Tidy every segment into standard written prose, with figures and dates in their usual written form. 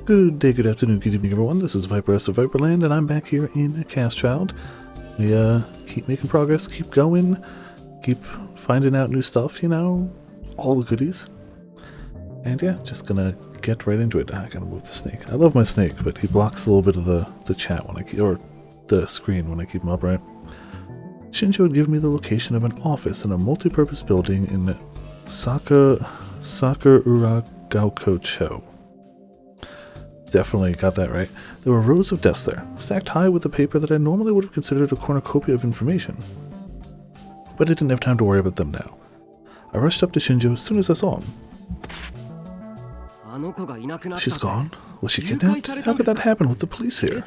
Good day, good afternoon, good evening, everyone. This is Viper S of Viperland, and I'm back here in Cast Child. We keep making progress, keep going, keep finding out new stuff, you know, all the goodies. And yeah, just gonna get right into it. I gotta move the snake. I love my snake, but he blocks a little bit of the chat when I keep, or the screen when I keep him upright. Shinjo had given me the location of an office in a multi-purpose building in Sakuragaocho. Definitely got that right. There were rows of desks there, stacked high with the paper that I normally would have considered a cornucopia of information. But I didn't have time to worry about them now. I rushed up to Shinjo as soon as I saw him. She's gone? Was she kidnapped? How could that happen with the police here?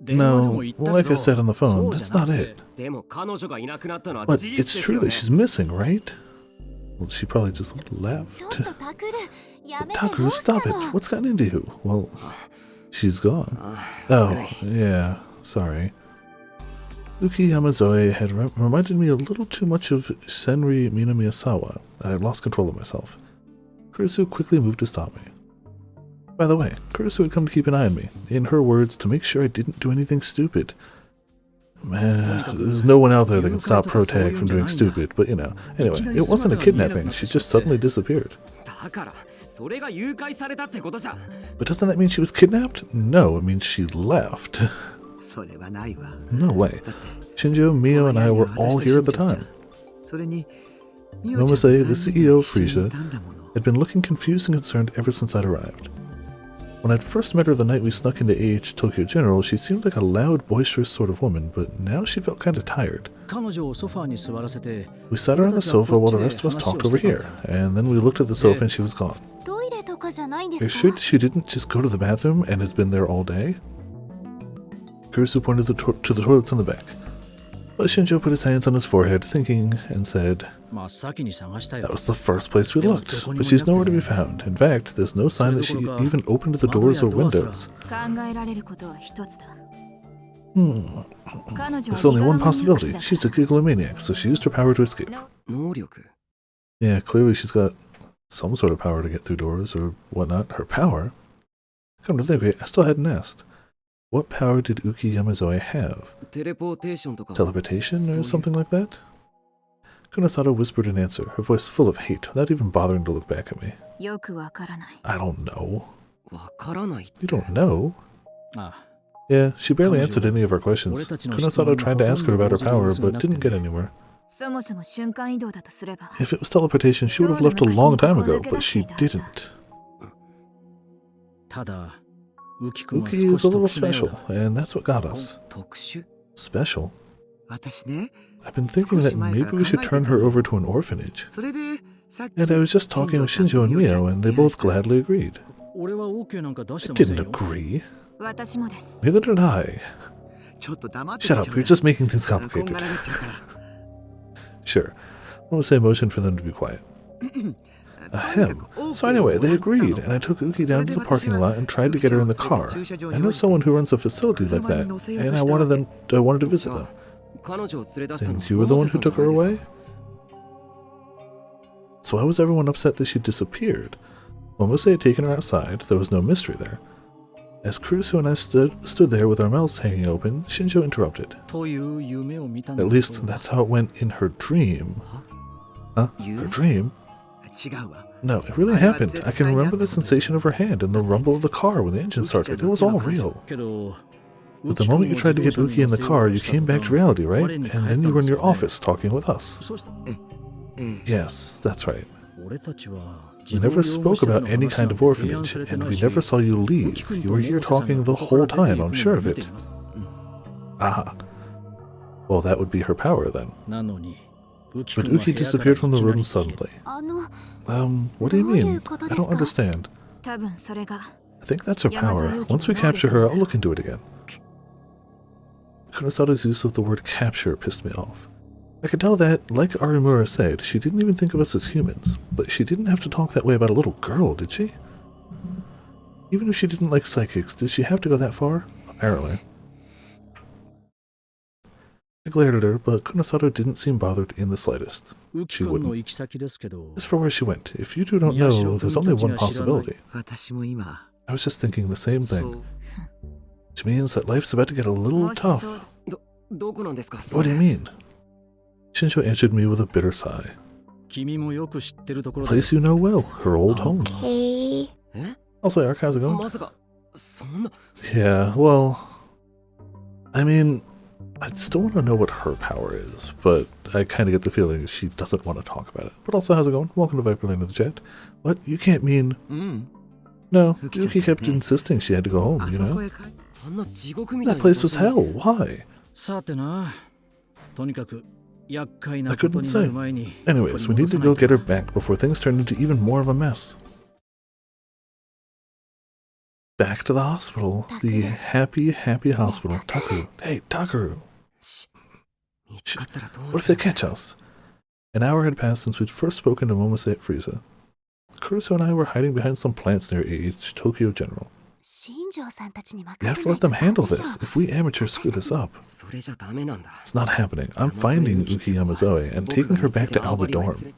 No, like I said on the phone, that's not it. But it's true that she's missing, right? Well, she probably just left. Takeru, stop it. What's gotten into you? Well, she's gone. Oh, yeah, sorry. Uki Yamazoe had reminded me a little too much of Senri Minamiyasawa, and I had lost control of myself. Kurisu quickly moved to stop me. By the way, Kurisu had come to keep an eye on me, in her words, to make sure I didn't do anything stupid. Man, there's no one out there that can stop Protag from doing stupid, but you know. Anyway, it wasn't a kidnapping, she just suddenly disappeared. But doesn't that mean she was kidnapped? No, it means she left. No way. Shinjo, Mio, and I were all here at the time. Momose, the CEO of Frisia, had been looking confused and concerned ever since I'd arrived. When I'd first met her the night we snuck into AH Tokyo General, she seemed like a loud, boisterous sort of woman, but now she felt kind of tired. We sat her on the sofa while the rest of us talked over here, and then we looked at the sofa and she was gone. You're sure she didn't just go to the bathroom and has been there all day? Kurisu pointed to the toilets in the back. But Shinjo put his hands on his forehead, thinking, and said, that was the first place we looked, but she's nowhere to be found. In fact, there's no sign that she even opened the doors or windows. There's only one possibility. She's a gigalomaniac, so she used her power to escape. Yeah, clearly she's got some sort of power to get through doors or whatnot. Her power? Come to think of it, I still hadn't asked. What power did Uki Yamazoe have? Teleportation or something like that? Kunasato whispered an answer, her voice full of hate, without even bothering to look back at me. I don't know. You don't know? Yeah, she barely answered any of our questions. Kunasato tried to ask her about her power, but didn't get anywhere. If it was teleportation, she would have left a long time ago, but she didn't. Uki is a little special, and that's what got us. Special? I've been thinking that maybe we should turn her over to an orphanage. And I was just talking with Shinjo and Mio, and they both gladly agreed. I didn't agree. Neither did I. Shut up, you're just making things complicated. Sure. What was the motion for them to be quiet? Ahem. So anyway, they agreed, and I took Uki down to the parking lot and tried to get her in the car. I know someone who runs a facility like that, and I wanted to visit them. And you were the one who took her away? So why was everyone upset that she disappeared? Momose had taken her outside, there was no mystery there. As Kurisu and I stood there with our mouths hanging open, Shinjo interrupted. At least that's how it went in her dream. Huh? Her dream? No, it really happened. I can remember the sensation of her hand and the rumble of the car when the engine started. It was all real. But the moment you tried to get Uki in the car, you came back to reality, right? And then you were in your office talking with us. Yes, that's right. We never spoke about any kind of orphanage, and we never saw you leave. You were here talking the whole time, I'm sure of it. Ah. Well, that would be her power, then. But Uki disappeared from the room suddenly. What do you mean? I don't understand. I think that's her power. Once we capture her, I'll look into it again. Kunosato's use of the word capture pissed me off. I could tell that, like Arimura said, she didn't even think of us as humans, but she didn't have to talk that way about a little girl, did she? Even if she didn't like psychics, did she have to go that far? Apparently. I glared at her, but Kunosato didn't seem bothered in the slightest. She wouldn't. As for where she went, if you two don't know, there's only one possibility. I was just thinking the same thing. Which means that life's about to get a little tough. What do you mean? Shinjo answered me with a bitter sigh. Place you know well, her old home. Hey. Also, Eric, how's it going? Yeah, well, I mean, I still want to know what her power is, but I kind of get the feeling she doesn't want to talk about it. But also, how's it going? Welcome to Viperland of the Chat. What? You can't mean... No, Yuki kept insisting she had to go home, you know? That place was hell. Why? I couldn't say. Anyways, we need to go get her back before things turn into even more of a mess. Back to the hospital. The happy, happy hospital. Takaru. Hey, Takaru. What if they catch us? An hour had passed since we'd first spoken to Momose at Frieza. Kurusu and I were hiding behind some plants near AH Tokyo General. You have to let them handle this. If we amateurs screw this up, it's not happening. I'm finding Uki Yamazoe and taking her back to Alba Dorm.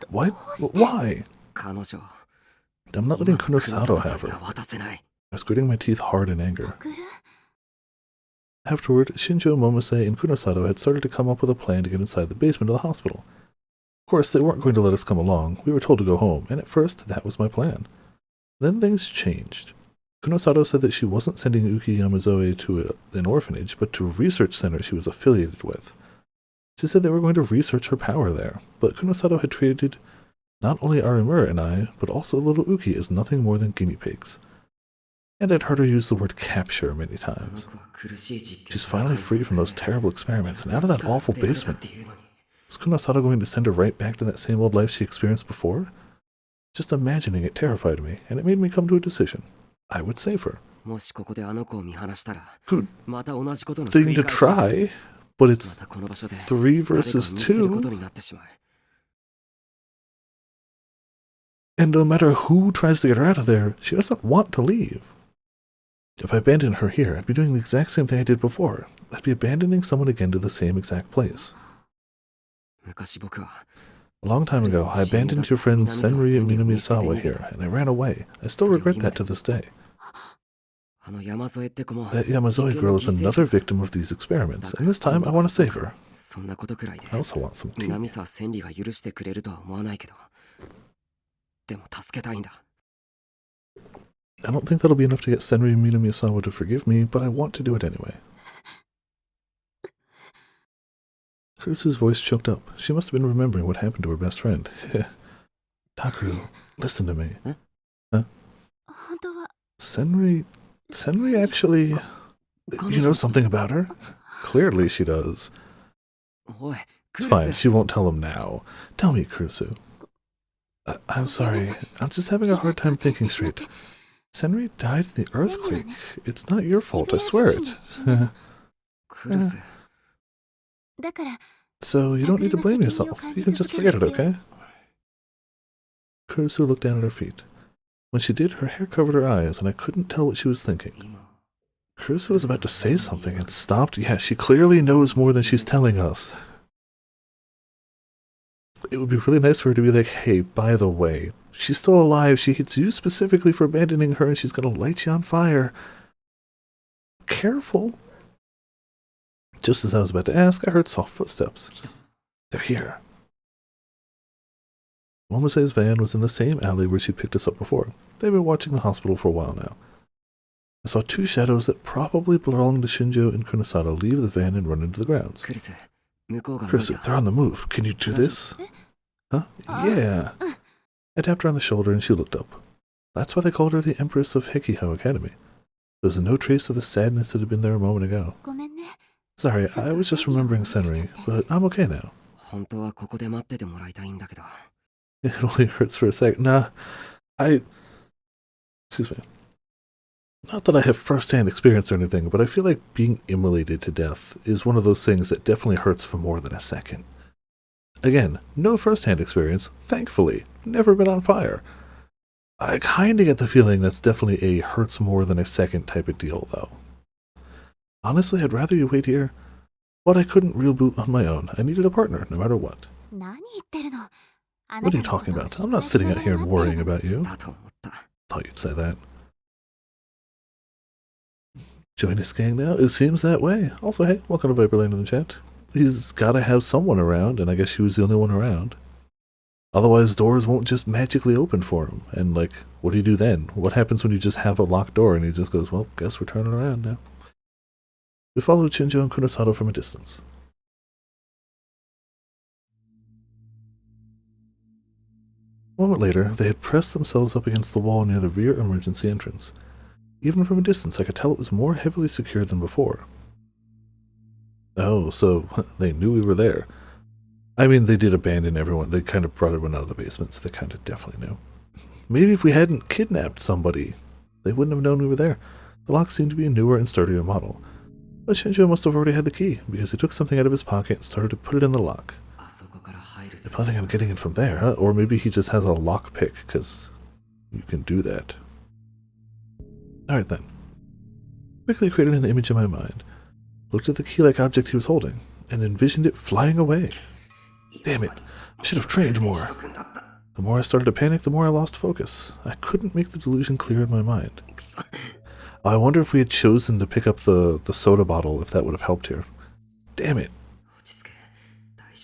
What? Why? I'm not letting Kunosato have her. I was gritting my teeth hard in anger. Afterward, Shinjo, Momose, and Kunosato had started to come up with a plan to get inside the basement of the hospital. Of course, they weren't going to let us come along. We were told to go home, and at first, that was my plan. Then things changed. Kunosato said that she wasn't sending Uki Yamazoe to an orphanage, but to a research center she was affiliated with. She said they were going to research her power there, but Kunosato had treated not only Arimura and I, but also little Uki as nothing more than guinea pigs. And I'd heard her use the word capture many times. She's finally free from those terrible experiments and out of that awful basement. Was Kunosato going to send her right back to that same old life she experienced before? Just imagining it terrified me, and it made me come to a decision. I would save her. Good thing to try, but it's 3 versus 2. And no matter who tries to get her out of there, she doesn't want to leave. If I abandoned her here, I'd be doing the exact same thing I did before. I'd be abandoning someone again to the same exact place. A long time ago, I abandoned your friend Senri Minamisawa here, and I ran away. I still regret that to this day. That Yamazoe girl is another victim of these experiments, and this time I want to save her. I also want some tea. I don't think that'll be enough to get Senri Minamisawa to forgive me, but I want to do it anyway. Kurusu's voice choked up. She must have been remembering what happened to her best friend. Takaru, listen to me. Huh? Senri actually... You know something about her? Clearly she does. It's fine, she won't tell him now. Tell me, Kurusu. I'm sorry, I'm just having a hard time thinking straight. Senri died in the earthquake. It's not your fault, I swear it. So you don't need to blame yourself. You can just forget it, okay? Kurusu looked down at her feet. When she did, her hair covered her eyes, and I couldn't tell what she was thinking. Kurusu was about to say something and stopped. Yeah, she clearly knows more than she's telling us. It would be really nice for her to be like, hey, by the way, she's still alive. She hates you specifically for abandoning her, and she's going to light you on fire. Careful. Just as I was about to ask, I heard soft footsteps. They're here. Momose's van was in the same alley where she'd picked us up before. They've been watching the hospital for a while now. I saw 2 shadows that probably belonged to Shinjo and Kunosato leave the van and run into the grounds. Kurusu, they're on the move. Can you do this? Huh? Yeah. I tapped her on the shoulder and she looked up. That's why they called her the Empress of Hekiho Academy. There was no trace of the sadness that had been there a moment ago. Sorry, I was just remembering Senri, but I'm okay now. It only hurts for a sec. Nah, excuse me. Not that I have first-hand experience or anything, but I feel like being immolated to death is one of those things that definitely hurts for more than a second. Again, no first-hand experience, thankfully. Never been on fire. I kinda get the feeling that's definitely a hurts more than a second type of deal, though. Honestly, I'd rather you wait here, but I couldn't reboot on my own. I needed a partner, no matter what. What are you talking about? I'm not sitting out here and worrying about you. Thought you'd say that. Join his gang now? It seems that way. Also, hey, welcome to Viperland in the chat. He's gotta have someone around, and I guess she was the only one around. Otherwise, doors won't just magically open for him. And, like, what do you do then? What happens when you just have a locked door and he just goes, well, guess we're turning around now. We followed Shinjo and Kunosato from a distance. A moment later, they had pressed themselves up against the wall near the rear emergency entrance. Even from a distance, I could tell it was more heavily secured than before. Oh, so they knew we were there. I mean, they did abandon everyone. They kind of brought everyone out of the basement, so they kind of definitely knew. Maybe if we hadn't kidnapped somebody, they wouldn't have known we were there. The lock seemed to be a newer and sturdier model. But Shinjo must have already had the key, because he took something out of his pocket and started to put it in the lock. They're planning on getting it from there, huh? Or maybe he just has a lockpick, because you can do that. Alright then. Quickly created an image in my mind, looked at the key-like object he was holding, and envisioned it flying away. Damn it, I should have trained more. The more I started to panic, the more I lost focus. I couldn't make the delusion clear in my mind. I wonder if we had chosen to pick up the soda bottle, if that would have helped here. Damn it.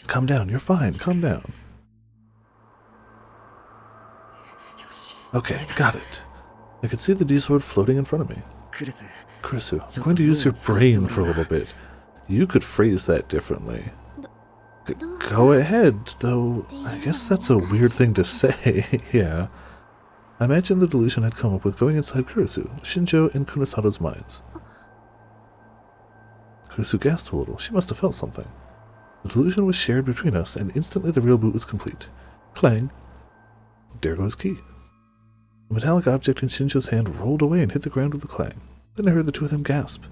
Calm down, you're fine, calm down. Okay, got it. I could see the D-sword floating in front of me. Kurisu, I'm going to use your brain for a little bit. You could phrase that differently. Go ahead, though I guess that's a weird thing to say, yeah. I imagine the delusion I'd come up with going inside Kurisu, Shinjo, and Kunosato's minds. Kurisu gasped a little. She must have felt something. The delusion was shared between us, and instantly the real boot was complete. Clang. There goes key. The metallic object in Shinjo's hand rolled away and hit the ground with a clang. Then I heard the two of them gasp.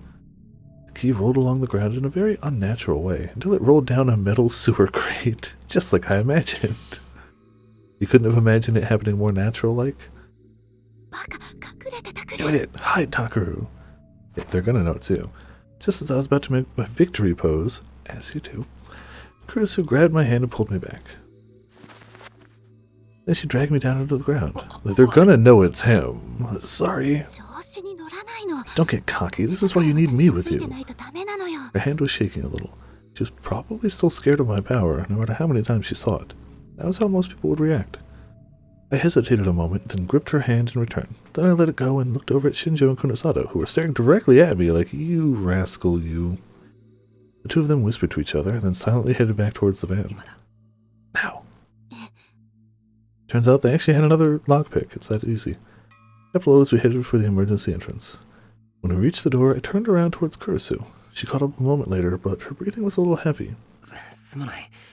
The key rolled along the ground in a very unnatural way, until it rolled down a metal sewer grate, just like I imagined. You couldn't have imagined it happening more natural-like? You idiot! Hide, Takaru! Yeah, they're gonna know it too. Just as I was about to make my victory pose, as you do, Kurisu grabbed my hand and pulled me back. Then she dragged me down into the ground. Like, they're gonna know it's him. Sorry. Don't get cocky. This is why you need me with you. Her hand was shaking a little. She was probably still scared of my power, no matter how many times she saw it. That was how most people would react. I hesitated a moment, then gripped her hand in return. Then I let it go and looked over at Shinjo and Kunosato, who were staring directly at me like, you rascal, you. The two of them whispered to each other, and then silently headed back towards the van. Now. Turns out they actually had another lockpick. It's that easy. Kept low as we headed for the emergency entrance. When we reached the door, I turned around towards Kurisu. She caught up a moment later, but her breathing was a little heavy.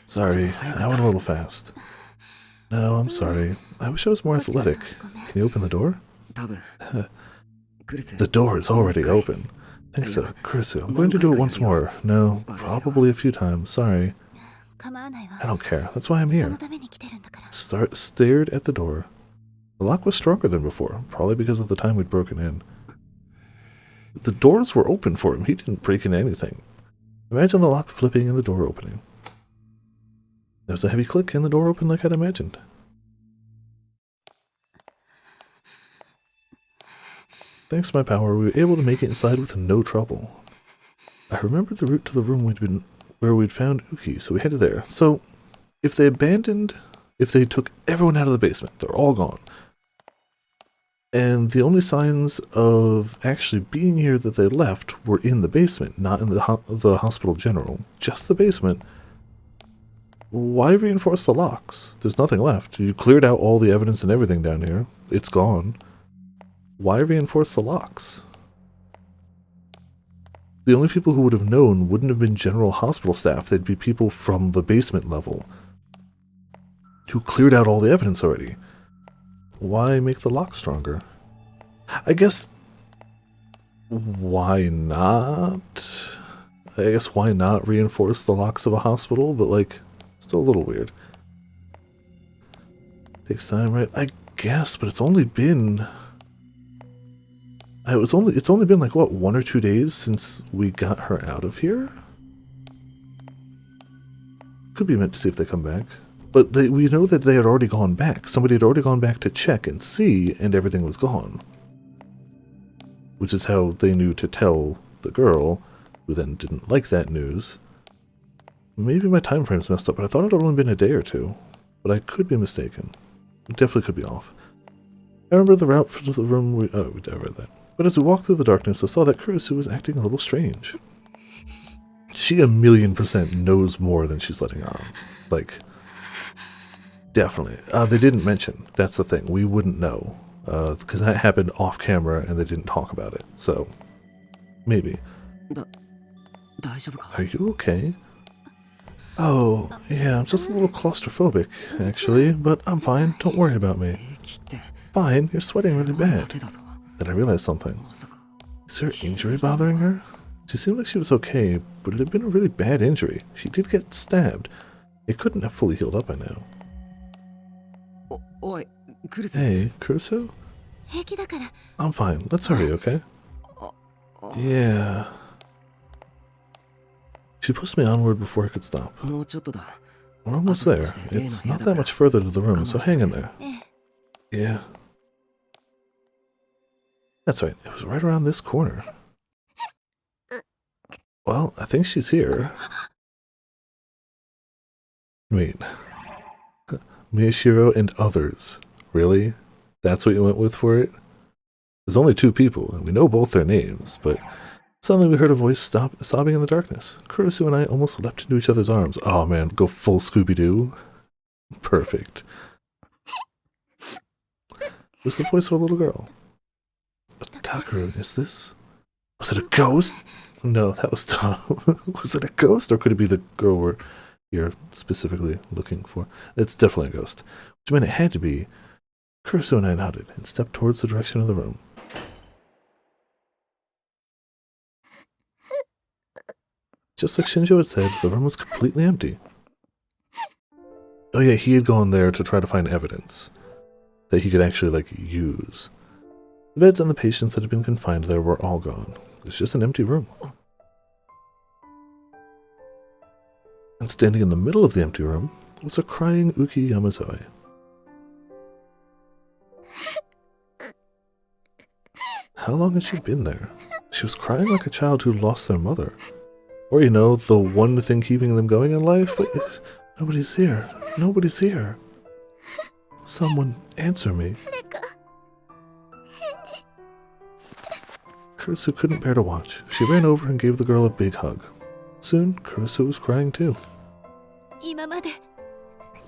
Sorry, I went a little fast. No, I'm sorry. I wish I was more athletic. Can you open the door? The door is already open. Thanks, Kurisu. I'm going to do it once more. No, probably a few times. Sorry. I don't care. That's why I'm here. Stared at the door. The lock was stronger than before, probably because of the time we'd broken in. The doors were open for him. He didn't break in anything. Imagine the lock flipping and the door opening. There was a heavy click and the door opened like I'd imagined. Thanks to my power, we were able to make it inside with no trouble. I remembered the route to the room where we'd found Uki, so we headed there. So, if they took everyone out of the basement, they're all gone. And the only signs of actually being here that they left were in the basement, not in the hospital general. Just the basement. Why reinforce the locks? There's nothing left. You cleared out all the evidence and everything down here. It's gone. Why reinforce the locks? The only people who would have known wouldn't have been general hospital staff. They'd be people from the basement level who cleared out all the evidence already. Why make the lock stronger? I guess, why not? I guess why not reinforce the locks of a hospital, but like, still a little weird. Takes time, right? I guess, but it's only been... It's only been like, what, 1 or 2 days since we got her out of here? Could be meant to see if they come back. But we know that they had already gone back. Somebody had already gone back to check and see, and everything was gone. which is how they knew to tell the girl, who then didn't like that news. Maybe my time frame's messed up, but I thought it had only been a day or two. But I could be mistaken. It definitely could be off. I remember the route to the room we read that. But as we walked through the darkness, I saw that Kurisu was acting a little strange. She 1,000,000% knows more than she's letting on. Like, definitely. They didn't mention. That's the thing. We wouldn't know. Because that happened off camera and they didn't talk about it. So, maybe. Are you okay? Oh, yeah, I'm just a little claustrophobic, actually, but I'm fine. Don't worry about me. Fine, you're sweating really bad. Then I realized something. Is her injury bothering her? She seemed like she was okay, but it had been a really bad injury. She did get stabbed. It couldn't have fully healed up by now. Hey, Kurusu? I'm fine. Let's hurry, okay? Yeah. She pushed me onward before I could stop. We're almost there. It's not that much further to the room, so hang in there. Yeah. That's right. It was right around this corner. Well, I think she's here. Wait. Miyashiro and others. Really? That's what you went with for it? There's only 2 people, and we know both their names, but suddenly we heard a voice sobbing in the darkness. Kurusu and I almost leapt into each other's arms. Oh man, go full Scooby-Doo. Perfect. It was the voice of a little girl. Takaru, is this... Was it a ghost? No, that was Tom. Was it a ghost, or could it be the girl you're specifically looking for? It's definitely a ghost. Which meant it had to be. Kurusu and I nodded and stepped towards the direction of the room. Just like Shinjo had said, the room was completely empty. Oh yeah, he had gone there to try to find evidence that he could actually, like, use. The beds and the patients that had been confined there were all gone. It was just an empty room. And standing in the middle of the empty room was a crying Uki Yamazoe. How long had she been there? She was crying like a child who lost their mother. Or, you know, the one thing keeping them going in life, but nobody's here. Nobody's here. Someone answer me. Kurusu couldn't bear to watch. She ran over and gave the girl a big hug. Soon, Kurusu was crying too. You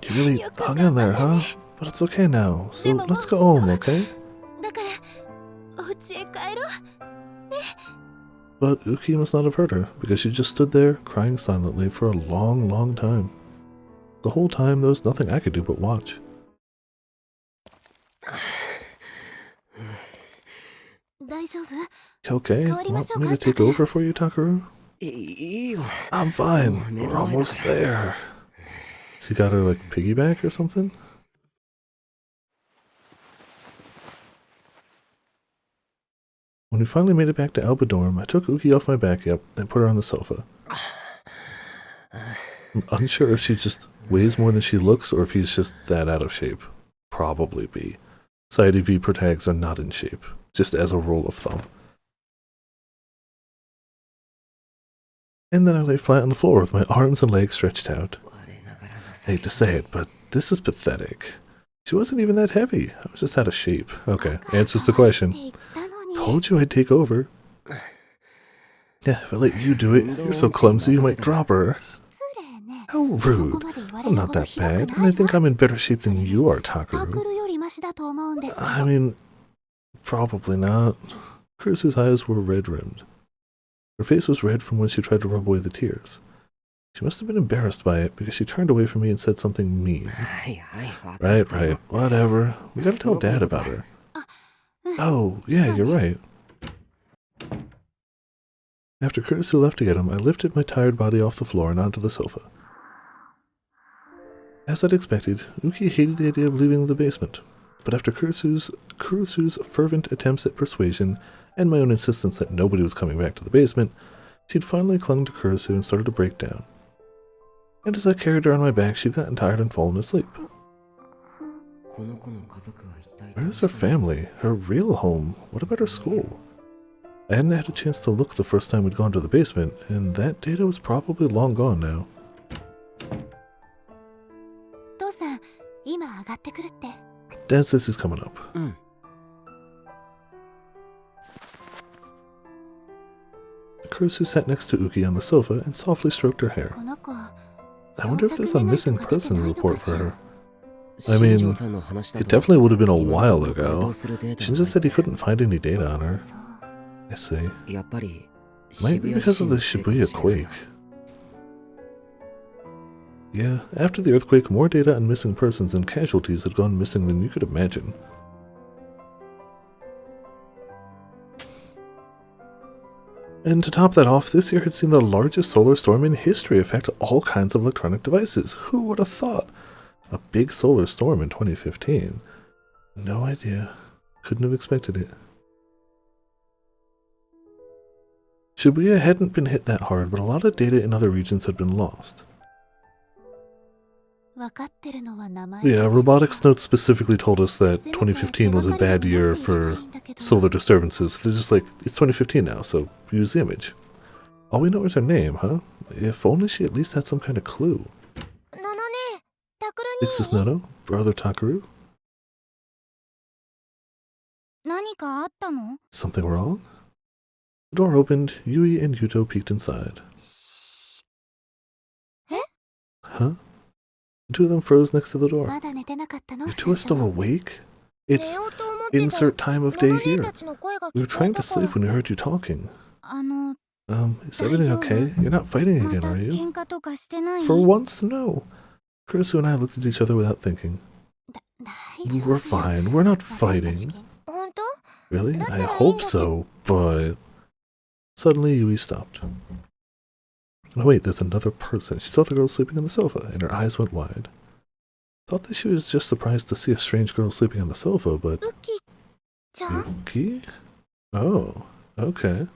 really hung in there, huh? But it's okay now, so let's go home, okay? But Uki must not have heard her, because she just stood there, crying silently for a long, long time. The whole time, there was nothing I could do but watch. Okay, want me to take over for you, Takaru? I'm fine, we're almost there. So you got her, like, piggyback or something? When we finally made it back to Alba Dorm, I took Uki off my back and put her on the sofa. I'm unsure if she just weighs more than she looks or if he's just that out of shape. Probably be. Society V protags are not in shape, just as a rule of thumb. And then I lay flat on the floor with my arms and legs stretched out. I hate to say it, but this is pathetic. She wasn't even that heavy. I was just out of shape. Okay, answers the question. Told you I'd take over. Yeah, if I let you do it, you're so clumsy you might drop her. How rude. I'm not that bad, and I think I'm in better shape than you are, Takaru. I mean, probably not. Kurusu's eyes were red-rimmed. Her face was red from when she tried to rub away the tears. She must have been embarrassed by it because she turned away from me and said something mean. Right, whatever. We gotta tell Dad about her. Oh, yeah, you're right. After Kurusu left to get him, I lifted my tired body off the floor and onto the sofa. As I'd expected, Uki hated the idea of leaving the basement, but after Kurusu's fervent attempts at persuasion and my own insistence that nobody was coming back to the basement, she'd finally clung to Kurusu and started to break down. And as I carried her on my back, she'd gotten tired and fallen asleep. Where is her family? Her real home? What about her school? I hadn't had a chance to look the first time we'd gone to the basement, and that data was probably long gone now. Dad says he's coming up. Kurisu sat next to Uki on the sofa and softly stroked her hair. I wonder if there's a missing person report for her. I mean, it definitely would have been a while ago. Shinja said he couldn't find any data on her. I see. Might be because of the Shibuya quake. Yeah, after the earthquake, more data on missing persons and casualties had gone missing than you could imagine. And to top that off, this year had seen the largest solar storm in history affect all kinds of electronic devices. Who would have thought? A big solar storm in 2015. No idea. Couldn't have expected it. Shibuya hadn't been hit that hard, but a lot of data in other regions had been lost. Yeah, robotics notes specifically told us that 2015 was a bad year for solar disturbances. They're just like, it's 2015 now, so use the image. All we know is her name, huh? If only she at least had some kind of clue. Nixus Nono, brother Takaru? Something wrong? The door opened, Yui and Yuto peeked inside. Huh? The two of them froze next to the door. You two are still awake? It's insert time of day here. We were trying to sleep when we heard you talking. Is everything okay? You're not fighting again, are you? For once, no. Kurisu and I looked at each other without thinking. We're fine. We're not fighting. Really? I hope so, but... Suddenly, Yui stopped. Oh wait, there's another person. She saw the girl sleeping on the sofa, and her eyes went wide. Thought that she was just surprised to see a strange girl sleeping on the sofa, but... Uki? Oh, okay.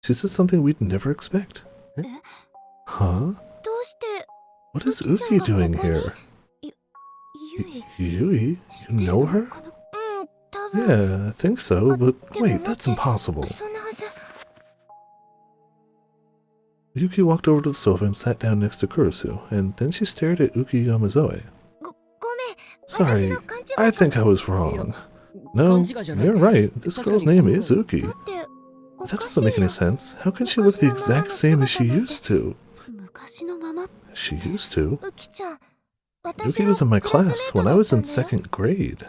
She said something we'd never expect. Huh? What is Uki doing here? Yui? You know her? Yeah, I think so, but wait, that's impossible. Yuki walked over to the sofa and sat down next to Kurisu, and then she stared at Uki Yamazoe. Sorry, I think I was wrong. No, you're right, this girl's name is Uki. That doesn't make any sense. How can she look the exact same as she used to? She used to? Uki was in my class when I was in 2nd grade.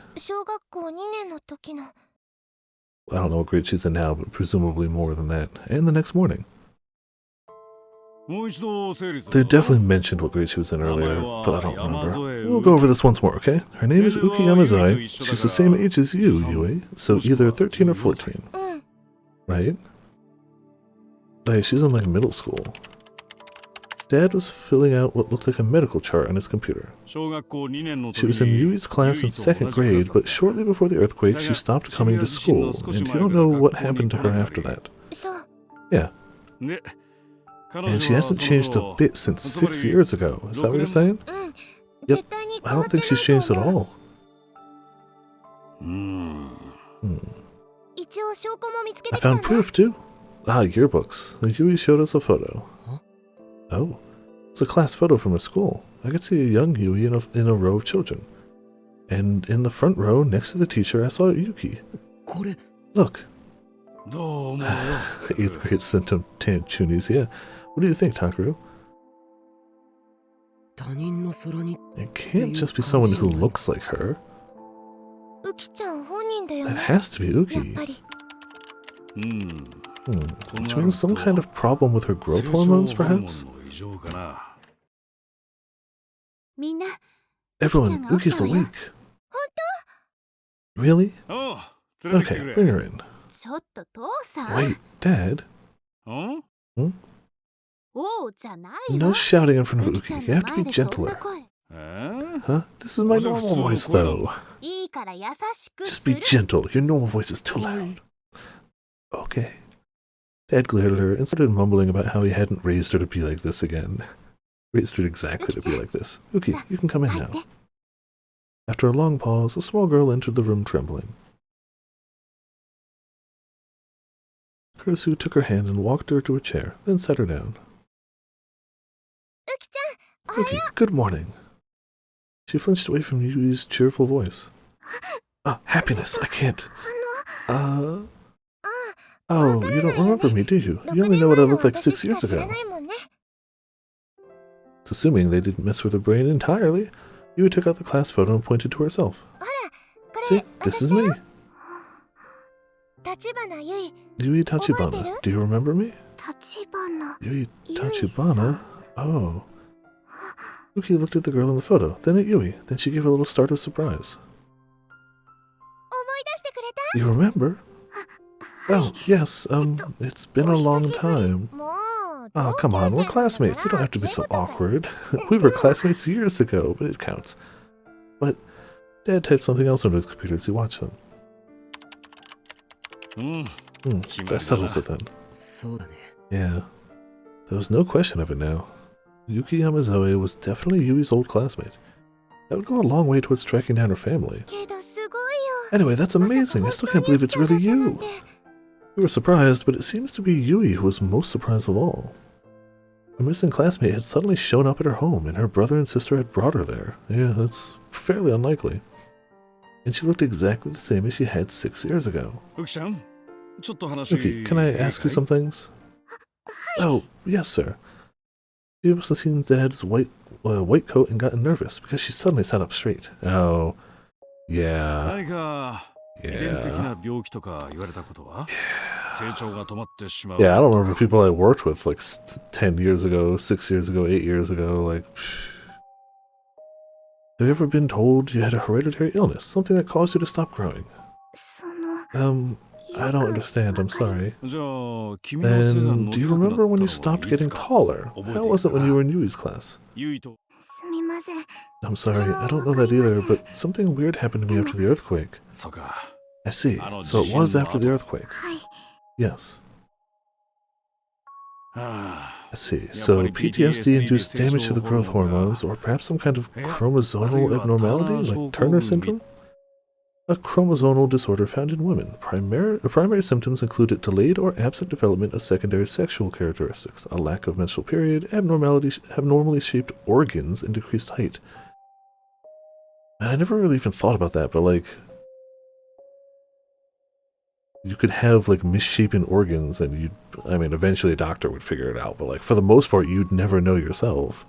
I don't know what grade she's in now, but presumably more than that. And the next morning. They definitely mentioned what grade she was in earlier, but I don't remember. We'll go over this once more, okay? Her name is Uki Yamazoe. She's the same age as you, Yui, so either 13 or 14. Right? Hey, she's in like middle school. Dad was filling out what looked like a medical chart on his computer. She was in Yui's class in 2nd grade, but shortly before the earthquake, she stopped coming to school, and you don't know what happened to her after that. Yeah. And she hasn't changed a bit since 6 years ago. Is that what you're saying? Yep. I don't think she's changed at all. I found proof, too. Ah, yearbooks. Yui showed us a photo. Oh, it's a class photo from her school. I could see a young Yui in a row of children. And in the front row, next to the teacher, I saw Yuki. Look. 8th grade symptom chunies, yeah. What do you think, Takaru? It can't just be someone who looks like her. It has to be Uki. Showing some kind of problem with her growth hormones, perhaps? Everyone, Uki's awake. Really? Okay, bring her in. Wait, Dad? No shouting in front of Uki. You have to be gentler. Huh? This is my normal voice, though. Just be gentle. Your normal voice is too loud. Okay. Dad glared at her and started mumbling about how he hadn't raised her to be like this again. Raised her exactly to be like this. Uki, you can come in now. After a long pause, a small girl entered the room trembling. Kurusu took her hand and walked her to a chair, then sat her down. Uki, good morning. She flinched away from Yui's cheerful voice. Happiness, I can't. Oh, you don't remember me, do you? You only know what I looked like 6 years ago. It's assuming they didn't mess with her brain entirely. Yui took out the class photo and pointed to herself. See, this is me. Yui Tachibana, do you remember me? Yui Tachibana? Oh. Uki looked at the girl in the photo, then at Yui. Then she gave a little start of surprise. You remember? Oh, yes, it's been a long time. Oh, come on, we're classmates. You don't have to be so awkward. We were classmates years ago, but it counts. But Dad typed something else on his computer as he watched them. That settles it then. Yeah. There was no question of it now. Yuki Yamazoe was definitely Yui's old classmate. That would go a long way towards tracking down her family. Anyway, that's amazing. I still can't believe it's really you. We were surprised, but it seems to be Yui who was most surprised of all. Her missing classmate had suddenly shown up at her home, and her brother and sister had brought her there. Yeah, that's fairly unlikely. And she looked exactly the same as she had 6 years ago. Yuki, can I ask you some things? Oh, yes, sir. She must have seen Dad's white coat and gotten nervous because she suddenly sat up straight. Oh, yeah. Yeah. Yeah, I don't remember people I worked with like 10 years ago, 6 years ago, 8 years ago. Like, have you ever been told you had a hereditary illness, something that caused you to stop growing? I don't understand, I'm sorry. Then, do you remember when you stopped getting taller? How was it when you were in Yui's class? I'm sorry, I don't know that either, but something weird happened to me after the earthquake. I see, so it was after the earthquake. Yes. I see, so PTSD induced damage to the growth hormones, or perhaps some kind of chromosomal abnormality, like Turner syndrome? A chromosomal disorder found in women. Primary symptoms included delayed or absent development of secondary sexual characteristics, a lack of menstrual period, abnormally shaped organs, and decreased height. And I never really even thought about that, but like, you could have like misshapen organs and eventually a doctor would figure it out, but like for the most part you'd never know yourself.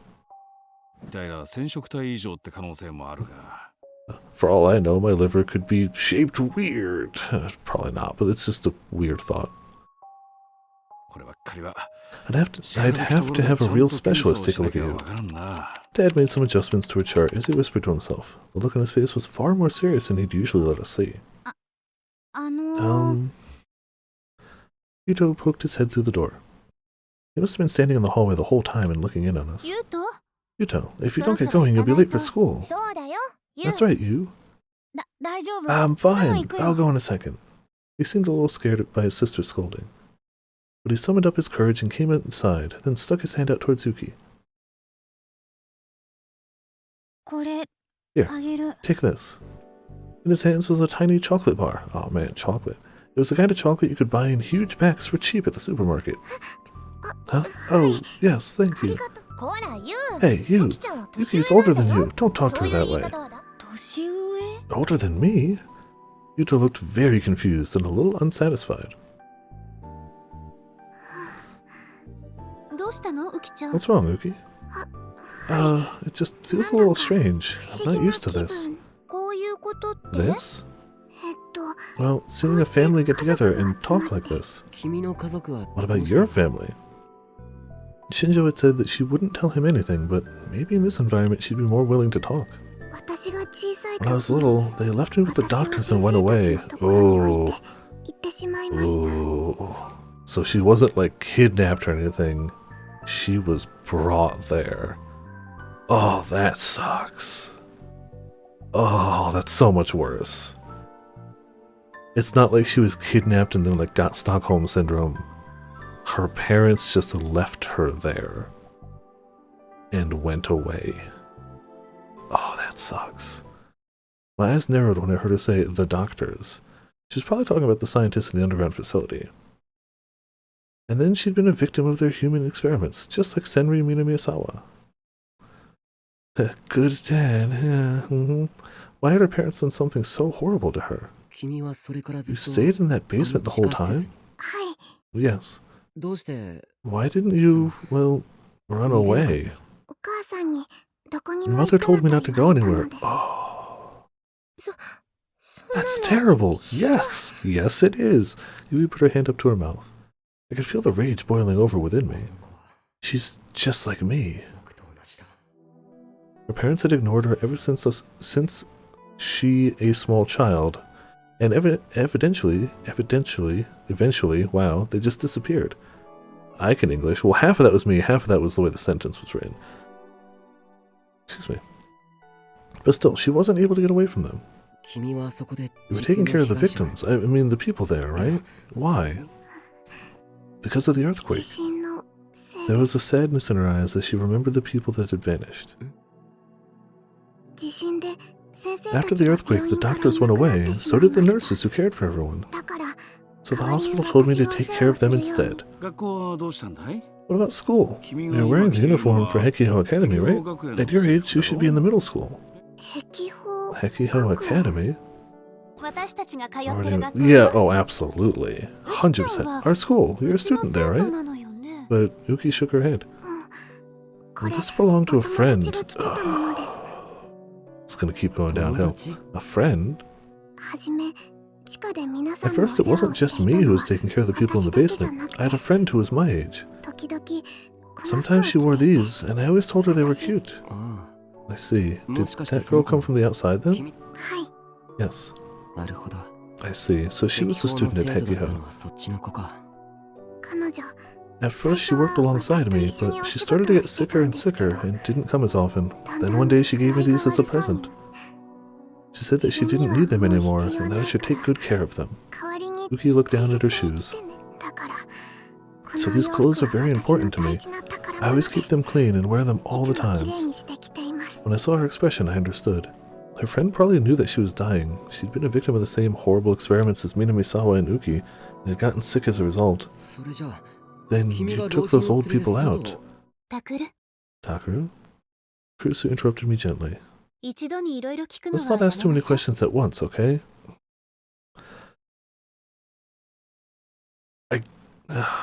For all I know, my liver could be shaped weird. Probably not, but it's just a weird thought. I'd have to have a real specialist take a look at you. Dad made some adjustments to a chart as he whispered to himself. The look on his face was far more serious than he'd usually let us see. Yuto poked his head through the door. He must have been standing in the hallway the whole time and looking in on us. Yuto, if you don't get going, you'll be late for school. That's right, you. I'm fine. I'll go in a second. He seemed a little scared by his sister's scolding. But he summoned up his courage and came inside, then stuck his hand out towards Yuki. Here, take this. In his hands was a tiny chocolate bar. Oh man, chocolate. It was the kind of chocolate you could buy in huge packs for cheap at the supermarket. Huh? Oh, yes, thank you. Hey, you. Yuki's older than you. Don't talk to her that way. Older than me? Yuto looked very confused and a little unsatisfied. What's wrong, Uki? It just feels a little strange. I'm not used to this. This? Well, seeing a family get together and talk like this. What about your family? Shinjo had said that she wouldn't tell him anything, but maybe in this environment she'd be more willing to talk. When I was little, they left me with the doctors and went away. Oh. Oh. So she wasn't like kidnapped or anything. She was brought there. Oh, that sucks. Oh, that's so much worse. It's not like she was kidnapped and then like got Stockholm Syndrome. Her parents just left her there and went away. Oh, that sucks. My eyes narrowed when I heard her say the doctors. She was probably talking about the scientists in the underground facility. And then she'd been a victim of their human experiments, just like Senri Minamiyasawa. Good dad, yeah. Why had her parents done something so horrible to her? You stayed in that basement the whole time? Yes. Why didn't you, well, run away? Mother told me not to go anywhere. Oh. That's terrible. Yes. Yes, it is. Yui put her hand up to her mouth. I could feel the rage boiling over within me. She's just like me. Her parents had ignored her ever since she a small child, and eventually, wow, they just disappeared. I can English. Well, half of that was me, half of that was the way the sentence was written. Excuse me. But still, she wasn't able to get away from them. You were taking care of the victims. I mean, the people there, right? Why? Because of the earthquake. There was a sadness in her eyes as she remembered the people that had vanished. After the earthquake, the doctors went away, so did the nurses who cared for everyone. So the hospital told me to take care of them instead. What about school? You're wearing the uniform for Hekiho Academy, right? At your age, you should be in the middle school. Hekiho Academy? Yeah, oh, absolutely. 100%. Our school. You're a student there, right? But Uki shook her head. This belonged to a friend. It's gonna keep going downhill. A friend? At first, it wasn't just me who was taking care of the people in the basement. I had a friend who was my age. Sometimes she wore these, and I always told her they were cute. I see. Did that girl come from the outside then? Yes. I see. So she was a student at Hekiho. At first she worked alongside me, but she started to get sicker and sicker and didn't come as often. Then one day she gave me these as a present. She said that she didn't need them anymore and that I should take good care of them. Uki looked down at her shoes. So these clothes are very important to me. I always keep them clean and wear them all the times. When I saw her expression, I understood. Her friend probably knew that she was dying. She'd been a victim of the same horrible experiments as Minamisawa and Uki, and had gotten sick as a result. Then you took those old people out. Takeru? Kurusu interrupted me gently. Let's not ask too many questions at once, okay?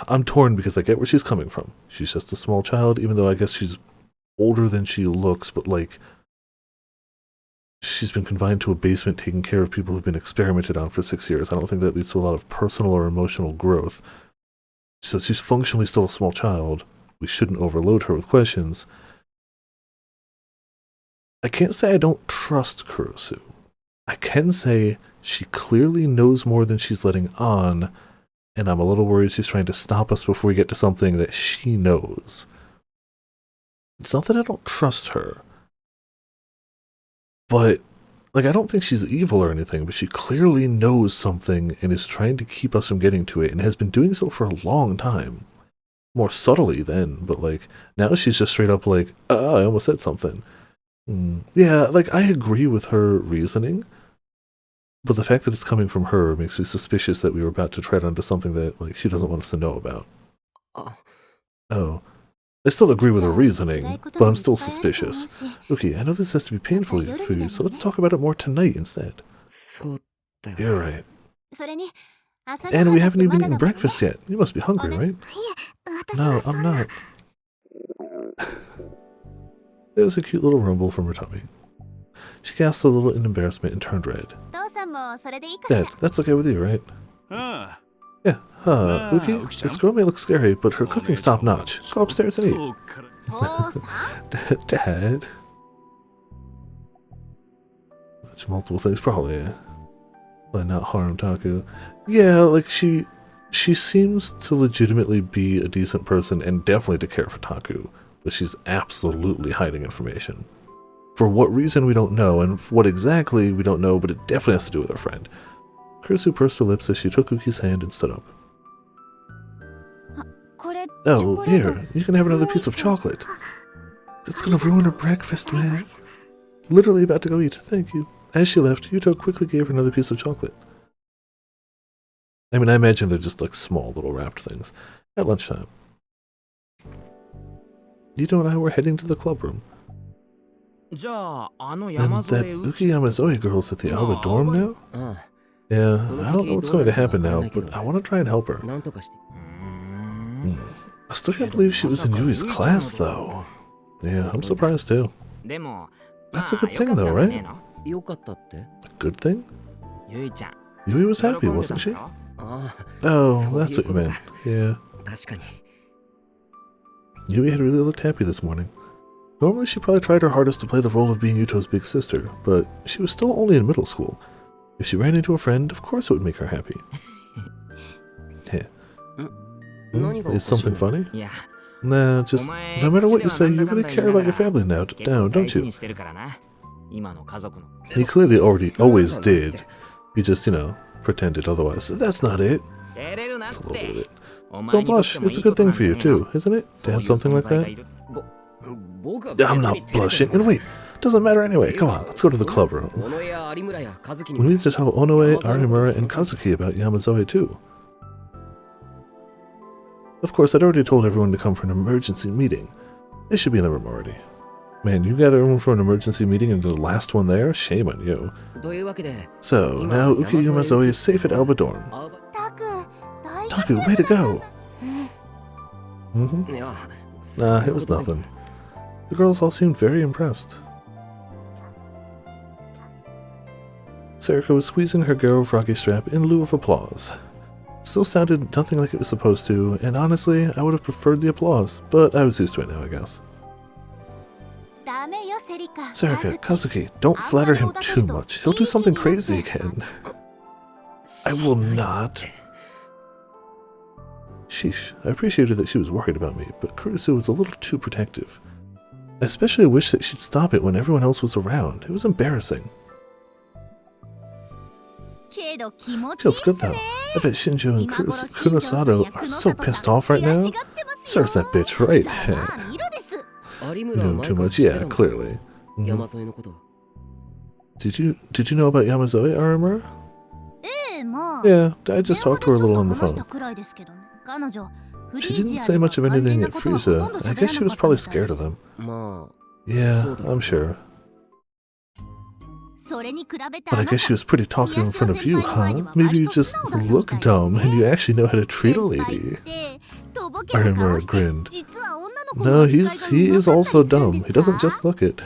I'm torn because I get where she's coming from. She's just a small child, even though I guess she's older than she looks, but like, she's been confined to a basement taking care of people who've been experimented on for 6 years. I don't think that leads to a lot of personal or emotional growth. So she's functionally still a small child. We shouldn't overload her with questions. I can't say I don't trust Kurusu. I can say she clearly knows more than she's letting on, and I'm a little worried she's trying to stop us before we get to something that she knows. It's not that I don't trust her, but like, I don't think she's evil or anything, but she clearly knows something and is trying to keep us from getting to it, and has been doing so for a long time. More subtly then, but like, now she's just straight up like, I almost said something. Yeah, like, I agree with her reasoning, but the fact that it's coming from her makes me suspicious that we were about to tread onto something that, like, she doesn't want us to know about. Oh. I still agree with her reasoning, but I'm still suspicious. Okay, I know this has to be painful for you, so let's talk about it more tonight instead. You're right. And we haven't even eaten breakfast yet. You must be hungry, right? No, I'm not. There was a cute little rumble from her tummy. She gasped a little in embarrassment and turned red. Dad, that's okay with you, right? Yeah, Uki, this girl may look scary, but her cooking's top-notch. Go upstairs and eat. Dad? That's multiple things, probably, but not harm Taku. Yeah, like, she seems to legitimately be a decent person and definitely to care for Taku, but she's absolutely hiding information. For what reason, we don't know, and what exactly, we don't know, but it definitely has to do with her friend. Kurusu pursed her lips as she took Uki's hand and stood up. Oh, here, you can have another piece of chocolate. That's gonna ruin her breakfast, man. Literally about to go eat, thank you. As she left, Yuto quickly gave her another piece of chocolate. I mean, I imagine they're just like small little wrapped things. At lunchtime, Ito and I were heading to the club room. And that Uki Yamazoe girl's at the Alba dorm now? Yeah, I don't know what's going to happen now, but I want to try and help her. I still can't believe she was in Yui's class, though. Yeah, I'm surprised too. That's a good thing, though, right? A good thing? Yui was happy, wasn't she? Oh, that's what you meant. Yeah. Yui had really looked happy this morning. Normally she probably tried her hardest to play the role of being Yuto's big sister, but she was still only in middle school. If she ran into a friend, of course it would make her happy. Yeah. Is something funny? Nah, just no matter what you say, you really care about your family now, don't you? He clearly always did. He just, pretended otherwise. That's not it. That's a little bit of it. Don't blush. It's a good thing for you, too, isn't it? To have something like that? I'm not blushing. And wait, doesn't matter anyway. Come on, let's go to the club room. We need to tell Onoe, Arimura, and Kazuki about Yamazoe, too. Of course, I'd already told everyone to come for an emergency meeting. They should be in the room already. Man, you gather everyone for an emergency meeting and you're the last one there? Shame on you. So, now Uki Yamazoe is safe at Alba dorm. Taku, way to go! Nah, it was nothing. The girls all seemed very impressed. Sarika was squeezing her Garo Froggy strap in lieu of applause. Still sounded nothing like it was supposed to, and honestly, I would have preferred the applause, but I was used to it now, I guess. Sarika, Kazuki, don't flatter him too much. He'll do something crazy again. I will not. Sheesh, I appreciated that she was worried about me, but Kurusu was a little too protective. I especially wish that she'd stop it when everyone else was around. It was embarrassing. Feels good though. I bet Shinjo and Kunosato are so pissed off right now. Serves that bitch right. You know too much, yeah, clearly. Did you know about Yamazoe, Arimura? Yeah, I just talked to her a little on the phone. She didn't say much of anything at Frieza. I guess she was probably scared of them. Yeah, I'm sure. But I guess she was pretty talkative in front of you, huh? Maybe you just look dumb and you actually know how to treat a lady. Arimura grinned. No, he is also dumb. He doesn't just look it.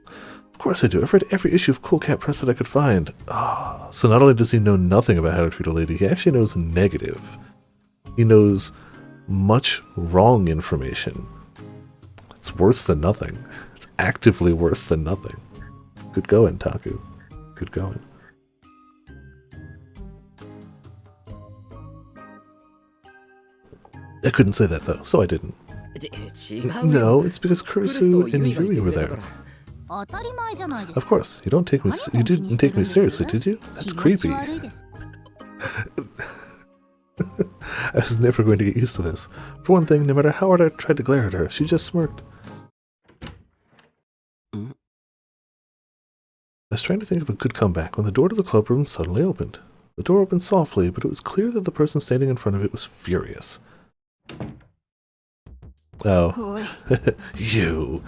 Of course I do. I've read every issue of Cool Cat Press that I could find. Ah, so not only does he know nothing about how to treat a lady, he actually knows negative. He knows much wrong information. It's worse than nothing. It's actively worse than nothing. Good going, Taku. Good going. I couldn't say that though, so I didn't. No, it's because Kurusu and Yui were there. Of course, you didn't take me seriously, did you? That's creepy. I was never going to get used to this. For one thing, no matter how hard I tried to glare at her, she just smirked. I was trying to think of a good comeback when the door to the club room suddenly opened. The door opened softly, but it was clear that the person standing in front of it was furious. Oh. You.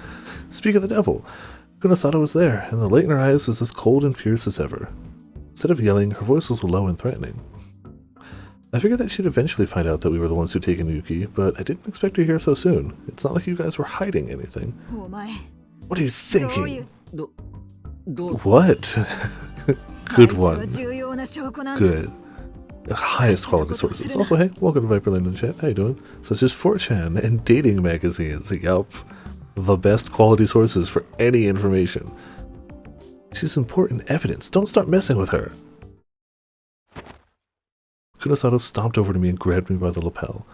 Speak of the devil. Kunosato was there, and the light in her eyes was as cold and fierce as ever. Instead of yelling, her voice was low and threatening. I figured that she'd eventually find out that we were the ones who'd taken Yuki, but I didn't expect her here so soon. It's not like you guys were hiding anything. What are you thinking? What? Good one. Good. The highest quality sources. Also, hey, welcome to Viperland in chat. How you doing? Such as 4chan and dating magazines. Yup. The best quality sources for any information. She's important evidence. Don't start messing with her. Kunosato stomped over to me and grabbed me by the lapel.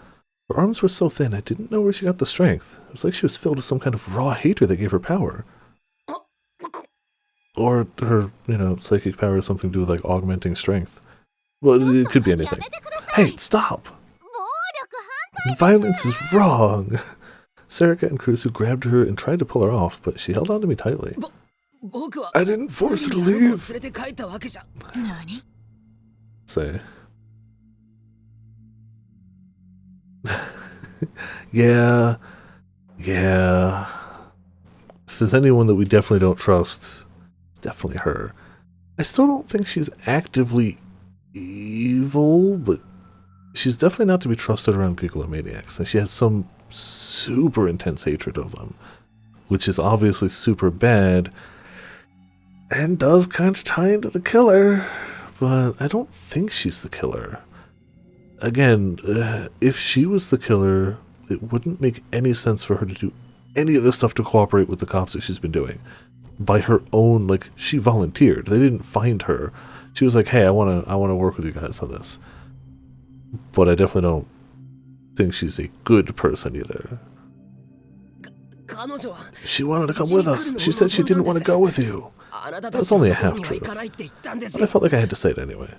Her arms were so thin, I didn't know where she got the strength. It was like she was filled with some kind of raw hatred that gave her power. Or her, psychic power has something to do with, like, augmenting strength. Well, it could be anything. Hey, stop! Violence is wrong! Sarika and Kurusu grabbed her and tried to pull her off, but she held on to me tightly. I didn't force her to leave! Say. Yeah. Yeah. If there's anyone that we definitely don't trust, it's definitely her. I still don't think she's actively evil, but she's definitely not to be trusted around Gigalomaniacs. And she has some super intense hatred of them, which is obviously super bad and does kind of tie into the killer, but I don't think she's the killer. Again, if she was the killer, it wouldn't make any sense for her to do any of this stuff to cooperate with the cops that she's been doing. By her own, like, she volunteered. They didn't find her. She was like, hey, I wanna work with you guys on this. But I definitely don't think she's a good person either. She wanted to come with us. She said she didn't want to go with you. That's only a half-truth. But I felt like I had to say it anyway.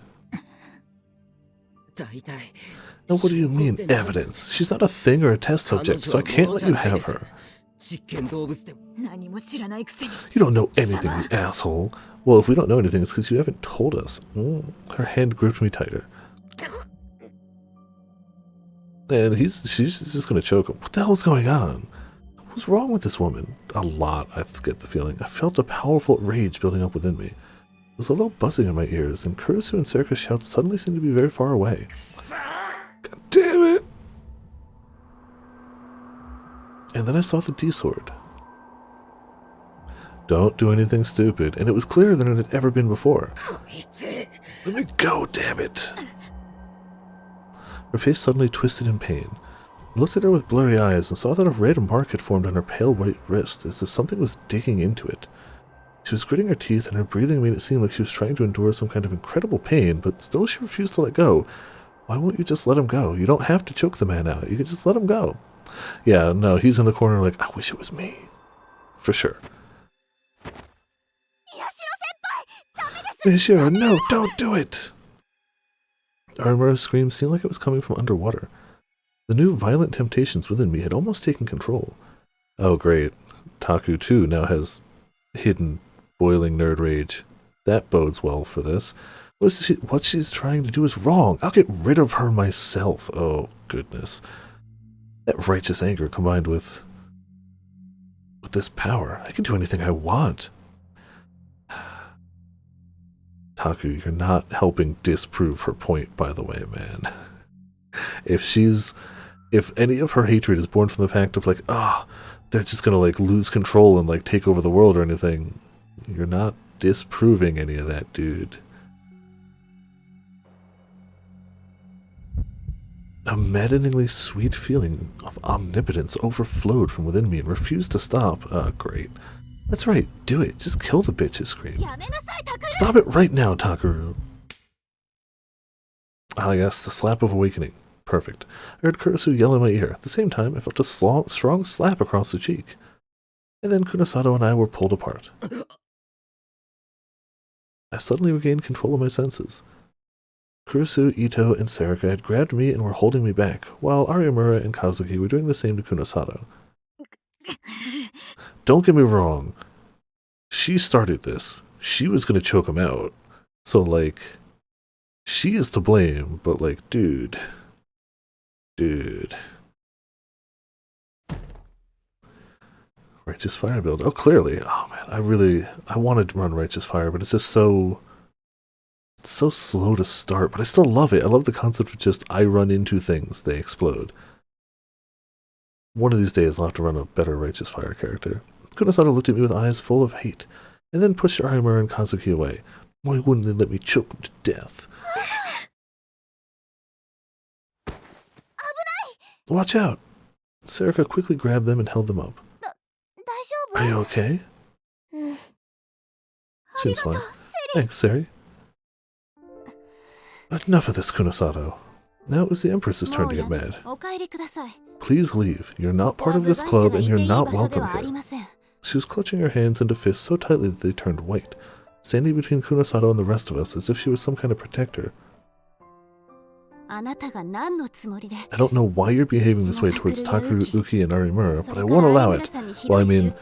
Now what do you mean, evidence? She's not a thing or a test subject, so I can't let you have her. You don't know anything, you asshole. Well, if we don't know anything, it's because you haven't told us. Her hand gripped me tighter. And she's just going to choke him. What the hell's going on? What's wrong with this woman? A lot, I get the feeling. I felt a powerful rage building up within me. There was a little buzzing in my ears, and Kurisu and Serika's shouts suddenly seemed to be very far away. God damn it! And then I saw the D-sword. Don't do anything stupid, and it was clearer than it had ever been before. Let me go, damn it! Her face suddenly twisted in pain. I looked at her with blurry eyes and saw that a red mark had formed on her pale white wrist, as if something was digging into it. She was gritting her teeth, and her breathing made it seem like she was trying to endure some kind of incredible pain, but still she refused to let go. Why won't you just let him go? You don't have to choke the man out. You can just let him go. Yeah, no, he's in the corner like, I wish it was me. For sure. Miyashiro, no, don't do it! Arimura's scream seemed like it was coming from underwater. The new violent temptations within me had almost taken control. Oh great, Taku too now has hidden boiling nerd rage. That bodes well for this. What she's trying to do is wrong. I'll get rid of her myself. Oh goodness. That righteous anger combined with this power. I can do anything I want. Taku, you're not helping disprove her point, by the way, man. If any of her hatred is born from the fact of like, they're just gonna like lose control and like take over the world or anything, you're not disproving any of that, dude. A maddeningly sweet feeling of omnipotence overflowed from within me and refused to stop. Great. That's right, do it. Just kill the bitch, it screamed. Stop it right now, Takeru. Ah yes, the slap of awakening. Perfect. I heard Kurisu yell in my ear. At the same time, I felt a strong slap across the cheek. And then Kunosato and I were pulled apart. I suddenly regained control of my senses. Kurisu, Ito, and Serika had grabbed me and were holding me back, while Arimura and Kazuki were doing the same to Kunosato. Don't get me wrong. She started this. She was going to choke him out. So, like, she is to blame, but, like, dude. Righteous Fire build. Oh, clearly. Oh, man, I wanted to run Righteous Fire, but it's just so slow to start, but I still love it. I love the concept of just, I run into things, they explode. One of these days I'll have to run a better Righteous Fire character. Kunosato looked at me with eyes full of hate, and then pushed Arimura and Kazuki away. Why wouldn't they let me choke him to death? Watch out! Serika quickly grabbed them and held them up. Are you okay? Seems fine. Thanks, Seri. Enough of this, Kunosato. Now it was the Empress's turn to get mad. Please leave. You're not part of this club and you're not welcome here. She was clutching her hands into fists so tightly that they turned white, standing between Kunosato and the rest of us as if she was some kind of protector. I don't know why you're behaving this way towards Takeru, Uki, and Arimura, but I won't allow it. Well, I mean,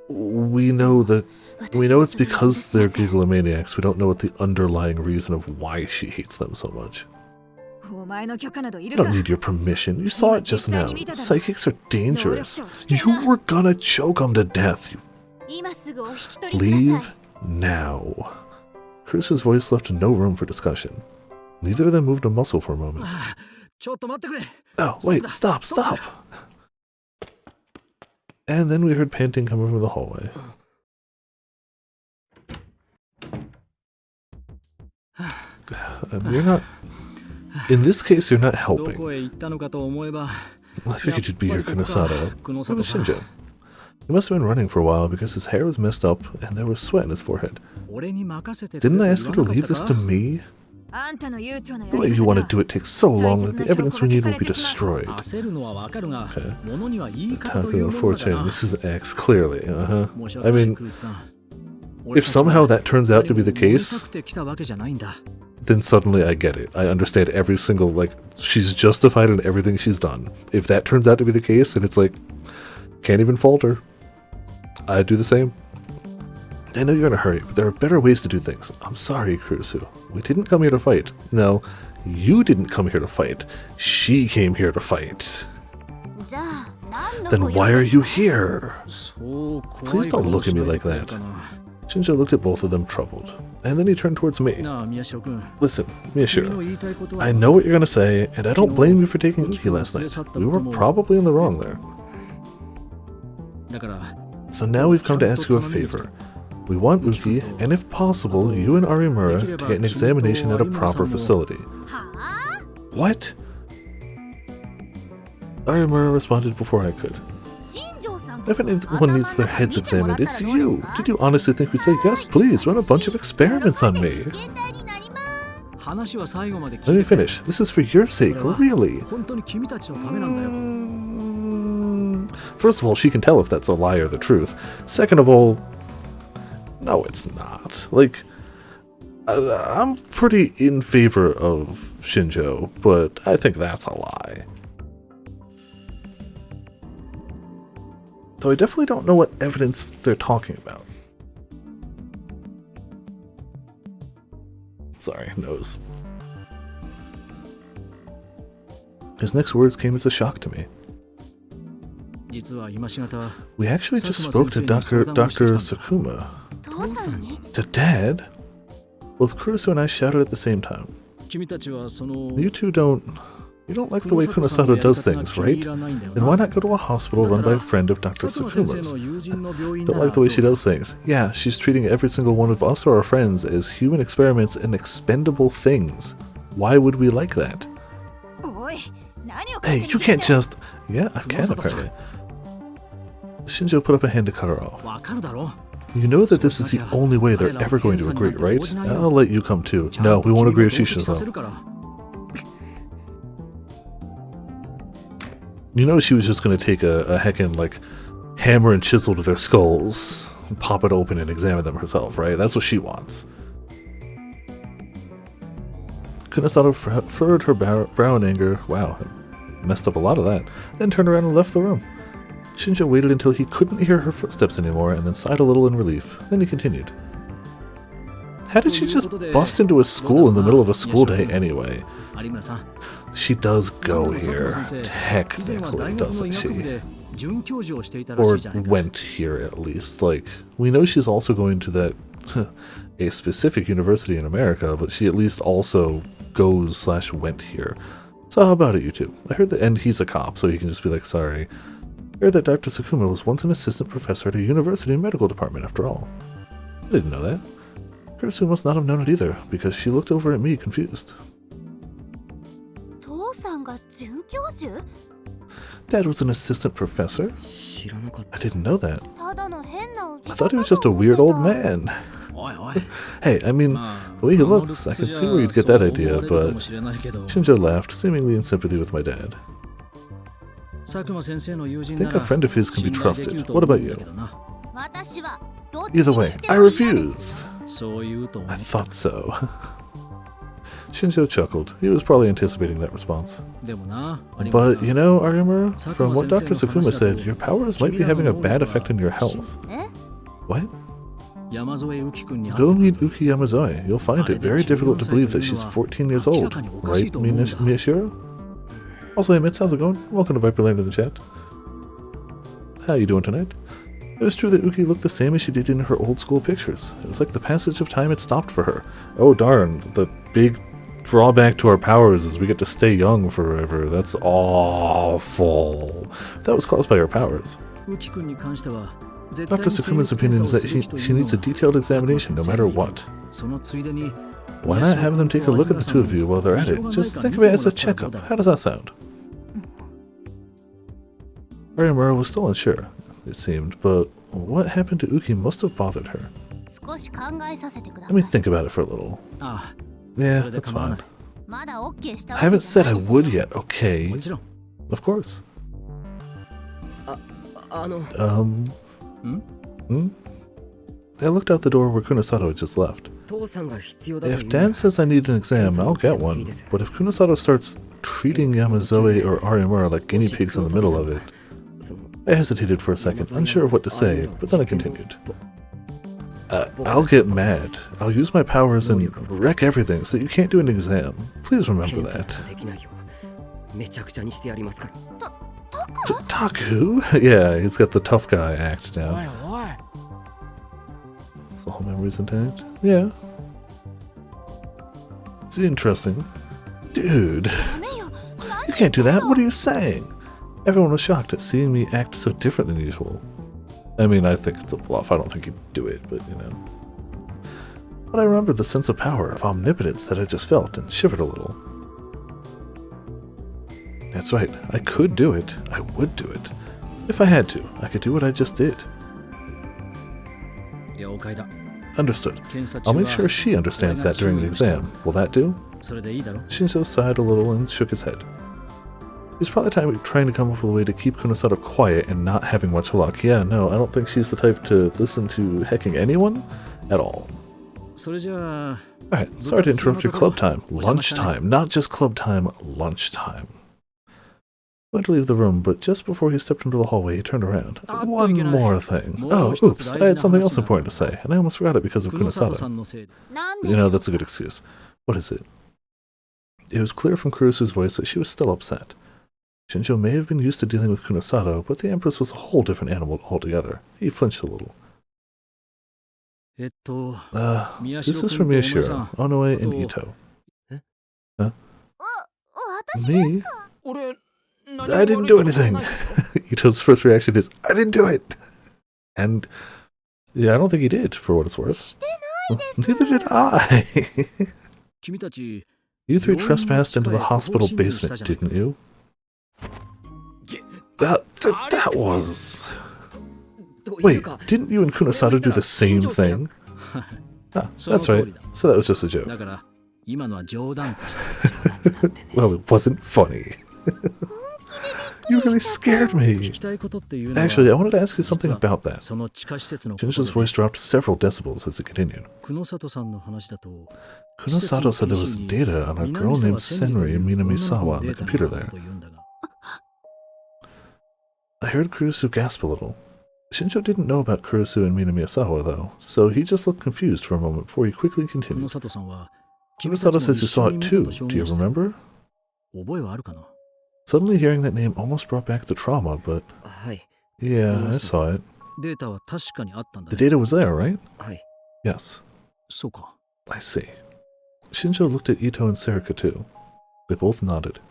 we know it's because they're Gigalomaniacs. We don't know what the underlying reason of why she hates them so much. I don't need your permission. You saw it just now. Psychics are dangerous. You were gonna choke him to death. Leave now. Kurusu's voice left no room for discussion. Neither of them moved a muscle for a moment. Oh, wait, stop. And then we heard panting coming from the hallway. You're not... In this case, you're not helping. I figured you'd be here, Kunosato. Where was Shinjo? He must have been running for a while because his hair was messed up and there was sweat in his forehead. Didn't I ask you to leave this to me? The way you want to do it takes so long that the evidence we need will be destroyed. Okay. Taku 4chan, this is X, clearly. I mean, if somehow that turns out to be the case, then suddenly I get it. I understand every single, like, she's justified in everything she's done. If that turns out to be the case, then it's like, can't even fault her. I'd do the same. I know you're in a hurry, but there are better ways to do things. I'm sorry, Kurusu. We didn't come here to fight. No, you didn't come here to fight. She came here to fight. Then why are you here? Please don't look at me like that. Shinjo looked at both of them, troubled. And then he turned towards me. Listen, Miyashiro, I know what you're going to say, and I don't blame you for taking Uki last night. We were probably in the wrong there. So now we've come to ask you a favor. We want Uki, and if possible, you and Arimura to get an examination at a proper facility. What? Arimura responded before I could. If anyone needs their heads examined, it's you. Did you honestly think we'd say, yes, please, run a bunch of experiments on me? Let me finish. This is for your sake, really. First of all, she can tell if that's a lie or the truth. Second of all, no, it's not. Like, I'm pretty in favor of Shinjo, but I think that's a lie. Though I definitely don't know what evidence they're talking about. Sorry, nose. His next words came as a shock to me. We actually just spoke to Dr. Sakuma. To Dad? Both Kurusu and I shouted at the same time. You two You don't like the way Kunosato does things, right? Then why not go to a hospital run by a friend of Dr. Tsukuma's? Don't like the way she does things. Yeah, she's treating every single one of us or our friends as human experiments and expendable things. Why would we like that? Hey, you can't just... Yeah, I can apparently. Shinjo put up a hand to cut her off. You know that this is the only way they're ever going to agree, right? I'll let you come too. No, we won't agree with Shishizo. You know she was just going to take a heckin' like hammer and chisel to their skulls, pop it open and examine them herself, right? That's what she wants. Kunosato furrowed her brow in anger. Wow, messed up a lot of that. Then turned around and left the room. Shinjo waited until he couldn't hear her footsteps anymore and then sighed a little in relief. Then he continued. How did she just bust into a school in the middle of a school day anyway? She does go here, technically, doesn't she? Or went here, at least. Like, we know she's also going to that, a specific university in America, but she at least also goes/went here. So how about it, you two? I heard that, and he's a cop, so he can just be like, sorry. I heard that Dr. Sakuma was once an assistant professor at a university medical department, after all. I didn't know that. Kurusu must not have known it either, because she looked over at me, confused. Dad was an assistant professor? I didn't know that. I thought he was just a weird old man. Hey, I mean, the way he looks, I can see where you'd get that idea, but... Shinjo laughed, seemingly in sympathy with my dad. I think a friend of his can be trusted. What about you? Either way, I refuse. I thought so. Shinjo chuckled. He was probably anticipating that response. But, you know, Arimura, from what Dr. Sakuma said, your powers might be having a bad effect on your health. What? Go meet Uki Yamazoe. You'll find it very difficult to believe that she's 14 years old. Right, Miyashiro? Also, hey Mitz, how's it going? Welcome to Viper Land in the chat. How you doing tonight? It was true that Uki looked the same as she did in her old school pictures. It was like the passage of time had stopped for her. Oh darn, the big drawback to our powers is we get to stay young forever. That's awful. That was caused by our powers. Dr. Sakuma's opinion is that she needs a detailed examination no matter what. Why not have them take a look at the two of you while they're at it? Just think of it as a checkup. How does that sound? Arimura was still unsure, it seemed, but what happened to Uki must have bothered her. Let me think about it for a little. Yeah, that's fine. I haven't said I would yet, okay? Of course. I looked out the door where Kunosato had just left. If Dan says I need an exam, I'll get one. But if Kunosato starts treating Yamazoe or Arimura like guinea pigs in the middle of it... I hesitated for a second, unsure of what to say, but then I continued. I'll get mad. I'll use my powers and wreck everything, so you can't do an exam. Please remember that. Taku? Yeah, he's got the tough guy act now. Is the whole memory's intact? Yeah. It's interesting. Dude, you can't do that. What are you saying? Everyone was shocked at seeing me act so different than usual. I mean, I think it's a bluff. I don't think he'd do it, but you know. But I remembered the sense of power, of omnipotence that I just felt and shivered a little. That's right. I could do it. I would do it. If I had to, I could do what I just did. Understood. I'll make sure she understands that during the exam. Will that do? Shinzo sighed a little and shook his head. He's probably trying to come up with a way to keep Kunosato quiet and not having much luck. Yeah, no, I don't think she's the type to listen to hecking anyone at all. Alright, sorry to interrupt your club time. Lunchtime. Not just club time, lunchtime. I went to leave the room, but just before he stepped into the hallway, he turned around. One more thing. Oh, oops, I had something else important to say, and I almost forgot it because of Kunosato. You know, that's a good excuse. What is it? It was clear from Kurusu's voice that she was still upset. Shinjo may have been used to dealing with Kunosato, but the Empress was a whole different animal altogether. He flinched a little. This is from Miyashiro, Onoe, and Ito. Huh? Me? I didn't do anything! Ito's first reaction is, I didn't do it! And, yeah, I don't think he did, for what it's worth. Well, neither did I! You three trespassed into the hospital basement, didn't you? That was... Wait, didn't you and Kunosato do the same thing? Ah, that's right. So that was just a joke. Well, it wasn't funny. You really scared me. Actually, I wanted to ask you something about that. Shinjo's voice dropped several decibels as it continued. Kunosato said there was data on a girl named Senri Minamisawa on the computer there. I heard Kurusu gasp a little. Shinjo didn't know about Kurusu and Minamisawa, though, so he just looked confused for a moment before he quickly continued. Kunosato says you saw it too. Do you remember? Suddenly hearing that name almost brought back the trauma, but... Yeah, I saw it. The data was there, right? Yes. I see. Shinjo looked at Ito and Serika too. They both nodded.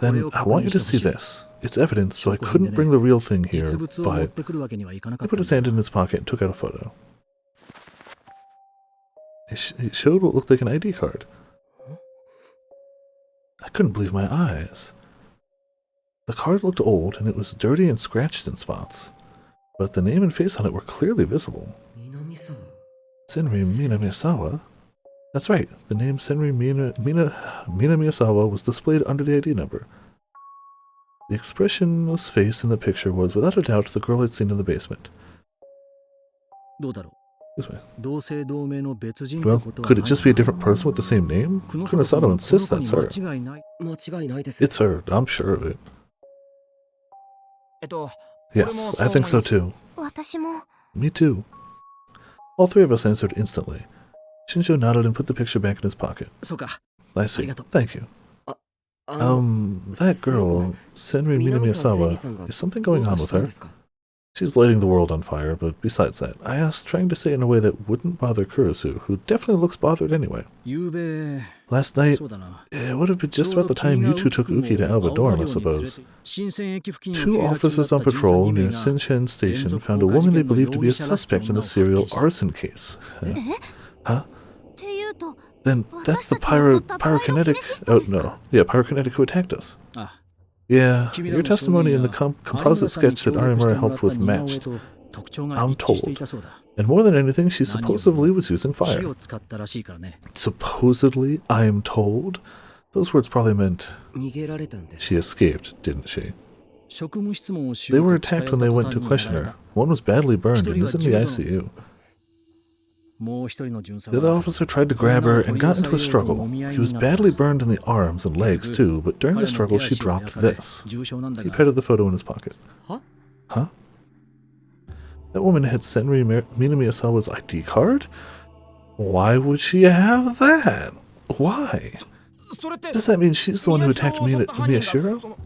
Then I want you to see this. It's evidence, so I couldn't bring the real thing here, but... He put his hand in his pocket and took out a photo. He showed what looked like an ID card. I couldn't believe my eyes. The card looked old, and it was dirty and scratched in spots. But the name and face on it were clearly visible. Senri Minamisawa? That's right, the name Senri Minamisawa was displayed under the ID number. The expressionless face in the picture was, without a doubt, the girl I'd seen in the basement. This way. Well, could it just be a different person with the same name? Kunosato insists that's her. It's her, I'm sure of it. Yes, I think so too. Me too. All three of us answered instantly. Shinjo nodded and put the picture back in his pocket. I see. Thank you. That girl, Senri Minamiyasawa, is something going on with her? She's lighting the world on fire, but besides that, I asked, trying to say it in a way that wouldn't bother Kurusu, who definitely looks bothered anyway. Last night, it would have been just about the time you two took Uki to Alba Dorm, I suppose. Two officers on patrol near Shinshen Station found a woman they believed to be a suspect in the serial arson case. Huh? Then that's the pyrokinetic... Oh, no. Yeah, pyrokinetic who attacked us. Yeah, your testimony in the composite sketch that Arimura helped with matched. I'm told. And more than anything, she supposedly was using fire. Supposedly, I'm told? Those words probably meant she escaped, didn't she? They were attacked when they went to question her. One was badly burned and is in the ICU. The other officer tried to grab her and got into a struggle. He was badly burned in the arms and legs too, but during the struggle she dropped this. He patted the photo in his pocket. Huh? That woman had Senri Minamiyasawa's ID card? Why would she have that? Why? Does that mean she's the one who attacked Miyashiro?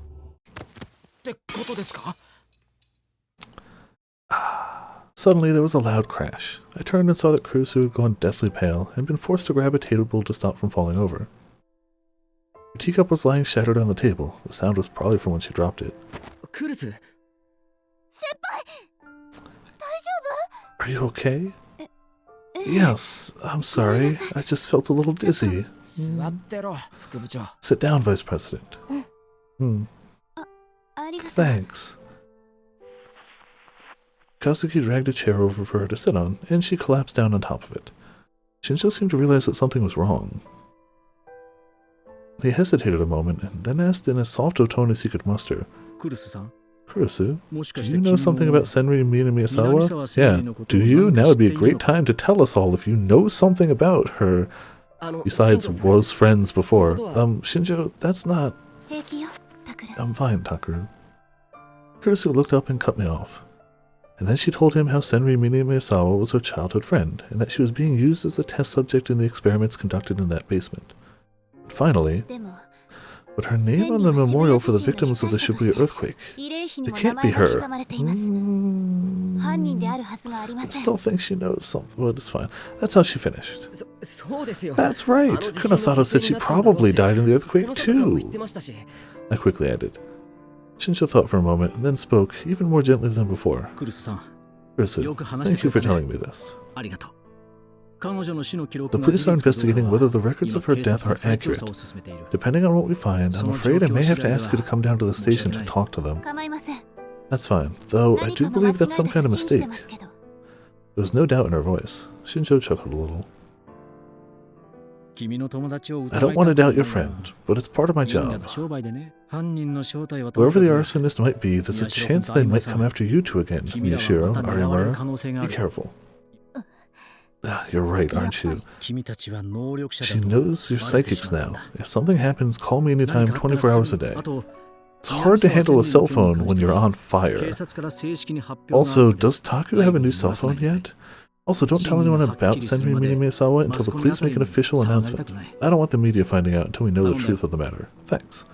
Suddenly, there was a loud crash. I turned and saw that Kurusu had gone deathly pale and been forced to grab a table to stop from falling over. Her teacup was lying shattered on the table. The sound was probably from when she dropped it. Kurusu! Are you okay? Yes, I'm sorry. I just felt a little dizzy. Sit down, Vice President. Thanks. Kazuki dragged a chair over for her to sit on, and she collapsed down on top of it. Shinjo seemed to realize that something was wrong. He hesitated a moment, and then asked in as soft a tone as he could muster, Kurusu, do you know something about Senri Minamiyasawa? Yeah, do you? Now would be a great time to tell us all if you know something about her. Besides, was friends before. Shinjo, that's not... I'm fine, Takeru. Kurusu looked up and cut me off. And then she told him how Senri Minamiyasawa was her childhood friend, and that she was being used as a test subject in the experiments conducted in that basement. And finally, but her name on the memorial for the victims of the Shibuya earthquake, it can't be her. I still think she knows something, but it's fine. That's how she finished. That's right! Kunasato said she probably died in the earthquake too! I quickly added. Shinjo thought for a moment, and then spoke, even more gently than before. Kurusu, thank you for telling me this. The police are investigating whether the records of her death are accurate. Depending on what we find, I'm afraid I may have to ask you to come down to the station to talk to them. That's fine, though I do believe that's some kind of mistake. There was no doubt in her voice. Shinjo chuckled a little. I don't want to doubt your friend, but it's part of my job. Whoever the arsonist might be, there's a chance they might come after you two again, Miyashiro, Arimura. Be careful. You're right, aren't you? She knows you're psychics now. If something happens, call me anytime, 24 hours a day. It's hard to handle a cell phone when you're on fire. Also, does Taku have a new cell phone yet? Also, don't tell anyone about Senri Minamiyasawa until the police make an official announcement. I don't want the media finding out until we know the truth of the matter. Thanks.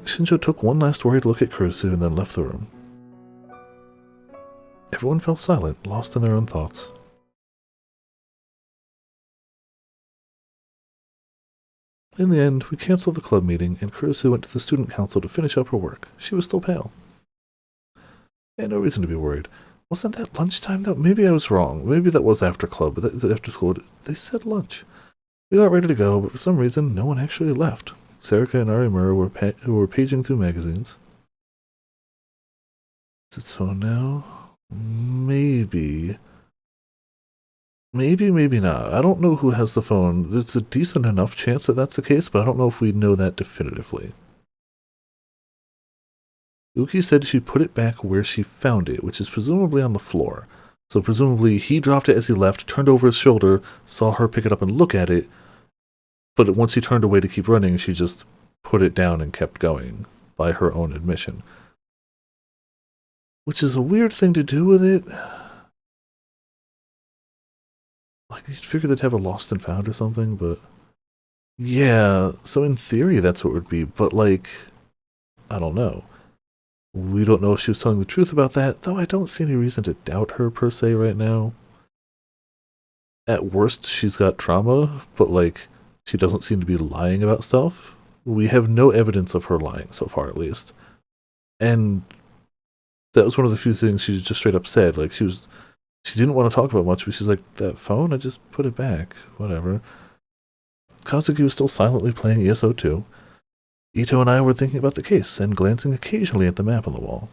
Shinjo took one last worried look at Kurusu and then left the room. Everyone fell silent, lost in their own thoughts. In the end, we cancelled the club meeting, and Kurusu went to the student council to finish up her work. She was still pale. I had no reason to be worried. Wasn't that lunchtime, though? Maybe I was wrong. Maybe that was after club, but after school, they said lunch. We got ready to go, but for some reason, no one actually left. Serika and Arimura were paging through magazines. Is its phone now? Maybe, maybe not. I don't know who has the phone. There's a decent enough chance that that's the case, but I don't know if we know that definitively. Uki said she put it back where she found it, which is presumably on the floor. So presumably he dropped it as he left, turned over his shoulder, saw her pick it up and look at it, but once he turned away to keep running, she just put it down and kept going, by her own admission. which is a weird thing to do with it. Like, you'd figure they'd have a lost and found or something, but... Yeah, so in theory that's what it would be, but like... I don't know. We don't know if she was telling the truth about that, though I don't see any reason to doubt her per se right now. At worst, she's got trauma, but like, she doesn't seem to be lying about stuff. We have no evidence of her lying so far, at least. And that was one of the few things she just straight up said. Like, she didn't want to talk about much, but she's like, that phone? I just put it back. Whatever. Kazuki was still silently playing ESO 2. Ito and I were thinking about the case and glancing occasionally at the map on the wall.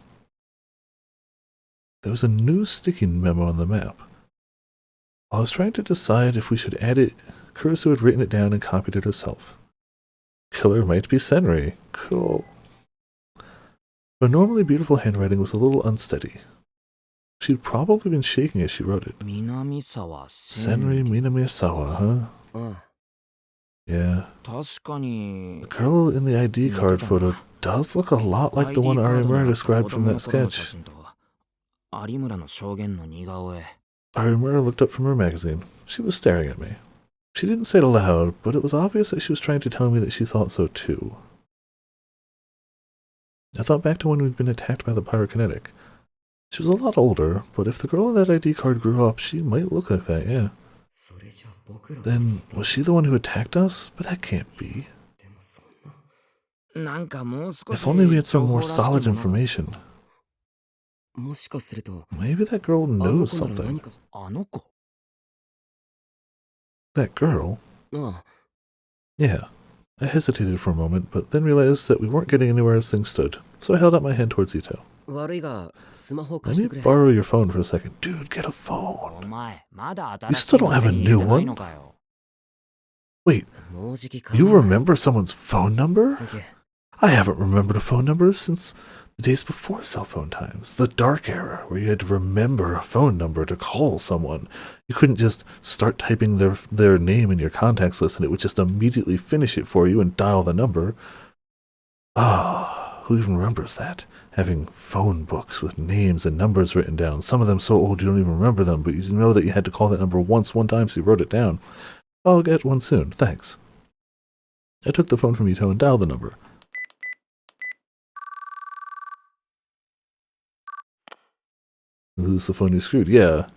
There was a new sticky memo on the map. While I was trying to decide if we should add it, Kurisu had written it down and copied it herself. Killer might be Senri. Cool. Her normally beautiful handwriting was a little unsteady. She'd probably been shaking as she wrote it. Senri Minamisawa, huh? Yeah. The girl in the ID card photo does look a lot like the one Arimura described from that sketch. Arimura looked up from her magazine. She was staring at me. She didn't say it aloud, but it was obvious that she was trying to tell me that she thought so too. I thought back to when we'd been attacked by the pyrokinetic. She was a lot older, but if the girl on that ID card grew up, she might look like that, yeah. Then, was she the one who attacked us? But that can't be. If only we had some more solid information. Maybe that girl knows something. That girl? Yeah. I hesitated for a moment, but then realized that we weren't getting anywhere as things stood, so I held out my hand towards Ito. Let me borrow your phone for a second. Dude, get a phone. You still don't have a new one? Wait, you remember someone's phone number? I haven't remembered a phone number since the days before cell phone times. The dark era, where you had to remember a phone number to call someone. You couldn't just start typing their name in your contacts list and it would just immediately finish it for you and dial the number. Ah, who even remembers that? Having phone books with names and numbers written down. Some of them so old you don't even remember them, but you know that you had to call that number one time, so you wrote it down. I'll get one soon, thanks. I took the phone from Ito and dialed the number. Lose the phone you screwed, yeah.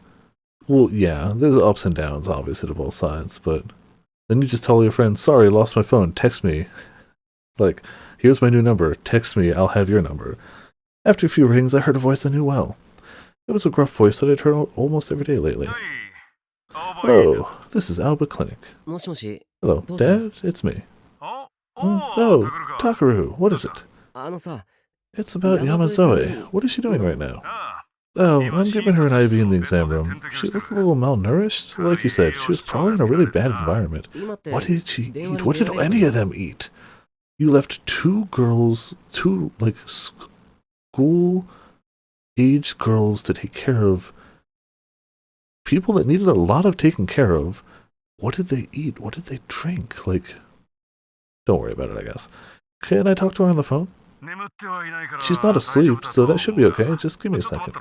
Well, yeah, there's ups and downs, obviously, to both sides, but then you just tell your friend, sorry, lost my phone, text me. Like, here's my new number, text me, I'll have your number. After a few rings, I heard a voice I knew well. It was a gruff voice that I'd heard almost every day lately. Hello, this is Alba Clinic. Hello, Dad, it's me. Oh, Takaru, what is it? It's about Yamazoe. What is she doing right now? Oh, I'm giving her an IV in the exam room. She looked a little malnourished. Like you said, she was probably in a really bad environment. What did she eat? What did any of them eat? You left two girls, like, school-age girls to take care of people that needed a lot of taking care of. What did they eat? What did they drink? Like, don't worry about it, I guess. Can I talk to her on the phone? She's not asleep, so that should be okay. Just give me a second.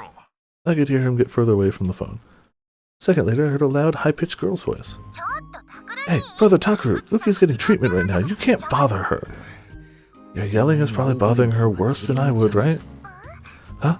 I could hear him get further away from the phone. A second later, I heard a loud, high-pitched girl's voice. Hey, Brother Takaru, Uki's getting treatment right now. You can't bother her. Your yelling is probably bothering her worse than I would, right? Huh?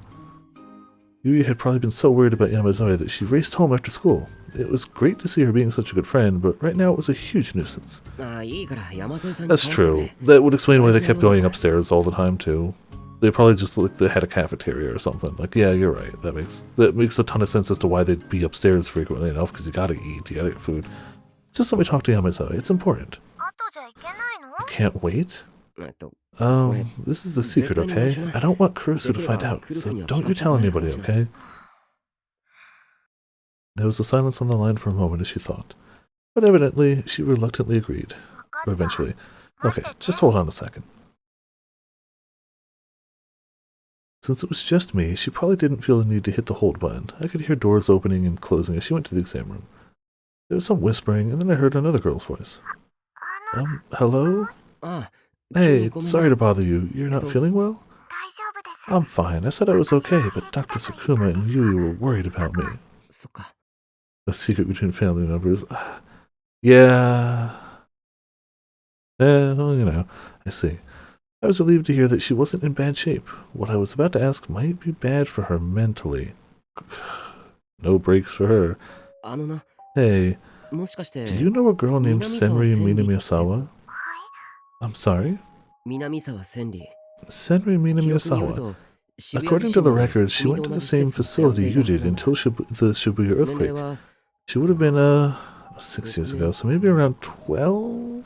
Yui had probably been so worried about Yamazoe that she raced home after school. It was great to see her being such a good friend, but right now it was a huge nuisance. That's true. That would explain why they kept going upstairs all the time, too. They probably just they had a cafeteria or something. Like, yeah, you're right. That makes a ton of sense as to why they'd be upstairs frequently enough, because you gotta eat, you gotta get food. Just let me talk to Yamazoe. It's important. I can't wait? This is a secret, okay? I don't want Kurisu to find out, so don't you tell anybody, okay? There was a silence on the line for a moment as she thought. But evidently, she reluctantly agreed. Or eventually. Okay, just hold on a second. Since it was just me, she probably didn't feel the need to hit the hold button. I could hear doors opening and closing as she went to the exam room. There was some whispering, and then I heard another girl's voice. Hello? Hey, sorry to bother you. You're not feeling well? I'm fine. I said I was okay, but Dr. Sakuma and Yui were worried about me. A secret between family members. Yeah. Well, you know, I see. I was relieved to hear that she wasn't in bad shape. What I was about to ask might be bad for her mentally. No breaks for her. Hey, do you know a girl named Senri Minamiyasawa? I'm sorry? Senri Minamiyasawa. According to the records, she went to the same facility you did until the Shibuya earthquake. She would have been, 6 years ago, so maybe around 12?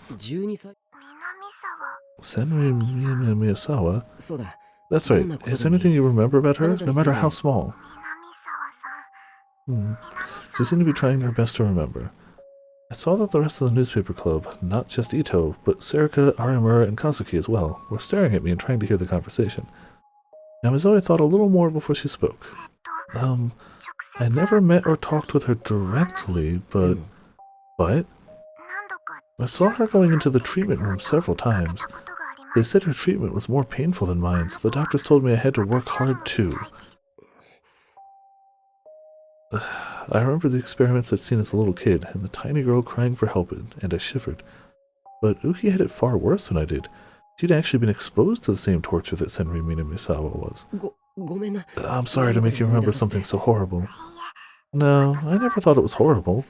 Senri Minamiyasawa? That's right. Is there anything you remember about her, no matter how small? She seemed to be trying her best to remember. I saw that the rest of the newspaper club, not just Ito, but Serika, Arimura, and Kazuki as well, were staring at me and trying to hear the conversation. Now Mizoe thought a little more before she spoke. I never met or talked with her directly, but... What? I saw her going into the treatment room several times. They said her treatment was more painful than mine, so the doctors told me I had to work hard too. I remember the experiments I'd seen as a little kid, and the tiny girl crying for help, and I shivered. But Uki had it far worse than I did. She'd actually been exposed to the same torture that Senri Minamiyasawa was. I'm sorry to make you remember something so horrible. No, I never thought it was horrible.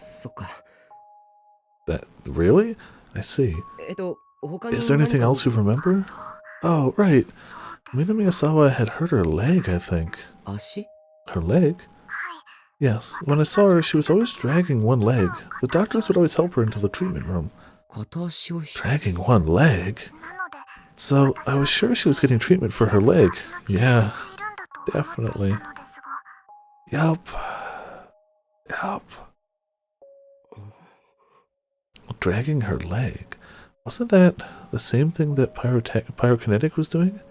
That, really? I see. Is there anything else you remember? Oh, right. Minamiyasawa had hurt her leg, I think. Her leg? Yes, when I saw her, she was always dragging one leg. The doctors would always help her into the treatment room. Dragging one leg? So, I was sure she was getting treatment for her leg. Yeah, definitely. Yup. Dragging her leg. Wasn't that the same thing that Pyrokinetic was doing?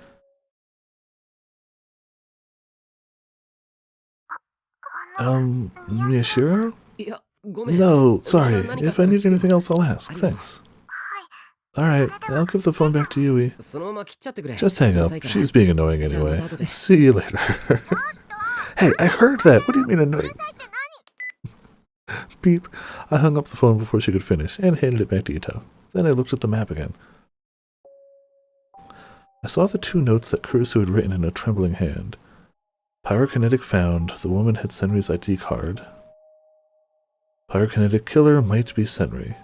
Miyashiro? No, sorry. If I need anything else, I'll ask. Thanks. Alright, I'll give the phone back to Yui. Just hang up. She's being annoying anyway. See you later. Hey, I heard that! What do you mean annoying? Beep. I hung up the phone before she could finish, and handed it back to Ito. Then I looked at the map again. I saw the 2 notes that Kurisu had written in a trembling hand. Pyrokinetic found. The woman had Senri's ID card. Pyrokinetic killer might be Senri.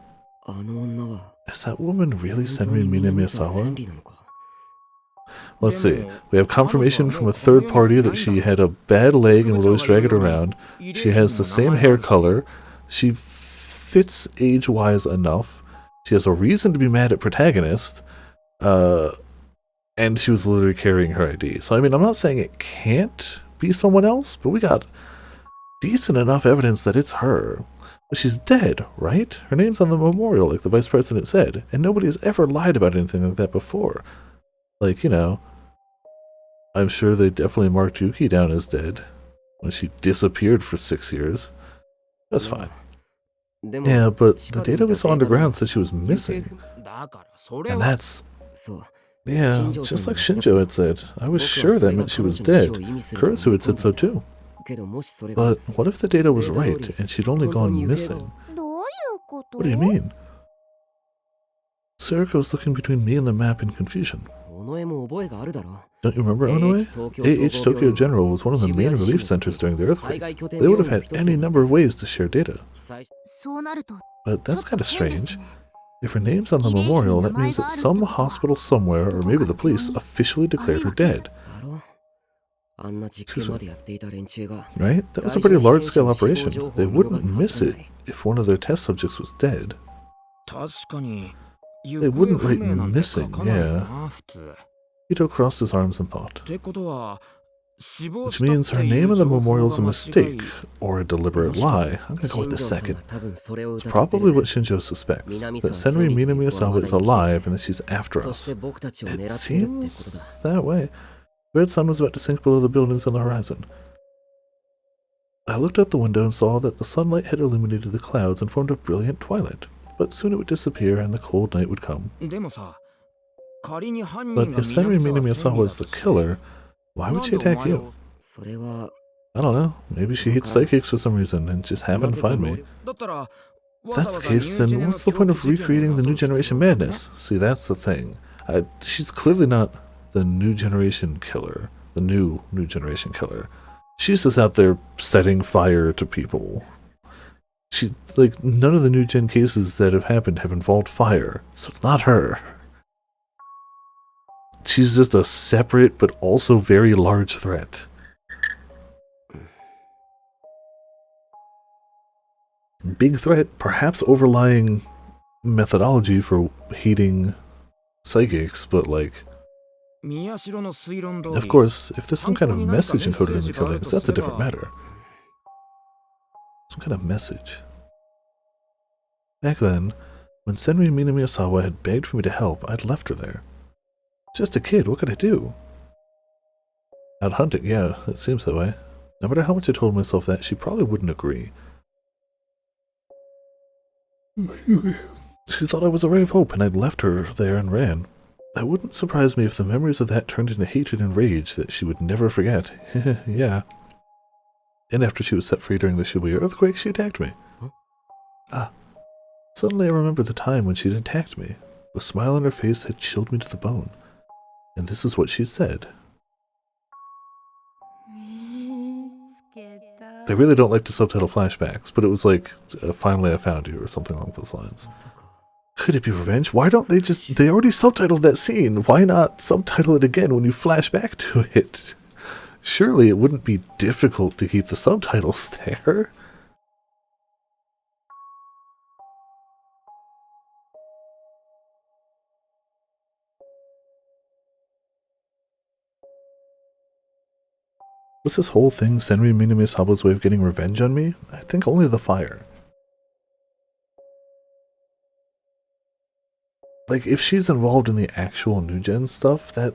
Is that woman really Senri Minamiyasawa? Let's see. We have confirmation from a third party that she had a bad leg and would always drag it around. She has the same hair color. She fits age-wise enough. She has a reason to be mad at protagonist. And she was literally carrying her ID. So, I mean, I'm not saying it can't be someone else, but we got decent enough evidence that it's her. But she's dead, right? Her name's on the memorial, like the vice president said, and nobody has ever lied about anything like that before. Like, you know, I'm sure they definitely marked Yuki down as dead when she disappeared for 6 years. That's fine. Yeah, but the data we saw underground said she was missing. And that's... Yeah, just like Shinjo had said. I was sure that meant she was dead. Kurisu had said so too. But what if the data was right, and she'd only gone missing? What do you mean? Serika was looking between me and the map in confusion. Don't you remember Onoe? AH Tokyo General was one of the main relief centers during the earthquake. They would have had any number of ways to share data. But that's kind of strange. If her name's on the memorial, that means that some hospital somewhere, or maybe the police, officially declared her dead. Right? That was a pretty large-scale operation. They wouldn't miss it if one of their test subjects was dead. They wouldn't write missing, yeah. Ito crossed his arms and thought. Which means her name in the memorial is a mistake, or a deliberate lie. I'm gonna go with the second. It's probably what Shinjo suspects, that Senri Minamiyasawa is alive and that she's after us. It seems that way. The red sun was about to sink below the buildings on the horizon. I looked out the window and saw that the sunlight had illuminated the clouds and formed a brilliant twilight, but soon it would disappear and the cold night would come. But if Senri Minamiyasawa is the killer, Why would she attack you? I don't know. Maybe she hates psychics for some reason and just happened to find me. If that's the case, then what's the point of recreating the New Generation madness? See, that's the thing. She's clearly not the New Generation killer. The new Generation killer. She's just out there setting fire to people. She's like, none of the New Gen cases that have happened have involved fire, so it's not her. She's just a separate but also very large threat. Big threat, perhaps overlying methodology for hating psychics, but like, of course, if there's some kind of message encoded in the killings, that's a different matter. Some kind of message. Back then, when Senri Minamiyasawa had begged for me to help, I'd left her there. Just a kid, what could I do? Out hunting, yeah, it seems that way. No matter how much I told myself that, she probably wouldn't agree. She thought I was a ray of hope, and I'd left her there and ran. It wouldn't surprise me if the memories of that turned into hatred and rage that she would never forget. Yeah. And after she was set free during the Shibuya earthquake, she attacked me. Huh? Ah. Suddenly I remembered the time when she'd attacked me. The smile on her face had chilled me to the bone. And this is what she'd said. They really don't like to subtitle flashbacks, but it was like, finally I found you, or something along those lines. Could it be revenge? Why don't they just... They already subtitled that scene. Why not subtitle it again when you flash back to it? Surely it wouldn't be difficult to keep the subtitles there. What's this whole thing Senri Minamiyasawa's way of getting revenge on me? I think only the fire. Like, if she's involved in the actual New Gen stuff, that...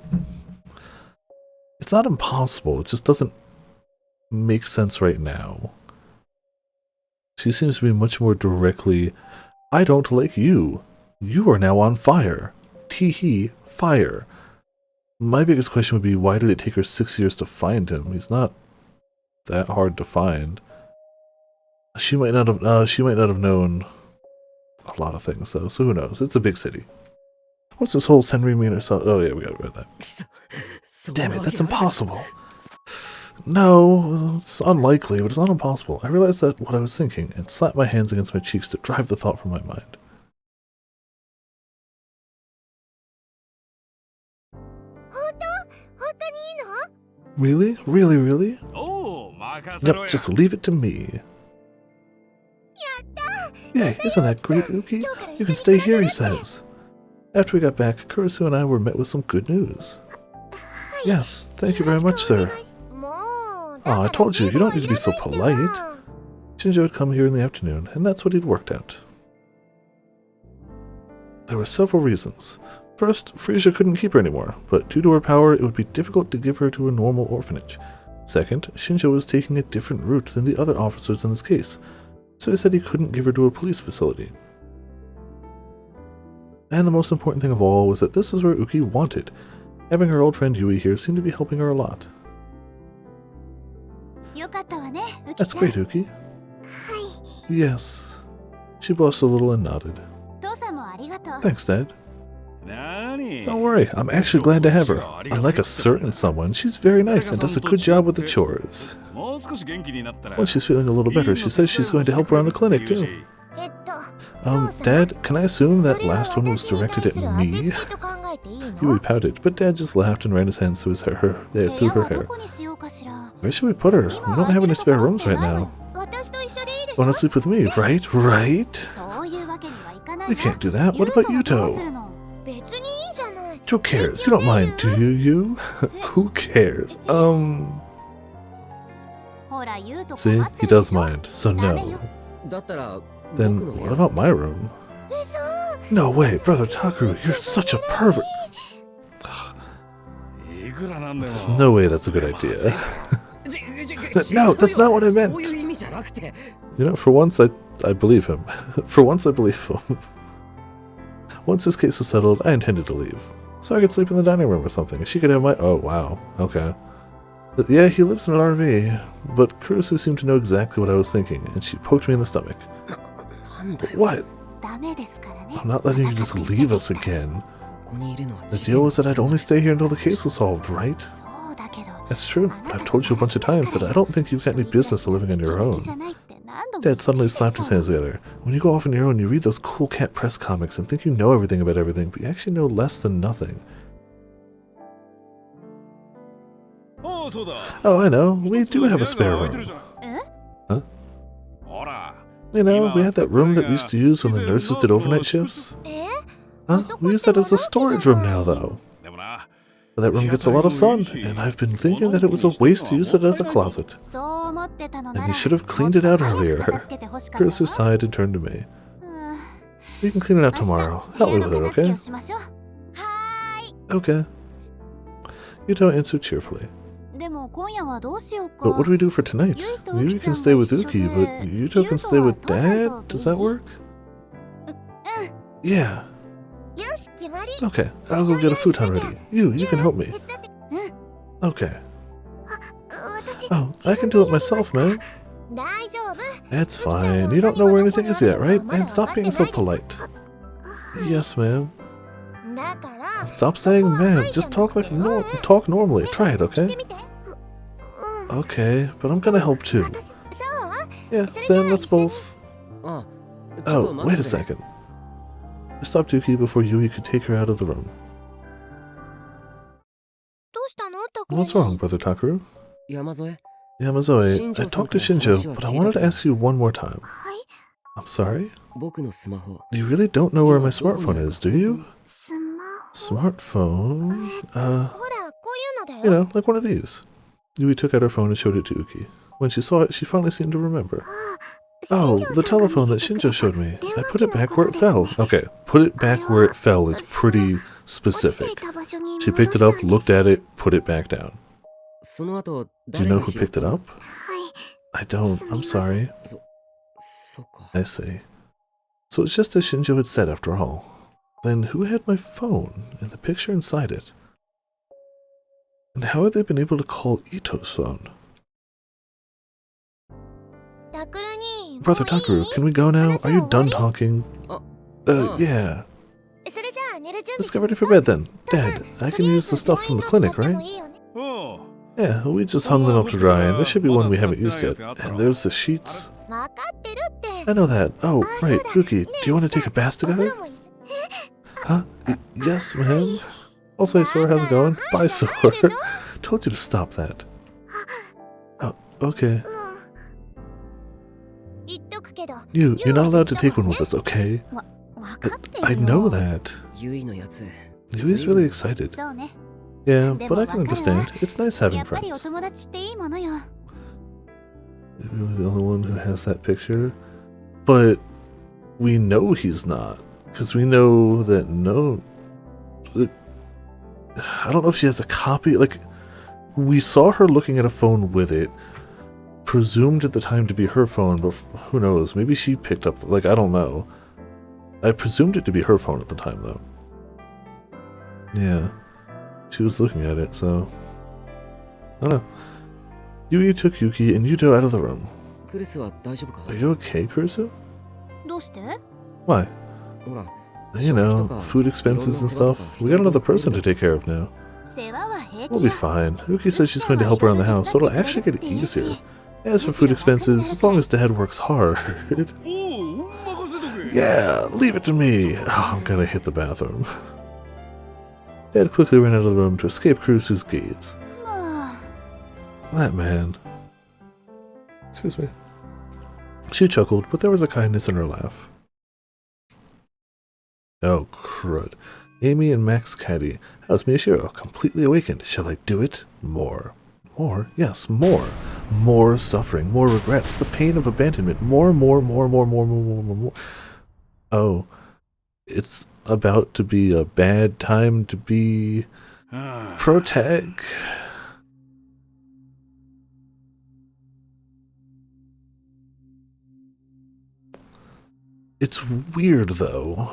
It's not impossible, it just doesn't make sense right now. She seems to be much more directly, I don't like you. You are now on fire. Tee-hee, fire. My biggest question would be, why did it take her 6 years to find him? He's not that hard to find. She might not have known a lot of things, though, so who knows? It's a big city. What's this whole Senri Minamiyasawa? Oh yeah, we got rid of that. Damn it, that's impossible. No, it's unlikely, but it's not impossible. I realized that what I was thinking, and slapped my hands against my cheeks to drive the thought from my mind. Really? Really, really? Yep, just leave it to me. Yay, isn't that great, Uki? You can stay here, he says. After we got back, Kurisu and I were met with some good news. Yes, thank you very much, sir. Oh, I told you, you don't need to be so polite. Shinjo had come here in the afternoon, and that's what he'd worked out. There were several reasons. First, Frisia couldn't keep her anymore, but due to her power, it would be difficult to give her to a normal orphanage. Second, Shinjo was taking a different route than the other officers in this case, so he said he couldn't give her to a police facility. And the most important thing of all was that this was where Uki wanted. Having her old friend Yui here seemed to be helping her a lot. That's great, Uki. Yes. She blushed a little and nodded. Thanks, Dad. Don't worry, I'm actually glad to have her. Unlike a certain someone, she's very nice and does a good job with the chores. Once she's feeling a little better, she says she's going to help around the clinic, too. Dad, can I assume that last one was directed at me? Yui pouted, but Dad just laughed and ran his hands through her hair. Where should we put her? We don't have any spare rooms right now. Want to sleep with me, right? Right? We can't do that. What about Yuto? Who cares? You don't mind, do you? Who cares? See? He does mind, so no. Then what about my room? No way, Brother Takeru, you're such a pervert! There's no way that's a good idea. No, that's not what I meant! You know, for once I believe him. For once I believe him. Once his case was settled, I intended to leave. So I could sleep in the dining room or something. She could have my... Oh, wow. Okay. Yeah, he lives in an RV, but Kurusu seemed to know exactly what I was thinking, and she poked me in the stomach. What? I'm not letting you just leave us again. The deal was that I'd only stay here until the case was solved, right? That's true, but I've told you a bunch of times that I don't think you've got any business living on your own. Dad suddenly slapped his hands together. When you go off on your own, you read those cool cat press comics and think you know everything about everything, but you actually know less than nothing. Oh, I know. We do have a spare room. Huh? You know, we had that room that we used to use when the nurses did overnight shifts. Huh? We use that as a storage room now, though. But that room gets a lot of sun, and I've been thinking that it was a waste to use it as a closet. And you should have cleaned it out earlier. Kurusu sighed and turned to me. We can clean it out tomorrow. Help me with it, okay? Okay. Yuto answered cheerfully. But what do we do for tonight? Maybe we can stay with Uki, but Yuto can stay with Dad? Does that work? Yeah. Okay, I'll go get a futon ready. You can help me. Okay. Oh, I can do it myself, man. That's fine. You don't know where anything is yet, right? And stop being so polite. Yes, ma'am. Stop saying ma'am. Just talk talk normally. Try it, okay? Okay, but I'm gonna help too. Yeah, then let's both... Oh, wait a second. I stopped Yuki before Yui could take her out of the room. What's wrong, Brother Takaru? Yamazoe, I talked to Shinjo, but I wanted to ask you one more time. I'm sorry? You really don't know where my smartphone is, do you? Smartphone? You know, like one of these. Yui took out her phone and showed it to Uki. When she saw it, she finally seemed to remember. Oh, the telephone that Shinjo showed me. I put it back where it fell. Okay, put it back where it fell is pretty specific. She picked it up, looked at it, put it back down. Do you know who picked it up? I don't. I'm sorry. I see. So it's just as Shinjo had said after all. Then who had my phone and the picture inside it? And how had they been able to call Ito's phone? Brother Takaru, can we go now? Are you done talking? Yeah. Let's get ready for bed then. Dad, I can use the stuff from the clinic, right? Yeah, we just hung them up to dry, and there should be one we haven't used yet. And there's the sheets. I know that. Oh, right. Yuki, do you want to take a bath together? Huh? Yes, ma'am. Also, hey, Sora, how's it going? Bye, Sora. Told you to stop that. Oh, okay. You're not allowed to take one with us, okay? I know that. Yui's really excited. Yeah, but I can understand. It's nice having friends. You're really the only one who has that picture? But we know he's not. Because we know that I don't know if she has a copy. Like, we saw her looking at a phone with it. Presumed at the time to be her phone, but who knows? Maybe she picked up... Like, I don't know. I presumed it to be her phone at the time, though. Yeah. She was looking at it, so... I don't know. Yui took Yuki and Yuto out of the room. Are you okay, Kurusu? Why? You know, food expenses and stuff. We got another person to take care of now. We'll be fine. Yuki says she's going to help around the house, so it'll actually get easier. As for food expenses, as long as Dad works hard. Yeah, leave it to me. Oh, I'm gonna hit the bathroom. Dad quickly ran out of the room to escape Kurusu's gaze. That man. Excuse me. She chuckled, but there was a kindness in her laugh. Oh, crud. Amy and Max Caddy. How's Miyashiro? Completely awakened. Shall I do it? More. More? Yes, more. More suffering, more regrets, the pain of abandonment. More. Oh. It's about to be a bad time to be... protag. It's weird, though.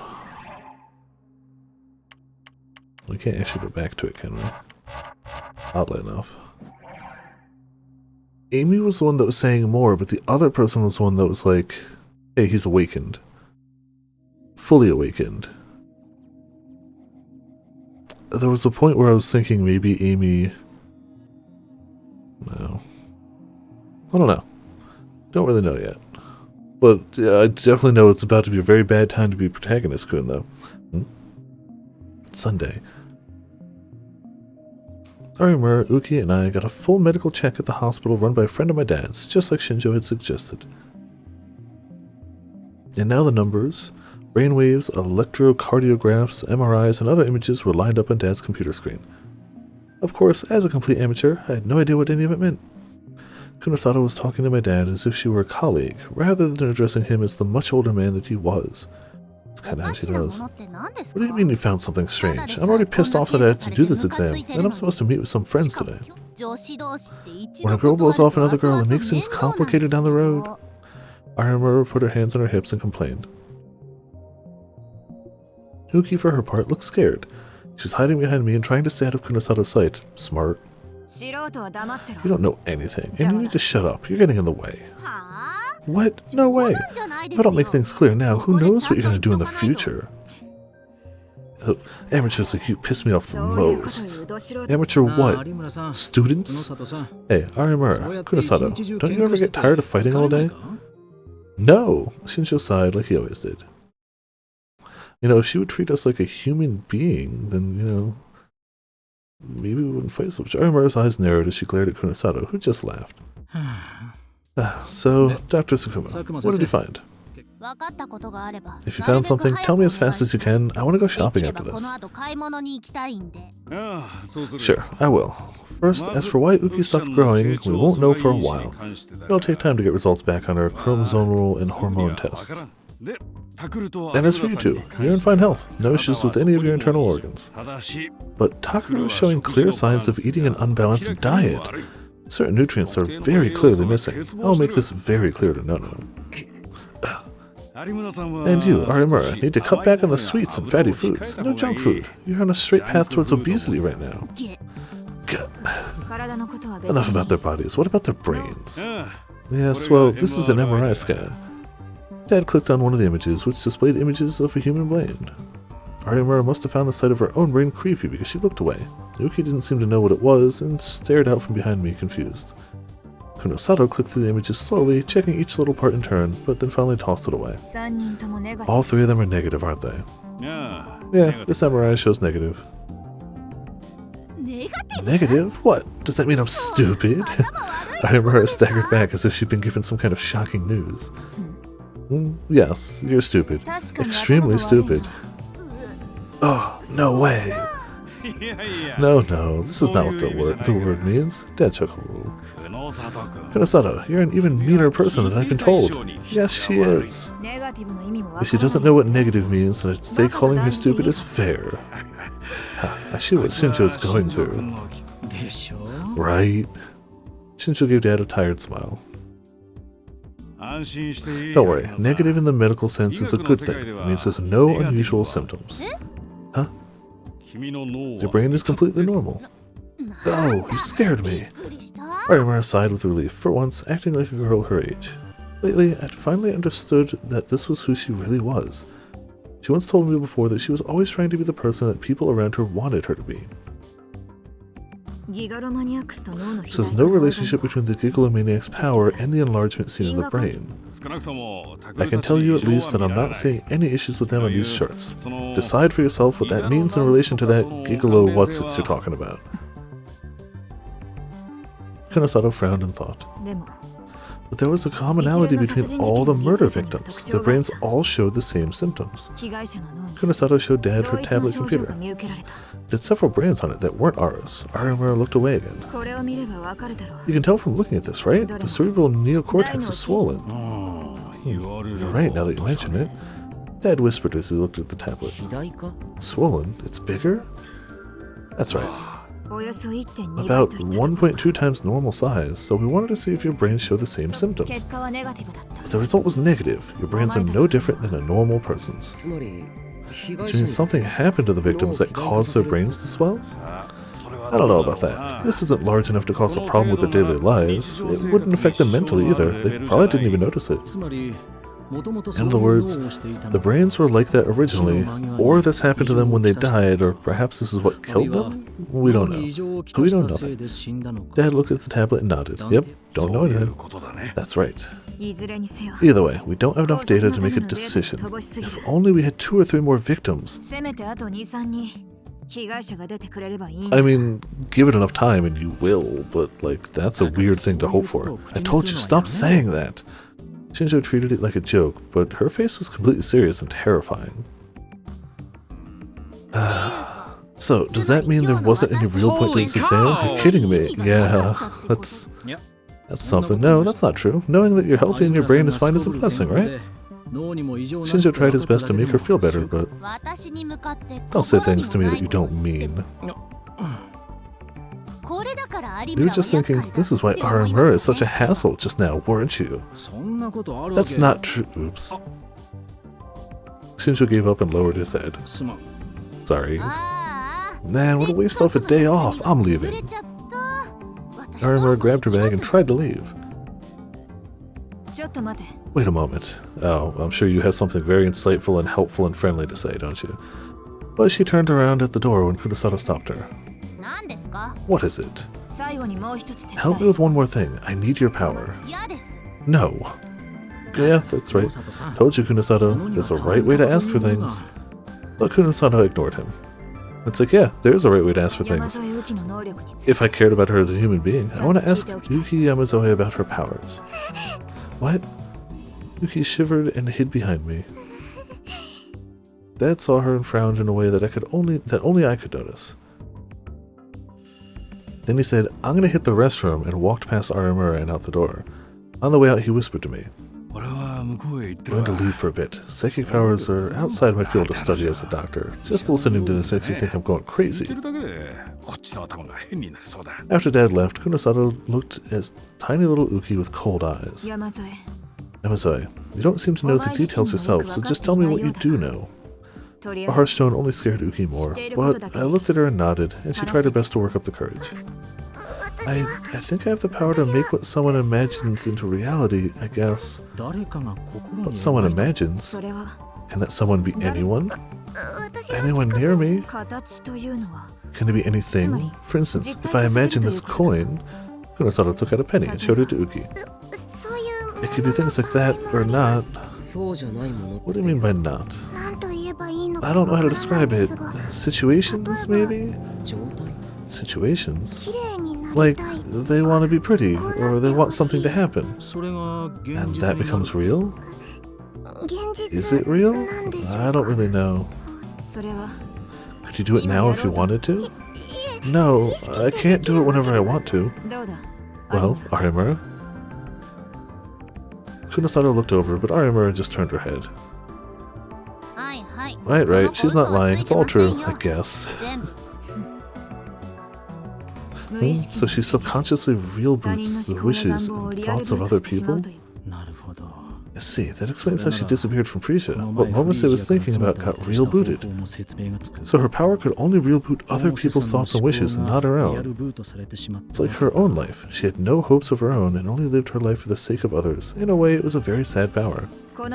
We can't actually go back to it, can we? Oddly enough. Amy was the one that was saying more, but the other person was the one that was like, hey, he's awakened. Fully awakened. There was a point where I was thinking maybe Amy... No. I don't know. Don't really know yet. But I definitely know it's about to be a very bad time to be protagonist Kun, though. Sunday. Arimura, Uki, and I got a full medical check at the hospital run by a friend of my dad's, just like Shinjo had suggested. And now the numbers, brainwaves, electrocardiographs, MRIs, and other images were lined up on Dad's computer screen. Of course, as a complete amateur, I had no idea what any of it meant. Kunosato was talking to my dad as if she were a colleague, rather than addressing him as the much older man that he was. That's kind of how she does. What do you mean you found something strange? I'm already pissed off that I have to do this exam, and I'm supposed to meet with some friends today. When a girl blows off another girl, it makes things complicated down the road. Arimura put her hands on her hips and complained. Uki, for her part, looked scared. She was hiding behind me and trying to stay out of Kunosato's sight. Smart. You don't know anything, and you need to shut up. You're getting in the way. What? No way. If I don't make things clear now, who knows what you're going to do in the future? Amateurs like you piss me off the most. Amateur what? Students? Hey, Arimura, Kunosato, don't you ever get tired of fighting all day? No! Shinjo sighed like he always did. You know, if she would treat us like a human being, then, you know, maybe we wouldn't fight so much. Arimura's eyes narrowed as she glared at Kunosato, who just laughed. So, Dr. Tsukuma, what did you find? If you found something, tell me as fast as you can. I want to go shopping after this. Sure, I will. First, as for why Uki stopped growing, we won't know for a while. It'll take time to get results back on our chromosomal and hormone tests. And as for you two, you're in fine health, no issues with any of your internal organs. But Takuru is showing clear signs of eating an unbalanced diet. Certain nutrients are very clearly missing. I'll make this very clear to Nono. And you, Arimura, need to cut back on the sweets and fatty foods. No junk food. You're on a straight path towards obesity right now. Enough about their bodies. What about their brains? Yes, well, this is an MRI scan. Dad clicked on one of the images, which displayed images of a human brain. Arimura must have found the sight of her own brain creepy because she looked away. Uki didn't seem to know what it was and stared out from behind me, confused. Kunosato clicked through the images slowly, checking each little part in turn, but then finally tossed it away. All three of them are negative, aren't they? Yeah, this MRI shows negative. Negative? What? Does that mean I'm stupid? Arimura staggered back as if she'd been given some kind of shocking news. Yes, you're stupid. Extremely stupid. Oh, no way. No, this is not what the word means. Dad took a rule. Kunosato, you're an even meaner person than I've been told. Yes, she is. If she doesn't know what negative means, then I'd say calling her stupid is fair. I see what Shinjo's going through. Right? Shinjo gave Dad a tired smile. Don't worry, negative in the medical sense is a good thing. It means there's no unusual symptoms. Huh? Your brain is completely normal. Oh, you scared me. Arimura sighed with relief, for once acting like a girl her age. Lately, I'd finally understood that this was who she really was. She once told me before that she was always trying to be the person that people around her wanted her to be. So there's no relationship between the Gigalomaniac's power and the enlargement seen in the brain. I can tell you at least that I'm not seeing any issues with them on these charts. Decide for yourself what that means in relation to that Gigalo what's-its you're talking about. Kunosato frowned and thought. But there was a commonality between all the murder victims. Their brains all showed the same symptoms. Kunosato showed Dad her tablet computer. It had several brands on it that weren't ours. Arimura looked away again. You can tell from looking at this, right? The cerebral neocortex is swollen. You're right, now that you mention it. Dad whispered as he looked at the tablet. Swollen? It's bigger? That's right. About 1.2 times normal size, so we wanted to see if your brains show the same symptoms. But the result was negative. Your brains are no different than a normal person's. Which means something happened to the victims that caused their brains to swell? I don't know about that. This isn't large enough to cause a problem with their daily lives. It wouldn't affect them mentally either. They probably didn't even notice it. In other words, the brains were like that originally, or this happened to them when they died, or perhaps this is what killed them? We don't know. So we know nothing. Dad looked at the tablet and nodded. Yep, don't know anything. That's right. Either way, we don't have enough data to make a decision. If only we had 2 or 3 more victims. I mean, give it enough time and you will, but like, that's a weird thing to hope for. I told you, stop saying that! Shinjo treated it like a joke, but her face was completely serious and terrifying. So, does that mean there wasn't any real point to this exam? You're kidding me. Yeah, that's something. No, that's not true. Knowing that you're healthy and your brain is fine is a blessing, right? Shinjo tried his best to make her feel better, but don't say things to me that you don't mean. You were just thinking, this is why Aramura is such a hassle just now, weren't you? That's not true. Oops. Shinjo gave up and lowered his head. Sorry. Man, what a waste of a day off. I'm leaving. Aramura grabbed her bag and tried to leave. Wait a moment. Oh, I'm sure you have something very insightful and helpful and friendly to say, don't you? But she turned around at the door when Kurosato stopped her. What is it? Help me with one more thing. I need your power. No. Yeah, that's right. Told you, Kunosato. There's a right way to ask for things. But Kunosato ignored him. It's like, yeah, there's a right way to ask for things. If I cared about her as a human being, I want to ask Yuki Yamazoe about her powers. What? Yuki shivered and hid behind me. Dad saw her and frowned in a way that only I could notice. Then he said, I'm gonna hit the restroom, and walked past Aramura and out the door. On the way out, he whispered to me, I'm going to leave for a bit. Psychic powers are outside my field of study as a doctor. Just listening to this makes me think I'm going crazy. After Dad left, Kunosato looked at tiny little Uki with cold eyes. Yamazoe, you don't seem to know the details yourself, so just tell me what you do know. A harsh tone only scared Uki more, but I looked at her and nodded, and she tried her best to work up the courage. I think I have the power to make what someone imagines into reality, I guess. What someone imagines? Can that someone be anyone? Anyone near me? Can it be anything? For instance, if I imagine this coin, Kunosato took out a penny and showed it to Uki. It could be things like that, or not. What do you mean by not? I don't know how to describe it. Situations, maybe? Situations? Like, they want to be pretty, or they want something to happen. And that becomes real? Is it real? I don't really know. Could you do it now if you wanted to? No, I can't do it whenever I want to. Well, Aramura? Kunosato looked over, but Aramura just turned her head. Right, she's not lying. It's all true, I guess. So she subconsciously real-boots the wishes and thoughts of other people? I see, that explains how she disappeared from Prisha. What Momose was thinking about got real-booted. So her power could only real-boot other people's thoughts and wishes, and not her own. It's like her own life. She had no hopes of her own, and only lived her life for the sake of others. In a way, it was a very sad power. If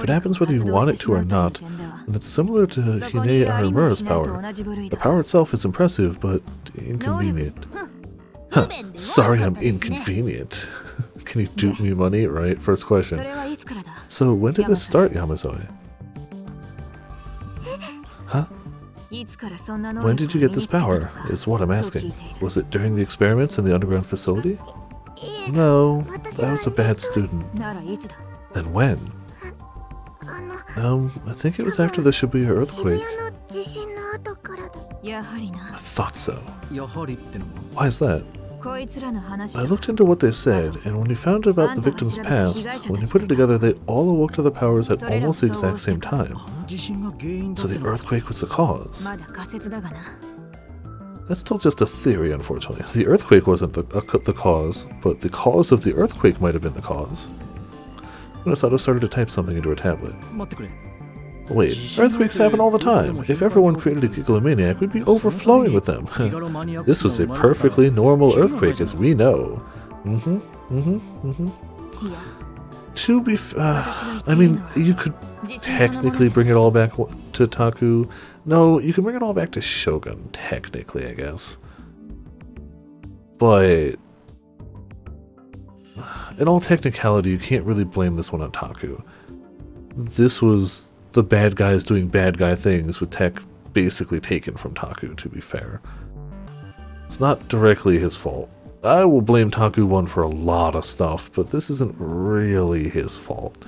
it happens whether you want it to or not, then it's similar to Hine Aramura's power. The power itself is impressive, but inconvenient. Huh, sorry I'm inconvenient. Can you dupe me money? Right, first question. So when did this start, Yamazoe? Huh? When did you get this power, is what I'm asking. Was it during the experiments in the underground facility? No, I was a bad student. Then when? I think it was after the Shibuya earthquake. I thought so. Why is that? I looked into what they said, and when we found out about the victim's past, when you put it together, they all awoke to the powers at almost the exact same time. So the earthquake was the cause. That's still just a theory, unfortunately. The earthquake wasn't the cause, but the cause of the earthquake might have been the cause. Kunosato started to type something into her tablet. Wait, earthquakes happen all the time. If everyone created a Gigalomaniac, we'd be overflowing with them. This was a perfectly normal earthquake, as we know. To be I mean, you could technically bring it all back to Taku. No, you can bring it all back to Shogun, technically, I guess. But in all technicality, you can't really blame this one on Taku. This was the bad guys doing bad guy things with tech basically taken from Taku, to be fair. It's not directly his fault. I will blame Taku 1 for a lot of stuff, but this isn't really his fault.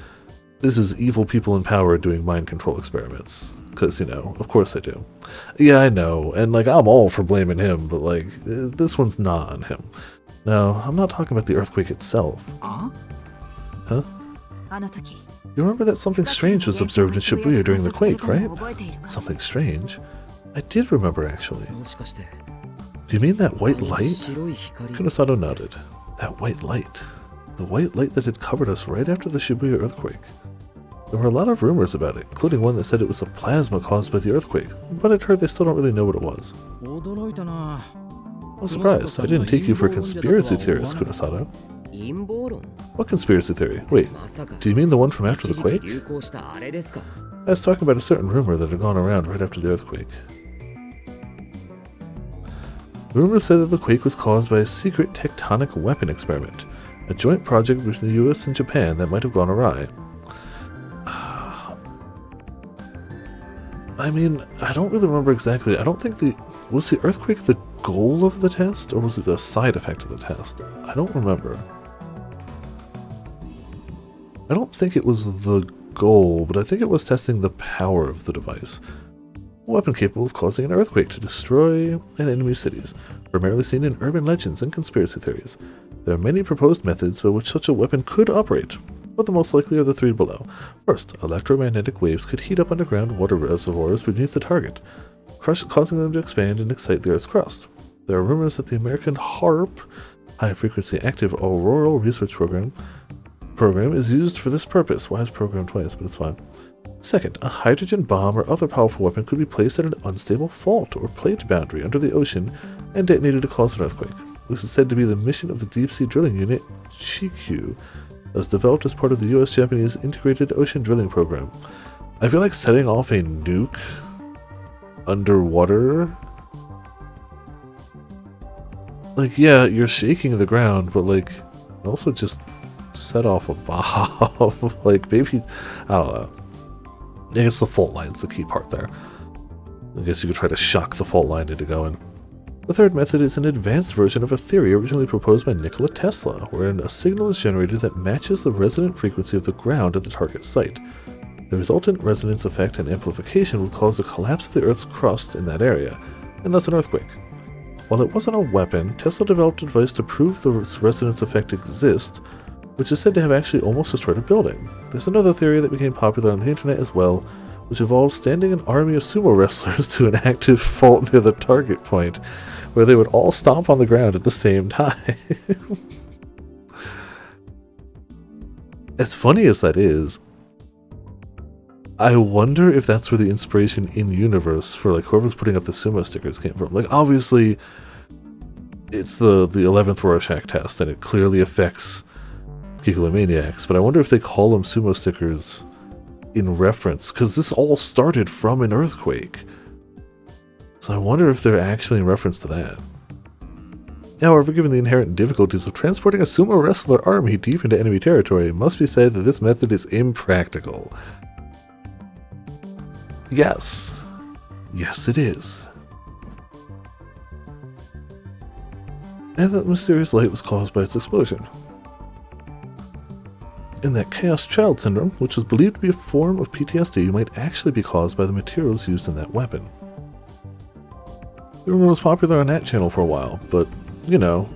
This is evil people in power doing mind control experiments. Because, you know, of course they do. Yeah, I know, and like, I'm all for blaming him, but like, this one's not on him. No, I'm not talking about the earthquake itself. Huh? You remember that something strange was observed in Shibuya during the quake, right? Something strange? I did remember, actually. Do you mean that white light? Kunosato nodded. That white light. The white light that had covered us right after the Shibuya earthquake. There were a lot of rumors about it, including one that said it was a plasma caused by the earthquake, but I'd heard they still don't really know what it was. I'm surprised. I didn't take you for a conspiracy theorist, Kunosato. What conspiracy theory? Wait, do you mean the one from after the quake? I was talking about a certain rumor that had gone around right after the earthquake. Rumors said that the quake was caused by a secret tectonic weapon experiment, a joint project between the US and Japan that might have gone awry. I mean, I don't really remember exactly. I don't think was the earthquake the goal of the test, or was it a side effect of the test? I don't remember. I don't think it was the goal, but I think it was testing the power of the device. A weapon capable of causing an earthquake to destroy enemy cities, primarily seen in urban legends and conspiracy theories. There are many proposed methods by which such a weapon could operate, but the most likely are the three below. First, electromagnetic waves could heat up underground water reservoirs beneath the target, causing them to expand and excite the Earth's crust. There are rumors that the American HAARP, High Frequency Active Auroral Research Program, is used for this purpose. Why is programmed twice, but it's fine. Second, a hydrogen bomb or other powerful weapon could be placed at an unstable fault or plate boundary under the ocean and detonated to cause an earthquake. This is said to be the mission of the Deep-Sea Drilling Unit, Chikyu, that was developed as part of the US-Japanese Integrated Ocean Drilling Program. I feel like setting off a nuke underwater, like, yeah, you're shaking the ground, but like, also just set off a bomb. Like, maybe, I don't know. I guess the fault line's the key part there. I guess you could try to shock the fault line into going. The third method is an advanced version of a theory originally proposed by Nikola Tesla, wherein a signal is generated that matches the resonant frequency of the ground at the target site. The resultant resonance effect and amplification would cause the collapse of the Earth's crust in that area, and thus an earthquake. While it wasn't a weapon, Tesla developed a device to prove the resonance effect exists, which is said to have actually almost destroyed a building. There's another theory that became popular on the internet as well, which involves standing an army of sumo wrestlers to an active fault near the target point, where they would all stomp on the ground at the same time. As funny as that is, I wonder if that's where the inspiration in-universe for like whoever's putting up the sumo stickers came from. Like, obviously, it's the 11th Rorschach test, and it clearly affects Gigalomaniacs, but I wonder if they call them sumo stickers in reference, because this all started from an earthquake. So I wonder if they're actually in reference to that. However, given the inherent difficulties of transporting a sumo wrestler army deep into enemy territory, it must be said that this method is impractical. Yes. Yes, it is. And that the mysterious light was caused by its explosion. And that Chaos Child Syndrome, which was believed to be a form of PTSD, might actually be caused by the materials used in that weapon. The rumor was popular on that channel for a while, but, you know,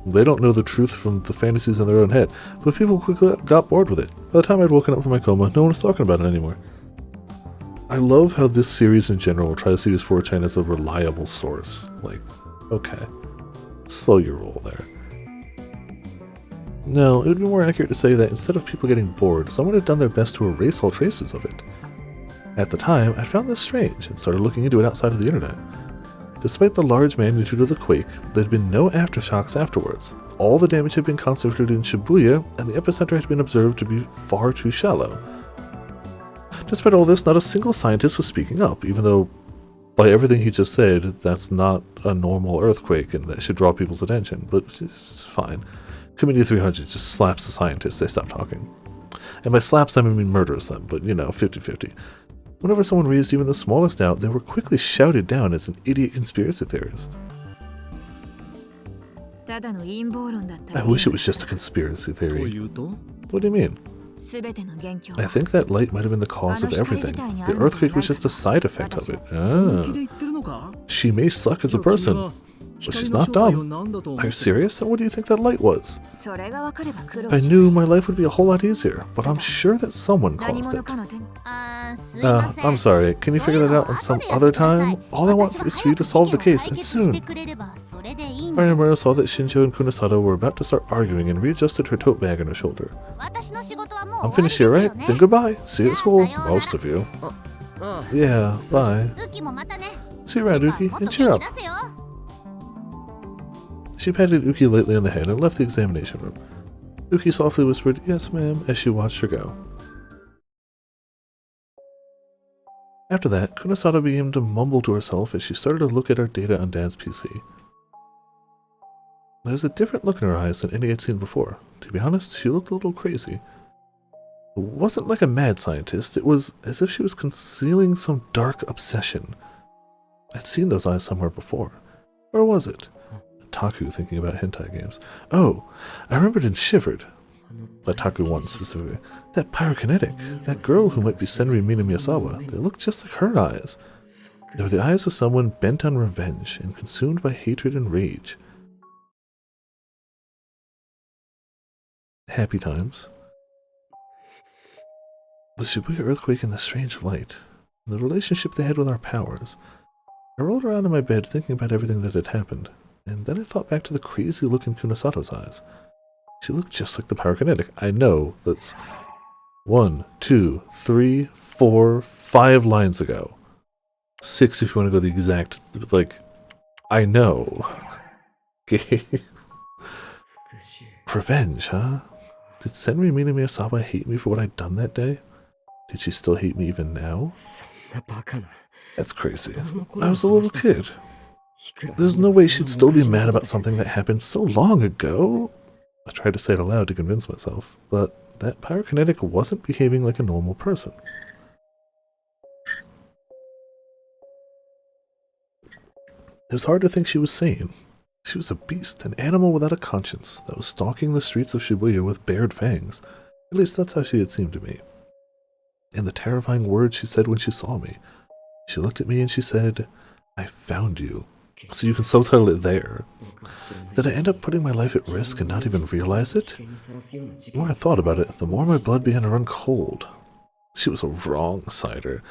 they don't know the truth from the fantasies in their own head, but people quickly got bored with it. By the time I'd woken up from my coma, no one was talking about it anymore. I love how this series in general tries to use 4chan as a reliable source. Like, okay, slow your roll there. No, it would be more accurate to say that instead of people getting bored, someone had done their best to erase all traces of it. At the time, I found this strange and started looking into it outside of the internet. Despite the large magnitude of the quake, there had been no aftershocks afterwards. All the damage had been concentrated in Shibuya, and the epicenter had been observed to be far too shallow. Despite all this, not a single scientist was speaking up, even though, by everything he just said, that's not a normal earthquake and that should draw people's attention, but it's fine. Committee 300 just slaps the scientists, they stop talking. And by slaps them, I mean murders them, but 50-50. Whenever someone raised even the smallest doubt, they were quickly shouted down as an idiot conspiracy theorist. I wish it was just a conspiracy theory. What do you mean? I think that light might have been the cause of everything. The earthquake was just a side effect of it. Ah. She may suck as a person, but she's not dumb. Are you serious? Then what do you think that light was? I knew my life would be a whole lot easier, but I'm sure that someone caused it. I'm sorry, can you figure that out on some other time? All I want is for you to solve the case, and soon. Marinamura saw that Shinjo and Kunosato were about to start arguing and readjusted her tote bag on her shoulder. I'm finished here, right? Then goodbye. See you at school, most of you. Yeah, bye. See you around, Uki, and cheer up. She patted Uki lightly on the head and left the examination room. Uki softly whispered, "Yes, ma'am," as she watched her go. After that, Kunosato began to mumble to herself as she started to look at her data on Dad's PC. There was a different look in her eyes than any I'd seen before. To be honest, she looked a little crazy. It wasn't like a mad scientist, it was as if she was concealing some dark obsession. I'd seen those eyes somewhere before. Where was it? Taku thinking about hentai games. Oh, I remembered in Shivered. Taku 1 specifically. That pyrokinetic. That girl who might be Senri Minamiyasawa. They looked just like her eyes. They were the eyes of someone bent on revenge and consumed by hatred and rage. Happy times. The Shibuya earthquake and the strange light. The relationship they had with our powers. I rolled around in my bed thinking about everything that had happened. And then I thought back to the crazy look in Kunosato's eyes. She looked just like the pyrokinetic. I know that's 1, 2, 3, 4, 5 lines ago. 6 if you want to go the exact, I know. Revenge, huh? Did Senri Minamiyasawa hate me for what I'd done that day? Did she still hate me even now? That's crazy. I was a little kid. There's no way she'd still be mad about something that happened so long ago. I tried to say it aloud to convince myself, but that pyrokinetic wasn't behaving like a normal person. It was hard to think she was sane. She was a beast, an animal without a conscience, that was stalking the streets of Shibuya with bared fangs. At least that's how she had seemed to me. And the terrifying words she said when she saw me. She looked at me and she said, "I found you." So you can subtitle it there. Did I end up putting my life at risk and not even realize it? The more I thought about it, the more my blood began to run cold. She was a wrong sider.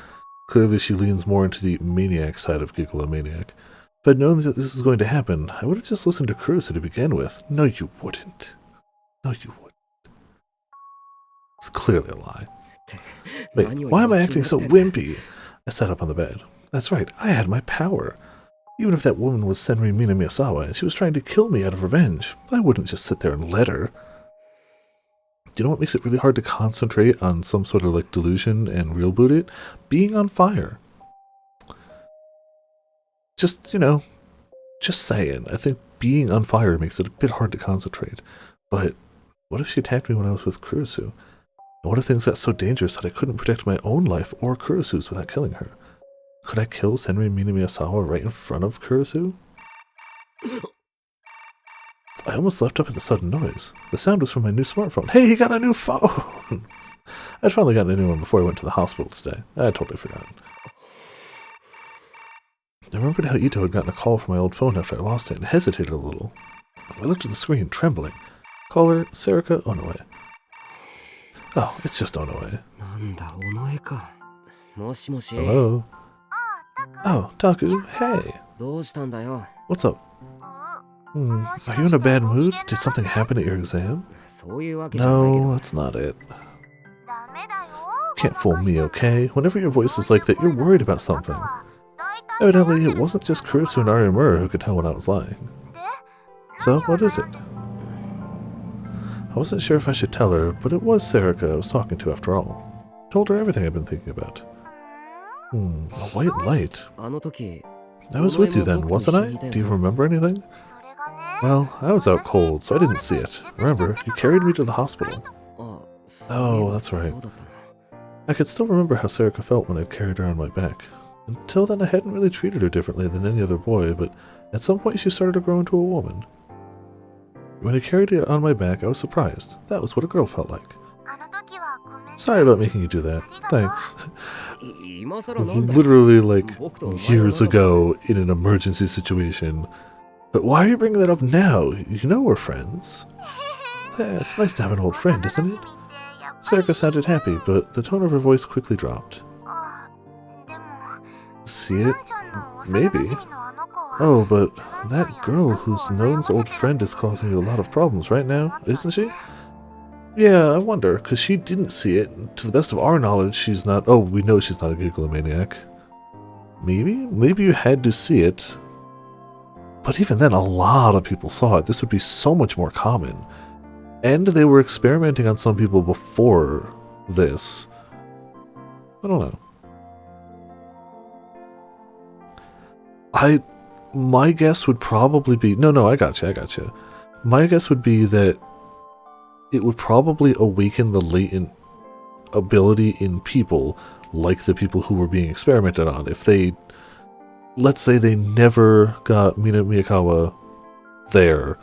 Clearly she leans more into the maniac side of Gigalomaniac. If I'd known that this was going to happen, I would have just listened to Kurusu to begin with. No, you wouldn't. No, you wouldn't. It's clearly a lie. Wait, why am I acting so wimpy? I sat up on the bed. That's right, I had my power. Even if that woman was Senri Minamiyasawa and she was trying to kill me out of revenge, I wouldn't just sit there and let her. Do you know what makes it really hard to concentrate on some sort of delusion and real boot it? Being on fire. Just saying. I think being on fire makes it a bit hard to concentrate. But what if she attacked me when I was with Kurusu? And what if things got so dangerous that I couldn't protect my own life or Kurusu's without killing her? Could I kill Senri Minamiyasawa right in front of Kurusu? I almost leapt up at the sudden noise. The sound was from my new smartphone. Hey, he got a new phone! I'd finally gotten a new one before I went to the hospital today. I had totally forgotten. I remembered how Ito had gotten a call from my old phone after I lost it and hesitated a little. I looked at the screen, trembling. Caller, Sarika Onoe. Oh, it's just Onoe. Hello? Oh, Taku, hey. What's up? Are you in a bad mood? Did something happen at your exam? No, that's not it. can't fool me, okay? Whenever your voice is like that, you're worried about something. Evidently, it wasn't just Kurisu and Arimura who could tell when I was lying. So, what is it? I wasn't sure if I should tell her, but it was Serika I was talking to after all. I told her everything I've been thinking about. A white light. I was with you then, wasn't I? Do you remember anything? Well, I was out cold, so I didn't see it. Remember, you carried me to the hospital. Oh, that's right. I could still remember how Serika felt when I'd carried her on my back. Until then, I hadn't really treated her differently than any other boy, but at some point she started to grow into a woman. When I carried her on my back, I was surprised. That was what a girl felt like. Sorry about making you do that. Thanks. Literally, like, years ago in an emergency situation. But why are you bringing that up now? You know we're friends. Yeah, it's nice to have an old friend, isn't it? Serika sounded happy, but the tone of her voice quickly dropped. See it? Maybe. Oh, but that girl who's None's old friend is causing you a lot of problems right now, isn't she? Yeah, I wonder, because she didn't see it. To the best of our knowledge, she's not... Oh, we know she's not a Gigalomaniac. Maybe? Maybe you had to see it. But even then, a lot of people saw it. This would be so much more common. And they were experimenting on some people before this. I don't know. My guess would probably be... No, I gotcha. My guess would be that it would probably awaken the latent ability in people, like the people who were being experimented on. If they... Let's say they never got Mina Miyakawa there,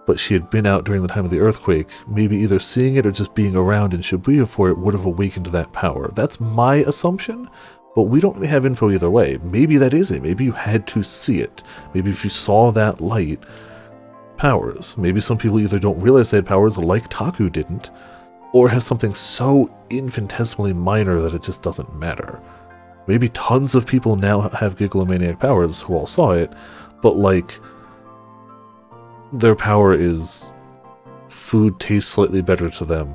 but she had been out during the time of the earthquake, maybe either seeing it or just being around in Shibuya for it would have awakened that power. That's my assumption. But we don't really have info either way. Maybe that is it. Maybe you had to see it. Maybe if you saw that light, powers. Maybe some people either don't realize they had powers like Taku didn't, or have something so infinitesimally minor that it just doesn't matter. Maybe tons of people now have Gigalomaniac powers who all saw it, but like, their power is food tastes slightly better to them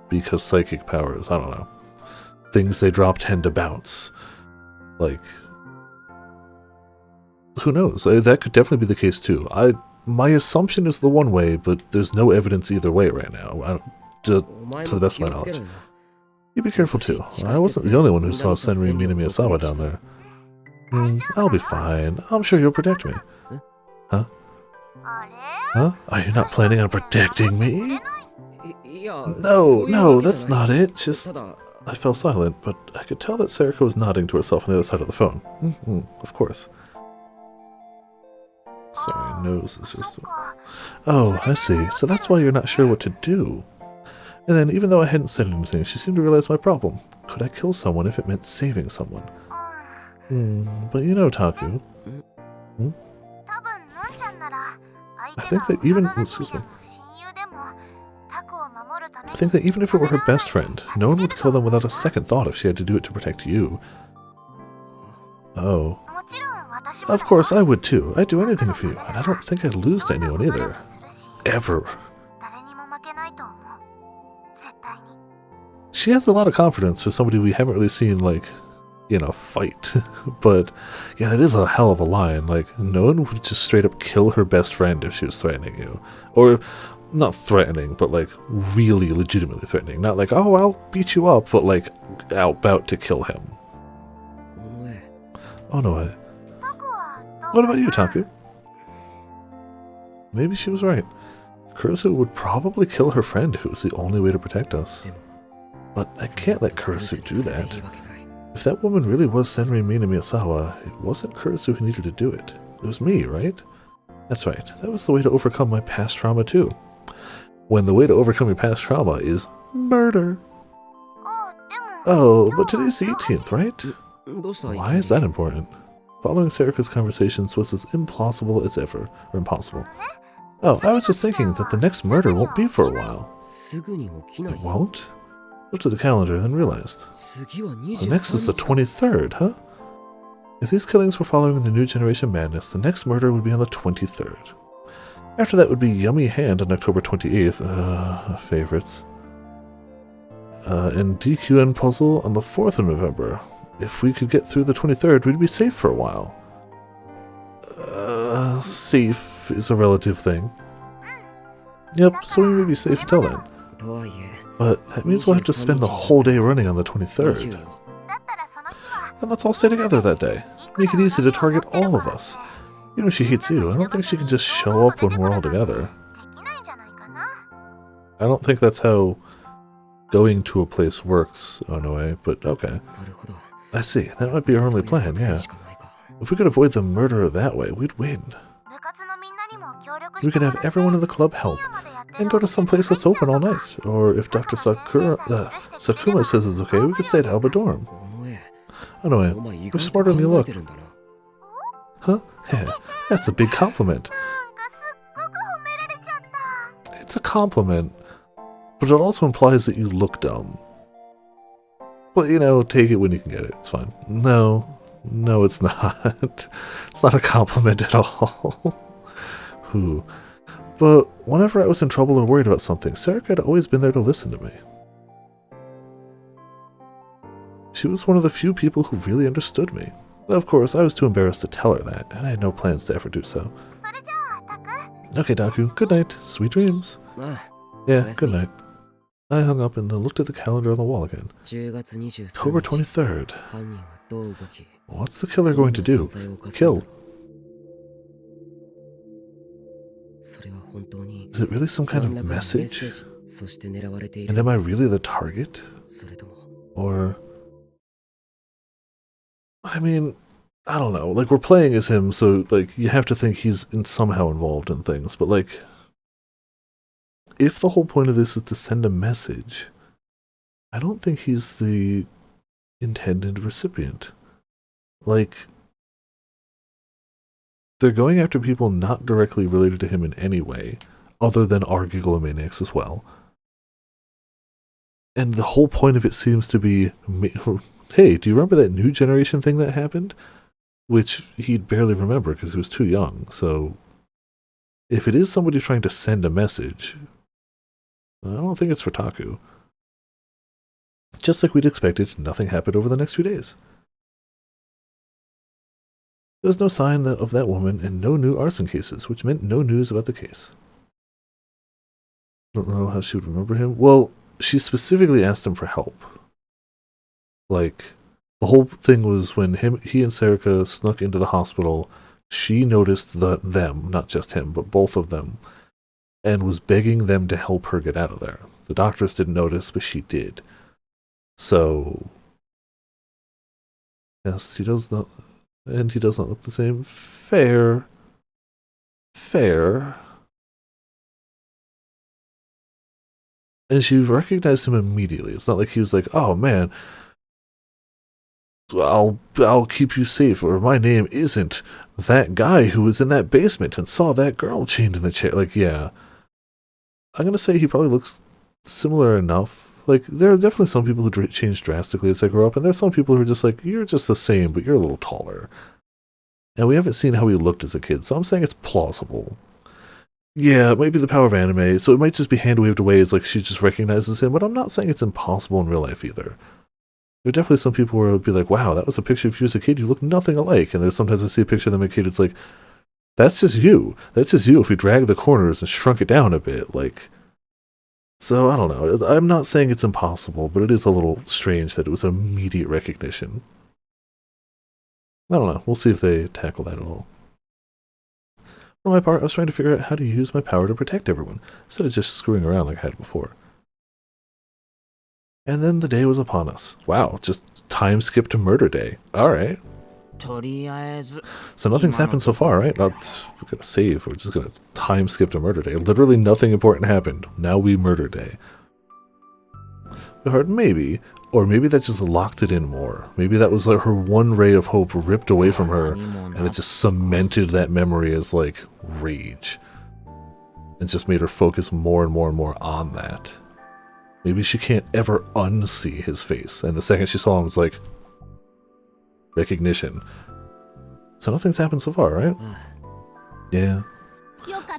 because psychic powers, I don't know. Things they drop tend to bounce. Like, who knows? That could definitely be the case too. My assumption is the one way, but there's no evidence either way right now, to the best of my knowledge. You be careful too. I wasn't the only one who saw Senri Minamiyasawa down there. I'll be fine. I'm sure you'll protect me. Huh? Huh? Are you not planning on protecting me? No, that's not it. Just... I fell silent, but I could tell that Serika was nodding to herself on the other side of the phone. Of course. Sorry, nose is just... Oh, I see. So that's why you're not sure what to do. And then, even though I hadn't said anything, she seemed to realize my problem. Could I kill someone if it meant saving someone? But you know, Taku. I think that even... Excuse me. I think that even if it were her best friend, no one would kill them without a second thought if she had to do it to protect you. Oh. Of course, I would too. I'd do anything for you, and I don't think I'd lose to anyone either. Ever. She has a lot of confidence for somebody we haven't really seen, like, in a fight. But, yeah, that is a hell of a line. Like, no one would just straight up kill her best friend if she was threatening you. Or... not threatening, but like really legitimately threatening. Not like, oh, I'll beat you up, but like about to kill him. Oh no way. What about you, Taku? Maybe she was right. Kurisu would probably kill her friend if it was the only way to protect us. But I can't let Kurisu do that. If that woman really was Senri Minamiyasawa, it wasn't Kurisu who needed to do it. It was me, right? That's right. That was the way to overcome my past trauma too. When the way to overcome your past trauma is murder. Oh, but today's the 18th, right? Why is that important? Following Serika's conversations was as implausible as ever, or impossible. Oh, I was just thinking that the next murder won't be for a while. It won't? Looked at the calendar, then realized. The next is the 23rd, huh? If these killings were following the New Generation Madness, the next murder would be on the 23rd. After that would be Yummy Hand on October 28th. Favorites. And DQN puzzle on the 4th of November. If we could get through the 23rd, we'd be safe for a while. Safe is a relative thing. Yep, so we may be safe until then. But that means we'll have to spend the whole day running on the 23rd. Then let's all stay together that day. Make it easy to target all of us. You know she hates you. I don't think she can just show up when we're all together. I don't think that's how going to a place works, Onoe, but okay. I see. That might be our only plan, yeah. If we could avoid the murderer that way, we'd win. We could have everyone in the club help, and go to some place that's open all night. Or if Dr. Sakuma says it's okay, we could stay at Alba Dorm. Onoe, you're smarter than you look. Huh? That's a big compliment. It's a compliment, but it also implies that you look dumb. But, you know, take it when you can get it. It's fine. No, it's not. It's not a compliment at all. Who? But whenever I was in trouble or worried about something, Sarika had always been there to listen to me. She was one of the few people who really understood me. Of course, I was too embarrassed to tell her that, and I had no plans to ever do so. Okay, Daku, good night. Sweet dreams. Yeah, good night. I hung up and then looked at the calendar on the wall again. October 23rd. What's the killer going to do? Kill. Is it really some kind of message? And am I really the target? Or... I mean, I don't know. Like, we're playing as him, so, like, you have to think he's somehow involved in things. But, like, if the whole point of this is to send a message, I don't think he's the intended recipient. Like, they're going after people not directly related to him in any way, other than our Gigolomaniacs as well. And the whole point of it seems to be, hey, do you remember that New Generation thing that happened? Which he'd barely remember because he was too young. So if it is somebody trying to send a message, I don't think it's for Taku. Just like we'd expected, nothing happened over the next few days. There was no sign of that woman and no new arson cases, which meant no news about the case. I don't know how she would remember him. Well, she specifically asked him for help. Like, the whole thing was when he and Sarika snuck into the hospital, she noticed them, not just him, but both of them, and was begging them to help her get out of there. The doctors didn't notice, but she did. So, yes, he does not, and he does not look the same. Fair. And she recognized him immediately. It's not like he was like, oh man, I'll keep you safe, or my name isn't that guy who was in that basement and saw that girl chained in the chair. Like, yeah. I'm gonna say he probably looks similar enough. Like, there are definitely some people who change drastically as they grow up, and there's some people who are just like, you're just the same, but you're a little taller. And we haven't seen how he looked as a kid, so I'm saying it's plausible. Yeah, it might be the power of anime, so it might just be hand-waved away as like she just recognizes him, but I'm not saying it's impossible in real life either. There are definitely some people where it would be like, wow, that was a picture of you as a kid, you look nothing alike. And there's sometimes I see a picture of them as a kid, it's like, that's just you. That's just you if we drag the corners and shrunk it down a bit. Like, so I don't know. I'm not saying it's impossible, but it is a little strange that it was an immediate recognition. I don't know. We'll see if they tackle that at all. For my part, I was trying to figure out how to use my power to protect everyone, instead of just screwing around like I had before. And then the day was upon us. Wow, just time skip to murder day. Alright. So nothing's happened so far, right? We're gonna save. We're just gonna time skip to murder day. Literally nothing important happened. Now we murder day. We heard maybe, or maybe that just locked it in more. Maybe that was like her one ray of hope ripped away from her, and it just cemented that memory as like rage. And just made her focus more and more and more on that. Maybe she can't ever unsee his face, and the second she saw him was like, recognition. So nothing's happened so far, right? Yeah.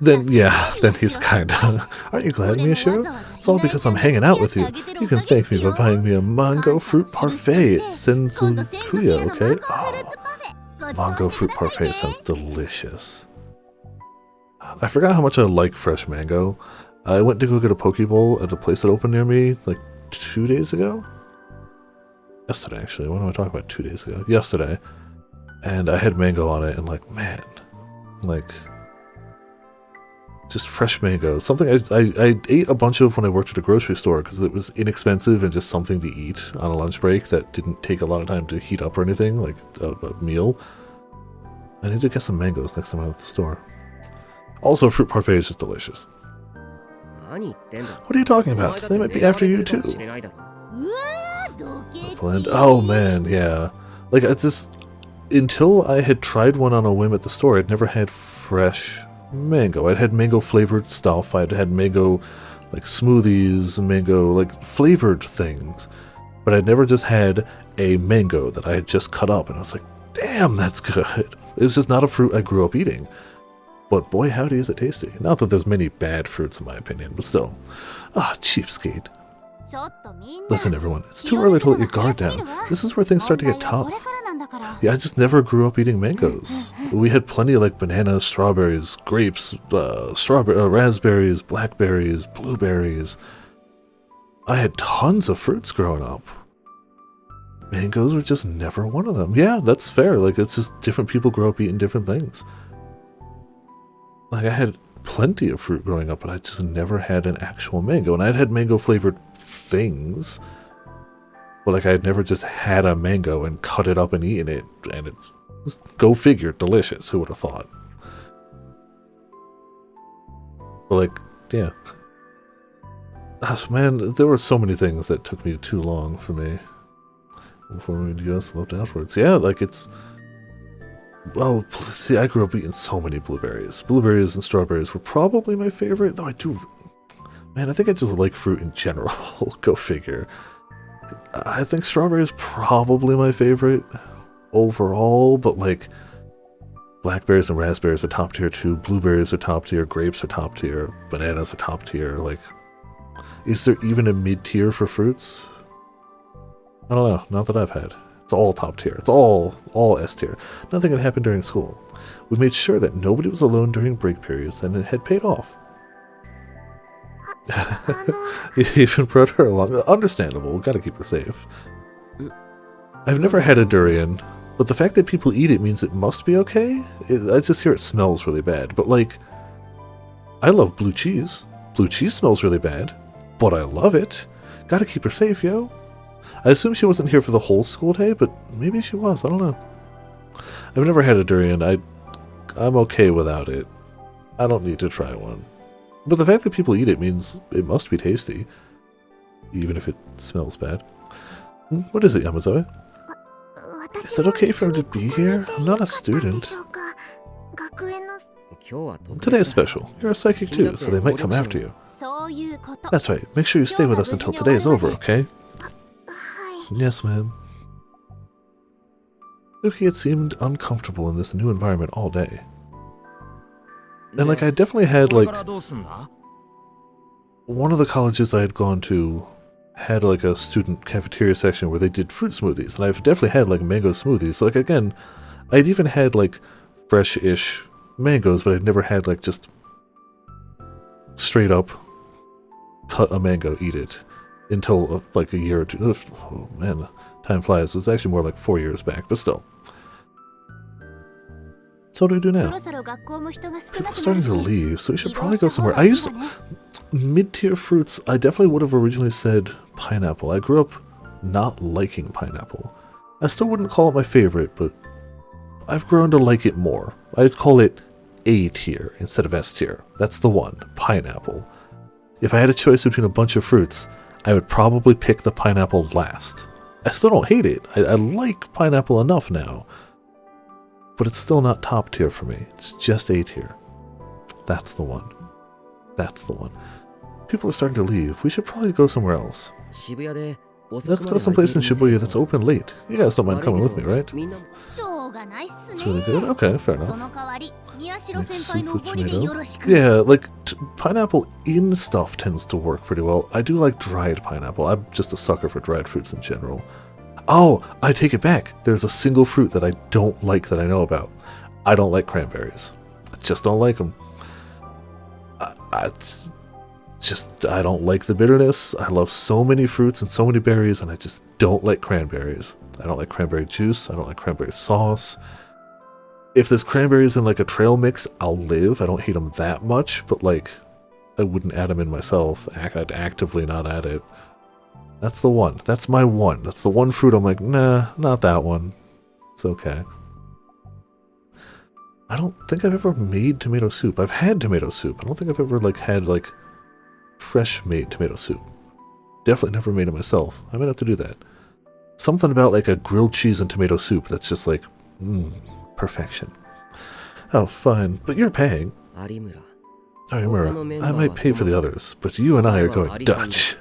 Then, yeah, then he's kinda. Aren't you glad, Miyashiro? It's all because I'm hanging out with you. You can thank me by buying me a mango fruit parfait at Senzukuya, okay? Oh, mango fruit parfait sounds delicious. I forgot how much I like fresh mango. I went to go get a Pokeball at a place that opened near me like 2 days ago. Yesterday, actually. What am I talking about 2 days ago? Yesterday. And I had mango on it, and like, man, like, just fresh mango. Something I ate a bunch of when I worked at a grocery store because it was inexpensive and just something to eat on a lunch break that didn't take a lot of time to heat up or anything, like a meal. I need to get some mangoes next time I'm at the store. Also, fruit parfait is just delicious. What are you talking about? They might be after you too. Blend. Oh man, yeah. Like, it's just, until I had tried one on a whim at the store, I'd never had fresh mango. I'd had mango flavored stuff. I'd had mango like smoothies, mango like flavored things, but I'd never just had a mango that I had just cut up, and I was like, damn, that's good. It was just not a fruit I grew up eating. But boy, howdy is it tasty. Not that there's many bad fruits in my opinion, but still. Ah, cheapskate. Listen everyone, it's too early to let your guard down. This is where things start to get tough. Yeah, I just never grew up eating mangoes. We had plenty of like bananas, strawberries, grapes, raspberries, blackberries, blueberries. I had tons of fruits growing up. Mangoes were just never one of them. Yeah, that's fair. Like, it's just different people grow up eating different things. Like, I had plenty of fruit growing up, but I just never had an actual mango. And I'd had mango-flavored things, but like, I had never just had a mango and cut it up and eaten it, and it was, go figure, delicious. Who would have thought? But like, yeah. Man, there were so many things that took me too long for me. Before we just looked afterwards. Yeah, like, it's... Well, see, I grew up eating so many blueberries. Blueberries and strawberries were probably my favorite, though I do... Man, I think I just like fruit in general. Go figure. I think strawberry is probably my favorite overall, but like... Blackberries and raspberries are top tier too. Blueberries are top tier. Grapes are top tier. Bananas are top tier. Like, is there even a mid tier for fruits? I don't know. Not that I've had. It's all top tier. It's all S tier. Nothing had happened during school. We made sure that nobody was alone during break periods, and it had paid off. You even brought her along. Understandable. We've got to keep her safe. I've never had a durian, but the fact that people eat it means it must be okay? I just hear it smells really bad. But like, I love blue cheese. Blue cheese smells really bad, but I love it. Gotta keep her safe, yo. I assume she wasn't here for the whole school day, but maybe she was. I don't know. I've never had a durian. I'm okay without it. I don't need to try one. But the fact that people eat it means it must be tasty, even if it smells bad. What is it, Yamazoe? Is it okay for him to be here? I'm not a student. Today is special. You're a psychic too, so they might come after you. That's right. Make sure you stay with us until today is over, okay? Yes, ma'am. Yuki had seemed uncomfortable in this new environment all day. And like, I definitely had like... One of the colleges I had gone to had like a student cafeteria section where they did fruit smoothies. And I've definitely had like mango smoothies. So, like, again, I'd even had like fresh-ish mangoes, but I'd never had like just straight up cut a mango, eat it. Until like a year or two. Oh man, time flies. It was actually more like 4 years back, but still. So what do we do now? People are starting to leave, so we should probably go somewhere. I used mid-tier fruits. I definitely would have originally said pineapple. I grew up not liking pineapple. I still wouldn't call it my favorite, but I've grown to like it more. I'd call it A tier instead of S tier. That's the one, pineapple. If I had a choice between a bunch of fruits, I would probably pick the pineapple last. I still don't hate it. I like pineapple enough now. But it's still not top tier for me. It's just A tier. That's the one. That's the one. People are starting to leave. We should probably go somewhere else. Let's go someplace in Shibuya that's open late. You guys don't mind coming with me, right? It's really good. Okay, fair enough. その代わり宮代 Like 先輩の soup お with ごりで tomato. よろしく。 Yeah, like pineapple in stuff tends to work pretty well. I do like dried pineapple. I'm just a sucker for dried fruits in general. Oh, I take it back. There's a single fruit that I don't like that I know about. I don't like cranberries. I just don't like them. I don't like the bitterness. I love so many fruits and so many berries, and I just don't like cranberries. I don't like cranberry juice. I don't like cranberry sauce. If there's cranberries in like a trail mix, I'll live. I don't hate them that much, but like, I wouldn't add them in myself. I'd actively not add it. That's the one. That's my one. That's the one fruit I'm like, nah, not that one. It's okay. I don't think I've ever made tomato soup. I've had tomato soup. I don't think I've ever like had like fresh made tomato soup. Definitely never made it myself. I might have to do that. Something about like a grilled cheese and tomato soup that's just like, perfection. Oh, fine. But you're paying. Arimura, I might pay for the others, but you and I are going Dutch.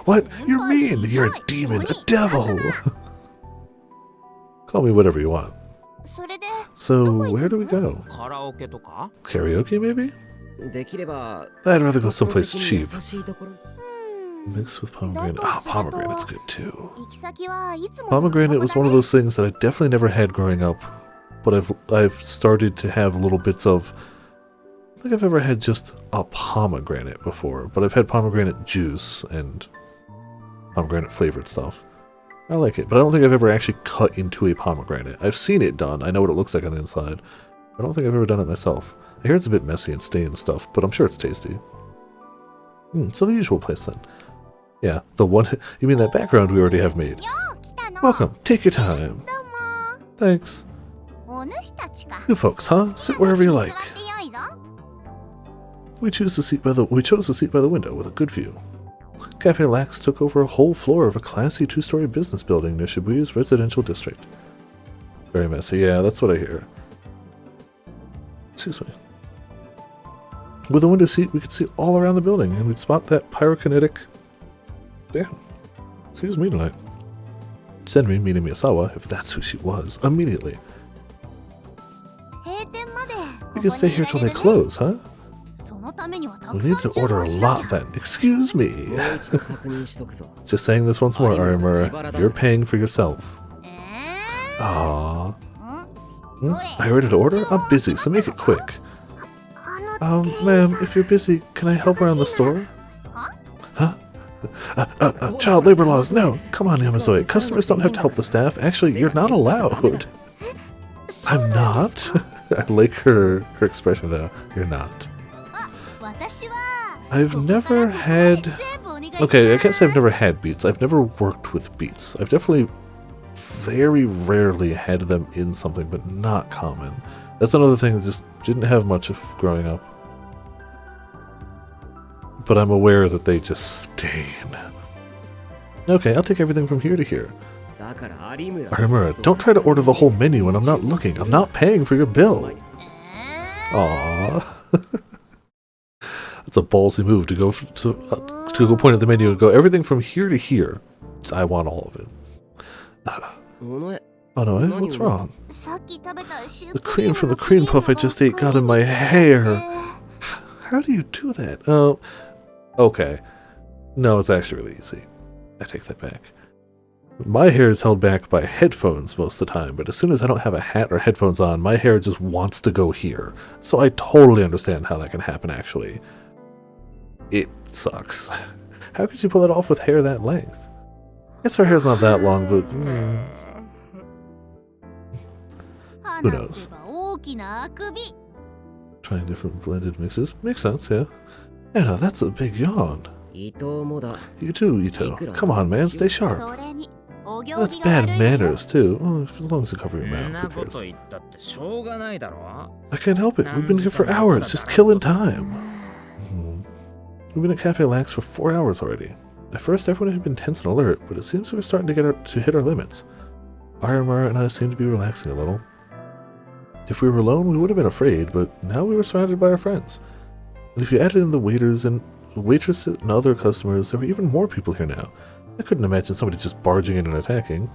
What? You're mean! You're a demon, a devil! Call me whatever you want. So, where do we go? Karaoke, maybe? I'd rather go someplace cheap. Mixed with pomegranate. Ah, pomegranate's good too. Pomegranate was one of those things that I definitely never had growing up, but I've started to have little bits of. I don't think I've ever had just a pomegranate before, but I've had pomegranate juice and pomegranate flavored stuff. I like it, but I don't think I've ever actually cut into a pomegranate. I've seen it done. I know what it looks like on the inside. I don't think I've ever done it myself. I hear it's a bit messy and stained stuff, but I'm sure it's tasty. So the usual place then. Yeah, the one. You mean that background we already have made? Welcome. Take your time. Thanks. You folks, huh? Sit wherever you like. We chose a seat by the window with a good view. Cafe Lax took over a whole floor of a classy two-story business building near Shibuya's residential district. Very messy. Yeah, that's what I hear. Excuse me. With a window seat, we could see all around the building, and we'd spot that pyrokinetic. Damn. Excuse me tonight. Senri, meaning Miyazawa, if that's who she was, immediately. We can stay here till they close, huh? We need to order a lot then. Excuse me. Just saying this once more, Arimura. You're paying for yourself. Aww. I ordered to order? I'm busy, so make it quick. Ma'am, if you're busy, can I help around the store? Huh? Child labor laws, no! Come on, Yamazoe. Customers don't have to help the staff. Actually, you're not allowed. I'm not? I like her expression though. You're not. I've never had... Okay, I can't say I've never had beets. I've never worked with beets. I've definitely very rarely had them in something, but not common. That's another thing that just didn't have much of growing up. But I'm aware that they just stain. Okay, I'll take everything from here to here. Arimura, don't try to order the whole menu when I'm not looking. I'm not paying for your bill. Aww. That's a ballsy move to go point at the menu and go, everything from here to here. I want all of it. Oh no, what's wrong? The cream from the cream puff I just ate got in my hair. How do you do that? Oh, okay. No, it's actually really easy. I take that back. My hair is held back by headphones most of the time, but as soon as I don't have a hat or headphones on, my hair just wants to go here. So I totally understand how that can happen, actually. It sucks. How could you pull that off with hair that length? I guess her hair's not that long, but... who knows? Trying different blended mixes. Makes sense, yeah. Anna, that's a big yawn. You too, Ito. Come on, man, stay sharp. That's bad manners, too. Oh, as long as you cover your mouth, who cares? I can't help it. We've been here for hours, just killing time. We've been at Cafe Lax for 4 hours already. At first, everyone had been tense and alert, but it seems we were starting to hit our limits. Arimura and I seemed to be relaxing a little. If we were alone, we would have been afraid, but now we were surrounded by our friends. And if you added in the waitresses and other customers, there were even more people here now. I couldn't imagine somebody just barging in and attacking.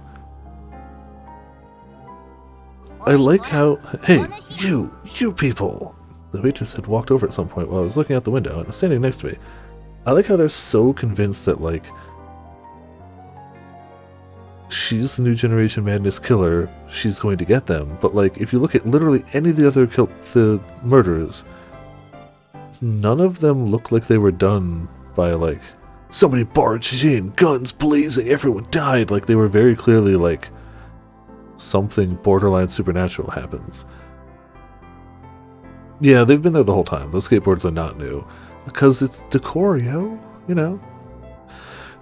I like how... Hey, you people! The waitress had walked over at some point while I was looking out the window and was standing next to me. I like how they're so convinced that, like, she's the new generation madness killer, she's going to get them. But, like, if you look at literally any of the other the murders, none of them look like they were done by, like, somebody barged in, guns blazing, everyone died. Like, they were very clearly, like, something borderline supernatural happens. Yeah, they've been there the whole time. Those skateboards are not new. Because it's decor, yo. You know.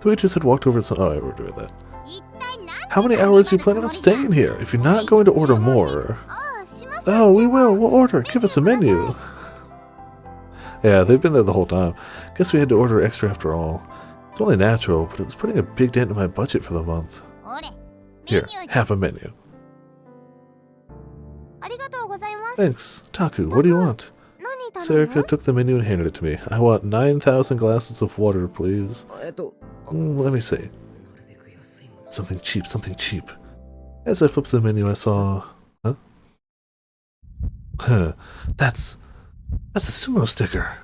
The waitress had walked over to oh, I already read that. How many hours are you planning on staying here? If you're not going to order more... Oh, we will. We'll order. Give us a menu. Yeah, they've been there the whole time. Guess we had to order extra after all. It's only natural, but it was putting a big dent in my budget for the month. Here, have a menu. Thanks. Taku, what do you want? Sarika took the menu and handed it to me. I want 9,000 glasses of water, please. Let me see. Something cheap, something cheap. As I flipped the menu, I saw... Huh? Huh. That's a sumo sticker.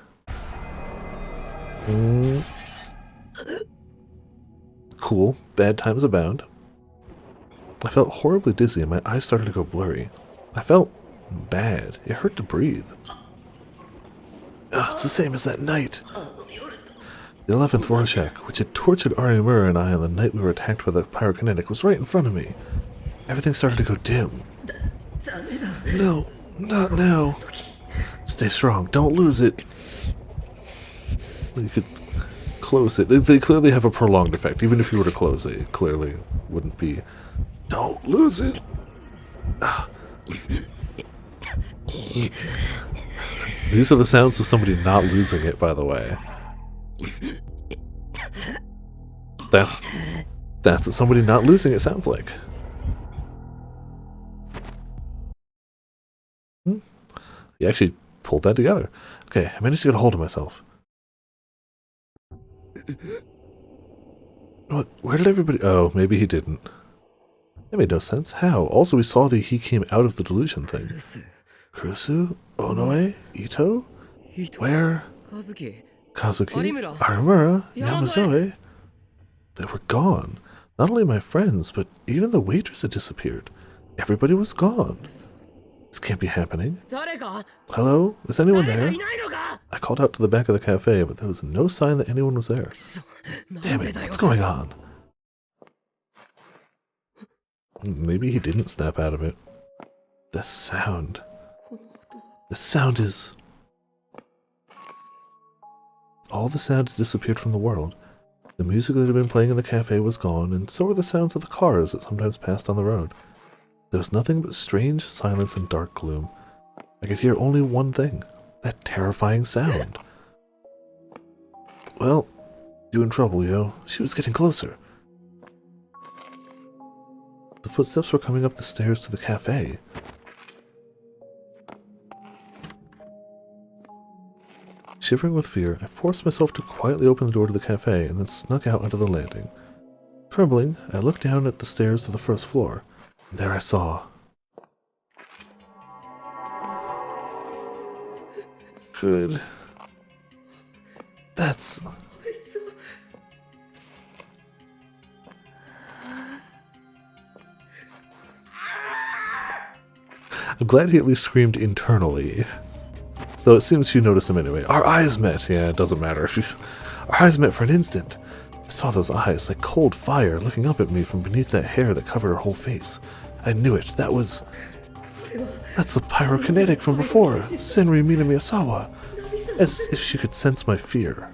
Cool. Bad times abound. I felt horribly dizzy and my eyes started to go blurry. I felt bad. It hurt to breathe. It's the same as that night. The 11th Rorschach, which had tortured Arimura and I on the night we were attacked by the pyrokinetic, was right in front of me. Everything started to go dim. No, not now. Stay strong. Don't lose it. You could close it. They clearly have a prolonged effect. Even if you were to close it, it clearly wouldn't be. Don't lose it. These are the sounds of somebody not losing it, by the way. That's what somebody not losing it sounds like. He actually pulled that together. Okay, I managed to get a hold of myself. What? Where did everybody... Oh, maybe he didn't. That made no sense. How? Also, we saw that he came out of the delusion thing. Kurusu? Onoe? Ito? Where? Kazuki? Arimura? Yamazoe? They were gone. Not only my friends, but even the waitress had disappeared. Everybody was gone. This can't be happening. Hello? Is anyone there? I called out to the back of the cafe, but there was no sign that anyone was there. Damn it, what's going on? Maybe he didn't snap out of it. The sound. The sound is... All the sound had disappeared from the world. The music that had been playing in the cafe was gone, and so were the sounds of the cars that sometimes passed on the road. There was nothing but strange silence and dark gloom. I could hear only one thing. That terrifying sound. Well, you in trouble, yo. She was getting closer. The footsteps were coming up the stairs to the cafe. Shivering with fear, I forced myself to quietly open the door to the cafe and then snuck out onto the landing. Trembling, I looked down at the stairs to the first floor. And there I saw... Good. That's... I'm glad he at least screamed internally. Though it seems you noticed him anyway. Our eyes met. Yeah, it doesn't matter. Our eyes met for an instant. I saw those eyes, like cold fire, looking up at me from beneath that hair that covered her whole face. I knew it. That's the pyrokinetic from before. Senri Minamiyasawa. As if she could sense my fear.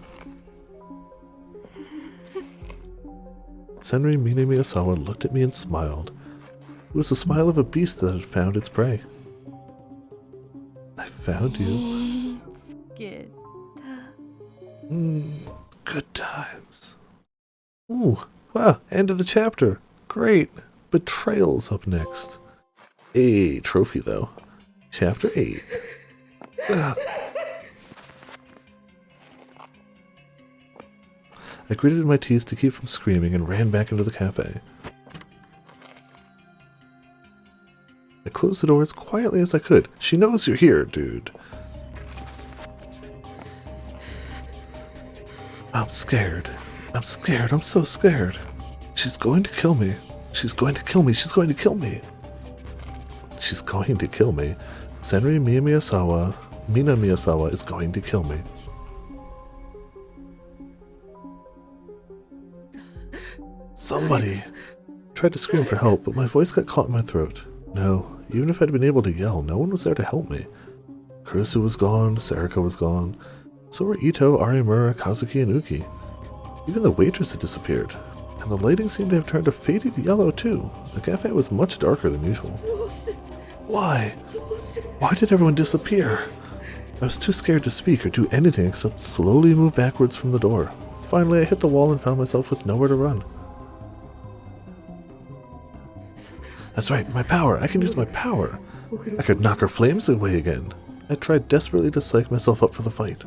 Senri Minamiyasawa looked at me and smiled. It was the smile of a beast that had found its prey. I found you. Good times. Ooh, wow, end of the chapter. Great. Betrayal's up next. A trophy, though. Chapter 8. I gritted my teeth to keep from screaming and ran back into the cafe. I closed the door as quietly as I could. She knows you're here, dude. I'm scared. I'm scared. I'm so scared. She's going to kill me. She's going to kill me. She's going to kill me. She's going to kill me. Senri Mina Miyazawa is going to kill me. Somebody! I tried to scream for help, but my voice got caught in my throat. No, even if I'd been able to yell, no one was there to help me. Kurusu was gone, Sarika was gone. So were Ito, Arimura, Kazuki, and Uki. Even the waitress had disappeared. And the lighting seemed to have turned a faded yellow too. The cafe was much darker than usual. Why? Why did everyone disappear? I was too scared to speak or do anything except slowly move backwards from the door. Finally, I hit the wall and found myself with nowhere to run. That's right, my power! I can use my power! I could knock her flames away again. I tried desperately to psych myself up for the fight.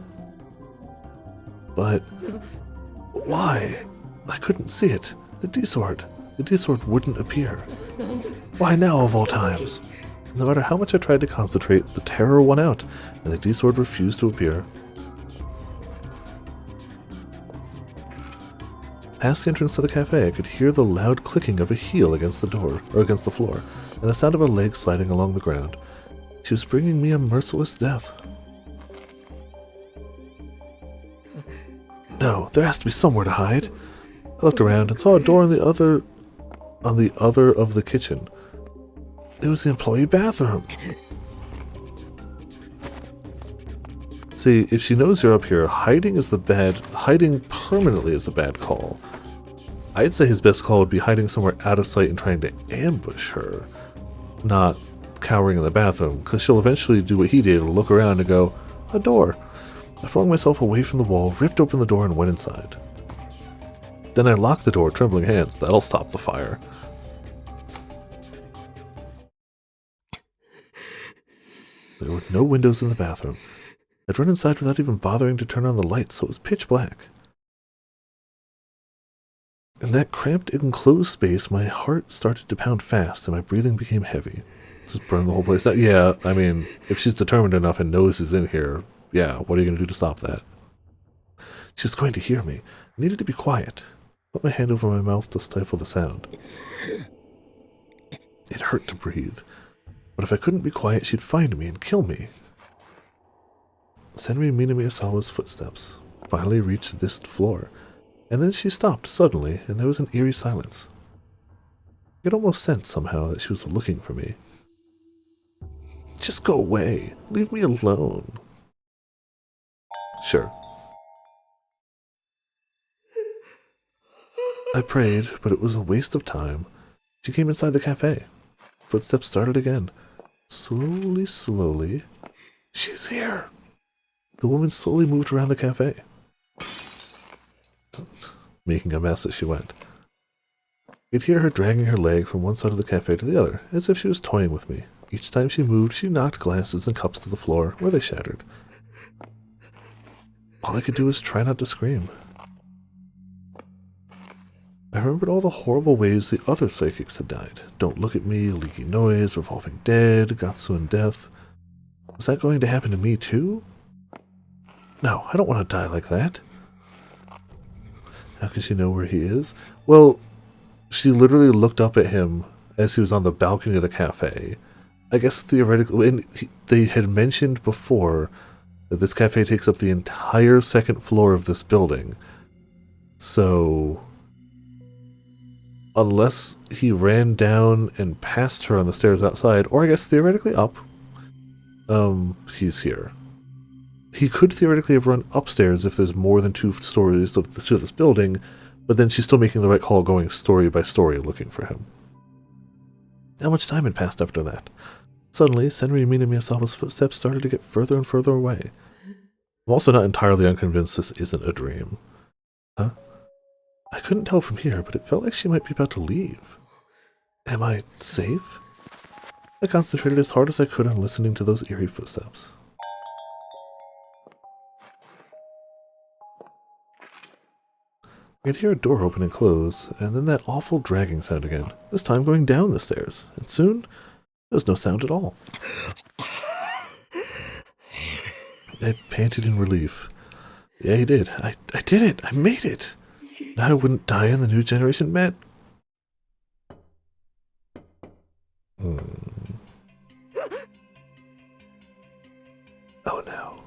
But why? I couldn't see it. The D-Sword. The D-Sword wouldn't appear. Why now of all times? No matter how much I tried to concentrate, the terror won out, and the D-Sword refused to appear. Past the entrance to the cafe, I could hear the loud clicking of a heel against the door, or against the floor, and the sound of a leg sliding along the ground. She was bringing me a merciless death. No, there has to be somewhere to hide. I looked around and saw a door on the other of the kitchen. It was the employee bathroom. See, if she knows you're up here, hiding permanently is a bad call. I'd say his best call would be hiding somewhere out of sight and trying to ambush her, not cowering in the bathroom, because she'll eventually do what he did, look around and go, a door. I flung myself away from the wall, ripped open the door, and went inside. Then I locked the door, trembling hands. That'll stop the fire. There were no windows in the bathroom. I'd run inside without even bothering to turn on the lights, so it was pitch black. In that cramped, enclosed space, my heart started to pound fast and my breathing became heavy. Just burn the whole place down. Yeah, I mean, if she's determined enough and knows he's in here, yeah, what are you going to do to stop that? She was going to hear me. I needed to be quiet. Put my hand over my mouth to stifle the sound. It hurt to breathe. But if I couldn't be quiet, she'd find me and kill me. Senri Mina Miyazawa's footsteps finally reached this floor, and then she stopped suddenly, and there was an eerie silence. I could almost sense somehow that she was looking for me. Just go away. Leave me alone. Sure. I prayed, but it was a waste of time. She came inside the cafe. Footsteps started again. Slowly, slowly. She's here. The woman slowly moved around the cafe, making a mess as she went. I could hear her dragging her leg from one side of the cafe to the other, as if she was toying with me. Each time she moved, she knocked glasses and cups to the floor, where they shattered. All I could do was try not to scream. I remembered all the horrible ways the other psychics had died. Don't Look at Me, Leaky Noise, Revolving Dead, Gatsu Death. Was that going to happen to me too? No, I don't want to die like that. How can she know where he is? Well, she literally looked up at him as he was on the balcony of the cafe. I guess theoretically, and they had mentioned before that this cafe takes up the entire second floor of this building. So, unless he ran down and passed her on the stairs outside, or I guess theoretically up, he's here. He could theoretically have run upstairs if there's more than 2 stories to this building, but then she's still making the right call going story by story looking for him. How much time had passed after that? Suddenly, Senri Mina Miyazawa's footsteps started to get further and further away. I'm also not entirely unconvinced this isn't a dream. Huh? I couldn't tell from here, but it felt like she might be about to leave. Am I safe? I concentrated as hard as I could on listening to those eerie footsteps. I could hear a door open and close, and then that awful dragging sound again, this time going down the stairs, and soon There's no sound at all. I panted in relief. Yeah, he did. I did it. I made it. Now I wouldn't die in the new generation met. Oh no.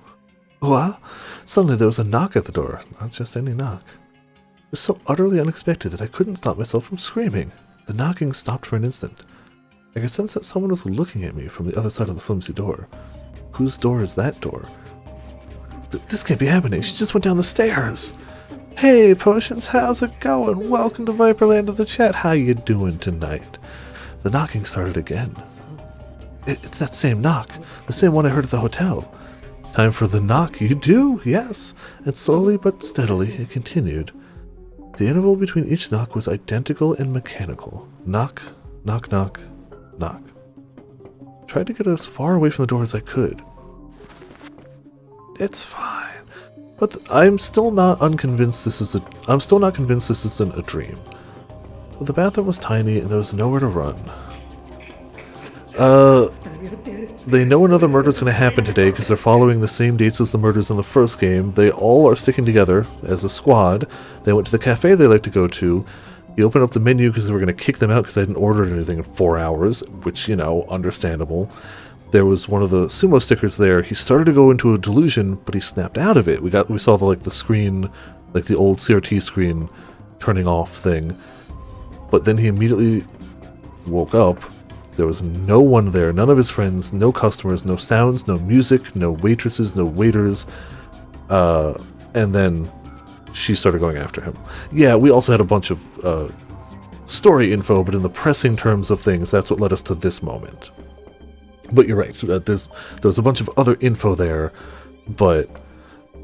Well, suddenly there was a knock at the door. Not just any knock. It was so utterly unexpected that I couldn't stop myself from screaming. The knocking stopped for an instant. I could sense that someone was looking at me from the other side of the flimsy door. Whose door is that door? This can't be happening. She just went down the stairs. Hey, Potions, how's it going? Welcome to Viperland of the chat. How you doing tonight? The knocking started again. It's that same knock. The same one I heard at the hotel. Time for the knock, you do? Yes. And slowly but steadily it continued. The interval between each knock was identical and mechanical. Knock, knock, knock, knock. Tried to get as far away from the door as I could. It's fine. But I'm still not unconvinced this is I'm still not convinced this isn't a dream. But the bathroom was tiny and there was nowhere to run. They know another murder is going to happen today because they're following the same dates as the murders in the first game. They all are sticking together as a squad. They went to the cafe they like to go to. He opened up the menu because they were going to kick them out because I hadn't ordered anything in 4 hours, which, you know, understandable. There was one of the sumo stickers there. He started to go into a delusion, but he snapped out of it. We saw the screen, like the old CRT screen turning off thing. But then he immediately woke up. There was no one there, none of his friends, no customers, no sounds, no music, no waitresses, no waiters. And then she started going after him. Yeah, we also had a bunch of story info, but in the pressing terms of things, that's what led us to this moment. But you're right, there was a bunch of other info there, but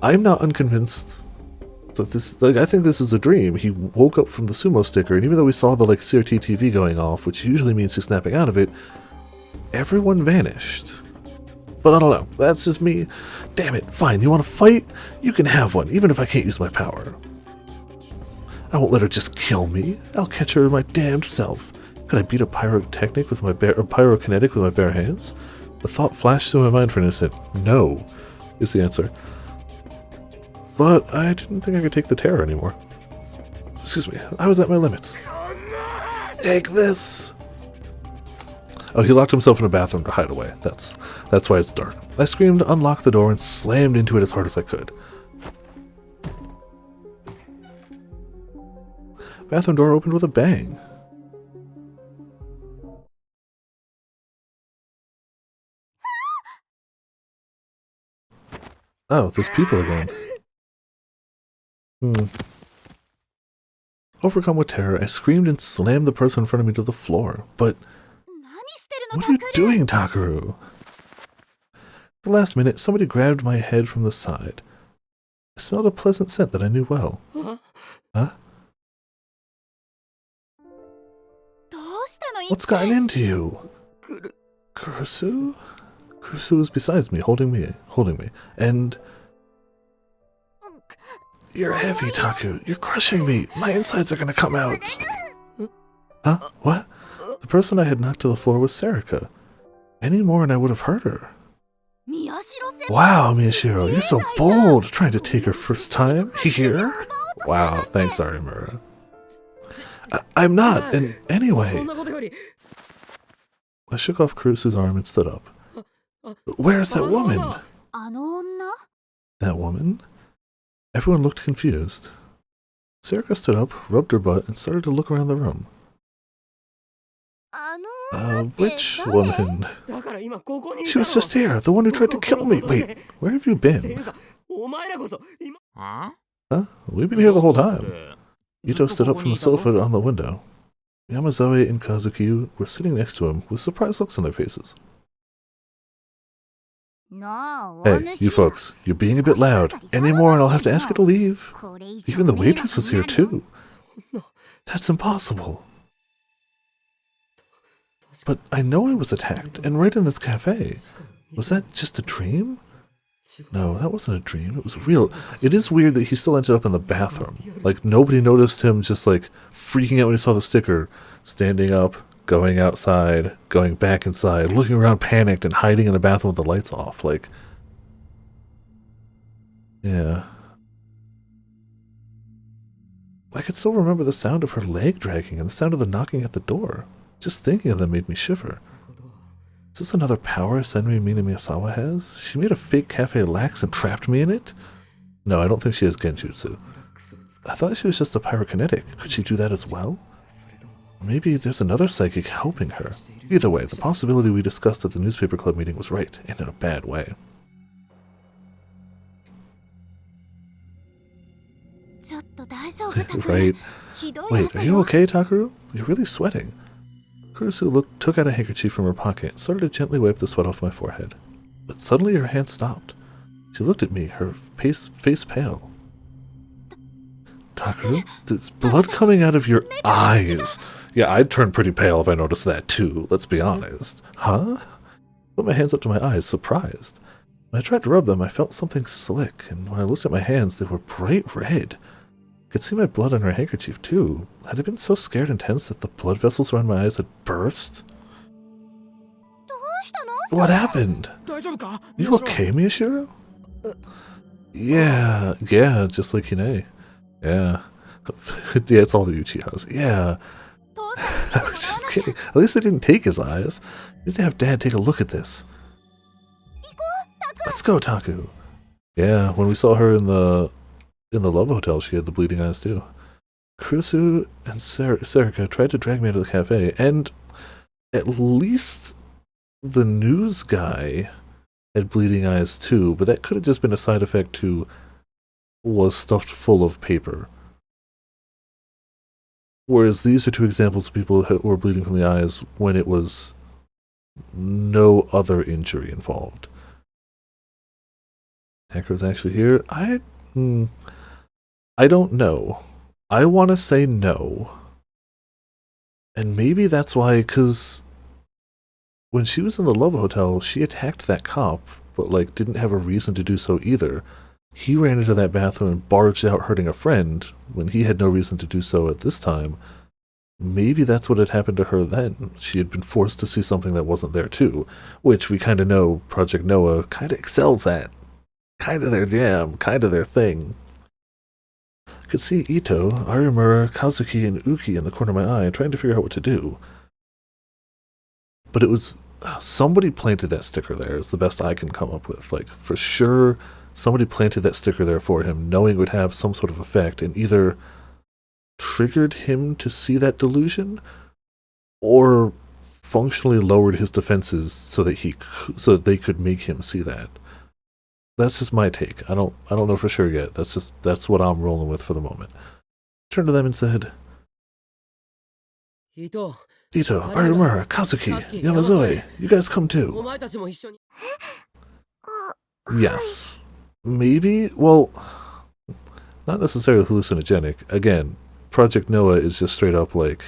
I'm not unconvinced that this, I think this is a dream. He woke up from the sumo sticker, and even though we saw the CRT TV going off, which usually means he's snapping out of it, everyone vanished. But I don't know, that's just me. Damn it, fine, you want to fight? You can have one, even if I can't use my power. I won't let her just kill me. I'll catch her my damned self. Could I beat a pyrokinetic with my bare hands? The thought flashed through my mind for an instant. No, is the answer. But I didn't think I could take the terror anymore. Excuse me, I was at my limits. Take this! Oh, he locked himself in a bathroom to hide away. That's why it's dark. I screamed, unlocked the door, and slammed into it as hard as I could. Bathroom door opened with a bang. Oh, there's people again. Overcome with terror, I screamed and slammed the person in front of me to the floor. But what are you doing, Takaru? At the last minute, somebody grabbed my head from the side. I smelled a pleasant scent that I knew well. Huh? What's gotten into you? Kurusu? Kurusu was beside me, holding me. And... You're heavy, Taku. You're crushing me. My insides are gonna come out. Huh? What? The person I had knocked to the floor was Serika. Any more and I would have hurt her. Wow, Miyashiro, you're so bold, trying to take her first time here? Wow, thanks, Arimura. I'm not, and anyway... I shook off Kurusu's arm and stood up. Where's that woman? That woman? Everyone looked confused. Serika stood up, rubbed her butt, and started to look around the room. Which woman? She was just here, the one who tried to kill me. Wait, where have you been? Huh? We've been here the whole time. Yuto stood up from the sofa on the window. Yamazawa and Kazuki were sitting next to him with surprised looks on their faces. Hey, you folks, you're being a bit loud. Any more and I'll have to ask you to leave. Even the waitress was here too. That's impossible. But I know I was attacked, and right in this cafe. Was that just a dream? No, that wasn't a dream. It was real. It is weird that he still ended up in the bathroom. Like, nobody noticed him just, like, freaking out when he saw the sticker, standing up, going outside, going back inside, looking around panicked, and hiding in the bathroom with the lights off. Like, yeah. I could still remember the sound of her leg dragging and the sound of the knocking at the door. Just thinking of them made me shiver. Is this another power Senri Minamiyasawa has? She made a fake cafe lax and trapped me in it? No, I don't think she has genjutsu. I thought she was just a pyrokinetic. Could she do that as well? Maybe there's another psychic helping her. Either way, the possibility we discussed at the newspaper club meeting was right, and in a bad way. Right. Wait, are you okay, Takeru? You're really sweating. Kurusu took out a handkerchief from her pocket and started to gently wipe the sweat off my forehead. But suddenly her hand stopped. She looked at me, her face pale. Takeru, there's blood coming out of your eyes. Yeah, I'd turn pretty pale if I noticed that too, let's be honest. Huh? I put my hands up to my eyes, surprised. When I tried to rub them, I felt something slick, and when I looked at my hands, they were bright red. I could see my blood on her handkerchief too. Had I been so scared and tense that the blood vessels around my eyes had burst? What happened? You okay, Miyashiro? Yeah, just like Hine. Yeah. Yeah, it's all the Uchihas. Yeah. I was just kidding. At least I didn't take his eyes. We need to have Dad take a look at this. Let's go, Taku. Yeah, when we saw her in the Love Hotel, she had the bleeding eyes too. Kurusu and Serika tried to drag me out of the cafe, and at least the news guy had bleeding eyes too, but that could have just been a side effect to was stuffed full of paper. Whereas these are two examples of people who were bleeding from the eyes when it was no other injury involved. Hacker's actually here. I don't know. I want to say no. And maybe that's why, because when she was in the Love Hotel, she attacked that cop, but like didn't have a reason to do so either. He ran into that bathroom and barged out hurting a friend when he had no reason to do so at this time. Maybe that's what had happened to her then. She had been forced to see something that wasn't there too, which we kind of know Project Noah kind of excels at. Kind of their jam, kind of their thing. I could see Ito, Arimura, Kazuki, and Uki in the corner of my eye trying to figure out what to do. But it was... somebody planted that sticker there is the best I can come up with. Like, for sure... somebody planted that sticker there for him, knowing it would have some sort of effect, and either triggered him to see that delusion, or functionally lowered his defenses so that they could make him see that. That's just my take. I don't know for sure yet. That's what I'm rolling with for the moment. I turned to them and said, Ito, Arimura, Kazuki, Yamazoe, you guys come too. Yes. Maybe? Well, not necessarily hallucinogenic. Again, Project Noah is just straight up like...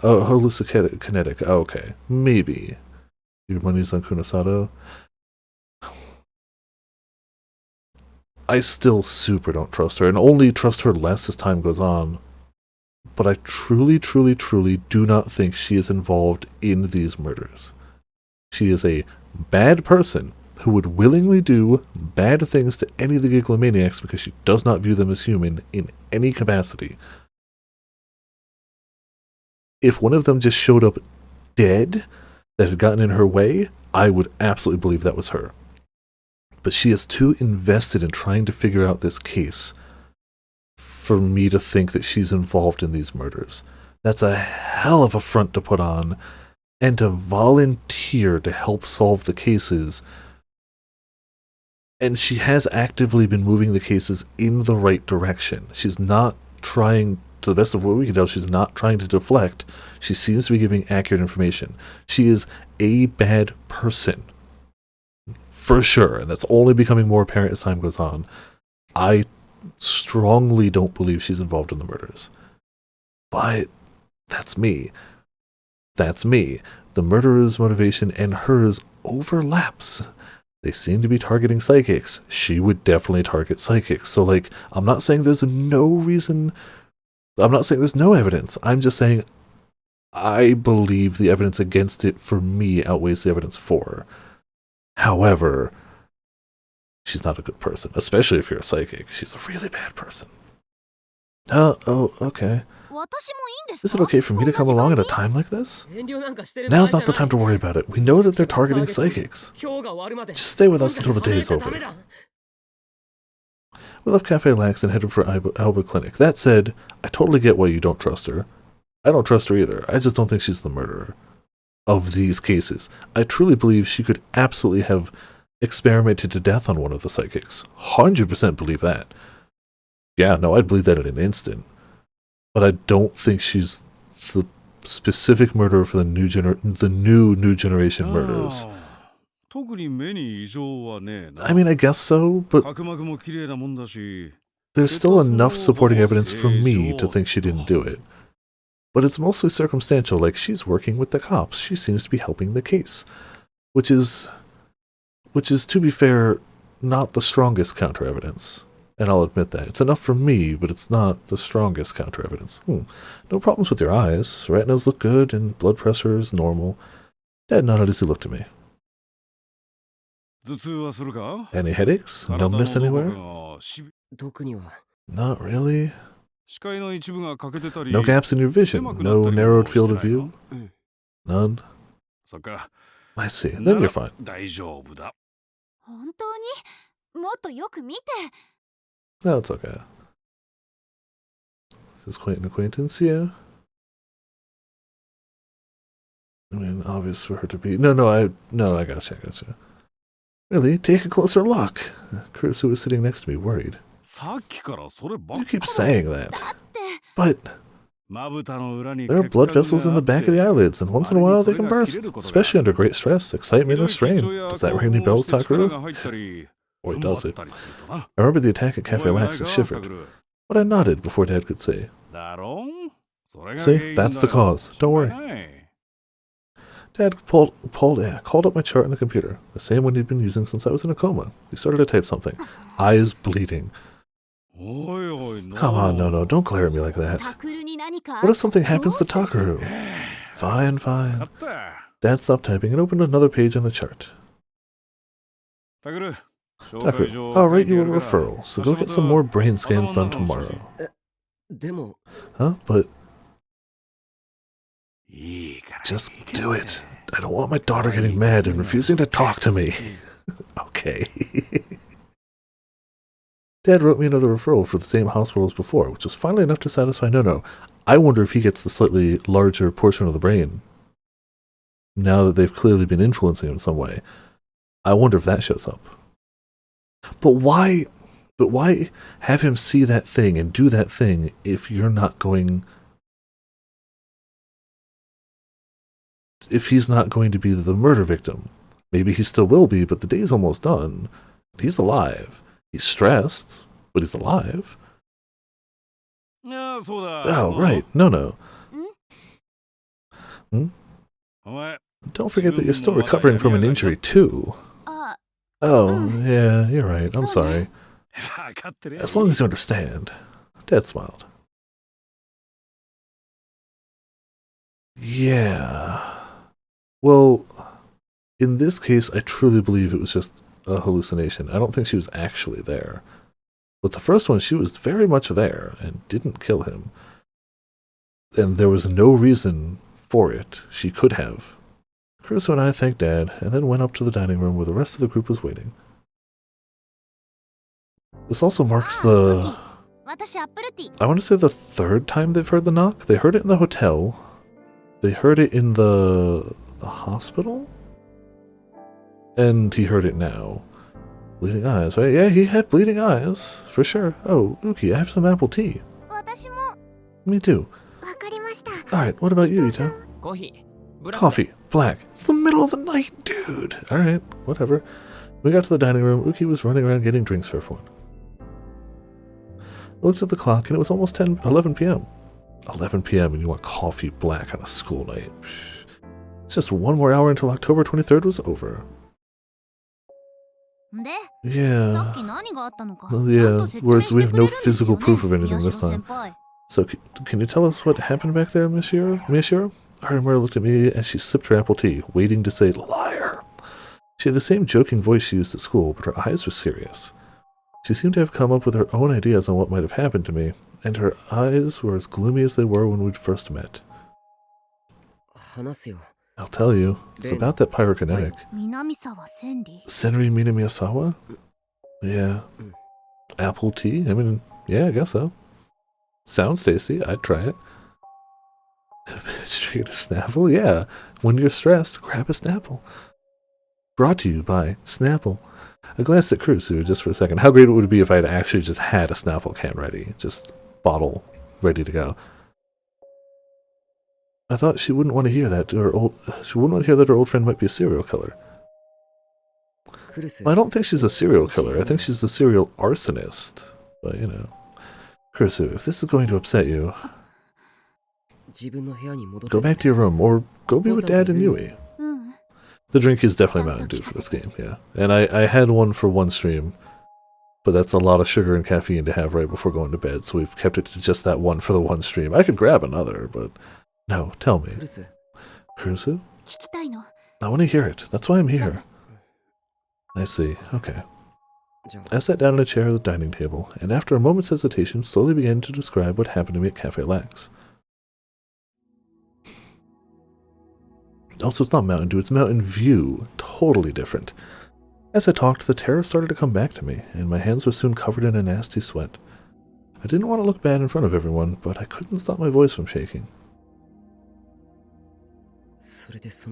oh, hallucikinetic. Oh, okay. Maybe. Your money's on Kunosato. I still super don't trust her, and only trust her less as time goes on. But I truly, truly, truly do not think she is involved in these murders. She is a bad person who would willingly do bad things to any of the Gigalomaniacs because she does not view them as human in any capacity. If one of them just showed up dead that had gotten in her way, I would absolutely believe that was her. But she is too invested in trying to figure out this case for me to think that she's involved in these murders. That's a hell of a front to put on, and to volunteer to help solve the cases. And she has actively been moving the cases in the right direction. She's not trying, to the best of what we can tell, she's not trying to deflect. She seems to be giving accurate information. She is a bad person. For sure. And that's only becoming more apparent as time goes on. I strongly don't believe she's involved in the murders. But that's me. That's me. The murderer's motivation and hers overlaps. They seem to be targeting psychics. She would definitely target psychics. So, like, I'm not saying there's no reason I'm not saying there's no evidence. I'm just saying I believe the evidence against it for me outweighs the evidence for. However, she's not a good person, especially if you're a psychic. She's a really bad person. Oh, okay. Is it okay for me to come along at a time like this? Now's not the time to worry about it. We know that they're targeting psychics. Just stay with us until the day is over. We left Cafe Lax and headed for Alba Clinic. That said, I totally get why you don't trust her. I don't trust her either. I just don't think she's the murderer of these cases. I truly believe she could absolutely have experimented to death on one of the psychics. 100% believe that. Yeah, no, I'd believe that in an instant. But I don't think she's the specific murderer for the new generation murders. I mean, I guess so, but there's still enough supporting evidence for me to think she didn't do it. But it's mostly circumstantial, like she's working with the cops. She seems to be helping the case. Which is, to be fair, not the strongest counter-evidence. And I'll admit that. It's enough for me, but it's not the strongest counter-evidence. No problems with your eyes. Retinas look good, and blood pressure is normal. Dad nodded as he looked at me. Any headaches? Numbness anywhere? Not really. No gaps in your vision? No narrowed field of view? None? I see. Then you're fine. No, it's okay. Is this quite an acquaintance? Yeah. I mean, obvious for her to be. I gotcha. Really? Take a closer look. Kurusu was sitting next to me, worried. You keep saying that. But there are blood vessels in the back of the eyelids, and once in a while they can burst, especially under great stress, excitement, or strain. Does that ring any bells, Takeru? Boy, does it. I remember the attack at Cafe Lax and shivered, but I nodded before Dad could say. See, that's the cause. Don't worry. Dad called up my chart on the computer, the same one he'd been using since I was in a coma. He started to type something. Eyes bleeding. Come on, no, don't glare at me like that. What if something happens to Takeru? Fine. Dad stopped typing and opened another page on the chart. Takeru, I'll write you a referral, so go get some more brain scans done tomorrow. Huh? But... just do it. I don't want my daughter getting mad and refusing to talk to me. Okay. Dad wrote me another referral for the same hospital as before, which was finally enough to satisfy No. I wonder if he gets the slightly larger portion of the brain. Now that they've clearly been influencing him in some way. I wonder if that shows up. But why have him see that thing and do that thing if you're not going... if he's not going to be the murder victim? Maybe he still will be, but the day's almost done. He's alive. He's stressed, but he's alive. Oh, right. No. Don't forget that you're still recovering from an injury, too. Oh, yeah, you're right. I'm sorry. As long as you understand. Dad smiled. Yeah. Well, in this case, I truly believe it was just a hallucination. I don't think she was actually there. But the first one, she was very much there and didn't kill him. And there was no reason for it. She could have. Kurusu and I thanked Dad, and then went up to the dining room where the rest of the group was waiting. This also marks the... I want to say the third time they've heard the knock. They heard it in the hotel. They heard it in the hospital? And he heard it now. Bleeding eyes, right? Yeah, he had bleeding eyes, for sure. Oh, Uki, I have some apple tea. Me too. Alright, what about you, Ito? Coffee, black. It's the middle of the night, dude. Alright, whatever. We got to the dining room. Uki was running around getting drinks for everyone. I looked at the clock and it was almost 11 p.m. 11 p.m. and you want coffee black on a school night. It's just one more hour until October 23rd was over. Yeah. Yeah, whereas we have no physical proof of anything this time. So, can you tell us what happened back there, Miyashiro? Harimura looked at me as she sipped her apple tea, waiting to say, liar. She had the same joking voice she used at school, but her eyes were serious. She seemed to have come up with her own ideas on what might have happened to me, and her eyes were as gloomy as they were when we'd first met. I'll tell you, it's about that pyrokinetic. Senri Minamiyasawa? Yeah. Apple tea? I mean, yeah, I guess so. Sounds tasty, I'd try it. Treat a Snapple? Yeah. When you're stressed, grab a Snapple. Brought to you by Snapple. I glanced at Kurusu just for a second. How great it would be if I had actually just had a Snapple can ready. Just bottle ready to go. I thought she wouldn't want to hear that her old friend might be a serial killer. Well, I don't think she's a serial killer. I think she's a serial arsonist. But, you know. Kurusu, if this is going to upset you, go back to your room, or go be with Dad and Yui. The drink is definitely Mountain Dew for this game, yeah. And I had one for one stream, but that's a lot of sugar and caffeine to have right before going to bed, so we've kept it to just that one for the one stream. I could grab another, but no, tell me. Kurusu? I want to hear it. That's why I'm here. I see. Okay. I sat down in a chair at the dining table, and after a moment's hesitation, slowly began to describe what happened to me at Cafe Lax. Also, it's not Mountain Dew, it's Mountain View. Totally different. As I talked, the terror started to come back to me, and my hands were soon covered in a nasty sweat. I didn't want to look bad in front of everyone, but I couldn't stop my voice from shaking.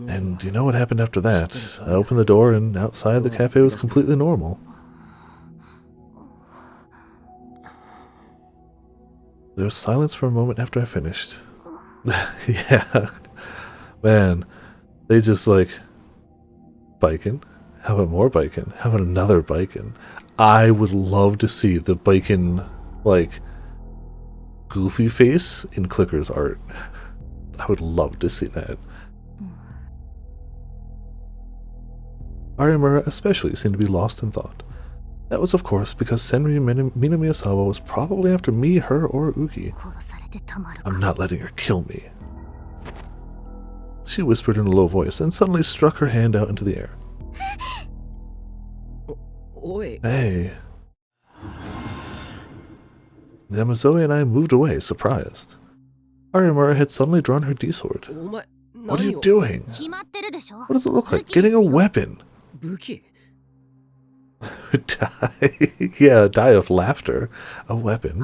And you know what happened after that? I opened the door, and outside the cafe was completely normal. There was silence for a moment after I finished. Yeah. Man. They just like, biking? How about more biking? How about another biking? I would love to see the biking, like, goofy face in Clicker's art. I would love to see that. Harimura especially seemed to be lost in thought. That was, of course, because Senri Minamiyasawa was probably after me, her, or Uki. I'm not letting her kill me. She whispered in a low voice, and suddenly struck her hand out into the air. Hey. Yamazoe and I moved away, surprised. Harimura had suddenly drawn her D-sword. What are you doing? What does it look like? Getting a weapon. Die. Yeah, die of laughter. A weapon.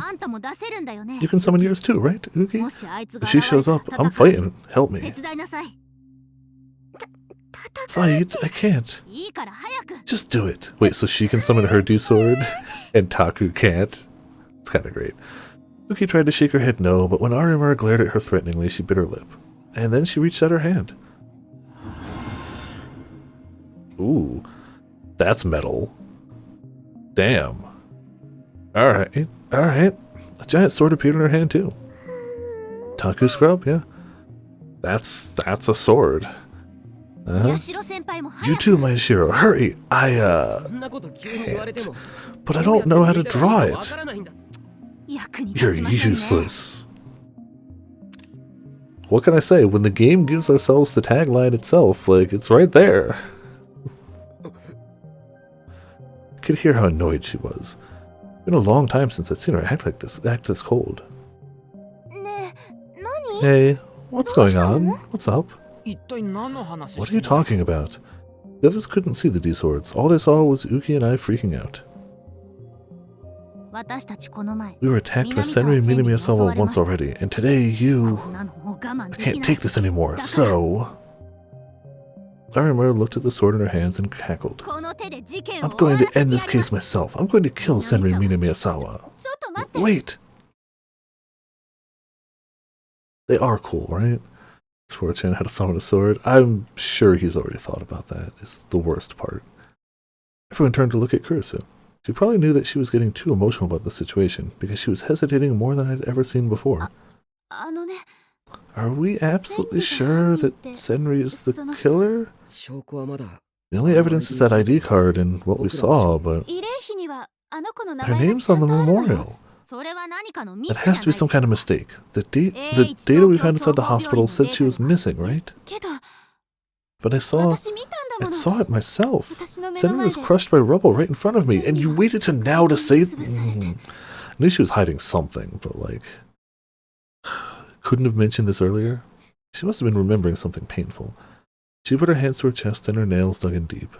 You can summon yours too, right, Uki? If she shows up, I'm fighting. Help me. Fight? I can't. Just do it. Wait, so she can summon her D-sword and Taku can't? It's kind of great. Uki tried to shake her head no, but when Harimura glared at her threateningly, she bit her lip. And then she reached out her hand. Ooh, that's metal. Damn. Alright, alright. A giant sword appeared in her hand too. Taku scrub, yeah. That's a sword. You too, Mayashiro. Hurry! I can't. But I don't know how to draw it. You're useless. What can I say? When the game gives ourselves the tagline itself, like, it's right there. I could hear how annoyed she was. It's been a long time since I'd seen her act this cold. Hey, what's going on? What's up? What are you talking about? The others couldn't see the D-swords. All they saw was Uki and I freaking out. We were attacked by Senri Minamiyasawa once already, and today you... I can't take this anymore, so... Harimura looked at the sword in her hands and cackled. I'm going to end this case myself. I'm going to kill Senri Minamiyasawa. Wait! They are cool, right? 4chan how to summon a sword. I'm sure he's already thought about that. It's the worst part. Everyone turned to look at Kurusu. She probably knew that she was getting too emotional about the situation, because she was hesitating more than I'd ever seen before. Are we absolutely sure that Senri is the killer? The only evidence is that ID card and what we saw, but... her name's on the memorial. It has to be some kind of mistake. The data we've had inside the hospital said she was missing, right? But I saw it myself. Senri was crushed by rubble right in front of me, and you waited to now to say... I knew she was hiding something, but like... Couldn't have mentioned this earlier? She must have been remembering something painful. She put her hands to her chest and her nails dug in deep.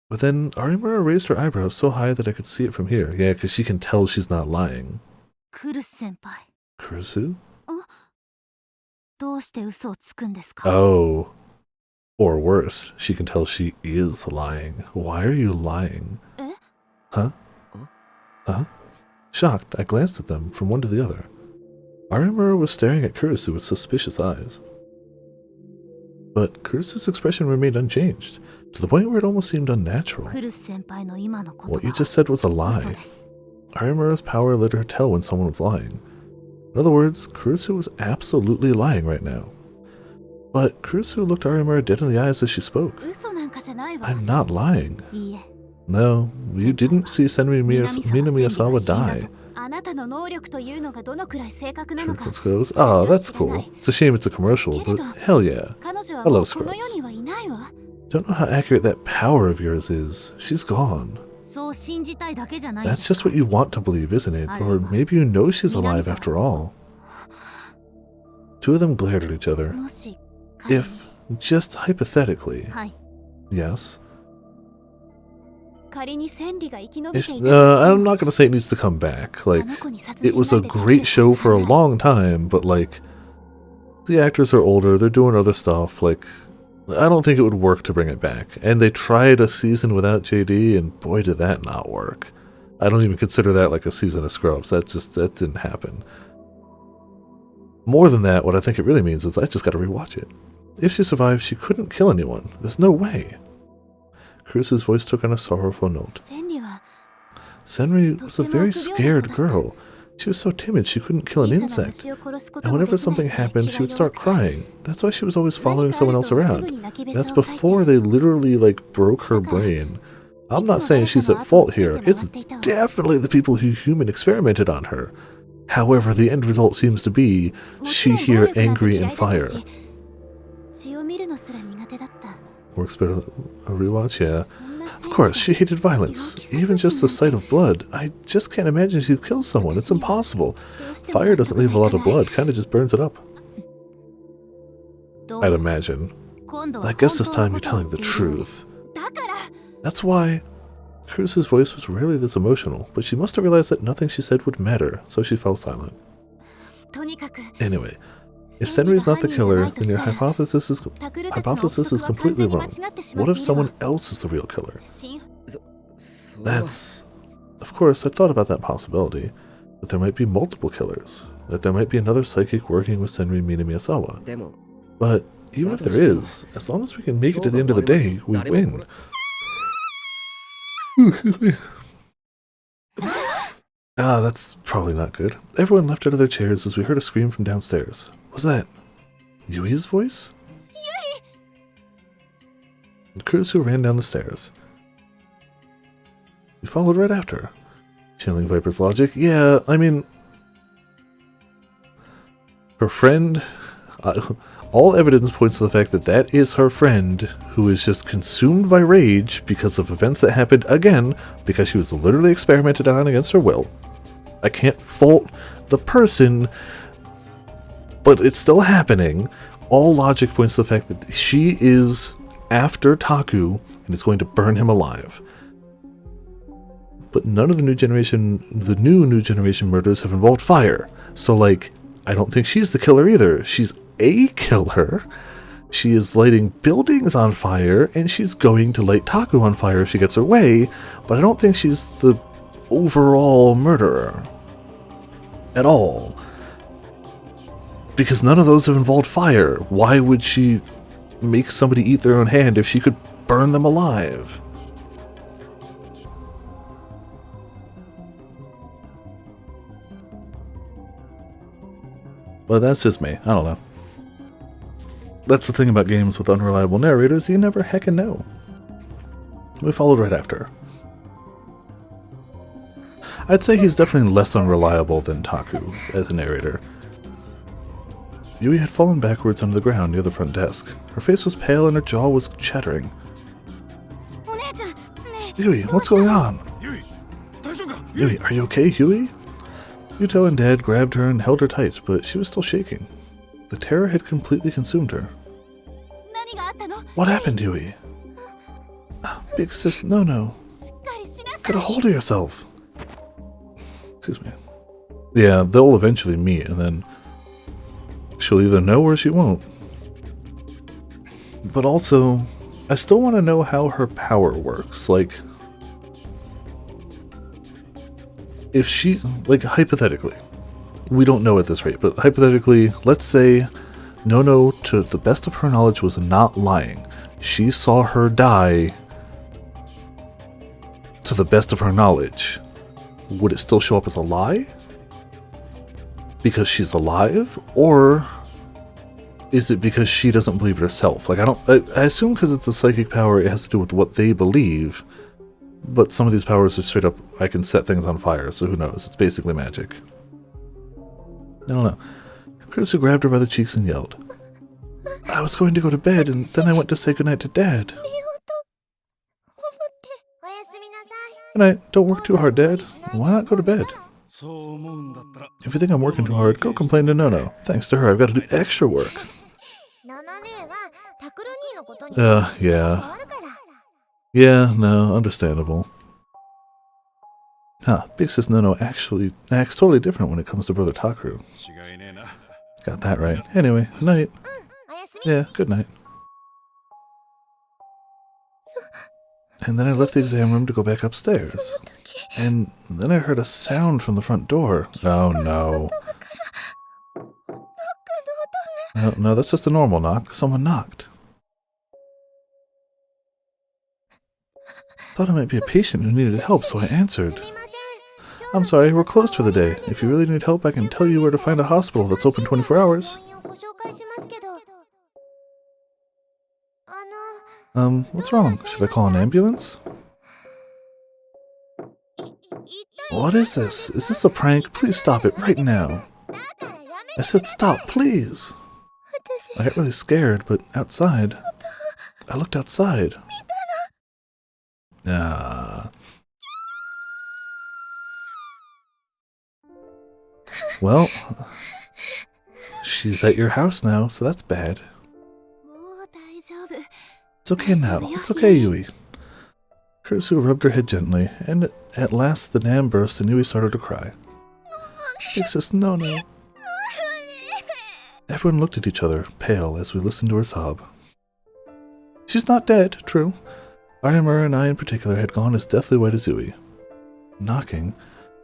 But then Arimura raised her eyebrows so high that I could see it from here. Yeah, because she can tell she's not lying. Kurusu? Oh. Or worse, she can tell she is lying. Why are you lying? Huh? Huh? Shocked, I glanced at them from one to the other. Arimura was staring at Kurusu with suspicious eyes. But Kurusu's expression remained unchanged, to the point where it almost seemed unnatural. What you just said was a lie. Arimura's power let her tell when someone was lying. In other words, Kurusu was absolutely lying right now. But Kurusu looked Arimura dead in the eyes as she spoke. I'm not lying. No, you didn't see Senri Minamiyasawa die. Truth goes, oh, that's cool. It's a shame it's a commercial, but hell yeah. I love Scrubs. Don't know how accurate that power of yours is. She's gone. That's just what you want to believe, isn't it? Or maybe you know she's alive after all. Two of them glared at each other. If, just hypothetically, yes. I'm not gonna say it needs to come back. Like, it was a great show for a long time, but like, the actors are older, they're doing other stuff, like, I don't think it would work to bring it back. And they tried a season without JD, and boy did that not work. I don't even consider that like a season of Scrubs, that didn't happen. More than that, what I think it really means is I just gotta rewatch it. If she survived, she couldn't kill anyone. There's no way. Kurusu's voice took on a sorrowful note. Senri was a very scared girl. She was so timid she couldn't kill an insect. And whenever something happened, she would start crying. That's why she was always following someone else around. That's before they literally, like, broke her brain. I'm not saying she's at fault here. It's definitely the people who human experimented on her. However, the end result seems to be she here angry and fire. Works better than a rewatch, yeah. Of course, she hated violence. Even just the sight of blood. I just can't imagine she'd kill someone. It's impossible. Fire doesn't leave a lot of blood, kind of just burns it up. I'd imagine. I guess this time you're telling the truth. That's why... Kurusu's voice was rarely this emotional, but she must have realized that nothing she said would matter, so she fell silent. Anyway, if Senri's not the killer, then your hypothesis is completely wrong. What if someone else is the real killer? That's... Of course, I thought about that possibility, that there might be multiple killers, that there might be another psychic working with Senri Minamiyasawa. But even if there is, as long as we can make it to the end of the day, we win. That's probably not good. Everyone leapt out of their chairs as we heard a scream from downstairs. Was that Yui's voice? Yui! Kurusu ran down the stairs. We followed right after. Channeling Viper's logic, yeah, I mean... Her friend... all evidence points to the fact that that is her friend, who is just consumed by rage because of events that happened again, because she was literally experimented on against her will. I can't fault the person, but it's still happening. All logic points to the fact that she is after Taku and is going to burn him alive. But none of the new new generation murders have involved fire. So, like, I don't think she's the killer either. She's a killer. She is lighting buildings on fire, and she's going to light Taku on fire if she gets her way, but I don't think she's the overall murderer. At all. Because none of those have involved fire. Why would she make somebody eat their own hand if she could burn them alive? But that's just me. I don't know. That's the thing about games with unreliable narrators, you never heckin' know. We followed right after. I'd say he's definitely less unreliable than Taku as a narrator. Yui had fallen backwards onto the ground near the front desk. Her face was pale and her jaw was chattering. Yui, what's going on? Yui, are you okay, Yui? Yuto and Dad grabbed her and held her tight, but she was still shaking. The terror had completely consumed her. What happened, Yui? Big sis, no. Get a hold of yourself. Excuse me. Yeah, they'll eventually meet, and then she'll either know or she won't. But also, I still want to know how her power works. Like, if she, like, hypothetically, we don't know at this rate, but hypothetically, let's say Nono, to the best of her knowledge, was not lying. She saw her die to the best of her knowledge. Would it still show up as a lie? Because she's alive? Or is it because she doesn't believe it herself? Like, I assume because it's a psychic power, it has to do with what they believe. But some of these powers are straight up, I can set things on fire, so who knows? It's basically magic. I don't know. Kurisu grabbed her by the cheeks and yelled. I was going to go to bed, and then I went to say goodnight to Dad. Good night. Don't work too hard, Dad. Why not go to bed? If you think I'm working too hard, go complain to Nono. Thanks to her, I've got to do extra work. Yeah. Yeah, no, understandable. Huh, Big Sis Nono actually acts totally different when it comes to Brother Takeru. Got that right. Anyway, night. Yeah, good night. And then I left the exam room to go back upstairs. And then I heard a sound from the front door. Oh no. No, that's just a normal knock. Someone knocked. Thought I might be a patient who needed help, so I answered. I'm sorry, we're closed for the day. If you really need help, I can tell you where to find a hospital that's open 24 hours. What's wrong? Should I call an ambulance? What is this? Is this a prank? Please stop it right now. I said stop, please. I got really scared, but outside. I looked outside. Well, she's at your house now, so that's bad. It's okay now. It's okay, Yui. Kurisu rubbed her head gently, and at last the dam burst and Yui started to cry. Big Sis, no. Everyone looked at each other, pale, as we listened to her sob. She's not dead, true. Arimura and I in particular had gone as deathly white as Yui. Knocking?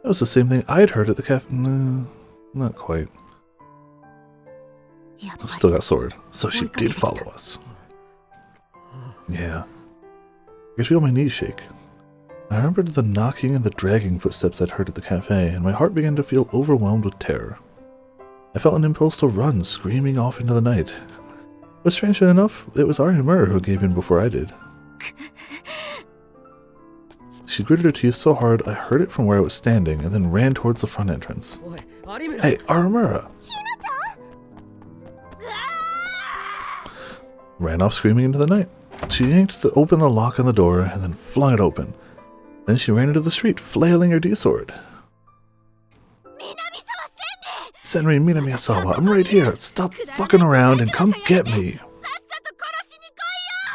That was the same thing I'd heard at the cafe. No, not quite. Still got sword. So she did follow us. Yeah. I could feel my knees shake. I remembered the knocking and the dragging footsteps I'd heard at the cafe, and my heart began to feel overwhelmed with terror. I felt an impulse to run, screaming off into the night. But strangely enough, it was Arimura who gave in before I did. She gritted her teeth so hard I heard it from where I was standing, and then ran towards the front entrance. Hey, Arimura! Ran off screaming into the night. She yanked open the lock on the door and then flung it open. Then she ran into the street, flailing her D-sword. Senri Minamiyasawa, I'm right here. Stop fucking around and come get me.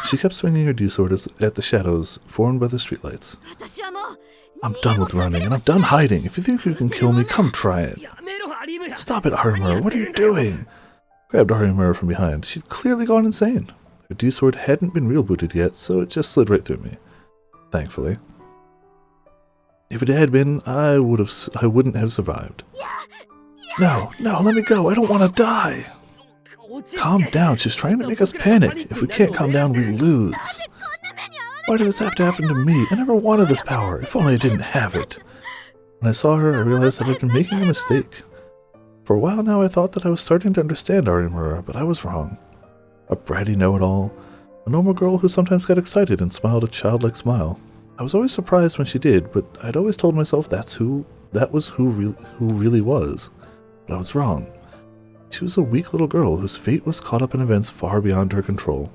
She kept swinging her D-sword at the shadows formed by the streetlights. I'm done with running, and I'm done hiding. If you think you can kill me, come try it. Stop it, Arimura. What are you doing? Grabbed Arimura from behind. She'd clearly gone insane. Her D-sword hadn't been real-booted yet, so it just slid right through me. Thankfully. If it had been, I wouldn't have survived. No, let me go. I don't want to die. Calm down. She's trying to make us panic. If we can't calm down, we lose. Why did this have to happen to me? I never wanted this power. If only I didn't have it. When I saw her, I realized that I'd been making a mistake. For a while now, I thought that I was starting to understand Arimura, but I was wrong. A bratty know-it-all, a normal girl who sometimes got excited and smiled a childlike smile. I was always surprised when she did, but I'd always told myself that's who that was who really was. But I was wrong. She was a weak little girl whose fate was caught up in events far beyond her control.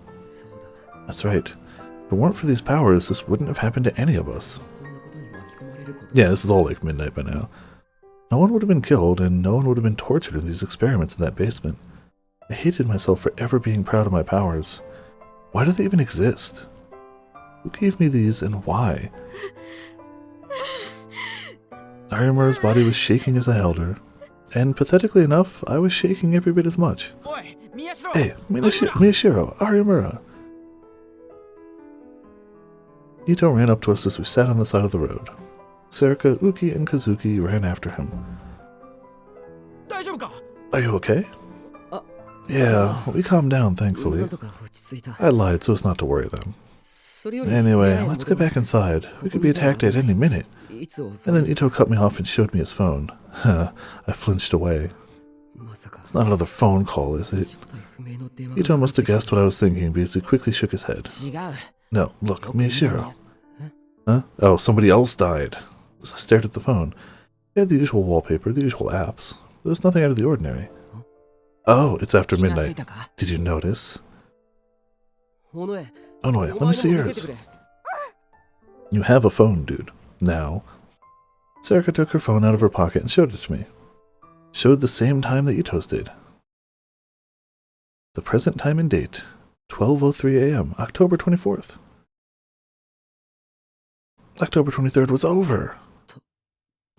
That's right. If it weren't for these powers, this wouldn't have happened to any of us. Yeah, this is all like midnight by now. No one would have been killed, and no one would have been tortured in these experiments in that basement. I hated myself for ever being proud of my powers. Why do they even exist? Who gave me these, and why? Arimura's body was shaking as I held her, and pathetically enough, I was shaking every bit as much. Hey, Miyashiro, Arimura! Ito ran up to us as we sat on the side of the road. Serika, Uki, and Kazuki ran after him. Are you okay? Yeah, we calmed down, thankfully. I lied so as not to worry them. Anyway, let's get back inside. We could be attacked at any minute. And then Ito cut me off and showed me his phone. I flinched away. It's not another phone call, is it? Ito must have guessed what I was thinking because he quickly shook his head. No, look, Miyashiro. Huh? Oh, somebody else died. As I stared at the phone, it had the usual wallpaper, the usual apps. There was nothing out of the ordinary. Oh, it's after midnight. Did you notice? Onoe, let me see yours. You have a phone, dude. Now. Serika took her phone out of her pocket and showed it to me. Showed the same time that Ito's did. The present time and date, 12:03 a.m., October 24th. October 23rd was over.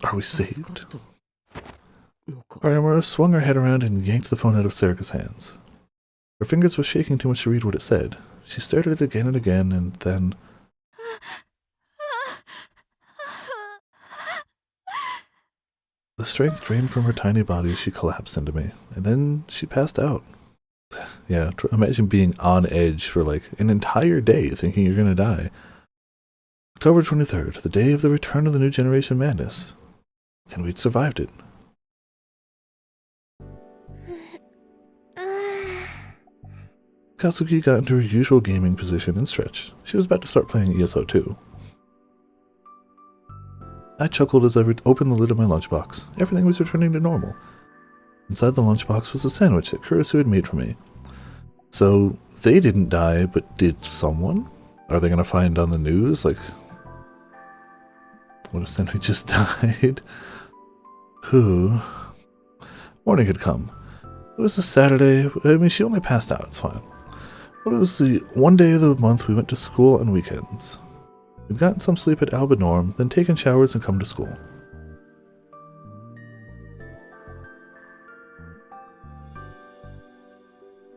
Are we saved? Arimura swung her head around and yanked the phone out of Serika's hands. Her fingers were shaking too much to read what it said. She stared at it again and again, and then... The strength drained from her tiny body as she collapsed into me, and then she passed out. Yeah, imagine being on edge for like an entire day thinking you're gonna die. October 23rd, the day of the return of the New Generation Madness. And we'd survived it. Katsuki got into her usual gaming position and stretched. She was about to start playing ESO too. I chuckled as I opened the lid of my lunchbox. Everything was returning to normal. Inside the lunchbox was a sandwich that Kurisu had made for me. So, they didn't die, but did someone? Are they going to find on the news? Like, what if Senri just died? Who? Morning had come. It was a Saturday. I mean, she only passed out. It's fine. But it was the one day of the month we went to school on weekends. We'd gotten some sleep at Alba Norm, then taken showers and come to school.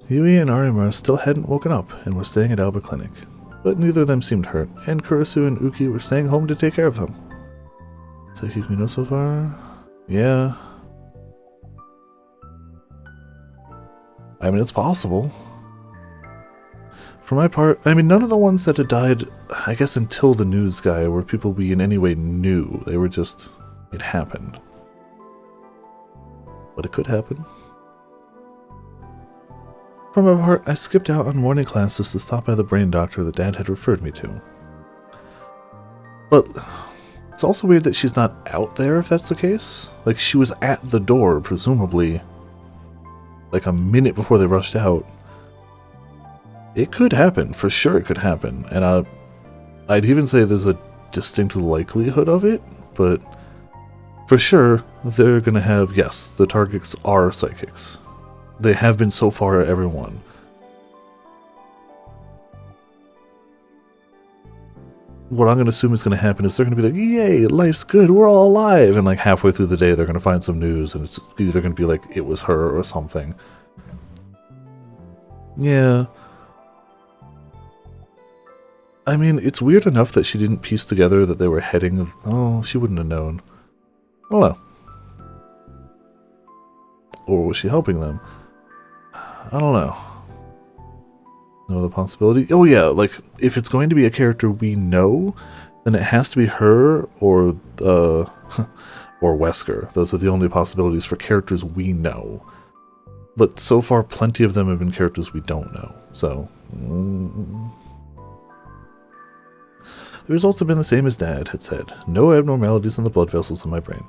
Yui and Arimura still hadn't woken up and were staying at Alba Clinic. But neither of them seemed hurt, and Kurisu and Uki were staying home to take care of them. Psychic Mino so far? Yeah. I mean, it's possible. For my part, I mean, none of the ones that had died, I guess until the news guy, were people we in any way knew. They were just... it happened. But it could happen. For my part, I skipped out on morning classes to stop by the brain doctor that Dad had referred me to. But it's also weird that she's not out there if that's the case. Like, she was at the door, presumably, like a minute before they rushed out. It could happen, for sure it could happen, and I'd even say there's a distinct likelihood of it, but for sure they're gonna have, yes, the targets are psychics. They have been so far, everyone. What I'm gonna assume is gonna happen is they're gonna be like, yay, life's good, we're all alive, and like halfway through the day they're gonna find some news and it's either gonna be like, it was her or something. Yeah. I mean, it's weird enough that she didn't piece together that they were heading... Oh, she wouldn't have known. I don't know. Or was she helping them? I don't know. No other possibility? Oh yeah, like, if it's going to be a character we know, then it has to be her or or Wesker. Those are the only possibilities for characters we know. But so far, plenty of them have been characters we don't know, so... The results have been the same as Dad had said. No abnormalities in the blood vessels in my brain.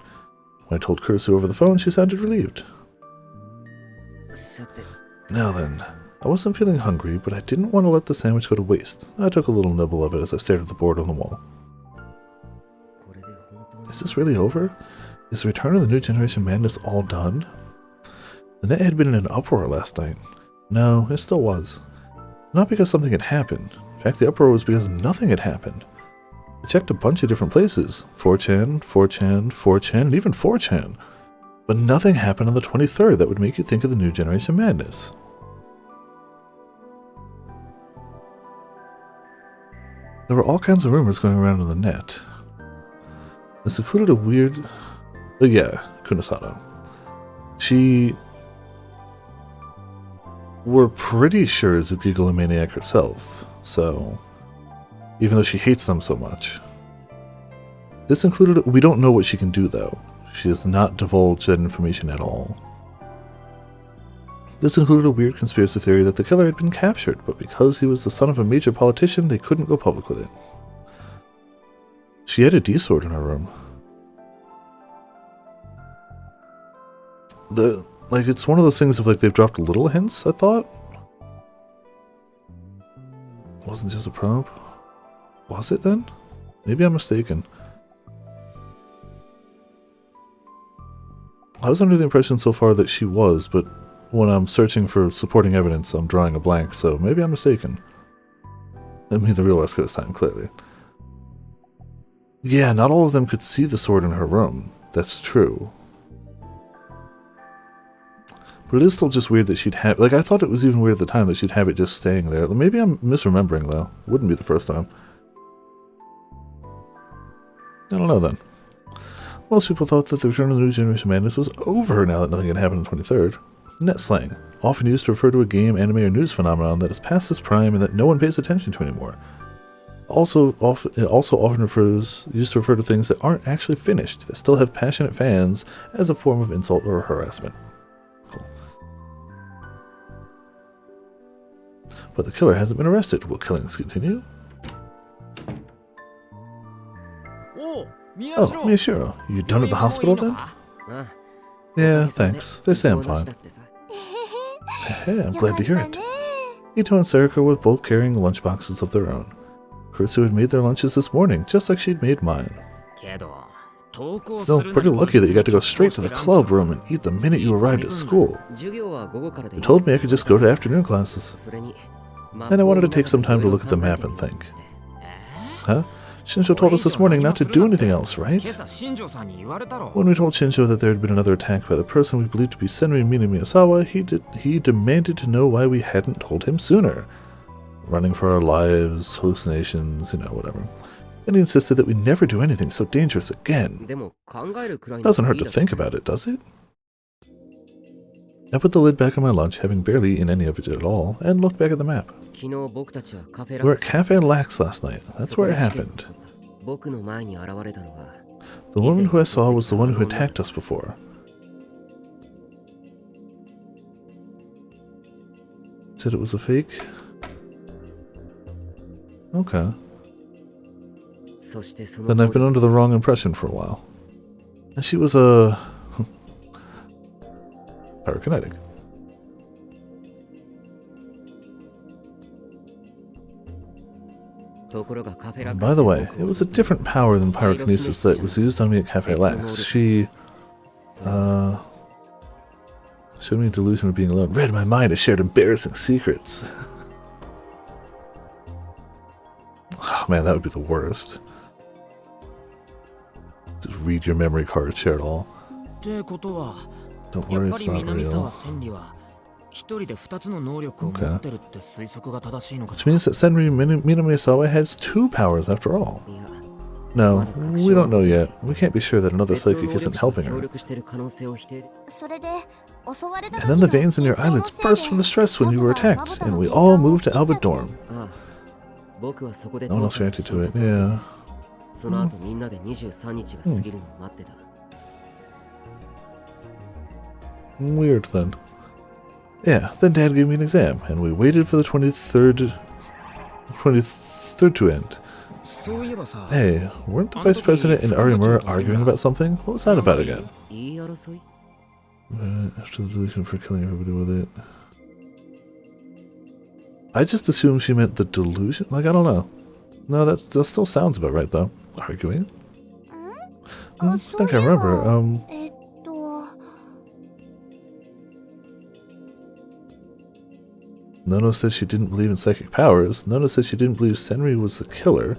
When I told Kurisu over the phone, she sounded relieved. Now then, I wasn't feeling hungry, but I didn't want to let the sandwich go to waste. I took a little nibble of it as I stared at the board on the wall. Is this really over? Is the return of the New Generation Madness all done? The net had been in an uproar last night. No, it still was. Not because something had happened. In fact, the uproar was because nothing had happened. I checked a bunch of different places. 4chan, 4chan, 4chan, and even 4chan. But nothing happened on the 23rd that would make you think of the New Generation Madness. There were all kinds of rumors going around on the net. This included a weird... yeah, Kunosato. We're pretty sure is a Gigalomaniac herself, so... even though she hates them so much. This included... we don't know what she can do, though. She has not divulged that information at all. This included a weird conspiracy theory that the killer had been captured, but because he was the son of a major politician, they couldn't go public with it. She had a D-sword in her room. It's one of those things of, they've dropped little hints, I thought? Wasn't just a probe? Was it then? Maybe I'm mistaken. I was under the impression so far that she was, but when I'm searching for supporting evidence, I'm drawing a blank, so maybe I'm mistaken. I mean, the real Wesker this time, clearly. Yeah, not all of them could see the sword in her room. That's true. But it is still just weird that she'd have... I thought it was even weird at the time that she'd have it just staying there. Maybe I'm misremembering, though. Wouldn't be the first time. I don't know, then. Most people thought that the return of the New Generation Madness was over now that nothing had happened on the 23rd. Net slang, often used to refer to a game, anime, or news phenomenon that is past its prime and that no one pays attention to anymore. It also often used to refer to things that aren't actually finished, that still have passionate fans, as a form of insult or harassment. Cool. But the killer hasn't been arrested. Will killings continue? Oh, Miyashiro, you done at the hospital then? Yeah, thanks. They say I'm fine. Hey, I'm glad to hear it. Ito and Sarika were both carrying lunchboxes of their own. Kurisu had made their lunches this morning, just like she'd made mine. Still, pretty lucky that you got to go straight to the club room and eat the minute you arrived at school. You told me I could just go to afternoon classes. And I wanted to take some time to look at the map and think. Huh? Shinjo told us this morning not to do anything else, right? When we told Shinjo that there had been another attack by the person we believed to be Senri Minamiyasawa, he demanded to know why we hadn't told him sooner. Running for our lives, hallucinations, whatever. And he insisted that we never do anything so dangerous again. Doesn't hurt to think about it, does it? I put the lid back on my lunch, having barely eaten any of it at all, and looked back at the map. We were at Cafe Lax last night. That's where it happened. The woman who I saw was the one who attacked us before. Said it was a fake? Okay. Then I've been under the wrong impression for a while. And she was a... pyrokinetic. By the way, it was a different power than pyrokinesis that was used on me at Cafe Lax. She... showed me a delusion of being alone. Read my mind and shared embarrassing secrets. Oh man, that would be the worst. Just read your memory card, share it all. Don't worry, it's not real. Okay. Which means that Senri Minamiyasawa has two powers after all. No, we don't know yet. We can't be sure that another psychic isn't helping her. And then the veins in your eyelids burst from the stress when you were attacked, and we all moved to Alba Dorm. No one else reacted to it, yeah. Weird then. Yeah, then Dad gave me an exam, and we waited for the 23rd to end. Hey, weren't the vice president and Arimura arguing about something? What was that about again? After the delusion for killing everybody with it. I just assumed she meant the delusion. Like, I don't know. No, that still sounds about right, though. Arguing? I think I remember. Nono said she didn't believe in psychic powers. Nono said she didn't believe Senri was the killer.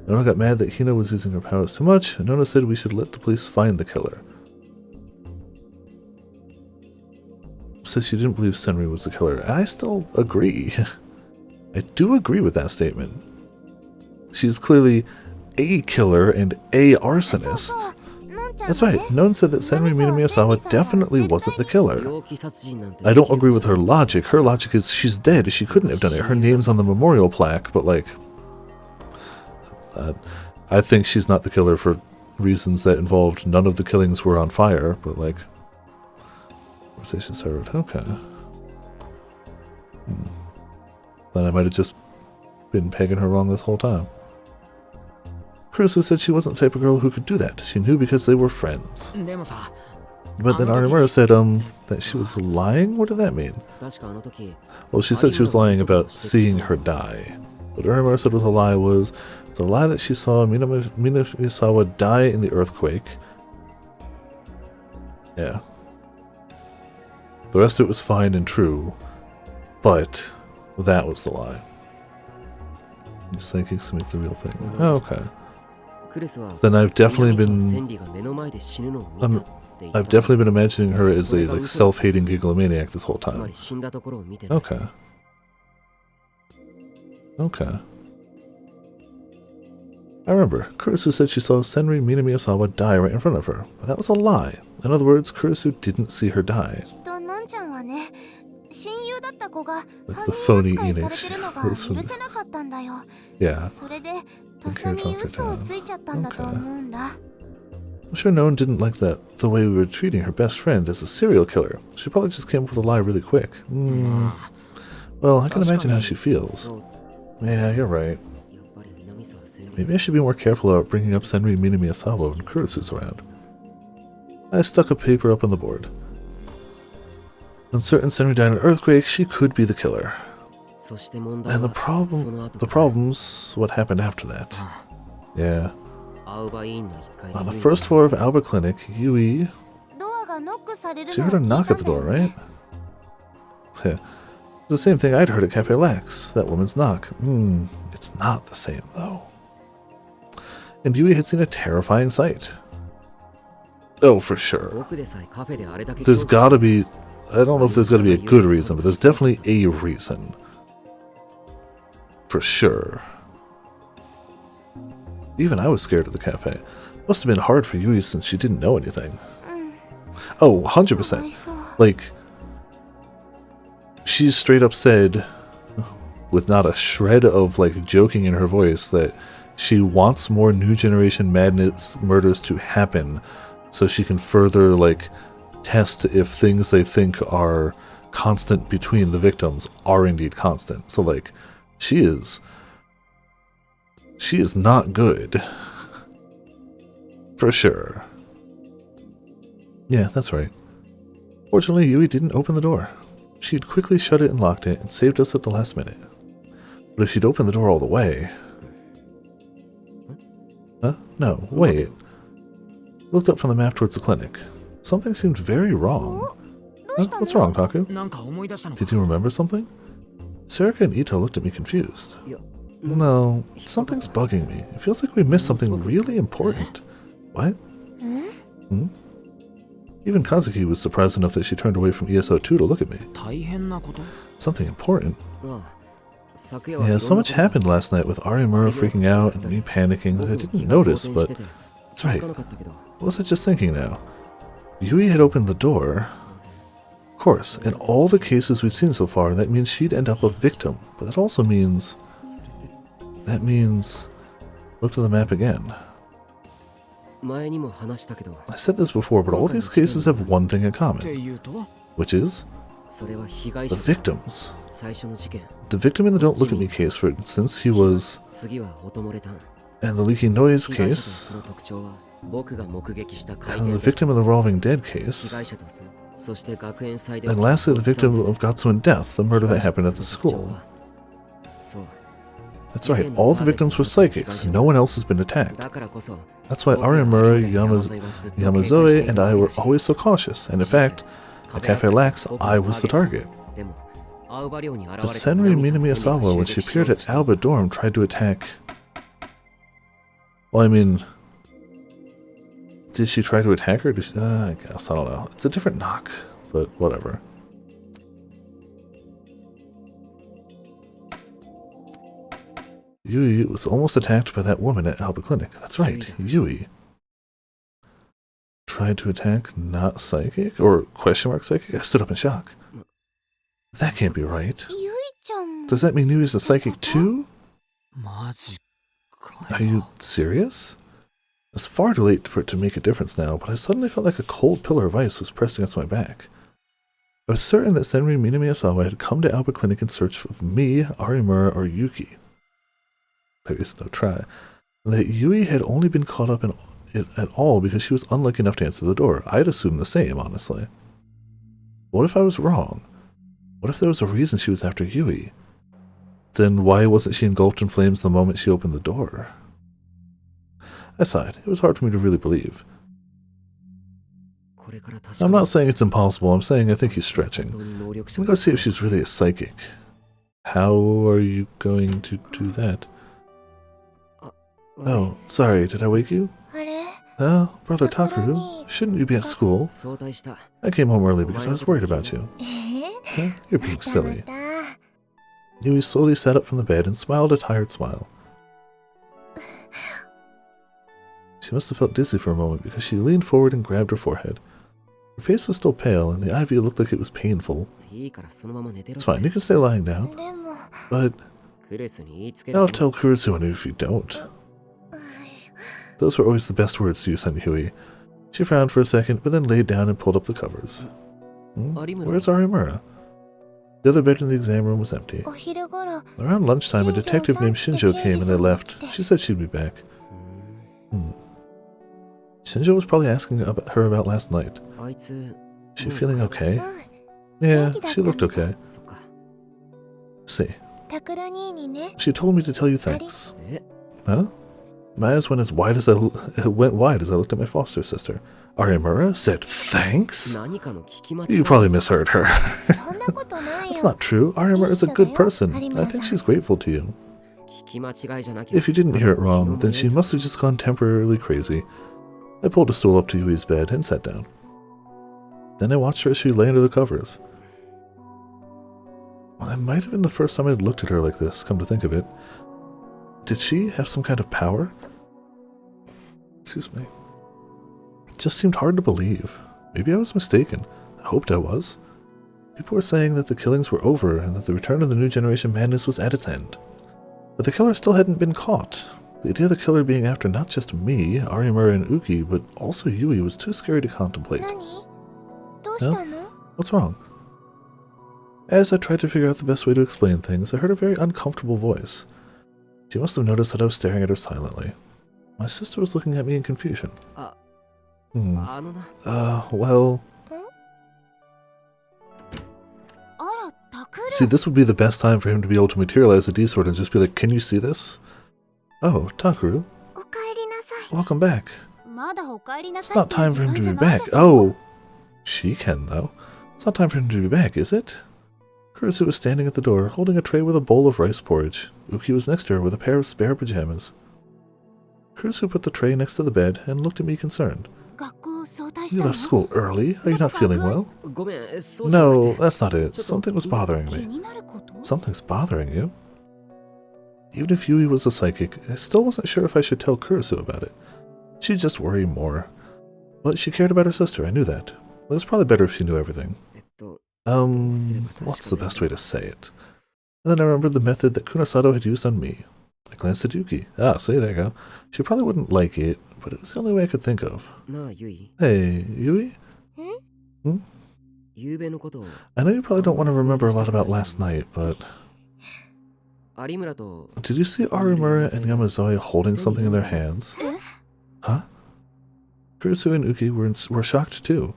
Nono got mad that Hina was using her powers too much. And Nono said we should let the police find the killer. Says she didn't believe Senri was the killer. And I still agree. I do agree with that statement. She's clearly a killer and a arsonist. That's right. Nono said that Senri Minamiyasawa definitely wasn't the killer. I don't agree with her logic. Her logic is she's dead. She couldn't have done it. Her name's on the memorial plaque, but like... I think she's not the killer for reasons that involved none of the killings were on fire, but like... Conversation started. Okay. Then I might have just been pegging her wrong this whole time. Kurusu said she wasn't the type of girl who could do that. She knew because they were friends. But then Arimura said, that she was lying? What did that mean? Well, she said she was lying about seeing her die. What Arimura said was a lie was, the lie that she saw Minamiyasawa die in the earthquake. Yeah. The rest of it was fine and true, but that was the lie. Your psychics make the real thing. Oh, okay. Then I've definitely been imagining her as a like self-hating gigglomaniac this whole time. Okay. Okay. I remember, Kurusu said she saw Senri Minamiyasawa die right in front of her, but that was a lie. In other words, Kurusu didn't see her die. Like the phony Enix. Yeah. Okay. I'm sure no one didn't like that, the way we were treating her best friend as a serial killer. She probably just came up with a lie really quick. Well, I can imagine how she feels. Yeah, you're right. Maybe I should be more careful about bringing up Senri Minamiyasawa when Kurusu's around. I stuck a paper up on the board. Uncertain Senri died in an earthquake, she could be the killer. And the problem's what happened after that. Yeah. On the first floor of Alba Clinic, Yui... She heard a knock at the door, right? Yeah. The same thing I'd heard at Cafe Lax, that woman's knock. It's not the same, though. And Yui had seen a terrifying sight. Oh, for sure. There's gotta be... I don't know if there's gotta be a good reason, but there's definitely a reason. For sure. Even I was scared of the cafe. Must have been hard for Yui since she didn't know anything. Oh, 100%. Like, she straight up said, with not a shred of like joking in her voice, that she wants more New Generation Madness murders to happen so she can further like test if things they think are constant between the victims are indeed constant. So like, she is not good. For sure. Yeah, that's right. Fortunately, Yui didn't open the door. She'd quickly shut it and locked it and saved us at the last minute. But if she'd opened the door all the way... Huh? No, wait. Looked up from the map towards the clinic. Something seemed very wrong. Huh? What's wrong, Taku? Did you remember something? Sarika and Ito looked at me confused. No, something's bugging me. It feels like we missed something really important. What? Even Kazuki was surprised enough that she turned away from ESO2 to look at me. Something important? Yeah, so much happened last night with Arimura freaking out and me panicking that I didn't notice, but... That's right. What was I just thinking now? Yui had opened the door. Of course, in all the cases we've seen so far, that means she'd end up a victim. But that also means... That means... Look to the map again. I said this before, but all these cases have one thing in common. Which is... the victims. The victim in the Don't Look at Me case, for instance, he was... And the leaking noise case, and the victim of the revolving dead case, and lastly the victim of Gatsuin death, the murder that happened at the school. That's right, all the victims were psychics, no one else has been attacked. That's why Arimura, Yamazoe, and I were always so cautious, and in fact, at Cafe Lax, I was the target. But Senri Minamiyasawa, when she appeared at Alba Dorm, tried to attack... Well, I mean... Did she try to attack her? I guess, I don't know. It's a different knock, but whatever. Yui was almost attacked by that woman at Alba Clinic. That's right, Yui. Tried to attack not psychic? Or question mark psychic? I stood up in shock. That can't be right. Does that mean Yui's a psychic too? Are you serious? It's far too late for it to make a difference now, but I suddenly felt like a cold pillar of ice was pressed against my back. I was certain that Senri Minamiyasawa had come to Alba Clinic in search of me, Arimura, or Yuki. There is no try. That Yui had only been caught up in it at all because she was unlucky enough to answer the door. I'd assumed the same, honestly. What if I was wrong? What if there was a reason she was after Yui? Then why wasn't she engulfed in flames the moment she opened the door? I sighed. It was hard for me to really believe. I'm not saying it's impossible, I'm saying I think he's stretching. I'm gonna go see if she's really a psychic. How are you going to do that? Oh, sorry, did I wake you? Oh, Brother Takeru, shouldn't you be at school? I came home early because I was worried about you. Huh? You're being silly. Yui slowly sat up from the bed and smiled a tired smile. She must have felt dizzy for a moment because she leaned forward and grabbed her forehead. Her face was still pale and the ivy looked like it was painful. It's fine, you can stay lying down. But I'll tell Kuretsu if you don't. Those were always the best words to use on Yui. She frowned for a second, but then laid down and pulled up the covers. Where's Arimura? The other bed in the exam room was empty. Around lunchtime, a detective named Shinjo came and they left. She said she'd be back. Shinjo was probably asking her about last night. Is she feeling okay? Yeah, she looked okay. See. She told me to tell you thanks. Huh? My eyes went wide as I looked at my foster sister. Arimura said thanks? You probably misheard her. That's not true. Arimura is a good person. I think she's grateful to you. If you didn't hear it wrong, then she must have just gone temporarily crazy. I pulled a stool up to Yui's bed and sat down. Then I watched her as she lay under the covers. Well, it might have been the first time I'd looked at her like this, come to think of it. Did she have some kind of power? Excuse me. It just seemed hard to believe. Maybe I was mistaken. I hoped I was. People were saying that the killings were over and that the return of the new generation madness was at its end. But the killer still hadn't been caught. The idea of the killer being after not just me, Arimura, and Uki, but also Yui was too scary to contemplate. Huh? What's wrong? As I tried to figure out the best way to explain things, I heard a very uncomfortable voice. She must have noticed that I was staring at her silently. My sister was looking at me in confusion. Well... See, this would be the best time for him to be able to materialize the D-sword and just be like, can you see this? Oh, Takeru. Welcome back. It's not time for him to be back. Oh! She can, though. It's not time for him to be back, is it? Kuretsu was standing at the door, holding a tray with a bowl of rice porridge. Uki was next to her with a pair of spare pajamas. Kuretsu put the tray next to the bed and looked at me concerned. You left school early? Are you not feeling well? No, that's not it. Something was bothering me. Something's bothering you? Even if Yui was a psychic, I still wasn't sure if I should tell Kuretsu about it. She'd just worry more. But she cared about her sister, I knew that. It was probably better if she knew everything. What's the best way to say it? And then I remembered the method that Kunasato had used on me. I glanced at Yuki. Ah, see, there you go. She probably wouldn't like it, but it was the only way I could think of. Hey, Yui? Hmm? I know you probably don't want to remember a lot about last night, but... Did you see Arimura and Yamazoe holding something in their hands? Huh? Kurusu and Uki were shocked too.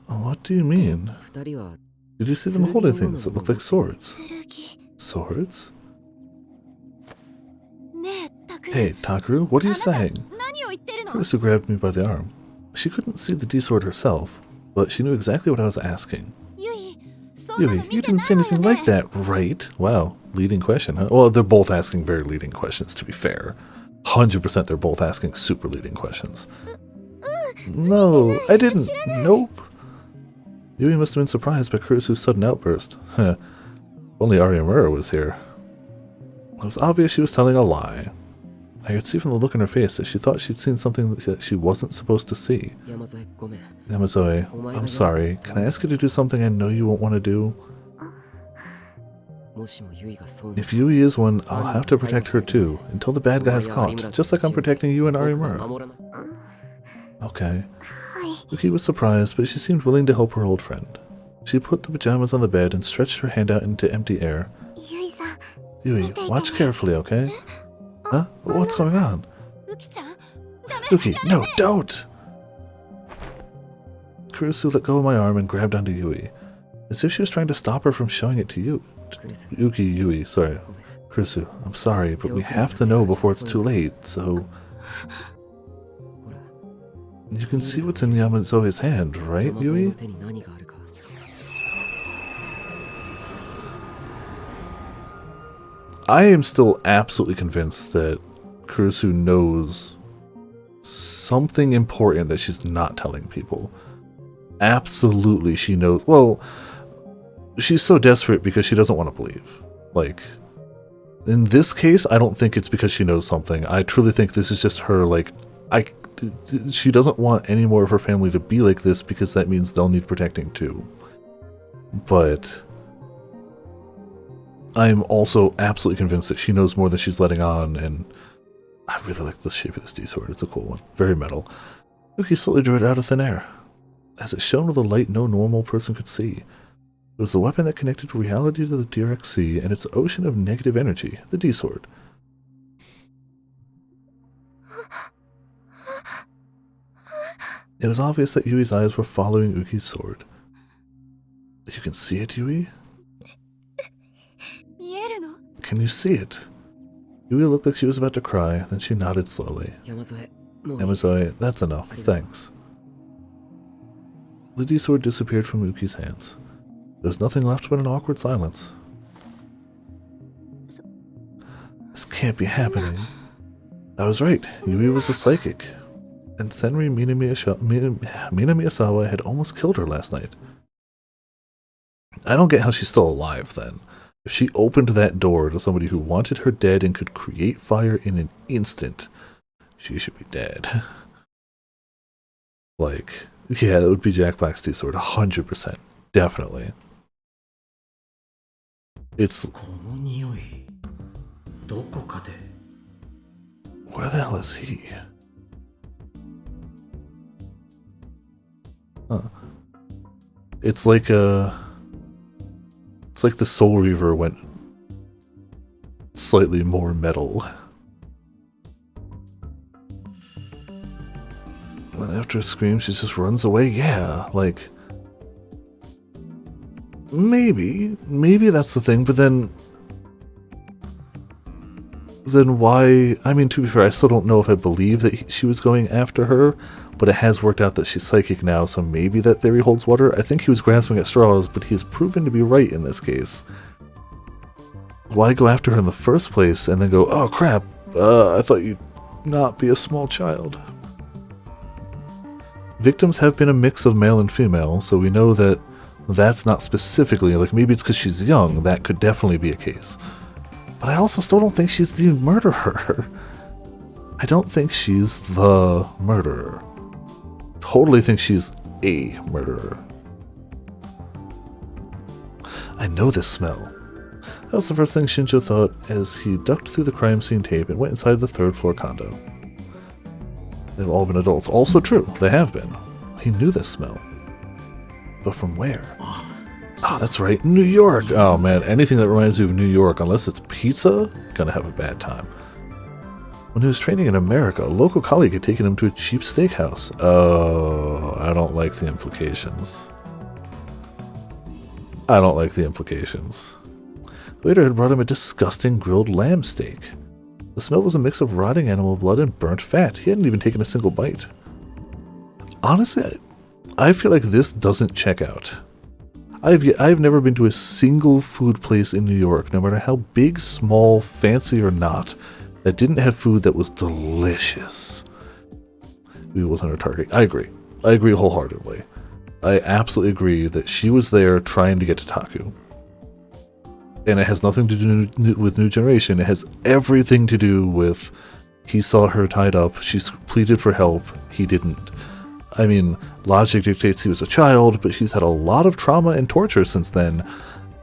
What do you mean? Did you see them holding things that looked like swords? Swords? Hey, Takeru, what are you saying? Kurusu grabbed me by the arm. She couldn't see the D-sword herself, but she knew exactly what I was asking. Yui, you didn't say anything like that, right? Wow, leading question, huh? Well, they're both asking very leading questions, to be fair. 100% they're both asking super leading questions. No, I didn't. Nope. Yui must have been surprised by Kurusu's sudden outburst. Huh. Only Arimura was here. It was obvious she was telling a lie. I could see from the look in her face that she thought she'd seen something that she wasn't supposed to see. Yamazoe, I'm sorry. Can I ask you to do something I know you won't want to do? If Yui is one, I'll have to protect her too, until the bad guy is caught, just like I'm protecting you and Arimura. Okay. Uki was surprised, but she seemed willing to help her old friend. She put the pajamas on the bed and stretched her hand out into empty air. Yui, watch carefully, okay? Huh? What's going on? Uki, no, don't! Kurusu let go of my arm and grabbed onto Yui, as if she was trying to stop her from showing it to you. Yui, sorry. Kurusu, I'm sorry, but we have to know before it's too late, so... You can see what's in Yamazoe's hand, right, Yui? I am still absolutely convinced that Kurusu knows something important that she's not telling people. Absolutely, she knows. Well, she's so desperate because she doesn't want to believe. Like, in this case, I don't think it's because she knows something. I truly think this is just her, like, she doesn't want any more of her family to be like this because that means they'll need protecting too. But I'm also absolutely convinced that she knows more than she's letting on, and I really like the shape of this D-sword. It's a cool one. Very metal. Uki slowly drew it out of thin air, as it shone with a light no normal person could see. It was the weapon that connected reality to the Direct Sea and its ocean of negative energy, the D-sword. It was obvious that Yui's eyes were following Uki's sword. You can see it, Yui? Can you see it? Yui looked like she was about to cry, then she nodded slowly. Yamazoe, that's enough, thanks. The D-sword disappeared from Uki's hands. There was nothing left but an awkward silence. This can't be happening. I was right, Yui was a psychic. And Senri Minamiyasawa had almost killed her last night. I don't get how she's still alive then. If she opened that door to somebody who wanted her dead and could create fire in an instant, she should be dead. Like, yeah, that would be Jack Black's D-sword, 100%. Definitely. It's... Where the hell is he? Huh. It's like the Soul Reaver went slightly more metal. And after a scream, she just runs away. Yeah, like... Maybe that's the thing, but then why... I mean, to be fair, I still don't know if I believe that she was going after her, but it has worked out that she's psychic now, so maybe that theory holds water. I think he was grasping at straws, but he's proven to be right in this case. Why go after her in the first place and then go, oh crap, I thought you'd not be a small child. Victims have been a mix of male and female, so we know that that's not specifically, like maybe it's because she's young, that could definitely be a case. But I also still don't think she's the murderer. I don't think she's the murderer. Totally think she's a murderer. I know this smell. That was the first thing Shinjo thought as he ducked through the crime scene tape and went inside the third floor condo. They've all been adults. Also true, they have been. He knew this smell. But from where? Ah, that's right, New York! Oh man, anything that reminds you of New York, unless it's pizza, gonna have a bad time. When he was training in America, a local colleague had taken him to a cheap steakhouse. Oh, I don't like the implications. I don't like the implications. The waiter had brought him a disgusting grilled lamb steak. The smell was a mix of rotting animal blood and burnt fat. He hadn't even taken a single bite. Honestly, I feel like this doesn't check out. I've never been to a single food place in New York, no matter how big, small, fancy or not, that didn't have food that was delicious. It wasn't her target. I agree. I agree wholeheartedly. I absolutely agree that she was there trying to get to Taku. And it has nothing to do with New Generation. It has everything to do with he saw her tied up, she pleaded for help, he didn't. I mean, logic dictates he was a child, but she's had a lot of trauma and torture since then.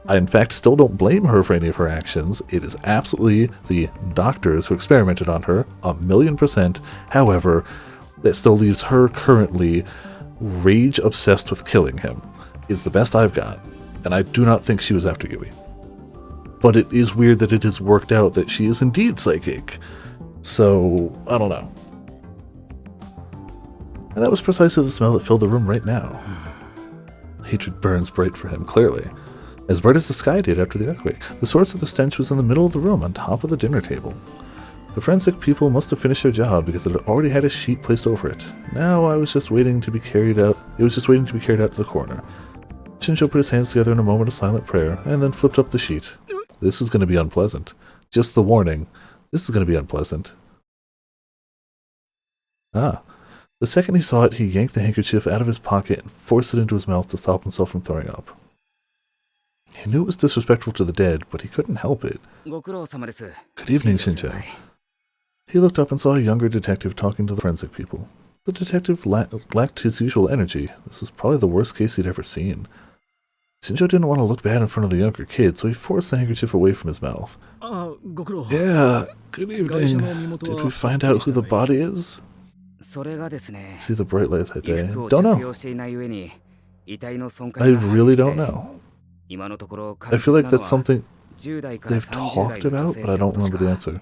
I, in fact, still don't blame her for any of her actions. It is absolutely the doctors who experimented on her, 1,000,000%. However, that still leaves her currently rage-obsessed with killing him, is the best I've got. And I do not think she was after Yui. But it is weird that it has worked out that she is indeed psychic. So, I don't know. And that was precisely the smell that filled the room right now. Hatred burns bright for him, clearly. As bright as the sky did after the earthquake. The source of the stench was in the middle of the room, on top of the dinner table. The forensic people must have finished their job because it already had a sheet placed over it. Now I was just waiting to be carried out. It was just waiting to be carried out to the corner. Shinjo put his hands together in a moment of silent prayer, and then flipped up the sheet. This is going to be unpleasant. Just the warning. This is going to be unpleasant. Ah. The second he saw it, he yanked the handkerchief out of his pocket and forced it into his mouth to stop himself from throwing up. He knew it was disrespectful to the dead, but he couldn't help it. Good evening, Shinjo. He looked up and saw a younger detective talking to the forensic people. The detective lacked his usual energy. This was probably the worst case he'd ever seen. Shinjo didn't want to look bad in front of the younger kid, so he forced the handkerchief away from his mouth. Yeah, good evening. Did we find out who the body is? See the bright light that day. Don't know. I really don't know. I feel like that's something they've talked about, but I don't remember the answer.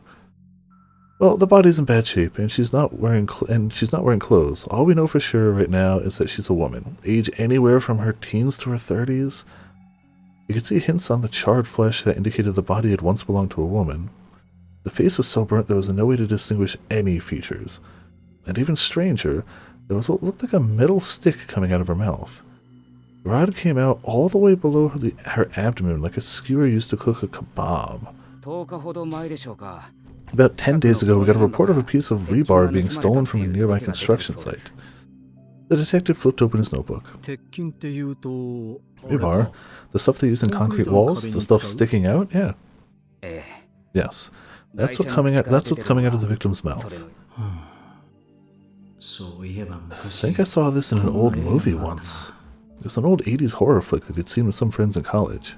Well, the body's in bad shape, and she's not wearing clothes. All we know for sure right now is that she's a woman, age anywhere from her teens to her 30s. You could see hints on the charred flesh that indicated the body had once belonged to a woman. The face was so burnt there was no way to distinguish any features. And even stranger, there was what looked like a metal stick coming out of her mouth. The rod came out all the way below her abdomen like a skewer used to cook a kebab. About 10 days ago, we got a report of a piece of rebar being stolen from a nearby construction site. The detective flipped open his notebook. Rebar? The stuff they use in concrete walls? The stuff sticking out? Yeah. Yes. That's what's coming out of the victim's mouth. I think I saw this in an old movie once. It was an old 80s horror flick that he'd seen with some friends in college.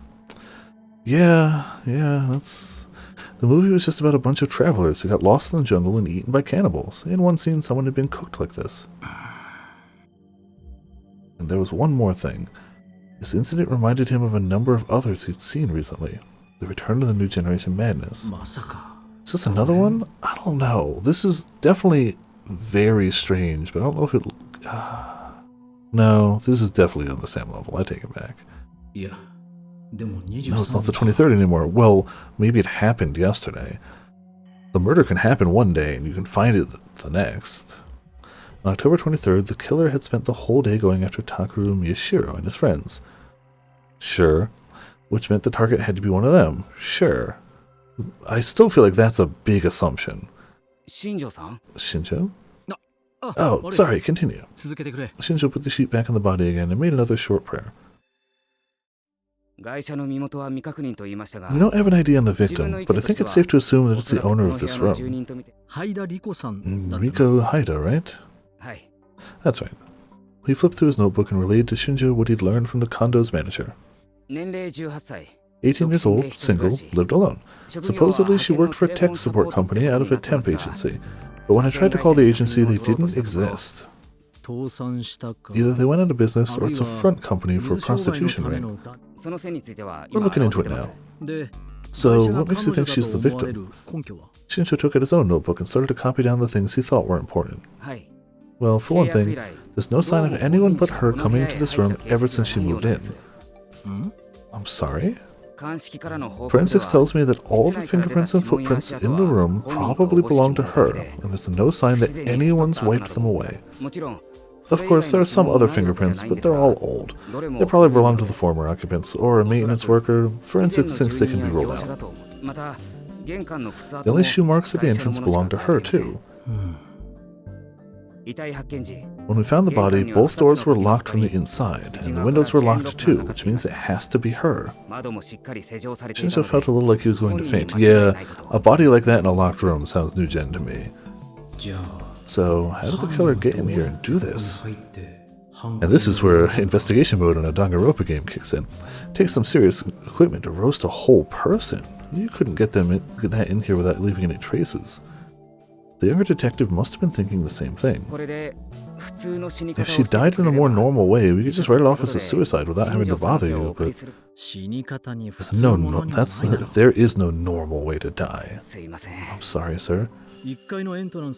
Yeah, that's... The movie was just about a bunch of travelers who got lost in the jungle and eaten by cannibals. In one scene, someone had been cooked like this. And there was one more thing. This incident reminded him of a number of others he'd seen recently. The return of the New Generation madness. Is this another one? I don't know. This is definitely very strange, but I don't know if it... No, this is definitely on the same level. I take it back. No, it's not the 23rd anymore. Well, maybe it happened yesterday. The murder can happen one day, and you can find it the next. On October 23rd, the killer had spent the whole day going after Takeru Miyashiro and his friends. Sure. Which meant the target had to be one of them. Sure. I still feel like that's a big assumption. Shinjo? Oh, sorry, continue. Shinjo put the sheet back on the body again and made another short prayer. We don't have an ID on the victim, but I think it's safe to assume that it's the owner of this room. Riko Haida, right? That's right. He flipped through his notebook and relayed to Shinjo what he'd learned from the condo's manager. 18 years old, single, lived alone. Supposedly she worked for a tech support company out of a temp agency, but when I tried to call the agency, they didn't exist. Either they went out of business or it's a front company for a prostitution ring. We're looking into it now. So, what makes you think she's the victim? Shinjo took out his own notebook and started to copy down the things he thought were important. Well, for one thing, there's no sign of anyone but her coming into this room ever since she moved in. I'm sorry? Forensics tells me that all the fingerprints and footprints in the room probably belong to her, and there's no sign that anyone's wiped them away. Of course, there are some other fingerprints, but they're all old. They probably belong to the former occupants, or a maintenance worker. Forensics thinks they can be ruled out. The only shoe marks at the entrance belong to her, too. When we found the body, both doors were locked from the inside, and the windows were locked too, which means it has to be her. Shinjo felt a little like he was going to faint. Yeah, a body like that in a locked room sounds new gen to me. So, how did the killer get in here and do this? And this is where investigation mode in a Danganronpa game kicks in. It takes some serious equipment to roast a whole person. You couldn't get that in here without leaving any traces. The younger detective must have been thinking the same thing. If she died in a more normal way, we could just write it off as a suicide without having to bother you, but there is no normal way to die. I'm sorry, sir.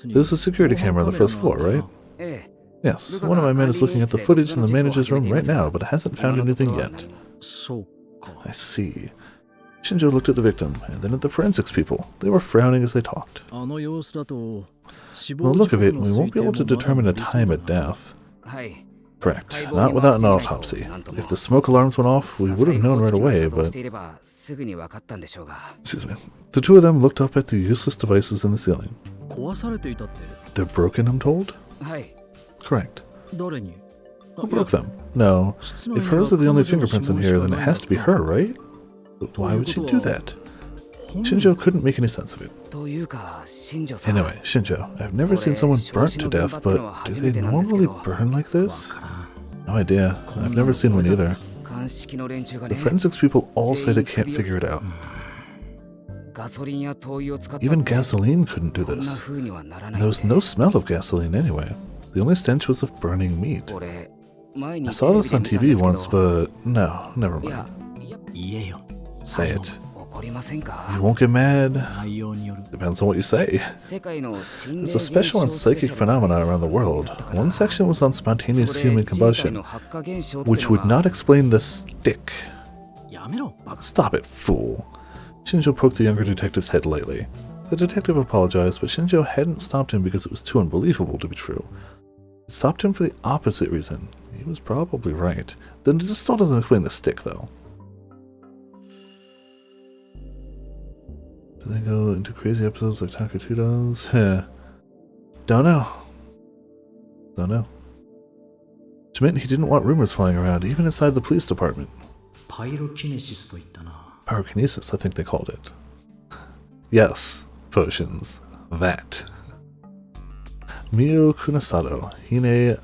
There's a security camera on the first floor, right? Yes, one of my men is looking at the footage in the manager's room right now, but hasn't found anything yet. I see. Shinjo looked at the victim, and then at the forensics people. They were frowning as they talked. From the look of it, we won't be able to determine a time of death. Correct, not without an autopsy. If the smoke alarms went off, we would have known right away, but... Excuse me. The two of them looked up at the useless devices in the ceiling. They're broken, I'm told? Correct. Who broke them? No. If hers are the only fingerprints in here, then it has to be her, right? Why would she do that? Shinjo couldn't make any sense of it. Anyway, Shinjo, I've never seen someone burnt to death, but do they normally burn like this? No idea. I've never seen one either. The forensics people all say they can't figure it out. Even gasoline couldn't do this. There was no smell of gasoline anyway. The only stench was of burning meat. I saw this on TV once, but no, never mind. Say it. You won't get mad. Depends on what you say. There's a special and psychic phenomena around the world. One section was on spontaneous human combustion, which would not explain the stick. Stop it, fool. Shinjo poked the younger detective's head lightly. The detective apologized, but Shinjo hadn't stopped him because it was too unbelievable to be true. It stopped him for the opposite reason. He was probably right. Then it still doesn't explain the stick, though. Do they go into crazy episodes like Takatu does? Don't know. Don't know. Which meant he didn't want rumors flying around, even inside the police department. Pyrokinesis, I think they called it. Yes, potions. That. Mio Kunasato, Hine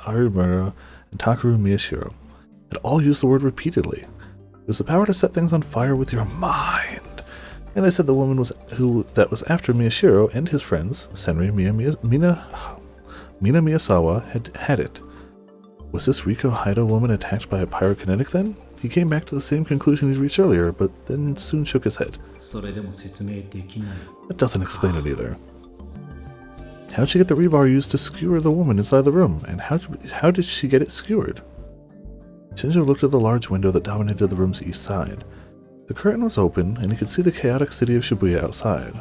Arimura, and Takaru Miyashiro had all used the word repeatedly. It was the power to set things on fire with your mind. And they said the woman that was after Miyashiro and his friends, Senri Mina Miyasawa, had it. Was this Riko Haido woman attacked by a pyrokinetic then? He came back to the same conclusion he'd reached earlier, but then soon shook his head. That doesn't explain it either. How'd she get the rebar used to skewer the woman inside the room, and how did she get it skewered? Shinjo looked at the large window that dominated the room's east side. The curtain was open, and he could see the chaotic city of Shibuya outside.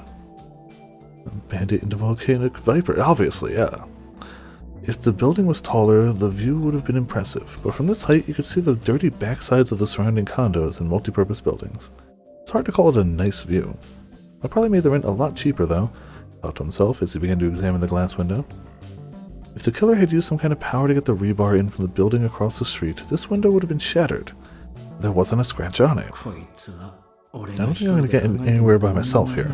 A bandit into volcanic viper, obviously, yeah. If the building was taller, the view would have been impressive, but from this height you could see the dirty backsides of the surrounding condos and multi-purpose buildings. It's hard to call it a nice view. I probably made the rent a lot cheaper, though, he thought to himself as he began to examine the glass window. If the killer had used some kind of power to get the rebar in from the building across the street, this window would have been shattered. There wasn't a scratch on it. I don't think I'm going to get anywhere by myself here.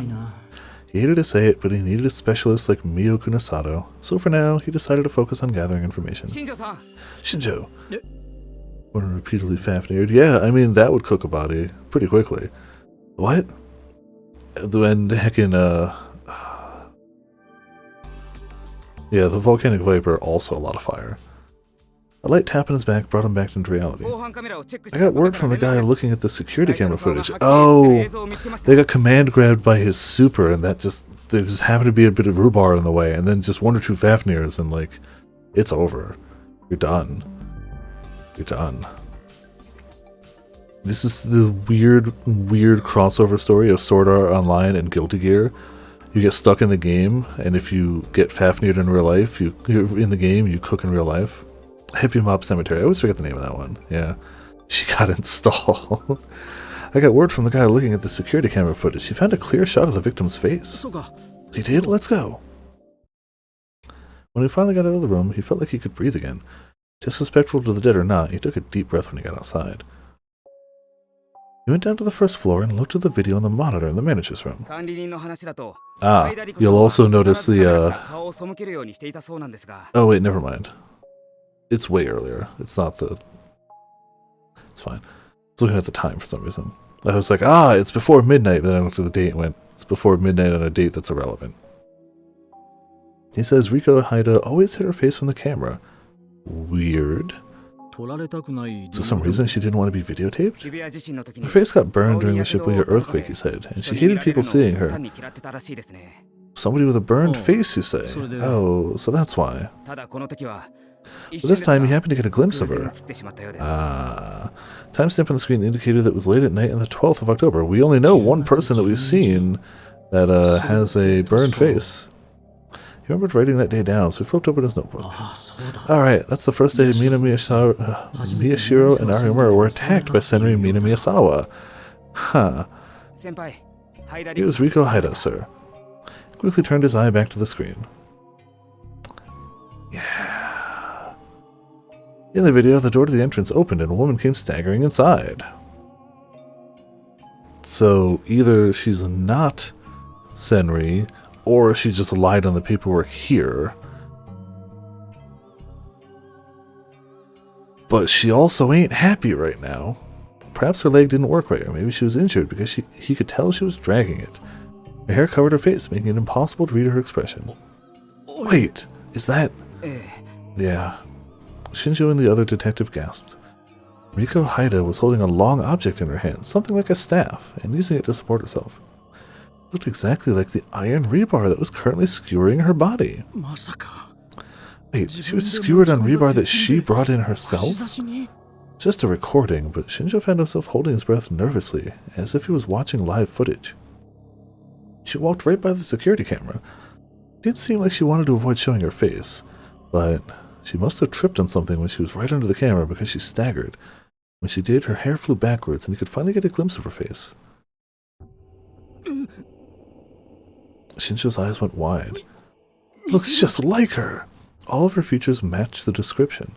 He hated to say it, but he needed a specialist like Mio Kunasato, so for now, he decided to focus on gathering information. Shinjo! One repeatedly Fafnired. Yeah, I mean, that would cook a body pretty quickly. What? When heckin', Yeah, the volcanic viper, also a lot of fire. A light tap on his back brought him back into reality. I got word from the guy looking at the security camera footage. Oh, they got command grabbed by his super, and there just happened to be a bit of rhubarb in the way, and then just one or two Fafnirs, and like, it's over. You're done. You're done. This is the weird crossover story of Sword Art Online and Guilty Gear. You get stuck in the game, and if you get Fafnir'd in real life, you're in the game, you cook in real life. Heavy Mob Cemetery. I always forget the name of that one. Yeah. She got installed. I got word from the guy looking at the security camera footage. He found a clear shot of the victim's face. He did? Let's go. When he finally got out of the room, he felt like he could breathe again. Disrespectful to the dead or not, he took a deep breath when he got outside. He went down to the first floor and looked at the video on the monitor in the manager's room. Ah, you'll also notice the, Oh wait, never mind. It's way earlier. It's not the... It's fine. I was looking at the time for some reason. I was like, it's before midnight, but then I looked at the date and went, it's before midnight on a date that's irrelevant. He says Riko Haida always hid her face from the camera. Weird. So some reason she didn't want to be videotaped? Her face got burned during the Shibuya earthquake, he said, and she hated people seeing her. Somebody with a burned face, you say? Oh, so that's why. But this time he happened to get a glimpse of her. Timestamp on the screen indicated that it was late at night on the 12th of October. We only know one person that we've seen that has a burned face. He remembered writing that day down, so he flipped open his notebook. Alright, that's the first day Miyashiro and Arimura were attacked by Senri Miyasawa. Huh. It was Riko Haida, sir. He quickly turned his eye back to the screen. Yeah. In the video, the door to the entrance opened and a woman came staggering inside. So either she's not Senri, or she just lied on the paperwork here. But she also ain't happy right now. Perhaps her leg didn't work right, or maybe she was injured because he could tell she was dragging it. Her hair covered her face, making it impossible to read her expression. Wait, is that... Yeah. Shinjo and the other detective gasped. Riko Haida was holding a long object in her hand, something like a staff, and using it to support herself. It looked exactly like the iron rebar that was currently skewering her body. Wait, she was skewered on rebar that she brought in herself? Just a recording, but Shinjo found himself holding his breath nervously, as if he was watching live footage. She walked right by the security camera. It did seem like she wanted to avoid showing her face, but she must have tripped on something when she was right under the camera because she staggered. When she did, her hair flew backwards and you could finally get a glimpse of her face. Shinjo's eyes went wide. Looks just like her! All of her features matched the description.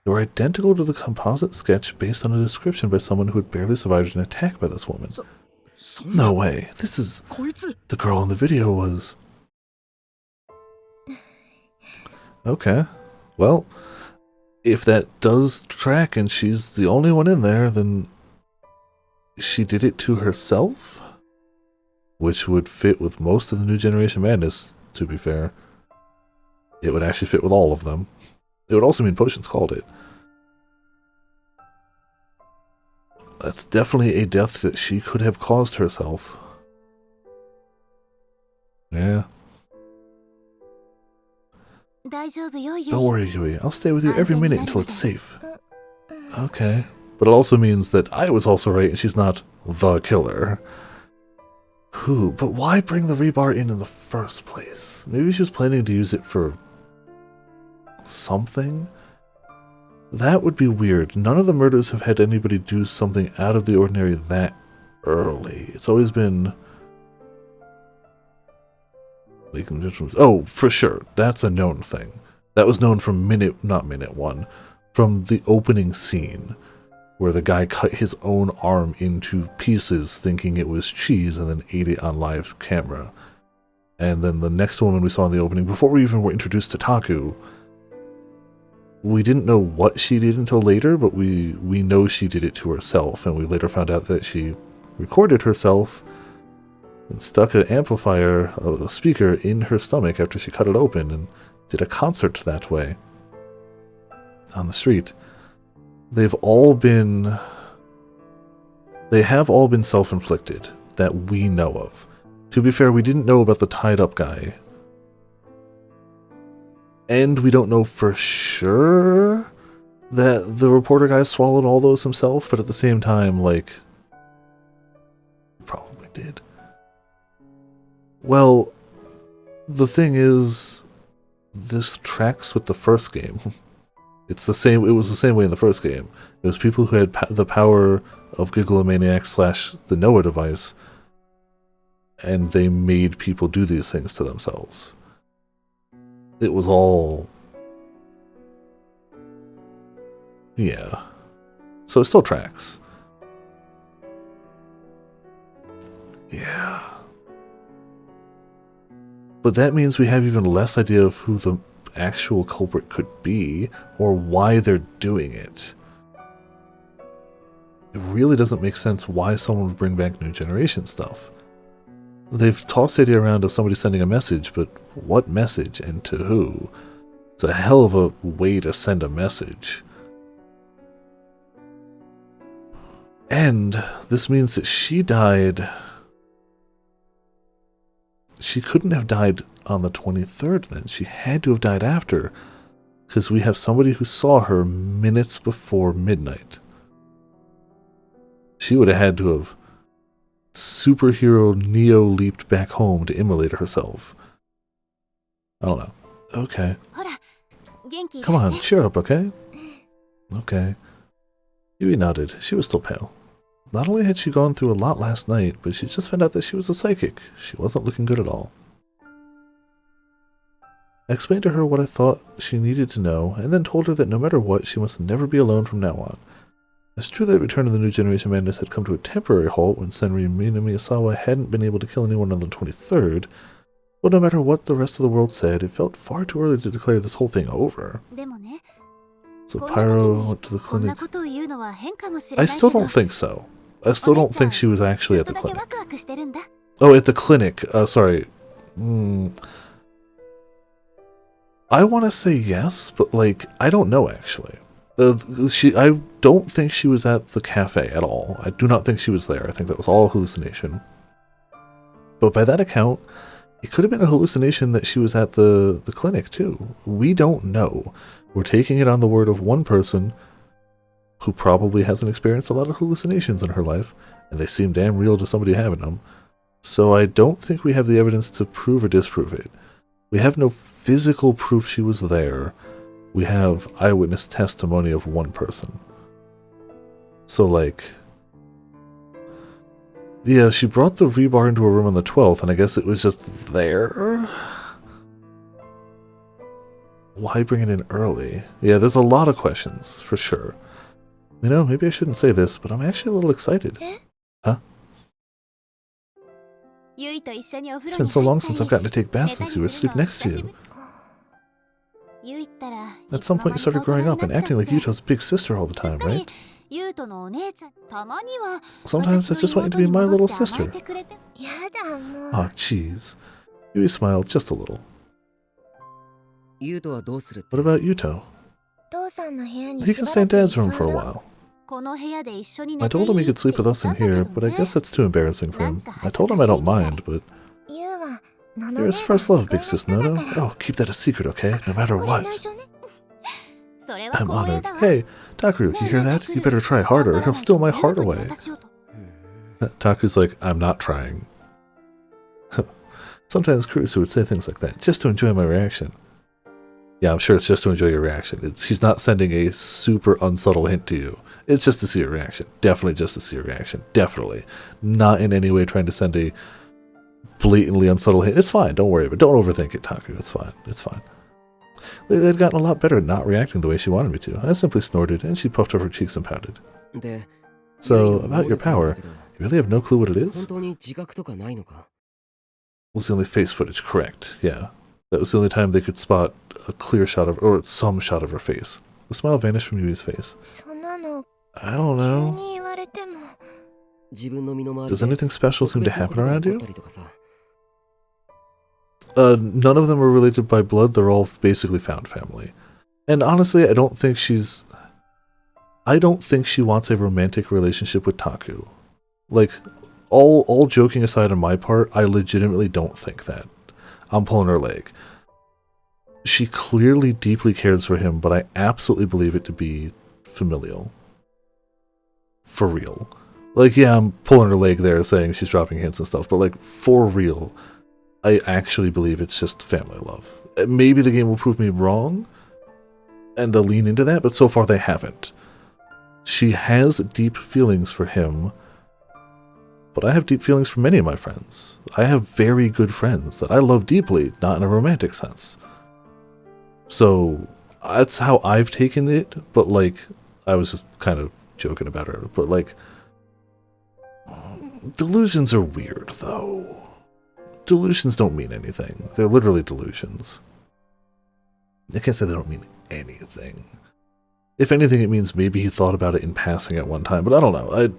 They were identical to the composite sketch based on a description by someone who had barely survived an attack by this woman. No way. This is... The girl in the video was... Okay. Well, if that does track and she's the only one in there, then she did it to herself? Which would fit with most of the New Generation Madness, to be fair. It would actually fit with all of them. It would also mean Potions called it. That's definitely a death that she could have caused herself. Yeah. Don't worry, Yui. I'll stay with you every minute until it's safe. Okay. But it also means that I was also right and she's not the killer. But why bring the rebar in the first place? Maybe she was planning to use it for something? That would be weird. None of the murders have had anybody do something out of the ordinary that early. It's always been... Oh, for sure. That's a known thing. That was known from not minute one, from the opening scene, where the guy cut his own arm into pieces thinking it was cheese and then ate it on live camera. And then the next woman we saw in the opening, before we even were introduced to Taku, we didn't know what she did until later, but we know she did it to herself, and we later found out that she recorded herself and stuck an amplifier, a speaker, in her stomach after she cut it open and did a concert that way on the street. They have all been self-inflicted that we know of. To be fair, we didn't know about the tied-up guy. And we don't know for sure that the reporter guy swallowed all those himself, but at the same time, like, he probably did. Well, the thing is, this tracks with the first game. It's the same. It was the same way in the first game. It was people who had the power of Gigglomaniac / the Noah device, and they made people do these things to themselves. It was all... yeah. So it still tracks. Yeah. But that means we have even less idea of who the actual culprit could be, or why they're doing it. It really doesn't make sense why someone would bring back New Generation stuff. They've tossed the idea around of somebody sending a message, but what message and to who? It's a hell of a way to send a message. And this means that she died... she couldn't have died on the 23rd then. She had to have died after, because we have somebody who saw her minutes before midnight. She would have had to have superhero Neo-leaped back home to immolate herself. I don't know. Okay. Come on, cheer up, okay? Okay. Yui nodded. She was still pale. Not only had she gone through a lot last night, but she just found out that she was a psychic. She wasn't looking good at all. I explained to her what I thought she needed to know, and then told her that no matter what, she must never be alone from now on. It's true that Return of the New Generation Madness had come to a temporary halt when Senri Minamiyasawa hadn't been able to kill anyone on the 23rd, but no matter what the rest of the world said, it felt far too early to declare this whole thing over. So Pyro went to the clinic. I still don't think so. I still don't think she was actually at the clinic. Oh, at the clinic. Sorry. I want to say yes, but, like, I don't know, actually. I don't think she was at the cafe at all. I do not think she was there. I think that was all a hallucination. But by that account, it could have been a hallucination that she was at the clinic, too. We don't know. We're taking it on the word of one person who probably hasn't experienced a lot of hallucinations in her life, and they seem damn real to somebody having them. So I don't think we have the evidence to prove or disprove it. We have no physical proof she was there. We have eyewitness testimony of one person. So, like... yeah, she brought the rebar into her room on the 12th, and I guess it was just there? Why bring it in early? Yeah, there's a lot of questions, for sure. You know, maybe I shouldn't say this, but I'm actually a little excited. Huh? It's been so long since I've gotten to take baths with you or sleep next to you. At some point you started growing up and acting like Yuto's big sister all the time, right? Sometimes I just want you to be my little sister. Aw, jeez. Yui smiled just a little. What about Yuto? He can stay in Dad's room for a while. I told him he could sleep with us in here, but I guess that's too embarrassing for him. I told him I don't mind, but... you're his first love, Big Sis Nono. Oh, keep that a secret, okay? No matter what. I'm honored. Hey, Takeru, you hear that? You better try harder, or he'll steal my heart away. Taku's like, I'm not trying. Sometimes Kurusu would say things like that, just to enjoy my reaction. Yeah, I'm sure it's just to enjoy your reaction. She's not sending a super unsubtle hint to you. It's just to see your reaction. Definitely just to see your reaction. Definitely. Not in any way trying to send a blatantly unsubtle hint. It's fine. Don't worry, but don't overthink it, Taku. It's fine. It's fine. They'd gotten a lot better at not reacting the way she wanted me to. I simply snorted, and she puffed up her cheeks and pouted. So, about your power, you really have no clue what it is? Was the only face footage correct, yeah. That was the only time they could spot a clear shot of, or some shot of her face. The smile vanished from Yui's face. I don't know. Does anything special seem to happen around you? None of them are related by blood. They're all basically found family. And honestly, I don't think she wants a romantic relationship with Taku. Like, all joking aside on my part, I legitimately don't think that. I'm pulling her leg. She clearly deeply cares for him, but I absolutely believe it to be familial. For real. Like, yeah, I'm pulling her leg there saying she's dropping hints and stuff, but like, for real, I actually believe it's just family love. Maybe the game will prove me wrong, and they'll lean into that, but so far they haven't. She has deep feelings for him, but I have deep feelings for many of my friends. I have very good friends that I love deeply, not in a romantic sense. So, that's how I've taken it, but like, I was just kind of joking about her, but like, delusions are weird, though. Delusions don't mean anything. They're literally delusions. I can't say they don't mean anything. If anything, it means maybe he thought about it in passing at one time, but I don't know.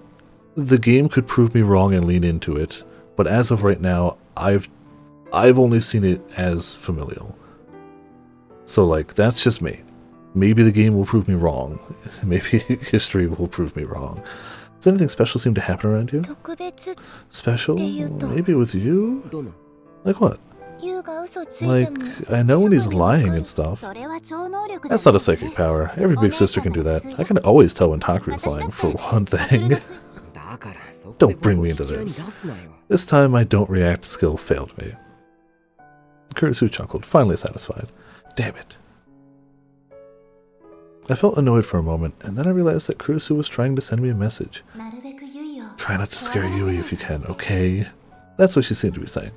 The game could prove me wrong and lean into it, but as of right now, I've only seen it as familial. So, like, that's just me. Maybe the game will prove me wrong. Maybe history will prove me wrong. Does anything special seem to happen around you? Special? Maybe with you? Like what? Like, I know when he's lying and stuff. That's not a psychic power. Every big sister can do that. I can always tell when Taku's lying, for one thing. Don't bring me into this. This time my don't react skill failed me. Kurisu chuckled, finally satisfied. Damn it. I felt annoyed for a moment, and then I realized that Kurisu was trying to send me a message. Try not to scare Yui if you can, okay? That's what she seemed to be saying.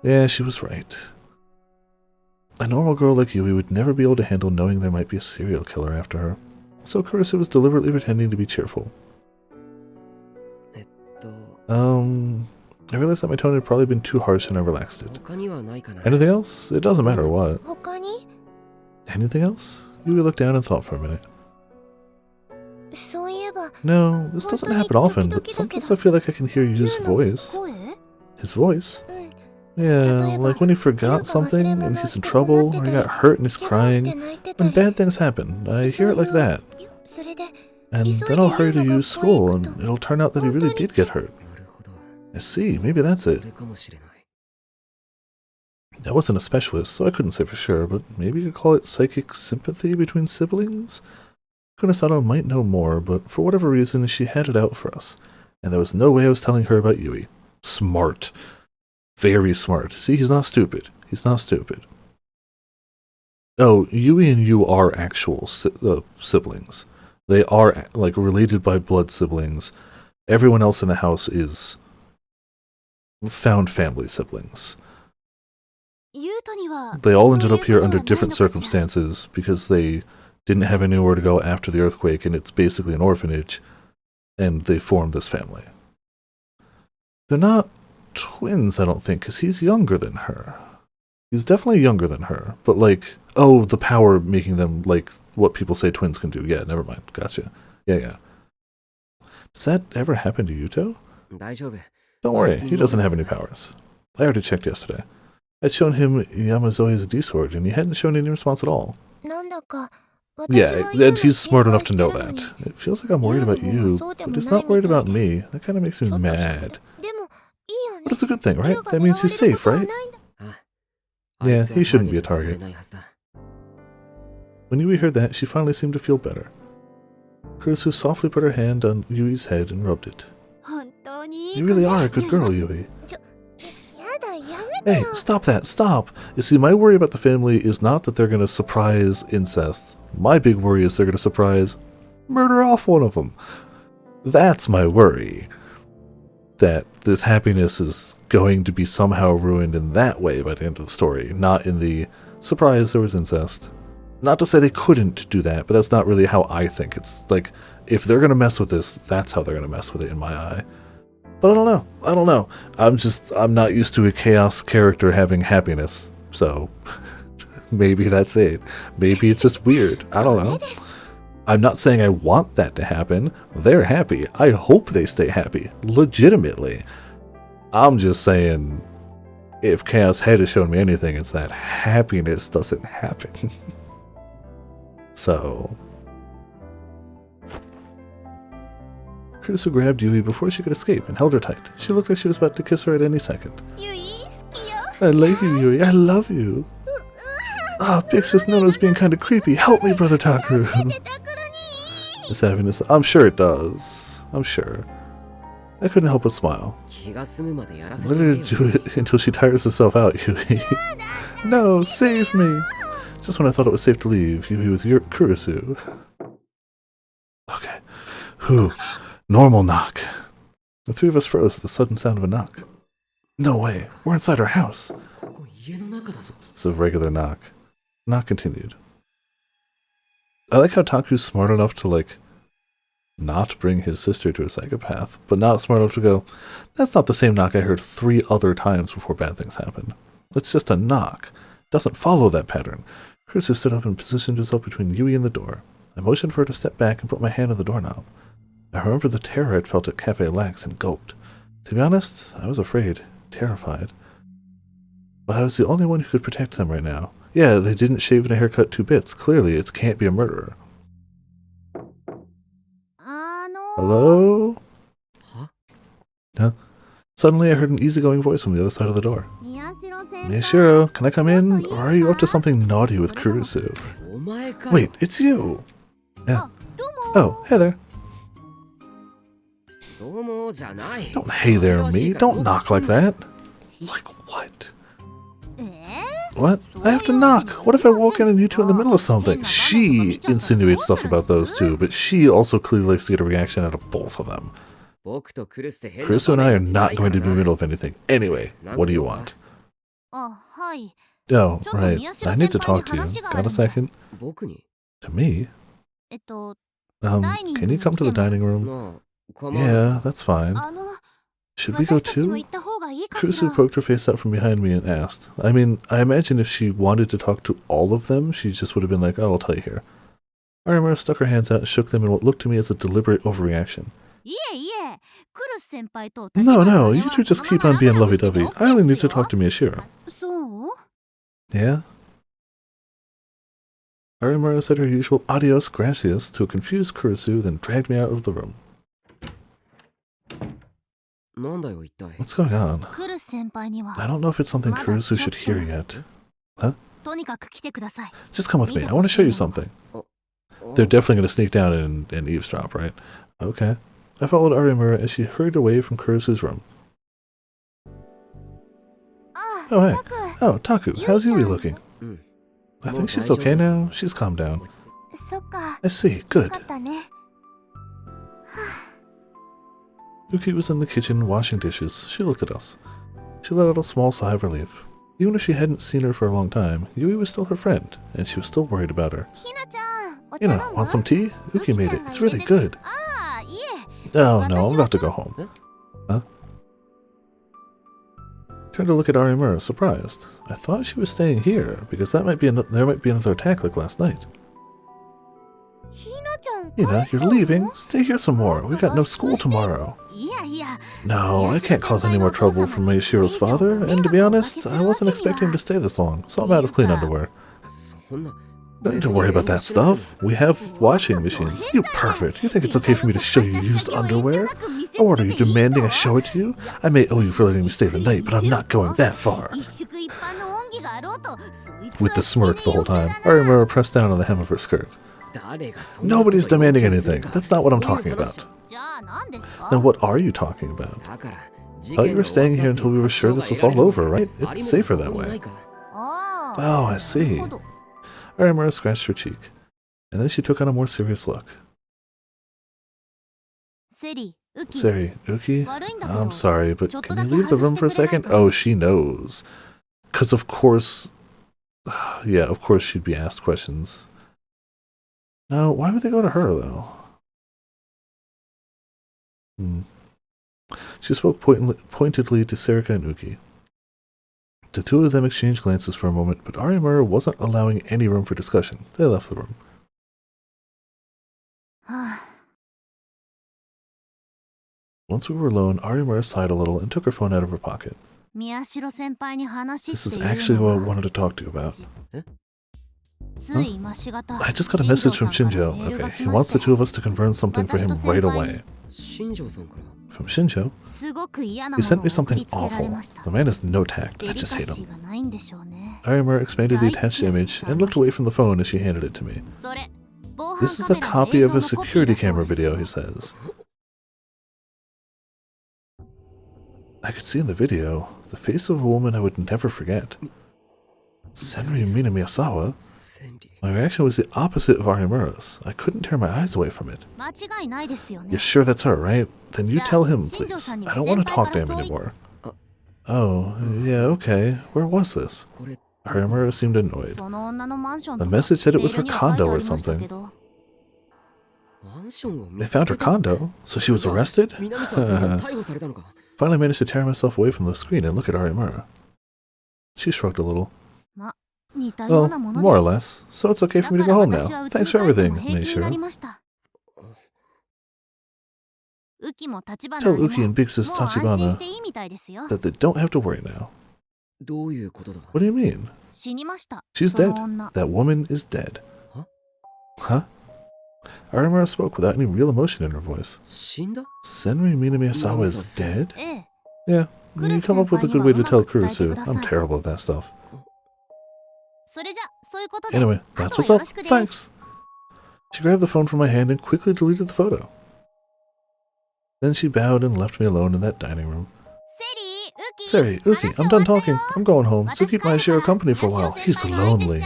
Yeah, she was right. A normal girl like Yui would never be able to handle knowing there might be a serial killer after her. So Kurisu was deliberately pretending to be cheerful. I realized that my tone had probably been too harsh and I relaxed it. Anything else? It doesn't matter what. Anything else? Yui looked down and thought for a minute. No, this doesn't happen often, but sometimes I feel like I can hear Yu's voice. His voice? Yeah, like when he forgot something and he's in trouble, or he got hurt and he's crying. When bad things happen, I hear it like that. And then I'll hurry to Yu's school, and it'll turn out that he really did get hurt. I see, maybe that's it. I wasn't a specialist, so I couldn't say for sure, but maybe you could call it psychic sympathy between siblings? Kunisano might know more, but for whatever reason, she had it out for us, and there was no way I was telling her about Yui. Smart. Very smart. See, he's not stupid. He's not stupid. Oh, Yui and Yu are actual siblings. They are, like, related by blood siblings. Everyone else in the house is found family siblings. They all ended up here under different circumstances because they didn't have anywhere to go after the earthquake, and it's basically an orphanage, and they formed this family. They're not twins, I don't think, because he's younger than her. He's definitely younger than her, but like, oh, the power making them like what people say twins can do. Yeah, never mind. Gotcha. Yeah. Does that ever happen to Yuto? Don't worry, he doesn't have any powers. I already checked yesterday. I'd shown him Yamazoya's D-Sword, and he hadn't shown any response at all. Yeah, and he's smart enough to know that. It feels like I'm worried about you, but he's not worried about me. That kind of makes me mad. But it's a good thing, right? That means he's safe, right? Yeah, he shouldn't be a target. When Yui heard that, she finally seemed to feel better. Kurisu softly put her hand on Yui's head and rubbed it. You really are a good girl, Yui. Hey, stop that, stop! You see, my worry about the family is not that they're gonna surprise incest. My big worry is they're gonna surprise murder off one of them. That's my worry. That this happiness is going to be somehow ruined in that way by the end of the story, not in the surprise there was incest. Not to say they couldn't do that, but that's not really how I think. It's like, if they're gonna mess with this, that's how they're gonna mess with it in my eye. But I don't know. I'm not used to a chaos character having happiness, so maybe that's it. Maybe it's just weird. I don't know. I'm not saying I want that to happen. They're happy. I hope they stay happy. Legitimately. I'm just saying, if Chaos Head has shown me anything, it's that happiness doesn't happen. So... Kurusu grabbed Yui before she could escape and held her tight. She looked like she was about to kiss her at any second. I like you, Yui. I love you. Ah, Big Sis Nono's being kind of creepy. Help me, Brother Takeru. This happiness. I'm sure it does. I'm sure. I couldn't help but smile. Let her do it until she tires herself out, Yui. No, save me. Just when I thought it was safe to leave, Yui with Kurusu. Okay. Whew. Normal knock. The three of us froze with the sudden sound of a knock. No way. We're inside our house. It's a regular knock. Knock continued. I like how Taku's smart enough to, like, not bring his sister to a psychopath, but not smart enough to go, that's not the same knock I heard 3 other times before bad things happened. It's just a knock. It doesn't follow that pattern. Kurusu stood up and positioned himself between Yui and the door. I motioned for her to step back and put my hand on the doorknob. I remember the terror I'd felt at Cafe Lax and gulped. To be honest, I was afraid, terrified. But I was the only one who could protect them right now. Yeah, they didn't shave and a haircut 2 bits. Clearly, it can't be a murderer. Hello? Huh? Suddenly, I heard an easygoing voice from the other side of the door. Miyashiro, can I come in? Or are you up to something naughty with Kurusu? Wait, it's you! Yeah. Oh, hey there. Don't hey there me. Don't knock like that. Like what? What? I have to knock. What if I walk in and you two in the middle of something? She insinuates stuff about those two, but she also clearly likes to get a reaction out of both of them. Kurusu and I are not going to be in the middle of anything. Anyway, what do you want? Oh, right. I need to talk to you. Got a second? To me? Can you come to the dining room? Yeah, that's fine. Should we go too? Kurusu poked her face out from behind me and asked. I mean, I imagine if she wanted to talk to all of them, she just would have been like, oh, I'll tell you here. Arimura stuck her hands out and shook them in what looked to me as a deliberate overreaction. No, you two just keep on being lovey-dovey. I only need to talk to Miyashiro. Yeah? Arimura said her usual adios gracias to a confused Kurusu, then dragged me out of the room. What's going on? I don't know if it's something Kurusu should hear yet. Huh? Just come with me. I want to show you something. They're definitely going to sneak down and eavesdrop, right? Okay. I followed Arimura as she hurried away from Kurusu's room. Oh, hey. Oh, Taku, how's Yui looking? I think she's okay now. She's calmed down. I see. Good. Uki was in the kitchen washing dishes. She looked at us. She let out a small sigh of relief. Even if she hadn't seen her for a long time, Yui was still her friend, and she was still worried about her. You know, want some tea? Uki made it. It's really good. Oh no, I'm about to go home. Huh? Turned to look at Arimura, surprised. I thought she was staying here, because there might be another attack like last night. You know, you're leaving. Stay here some more. We've got no school tomorrow. No, I can't cause any more trouble from Miyashiro's father, and to be honest, I wasn't expecting him to stay this long, so I'm out of clean underwear. Don't need to worry about that stuff. We have washing machines. You pervert. You think it's okay for me to show you used underwear? Or what, are you demanding I show it to you? I may owe you for letting me stay the night, but I'm not going that far. With the smirk the whole time, Arimura pressed down on the hem of her skirt. Nobody's demanding anything. That's not what I'm talking about. Then what are you talking about? Thought you were staying here until we were sure this was all over, right? It's safer that way. Oh, I see. Arimura scratched her cheek, and then she took on a more serious look. Seri, Uki? I'm sorry, but can you leave the room for a second? Oh, she knows. Because of course... Yeah, of course she'd be asked questions. No, why would they go to her, though? She spoke pointedly to Serika and Uki. The two of them exchanged glances for a moment, but Arimura wasn't allowing any room for discussion. They left the room. Once we were alone, Arimura sighed a little and took her phone out of her pocket. This is actually what I wanted to talk to you about. Huh? I just got a message from Shinjo. Okay, he wants the two of us to confirm something for him right away. From Shinjo? He sent me something awful. The man has no tact. I just hate him. Arimura expanded the attached image and looked away from the phone as she handed it to me. This is a copy of a security camera video, he says. I could see in the video the face of a woman I would never forget. Senri Minamiyasawa? My reaction was the opposite of Arimura's. I couldn't tear my eyes away from it. You're sure that's her, right? Then you tell him, please. I don't want to talk to him anymore. Oh, yeah, okay. Where was this? Arimura seemed annoyed. The message said it was her condo or something. They found her condo? So she was arrested? Finally managed to tear myself away from the screen and look at Arimura. She shrugged a little. Well, more or less. So it's okay for me to go home now. Thanks for everything, Meishiro. Tell Uki and Big Sis Tachibana that they don't have to worry now. What do you mean? She's dead. That woman is dead. Huh? Arimura spoke without any real emotion in her voice. Senri Minamiyasawa is dead? Yeah, you come up with a good way to tell Kurusu. I'm terrible at that stuff. Anyway, that's what's up. Thanks. She grabbed the phone from my hand and quickly deleted the photo. Then she bowed and left me alone in that dining room. Seri, Uki, I'm done talking. I'm going home, so keep Maeshiro company for a while. He's lonely.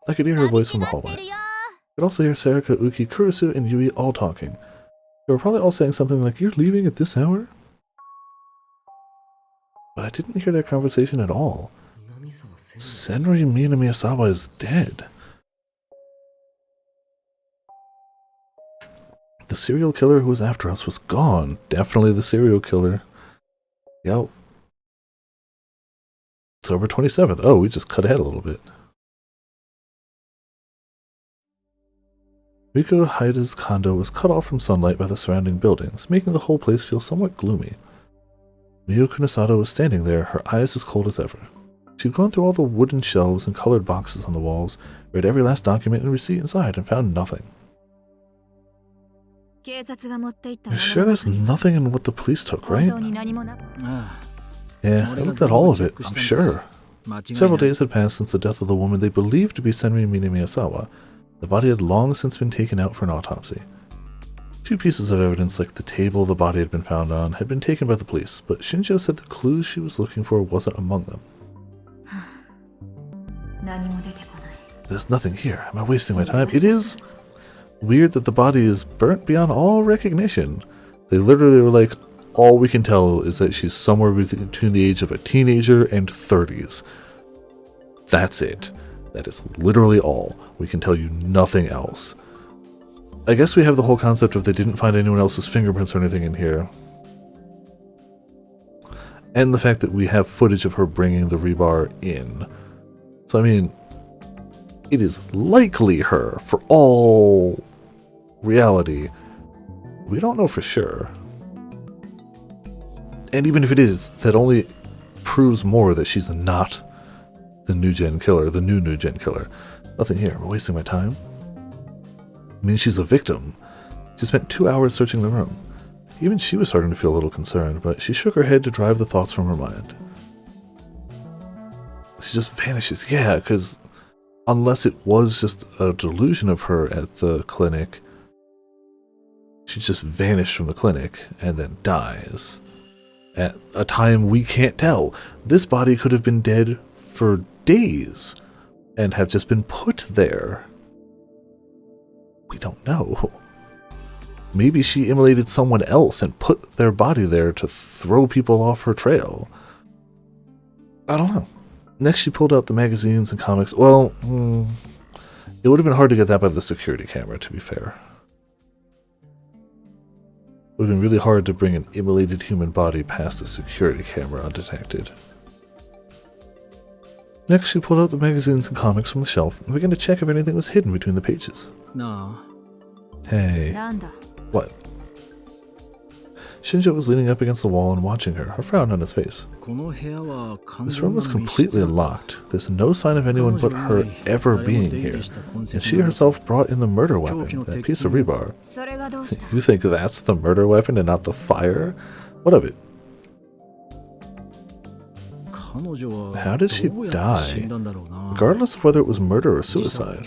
I could hear her voice from the hallway. I could also hear Sarika, Uki, Kurusu, and Yui all talking. They were probably all saying something like, "You're leaving at this hour?" But I didn't hear that conversation at all. Senri Minamiyasawa is dead. The serial killer who was after us was gone. Definitely the serial killer. Yep. October 27th. Oh, we just cut ahead a little bit. Riko Haida's condo was cut off from sunlight by the surrounding buildings, making the whole place feel somewhat gloomy. Miyu Kunisada was standing there, her eyes as cold as ever. She'd gone through all the wooden shelves and colored boxes on the walls, read every last document and receipt inside, and found nothing. You're sure there's nothing in what the police took, right? Yeah, I looked at all of it, I'm sure. Several days had passed since the death of the woman they believed to be Senri Minamiyasawa. The body had long since been taken out for an autopsy. Two pieces of evidence, like the table the body had been found on, had been taken by the police, but Shinjo said the clue she was looking for wasn't among them. There's nothing here. Am I wasting my time? It is weird that the body is burnt beyond all recognition. They literally were like, all we can tell is that she's somewhere between the age of a teenager and 30s. That's it. That is literally all. We can tell you nothing else. I guess we have the whole concept of they didn't find anyone else's fingerprints or anything in here. And the fact that we have footage of her bringing the rebar in. So, I mean, it is likely her for all reality. We don't know for sure. And even if it is, that only proves more that she's not the new-gen killer, the new-gen killer. Nothing here. Am I wasting my time? I mean, she's a victim. She spent 2 hours searching the room. Even she was starting to feel a little concerned, but she shook her head to drive the thoughts from her mind. She just vanishes. Yeah, because unless it was just a delusion of her at the clinic, she just vanished from the clinic and then dies. At a time we can't tell. This body could have been dead for days and have just been put there. We don't know. Maybe she immolated someone else and put their body there to throw people off her trail. I don't know. Next she pulled out the magazines and comics. Well, it would have been hard to get that by the security camera, to be fair. It would have been really hard to bring an immolated human body past the security camera undetected. Next, she pulled out the magazines and comics from the shelf and began to check if anything was hidden between the pages. No. Hey. What? Shinjo was leaning up against the wall and watching her, a frown on his face. This room was completely locked. There's no sign of anyone but her ever being here. And she herself brought in the murder weapon, that piece of rebar. You think that's the murder weapon and not the fire? What of it? How did she die? Regardless of whether it was murder or suicide.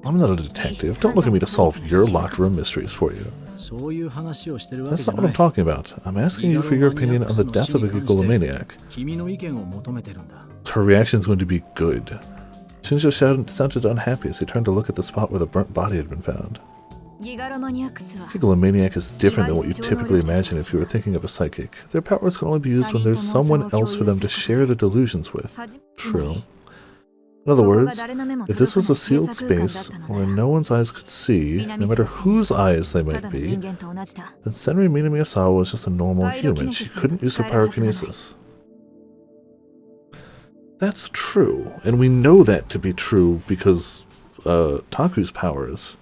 I'm not a detective. Don't look at me to solve your locked room mysteries for you. That's not what I'm talking about. I'm asking you for your opinion on the death of a Gigalomaniac. Her reaction is going to be good. Shinjo sounded unhappy as he turned to look at the spot where the burnt body had been found. Gigalomaniac is different than what you typically imagine if you were thinking of a psychic. Their powers can only be used when there's someone else for them to share their delusions with. True. In other words, if this was a sealed space where no one's eyes could see, no matter whose eyes they might be, then Senri Minamiyasawa was just a normal human. She couldn't use her pyrokinesis. That's true, and we know that to be true because Taku's powers.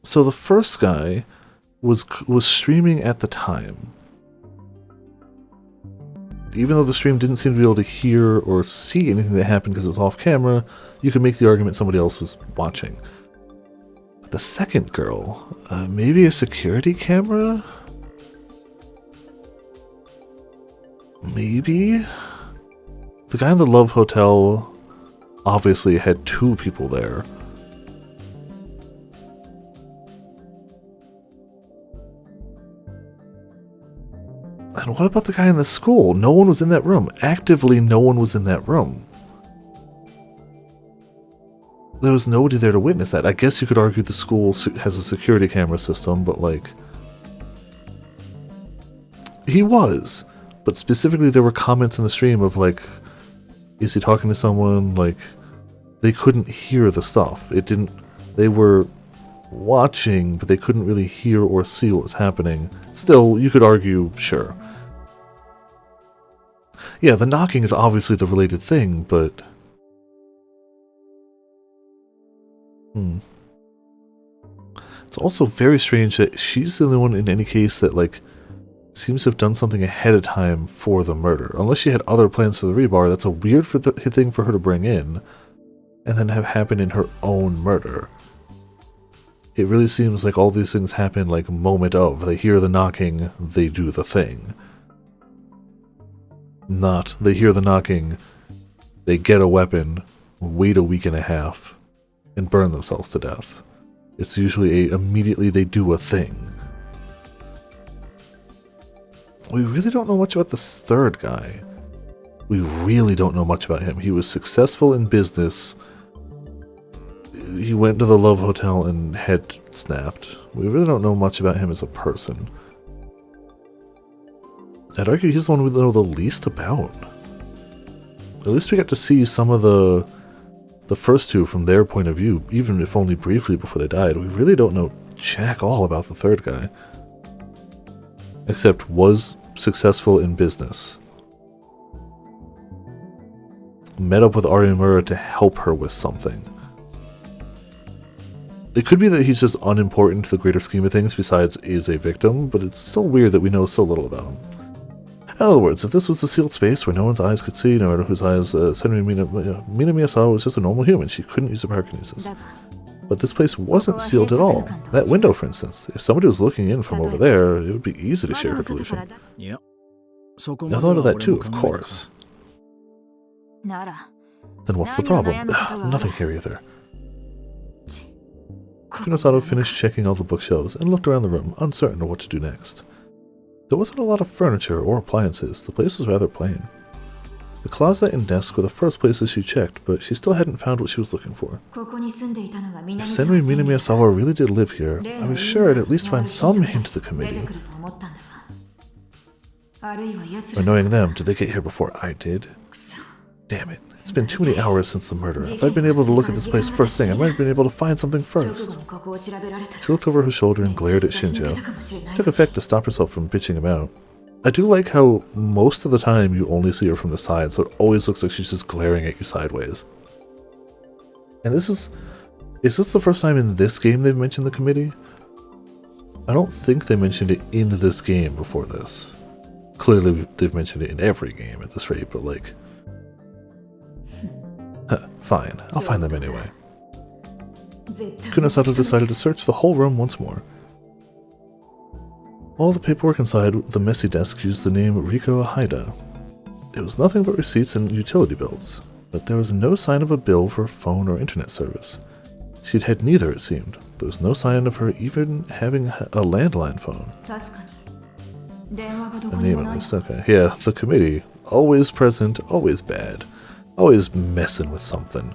So the first guy was streaming at the time. Even though the stream didn't seem to be able to hear or see anything that happened because it was off camera, you could make the argument somebody else was watching. But the second girl, maybe a security camera? Maybe? The guy in the Love Hotel obviously had two people there. And what about the guy in the school? No one was in that room. Actively, no one was in that room. There was nobody there to witness that. I guess you could argue the school has a security camera system, but like... He was. But specifically, there were comments in the stream of like, is he talking to someone? Like, they couldn't hear the stuff. It didn't... They were watching, but they couldn't really hear or see what was happening. Still, you could argue, sure. Yeah, the knocking is obviously the related thing, but... It's also very strange that she's the only one in any case that, like, seems to have done something ahead of time for the murder. Unless she had other plans for the rebar, that's a weird thing for her to bring in, and then have happen in her own murder. It really seems like all these things happen, like, moment of. They hear the knocking, they do the thing. Not, they hear the knocking, they get a weapon, wait a week and a half, and burn themselves to death. It's usually immediately they do a thing. We really don't know much about this third guy. We really don't know much about him. He was successful in business. He went to the Love Hotel and head snapped. We really don't know much about him as a person. I'd argue he's the one we know the least about. At least we got to see some of the first two from their point of view, even if only briefly before they died. We really don't know jack all about the third guy. Except was successful in business. Met up with Arimura to help her with something. It could be that he's just unimportant to the greater scheme of things besides is a victim, but it's still weird that we know so little about him. In other words, if this was a sealed space where no one's eyes could see, no matter whose eyes, Senri Minamiyasawa was just a normal human. She couldn't use her pyrokinesis. But this place wasn't sealed at all. That window, for instance. If somebody was looking in from over there, it would be easy to share her delusion. Yep. I thought of that too, of course. Then what's the problem? Nothing here either. Kunosato finished checking all the bookshelves and looked around the room, uncertain of what to do next. There wasn't a lot of furniture or appliances. The place was rather plain. The closet and desk were the first places she checked, but she still hadn't found what she was looking for. If Senri Minamiyasawa really did live here, I was sure I'd at least find some hint to the committee. Or knowing them, did they get here before I did? Damn it. It's been too many hours since the murder. If I'd been able to look at this place first thing, I might have been able to find something first. She looked over her shoulder and glared at Shinjo. It took effect to stop herself from bitching him out. I do like how most of the time you only see her from the side, so it always looks like she's just glaring at you sideways. And is this the first time in this game they've mentioned the committee? I don't think they mentioned it in this game before this. Clearly they've mentioned it in every game at this rate, but like... fine, I'll find them anyway. Kunosato decided to search the whole room once more. All the paperwork inside the messy desk used the name Riko Haida. There was nothing but receipts and utility bills, but there was no sign of a bill for phone or internet service. She'd had neither, it seemed. There was no sign of her even having a landline phone. A name at least, okay. Yeah, the committee. Always present, always bad. Always messing with something.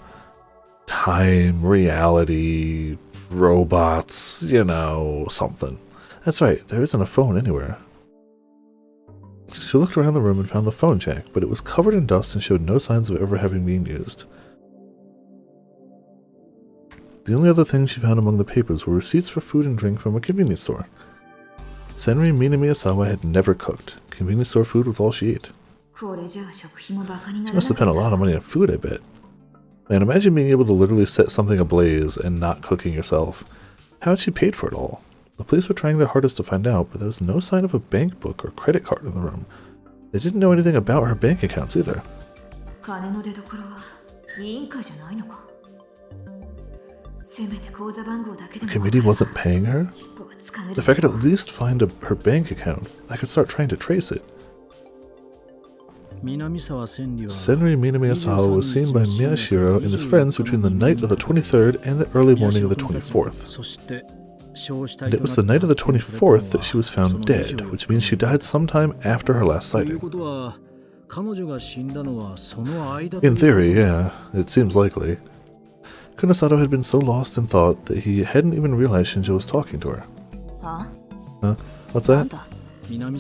Time, reality, robots, you know, something. That's right, there isn't a phone anywhere. She looked around the room and found the phone jack, but it was covered in dust and showed no signs of ever having been used. The only other things she found among the papers were receipts for food and drink from a convenience store. Senri Minamiyasawa had never cooked. Convenience store food was all she ate. She must have spent a lot of money on food, I bet. Man, imagine being able to literally set something ablaze and not cooking yourself. How had she paid for it all? The police were trying their hardest to find out, but there was no sign of a bank book or credit card in the room. They didn't know anything about her bank accounts either. The committee wasn't paying her? If I could at least find her bank account, I could start trying to trace it. Senri Minamiyasawa was seen by Miyashiro and his friends between the night of the 23rd and the early morning of the 24th. And it was the night of the 24th that she was found dead, which means she died sometime after her last sighting. In theory, yeah, it seems likely. Kunosato had been so lost in thought that he hadn't even realized Shinjo was talking to her. Huh? What's that? I'm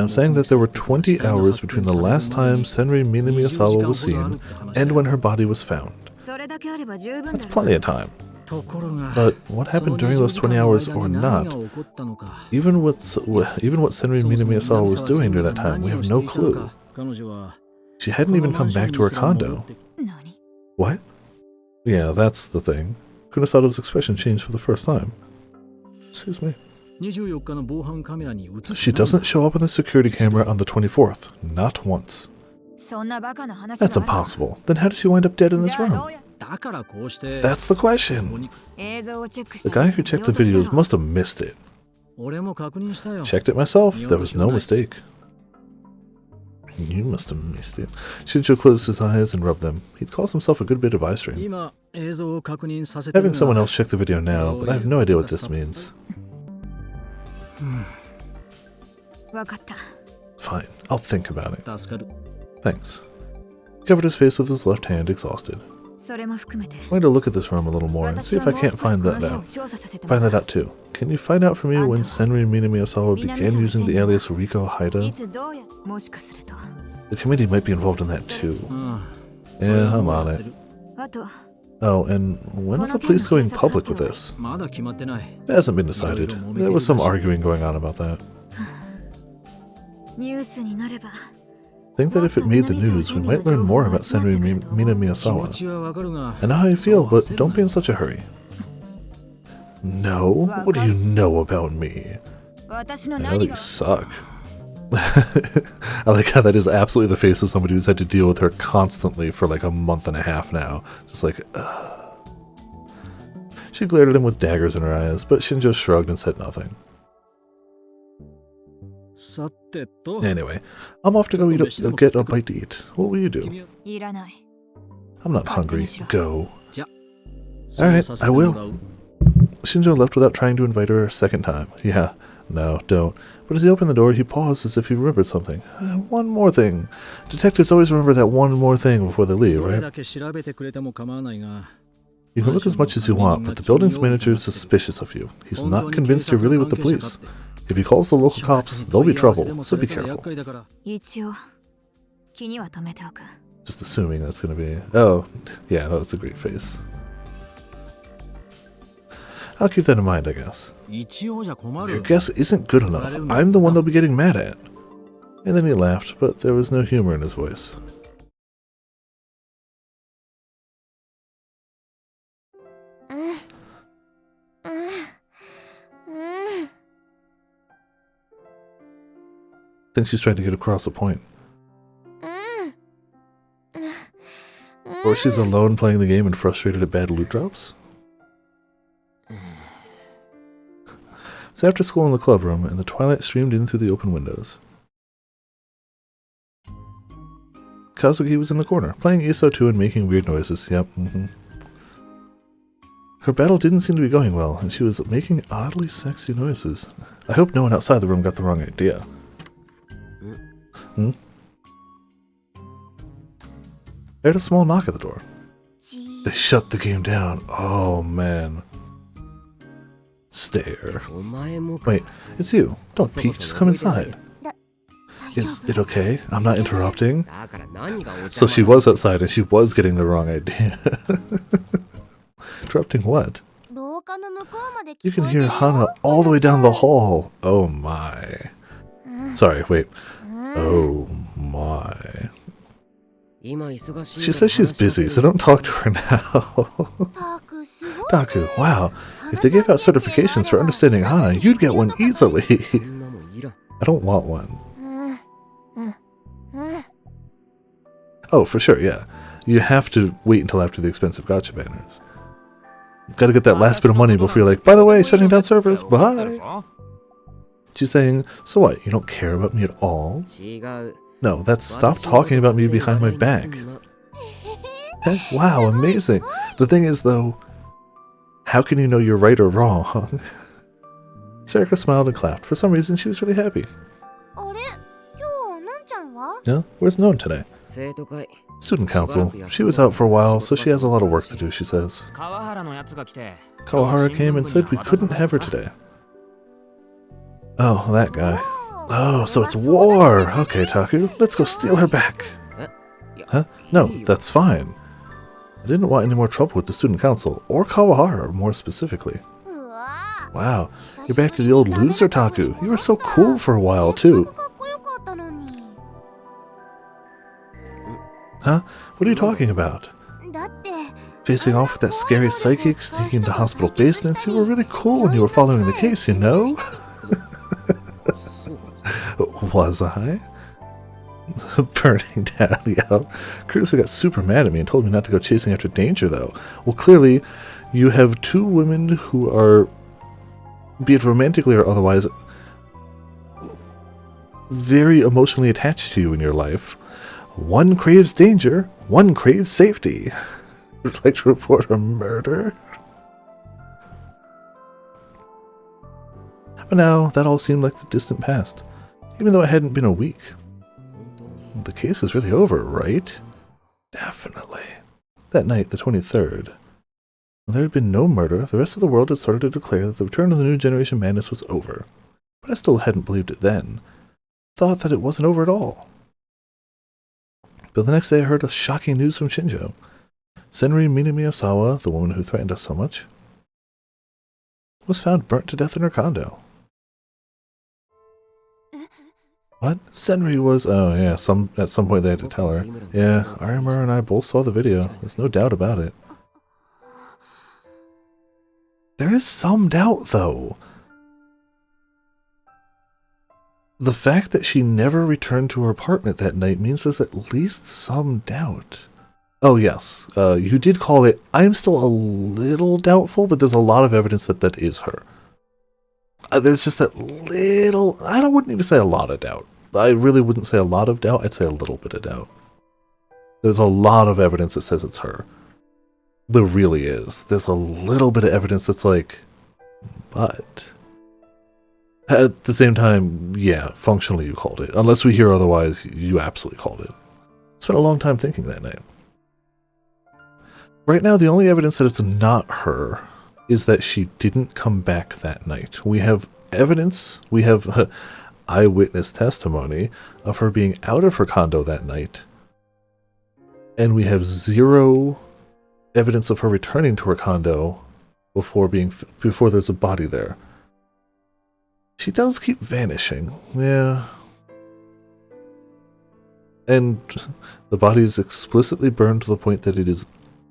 saying that there were 20 hours between the last time Senri Minamiyasawa was seen and when her body was found. That's plenty of time. But what happened during those 20 hours or not? Even what Senri Minamiyasawa was doing during that time, we have no clue. She hadn't even come back to her condo. What? Yeah, that's the thing. Kunosato's expression changed for the first time. Excuse me. She doesn't show up on the security camera on the 24th. Not once. That's impossible. Then how did she wind up dead in this room? That's the question. The guy who checked the videos must have missed it. Checked it myself. There was no mistake. You must have missed it. Shinjo closed his eyes and rubbed them. He'd caused himself a good bit of eye strain. Having someone else check the video now, but I have no idea what this means. Fine, I'll think about it. Thanks. He covered his face with his left hand, exhausted. I'm going to look at this room a little more and see if I can't find that out too. Can you find out for me when Senri Minamiyasawa began using the alias Riko Haida? The committee might be involved in that too. Yeah, I'm on it. Oh, and when are the police going public with this? It hasn't been decided. There was some arguing going on about that. I think that if it made the news, we might learn more about Senri Minamiyasawa. I know how you feel, but don't be in such a hurry. No? What do you know about me? I know that you suck. I like how that is absolutely the face of somebody who's had to deal with her constantly for like a month and a half now. Just like, She glared at him with daggers in her eyes, but Shinjo shrugged and said nothing. Anyway, I'm off to go get a bite to eat. What will you do? I'm not hungry. Go. Alright, I will. Shinjo left without trying to invite her a second time. Yeah, no, don't. But as he opened the door, he paused as if he remembered something. One more thing. Detectives always remember that one more thing before they leave, right? You can look as much as you want, but the building's manager is suspicious of you. He's not convinced you're really with the police. If he calls the local cops, there'll be trouble, so be careful. Just assuming that's gonna be... Oh, yeah, no, that's a great face. I'll keep that in mind, I guess. Your guess isn't good enough. I'm the one they'll be getting mad at. And then he laughed, but there was no humor in his voice. I think she's trying to get across a point. Or she's alone playing the game and frustrated at bad loot drops? It's after school in the club room, and the twilight streamed in through the open windows. Kazuki was in the corner, playing ESO2 and making weird noises. Yep. Her battle didn't seem to be going well, and she was making oddly sexy noises. I hope no one outside the room got the wrong idea. I heard a small knock at the door. They shut the game down. Oh, man. Stare. Wait, it's you. Don't peek, just come inside. Is it okay? I'm not interrupting. So she was outside and she was getting the wrong idea. Interrupting what? You can hear Hana all the way down the hall. Oh my. Sorry, wait. Oh my. She says she's busy, so don't talk to her now. Taku, wow. If they gave out certifications for understanding Hana, you'd get one easily. I don't want one. Oh, for sure, yeah. You have to wait until after the expensive gacha banners. Gotta get that last bit of money before you're like, by the way, shutting down servers, bye! She's saying, so what, you don't care about me at all? No, that's stop talking about me behind my back. Wow, amazing. The thing is, though, how can you know you're right or wrong? Sarika smiled and clapped. For some reason, she was really happy. Yeah, where's Noan today? Student council. She was out for a while, so she has a lot of work to do, she says. Kawahara came and said we couldn't have her today. Oh, that guy. Oh, so it's war! Okay, Taku, let's go steal her back. Huh? No, that's fine. I didn't want any more trouble with the student council, or Kawahara, more specifically. Wow, you're back to the old loser, Taku. You were so cool for a while, too. Huh? What are you talking about? Facing off with that scary psychic, sneaking into hospital basements, you were really cool when you were following the case, you know? Was I? Burning down, yeah. Kurusu got super mad at me and told me not to go chasing after danger, though. Well, clearly, you have two women who are, be it romantically or otherwise, very emotionally attached to you in your life. One craves danger, one craves safety. Would like to report a murder? But now, that all seemed like the distant past, even though it hadn't been a week. The case is really over, right? Definitely. That night, the 23rd, when there had been no murder, the rest of the world had started to declare that the return of the new generation madness was over. But I still hadn't believed it then. Thought that it wasn't over at all. But the next day I heard a shocking news from Shinjo. Senri Minamiyasawa, the woman who threatened us so much, was found burnt to death in her condo. What? Senri was... Oh, yeah, at some point they had to tell her. Yeah, Arima and I both saw the video. There's no doubt about it. There is some doubt, though. The fact that she never returned to her apartment that night means there's at least some doubt. Oh, yes. You did call it... I'm still a little doubtful, but there's a lot of evidence that that is her. There's just that little... I wouldn't even say a lot of doubt. I really wouldn't say a lot of doubt. I'd say a little bit of doubt. There's a lot of evidence that says it's her. There really is. There's a little bit of evidence that's like... But... At the same time, yeah, functionally you called it. Unless we hear otherwise, you absolutely called it. Spent a long time thinking that night. Right now, the only evidence that it's not her is that she didn't come back that night. We have evidence, we have eyewitness testimony of her being out of her condo that night. And we have zero evidence of her returning to her condo before there's a body there. She does keep vanishing, yeah. And the body is explicitly burned to the point that it is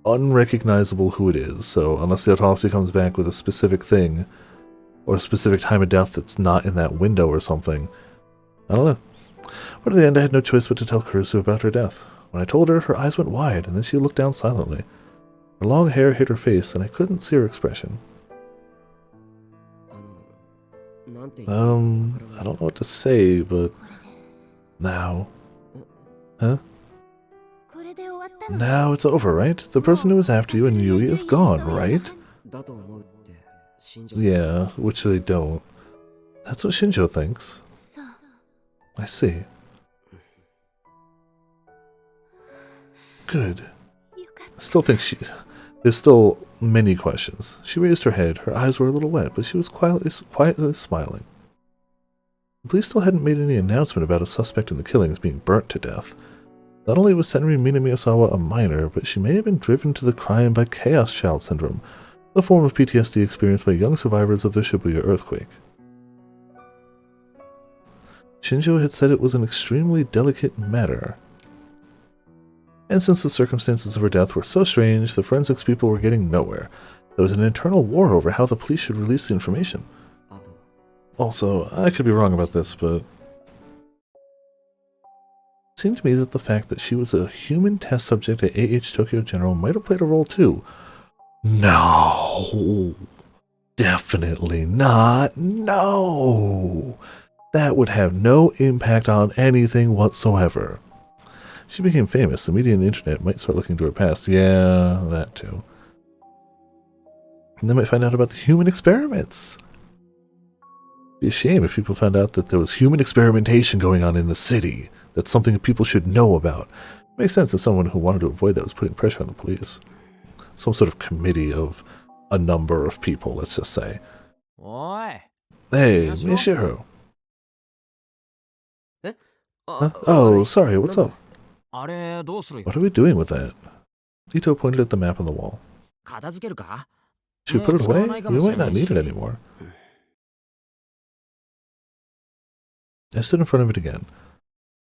unrecognizable who it is, so unless the autopsy comes back with a specific thing, or a specific time of death that's not in that window or something, I don't know. But in the end, I had no choice but to tell Kurisu about her death. When I told her, her eyes went wide, and then she looked down silently. Her long hair hid her face, and I couldn't see her expression. I don't know what to say, but... Now... Huh? Now it's over, right? The person who was after you and Yui is gone, right? Yeah, which they don't. That's what Shinjo thinks. I see. Good. I still think there's still many questions. She raised her head. Her eyes were a little wet, but she was quietly smiling. The police still hadn't made any announcement about a suspect in the killings being burnt to death. Not only was Senri Minamiyasawa a minor, but she may have been driven to the crime by Chaos Child Syndrome, the form of PTSD experienced by young survivors of the Shibuya earthquake. Shinjo had said it was an extremely delicate matter. And since the circumstances of her death were so strange, the forensics people were getting nowhere. There was an internal war over how the police should release the information. Also, I could be wrong about this, but it seemed to me that the fact that she was a human test subject at AH Tokyo General might have played a role too. No! Definitely not! No! That would have no impact on anything whatsoever. She became famous, the media and the internet might start looking to her past. Yeah, that too. And they might find out about the human experiments. It'd be a shame if people found out that there was human experimentation going on in the city. That's something that people should know about. It makes sense if someone who wanted to avoid that was putting pressure on the police. Some sort of committee of a number of people, let's just say. Hey, Michiru. Huh? Oh, sorry, what's up? What are we doing with that? Ito pointed at the map on the wall. Should we put it away? We might not need it anymore. I stood in front of it again.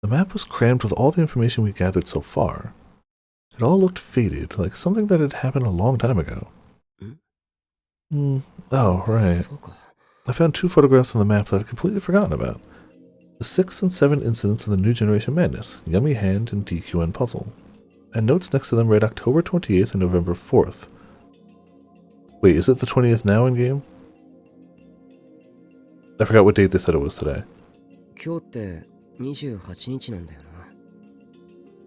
The map was crammed with all the information we gathered so far. It all looked faded, like something that had happened a long time ago. Oh, right. I found 2 photographs on the map that I'd completely forgotten about. The 6 and 7 incidents of the New Generation Madness, Yummy Hand and DQN Puzzle. And notes next to them read October 28th and November 4th. Wait, is it the 20th now in game? I forgot what date they said it was today.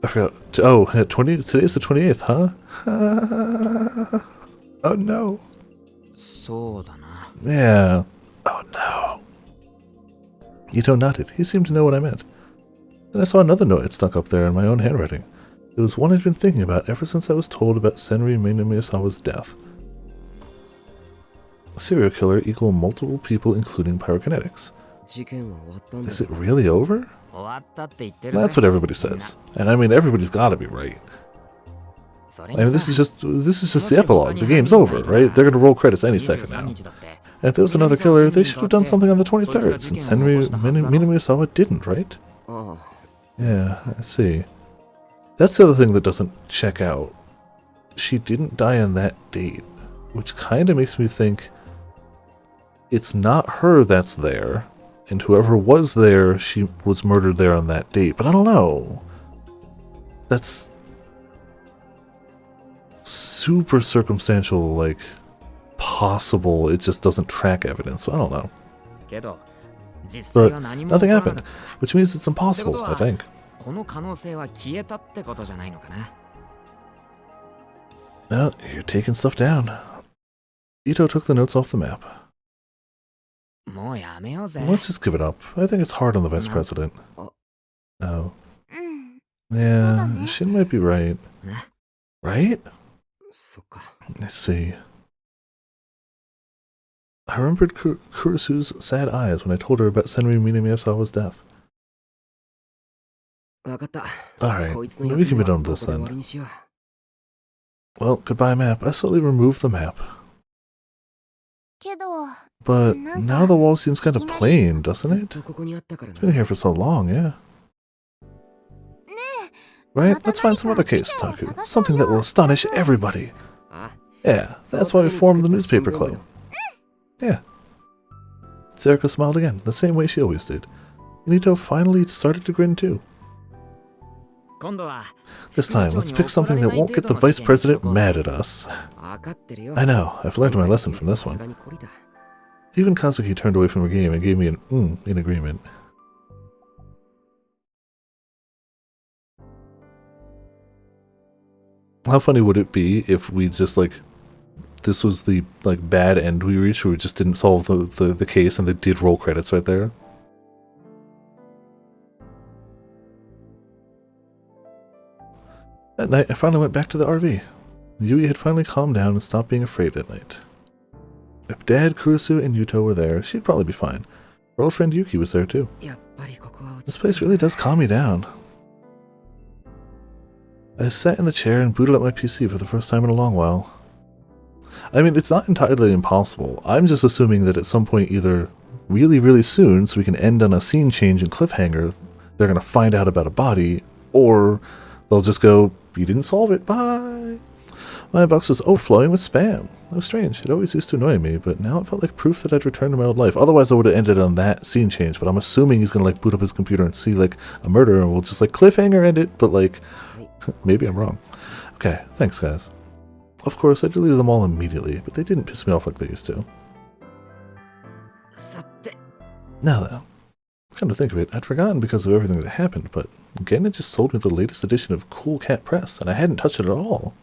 I forgot. Oh, 20. Today's the 28th, huh? Oh no. Yeah. Oh no. Ito nodded. He seemed to know what I meant. Then I saw another note I'd stuck up there in my own handwriting. It was one I'd been thinking about ever since I was told about Senri Minamiyasawa's death. A serial killer equal multiple people including pyrokinetics. Is it really over? That's what everybody says. And I mean, everybody's gotta be right. I mean, this is just the epilogue. The game's over, right? They're gonna roll credits any second now. And if there was another killer, they should have done something on the 23rd, since Senri Minamiyasawa didn't, right? Yeah, I see. That's the other thing that doesn't check out. She didn't die on that date, which kind of makes me think it's not her that's there, and whoever was there, she was murdered there on that date. But I don't know. That's super circumstantial, like, possible. It just doesn't track evidence, so I don't know. But nothing happened, which means it's impossible, I think. Well, you're taking stuff down. Ito took the notes off the map. Let's just give it up. I think it's hard on the Vice President. Oh. Yeah, she might be right. Right? I see. I remembered Kurisu's sad eyes when I told her about Senri Minamiyasawa's death. Alright, we can be done with this then. Well, goodbye map. I slowly removed the map. But now the wall seems kind of plain, doesn't it? It's been here for so long, yeah. Right? Let's find some other case, Taku. Something that will astonish everybody. Yeah, that's why we formed the newspaper club. Yeah. Serika smiled again, the same way she always did. Inito finally started to grin too. This time, let's pick something that won't get the vice president mad at us. I know, I've learned my lesson from this one. Even Kazuki turned away from her game and gave me an in agreement. How funny would it be if we just, like, this was the, like, bad end we reached where we just didn't solve the case and they did roll credits right there? That night, I finally went back to the RV. Yui had finally calmed down and stopped being afraid at night. If Dad, Kurusu, and Yuto were there, she'd probably be fine. Her old friend Yuki was there too. This place really does calm me down. I sat in the chair and booted up my PC for the first time in a long while. I mean, it's not entirely impossible. I'm just assuming that at some point, either really soon, so we can end on a scene change and cliffhanger, they're going to find out about a body, or they'll just go, you didn't solve it, bye. My box was overflowing with spam. That was strange. It always used to annoy me, but now it felt like proof that I'd returned to my old life. Otherwise, I would have ended on that scene change, but I'm assuming he's going to, like, boot up his computer and see, like, a murder, and we'll just, like, cliffhanger end it, but, like, maybe I'm wrong. Okay, thanks, guys. Of course, I deleted them all immediately, but they didn't piss me off like they used to. Now then, come to think of it, I'd forgotten because of everything that happened, but Gen had just sold me the latest edition of Cool Cat Press, and I hadn't touched it at all.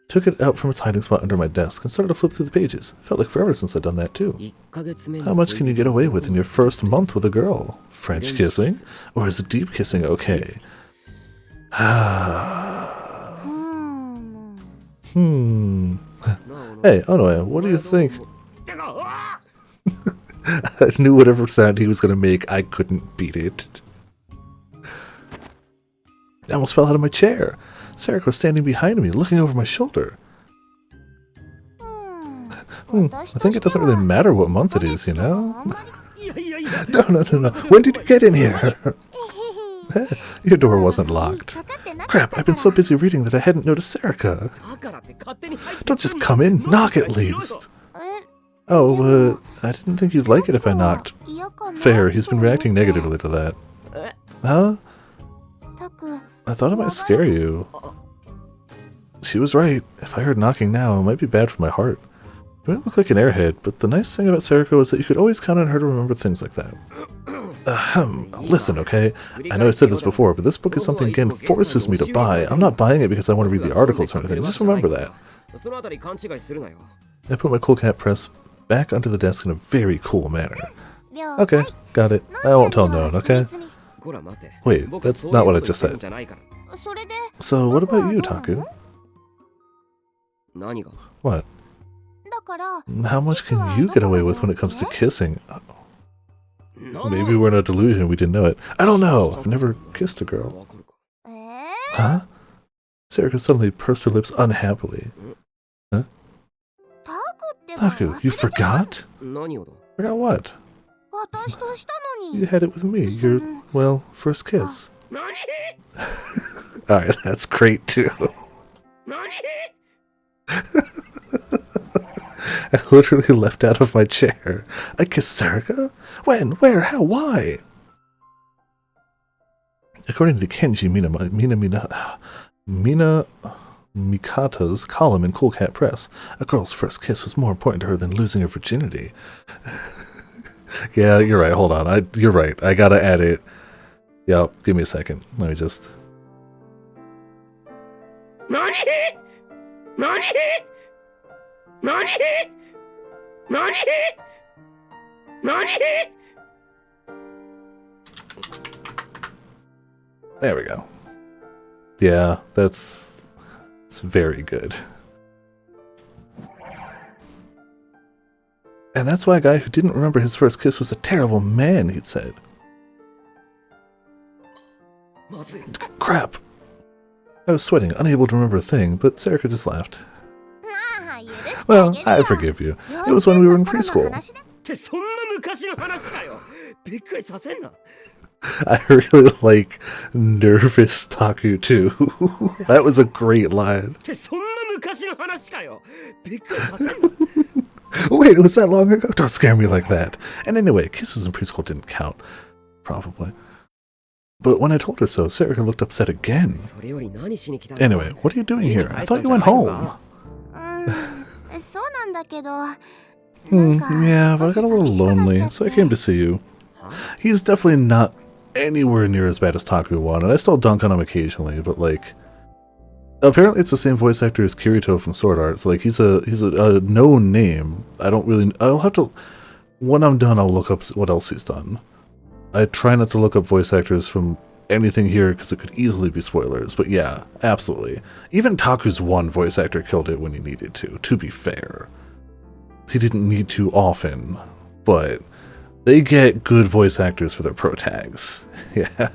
Took it out from its hiding spot under my desk and started to flip through the pages. Felt like forever since I'd done that too. How much can you get away with in your first month with a girl? French kissing? Or is it deep kissing okay? Hey, Onoe, what do you think? I knew whatever sound he was going to make, I couldn't beat it. I almost fell out of my chair. Serika was standing behind me, looking over my shoulder. I think it doesn't really matter what month it is, you know? No. When did you get in here? Your door wasn't locked. Crap, I've been so busy reading that I hadn't noticed Serika. Don't just come in, knock at least. Oh, I didn't think you'd like it if I knocked. Fair, he's been reacting negatively to that. Huh? I thought it might scare you. She was right. If I heard knocking now, it might be bad for my heart. You might look like an airhead, but the nice thing about Serika was that you could always count on her to remember things like that. Listen, okay? I know I said this before, but this book is something Gen forces me to buy. I'm not buying it because I want to read the articles or anything. Just remember that. I put my Cool Cat Press back onto the desk in a very cool manner. Okay, got it. I won't tell no one, okay? Wait, that's not what I just said. So, what about you, Taku? What? How much can you get away with when it comes to kissing? Maybe we're in a delusion, we didn't know it. I don't know! I've never kissed a girl. Huh? Serika suddenly pursed her lips unhappily. Huh? Taku, you forgot? Forgot what? You had it with me, your, well, first kiss. Alright, that's great too. I literally leapt out of my chair. I kissed Serika? When? Where? How? Why? According to Kenji Mina Mikata's column in Cool Cat Press, a girl's first kiss was more important to her than losing her virginity. Yeah, you're right. Hold on. You're right. I gotta add it. Yep, give me a second. Let me just... NANI?! NANI?! NANI?! NANI?! NANI?! There we go. Yeah, it's very good. And that's why a guy who didn't remember his first kiss was a terrible man, he'd said. Crap. I was sweating, unable to remember a thing, but Serika just laughed. Well, I forgive you. It was when we were in preschool. I really like nervous Taku too. That was a great line. Wait, it was that long ago? Don't scare me like that. And anyway, kisses in preschool didn't count. Probably. But when I told her so, Sarika looked upset again. Anyway, what are you doing here? I thought you went home. Yeah, but I got a little lonely, so I came to see you. He's definitely not anywhere near as bad as Taku-1, and I still dunk on him occasionally, but like... Apparently it's the same voice actor as Kirito from Sword Art, so like he's a known name. I'll have to... When I'm done, I'll look up what else he's done. I try not to look up voice actors from anything here because it could easily be spoilers, but yeah, absolutely. Even Taku's one voice actor killed it when he needed to be fair. He didn't need to often, but they get good voice actors for their pro tags. Yeah.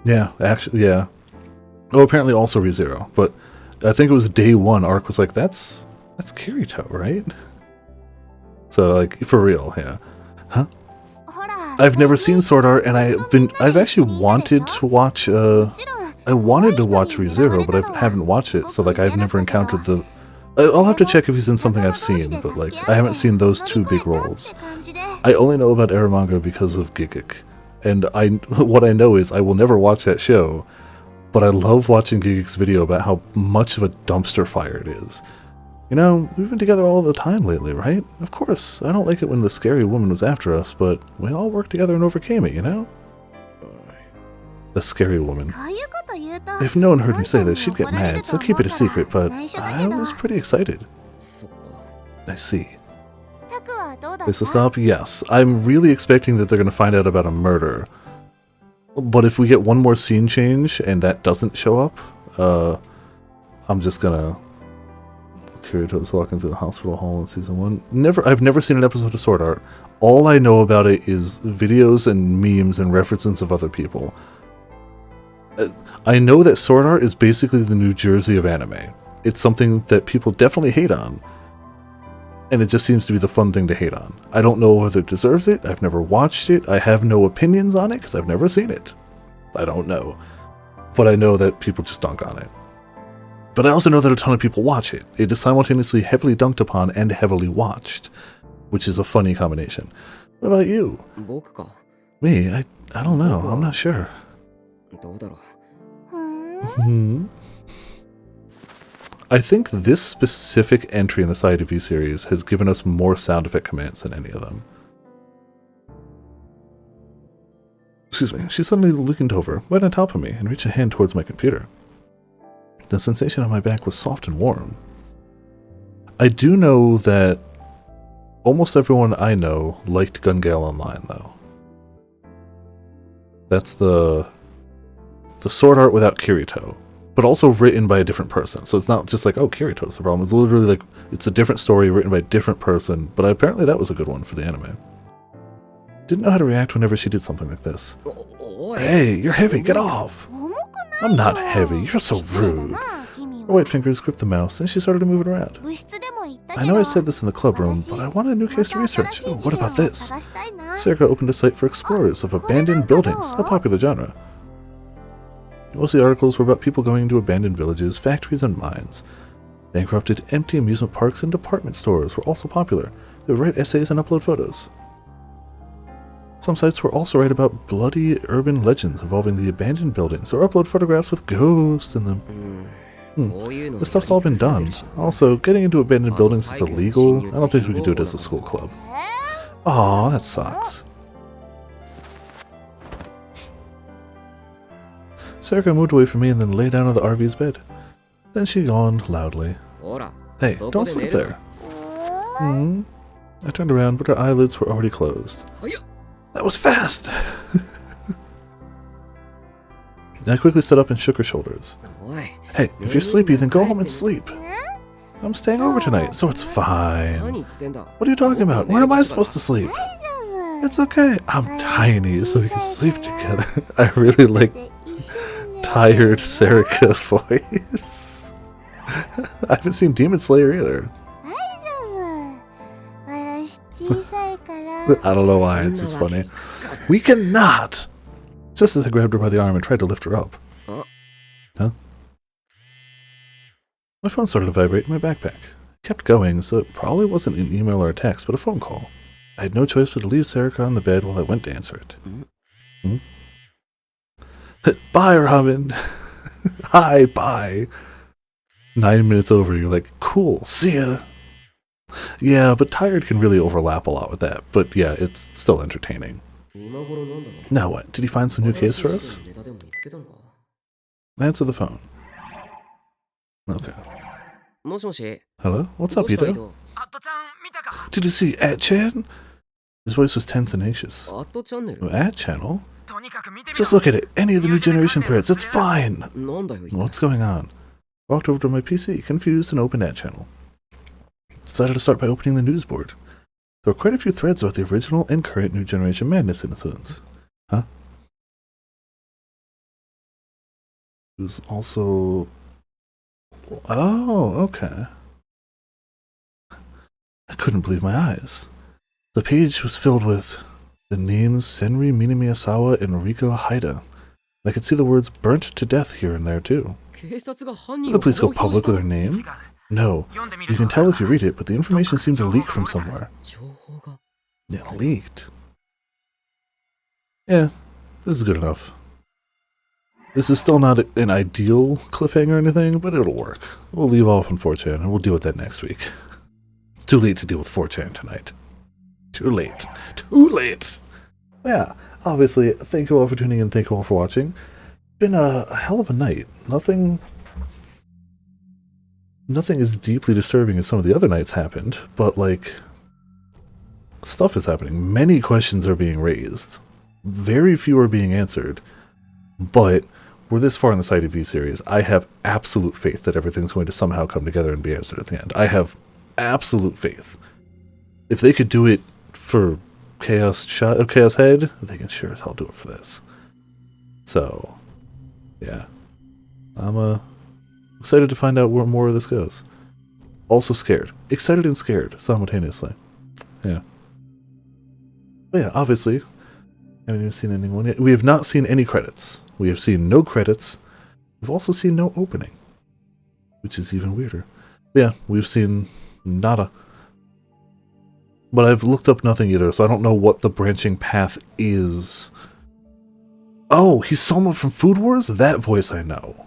Yeah, actually, yeah. Oh, apparently also ReZero, but I think it was day one, Arc was like, that's Kirito, right? So, like, for real, yeah. Huh? I've never seen Sword Art, and I've actually wanted to watch, I wanted to watch ReZero, but I haven't watched it, so, like, I've never encountered the... I'll have to check if he's in something I've seen, but, like, I haven't seen those two big roles. I only know about Eromanga because of Gigguk, and what I know is I will never watch that show, but I love watching Gigguk's video about how much of a dumpster fire it is. You know, we've been together all the time lately, right? Of course, I don't like it when the scary woman was after us, but we all worked together and overcame it, you know? The scary woman. If no one heard me say this, she'd get mad, so keep it a secret, but I was pretty excited. I see. Place to stop? Yes. I'm really expecting that they're going to find out about a murder. But if we get one more scene change and that doesn't show up, I'm just gonna... Kirito's walking through the hospital hall in season 1. I've never seen an episode of Sword Art. All I know about it is videos and memes and references of other people. I know that Sword Art is basically the New Jersey of anime. It's something that people definitely hate on. And it just seems to be the fun thing to hate on. I don't know whether it deserves it. I've never watched it. I have no opinions on it because I've never seen it. I don't know. But I know that people just dunk on it. But I also know that a ton of people watch it. It is simultaneously heavily dunked upon and heavily watched, which is a funny combination. What about you? Me? I don't know. I'm not sure. I think this specific entry in the IDV series has given us more sound effect commands than any of them. Excuse me. She suddenly leaned over, right on top of me, and reached a hand towards my computer. The sensation on my back was soft and warm. I do know that almost everyone I know liked Gun Gale Online, though. That's the Sword Art without Kirito, but also written by a different person. So it's not just like, oh, Kirito's the problem. It's literally like, it's a different story written by a different person, but apparently that was a good one for the anime. Didn't know how to react whenever she did something like this. Hey, you're heavy, get off! I'm not heavy, you're so rude. Her white fingers gripped the mouse, and she started to move it around. I know I said this in the club room, but I wanted a new case to research. Oh, what about this? Sarika opened a site for explorers of abandoned buildings, a popular genre. Most of the articles were about people going into abandoned villages, factories, and mines. Bankrupted, empty amusement parks and department stores were also popular. They would write essays and upload photos. Some sites were also write about bloody urban legends involving the abandoned buildings, or upload photographs with ghosts in them. This stuff's all been done. Also, getting into abandoned buildings is illegal. I don't think we can do it as a school club. Aw, that sucks. Sarika moved away from me and then lay down on the RV's bed. Then she yawned loudly. Hey, don't sleep there. I turned around, but her eyelids were already closed. That was fast! I quickly stood up and shook her shoulders. Hey, if you're sleepy, then go home and sleep. I'm staying over tonight, so it's fine. What are you talking about? Where am I supposed to sleep? It's okay. I'm tiny, so we can sleep together. I really like tired Sarika voice. I haven't seen Demon Slayer either. 大丈夫。私小さいから。I don't know why, it's just funny. We cannot! Just as I grabbed her by the arm and tried to lift her up. Huh? My phone started to vibrate in my backpack. It kept going, so it probably wasn't an email or a text, but a phone call. I had no choice but to leave Serica on the bed while I went to answer it. Hmm? Bye, Robin! Hi, bye! 9 minutes over, you're like, cool, see ya! Yeah, but tired can really overlap a lot with that, but yeah, it's still entertaining. Now what? Did he find some new case for us? Answer the phone. Okay. Hello? What's up, Ito? Did you see At-chan? His voice was tense and anxious. At-channel? Just look at it. Any of the new generation threads. It's fine. What's going on? Walked over to my PC, confused, and opened At-channel. Decided to start by opening the news board. There were quite a few threads about the original and current New Generation Madness incidents. Huh? It was also... Oh, okay. I couldn't believe my eyes. The page was filled with the names Senri Minamiyasawa and Riko Haida. I could see the words burnt to death here and there too. Did the police go public with their name? No. You can tell if you read it, but the information seemed to leak from somewhere. It leaked. Yeah, this is good enough. This is still not an ideal cliffhanger or anything, but it'll work. We'll leave off on 4chan, and we'll deal with that next week. It's too late to deal with 4chan tonight. Too late. Too late! Yeah, obviously, thank you all for tuning in, thank you all for watching. It's been a hell of a night. Nothing as deeply disturbing as some of the other nights happened, but, like, stuff is happening. Many questions are being raised. Very few are being answered. But we're this far in the Side of V series. I have absolute faith that everything's going to somehow come together and be answered at the end. I have absolute faith. If they could do it for Chaos Head, they can sure as hell do it for this. So, yeah. I'm excited to find out where more of this goes. Also scared. Excited and scared simultaneously. Yeah. But yeah, obviously, I haven't even seen anyone yet. We have not seen any credits. We have seen no credits. We've also seen no opening, which is even weirder. But yeah, we've seen nada. But I've looked up nothing either, so I don't know what the branching path is. Oh, he's Soma from Food Wars? That voice I know.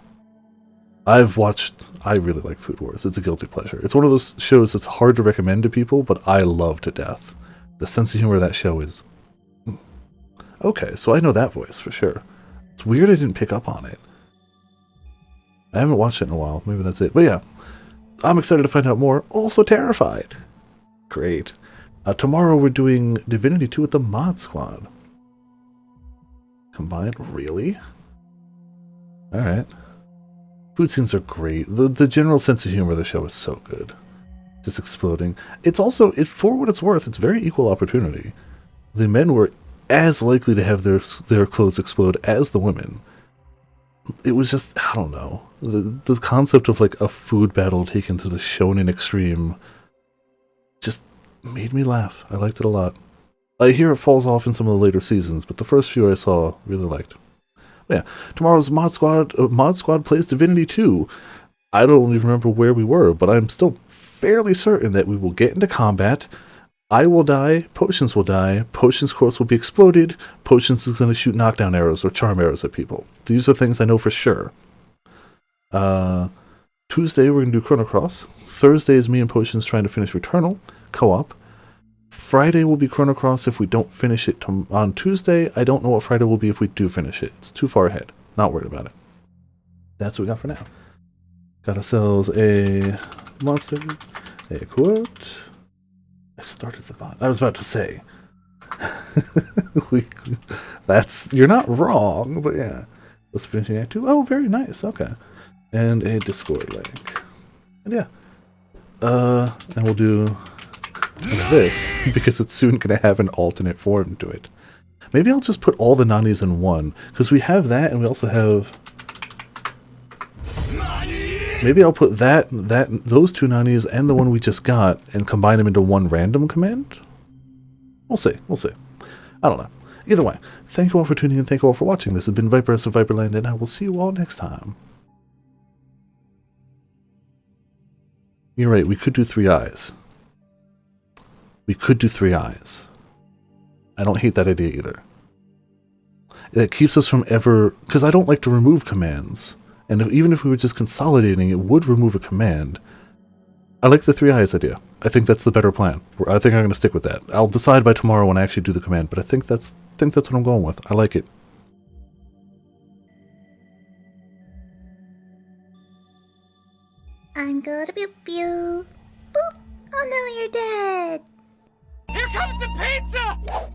I really like Food Wars. It's a guilty pleasure. It's one of those shows that's hard to recommend to people, but I love to death. The sense of humor of that show is... Okay, so I know that voice for sure. It's weird I didn't pick up on it. I haven't watched it in a while. Maybe that's it. But yeah, I'm excited to find out more. Also terrified. Great. Tomorrow we're doing Divinity 2 with the Mod Squad. Combined? Really? Alright. Food scenes are great. The general sense of humor of the show is so good. Just exploding. It's also, for what it's worth, it's very equal opportunity. The men were as likely to have their clothes explode as the women. It was just, I don't know. The concept of like a food battle taken to the shonen extreme just made me laugh. I liked it a lot. I hear it falls off in some of the later seasons, but the first few I saw, really liked. But yeah, tomorrow's Mod Squad plays Divinity 2. I don't even remember where we were, but I'm still fairly certain that we will get into combat. I will die, Potions will die, Potions' course will be exploded, Potions is going to shoot knockdown arrows or charm arrows at people. These are things I know for sure. Tuesday we're going to do Chrono Cross. Thursday is me and Potions trying to finish Returnal, co-op. Friday will be Chrono Cross if we don't finish it on Tuesday. I don't know what Friday will be if we do finish it. It's too far ahead. Not worried about it. That's what we got for now. Got ourselves a monster, a quote. I started the bot. I was about to say. You're not wrong, but yeah. Was finishing Act 2. Oh, very nice. Okay. And a Discord link. And yeah. And we'll do this, because it's soon going to have an alternate form to it. Maybe I'll just put all the Nanis in one, because we have that, and we also have... Maybe I'll put those two Nanis and the one we just got and combine them into one random command? We'll see. I don't know. Either way, thank you all for tuning in. Thank you all for watching. This has been Viperess of Viperland, and I will see you all next time. You're right, we could do 3 eyes. We could do 3 eyes. I don't hate that idea either. It keeps us from ever... Because I don't like to remove commands. And even if we were just consolidating, it would remove a command. I like the 3 eyes idea. I think that's the better plan. I think I'm going to stick with that. I'll decide by tomorrow when I actually do the command, but I think that's what I'm going with. I like it. I'm gonna pew pew. Boop. Oh no, you're dead. Here comes the pizza!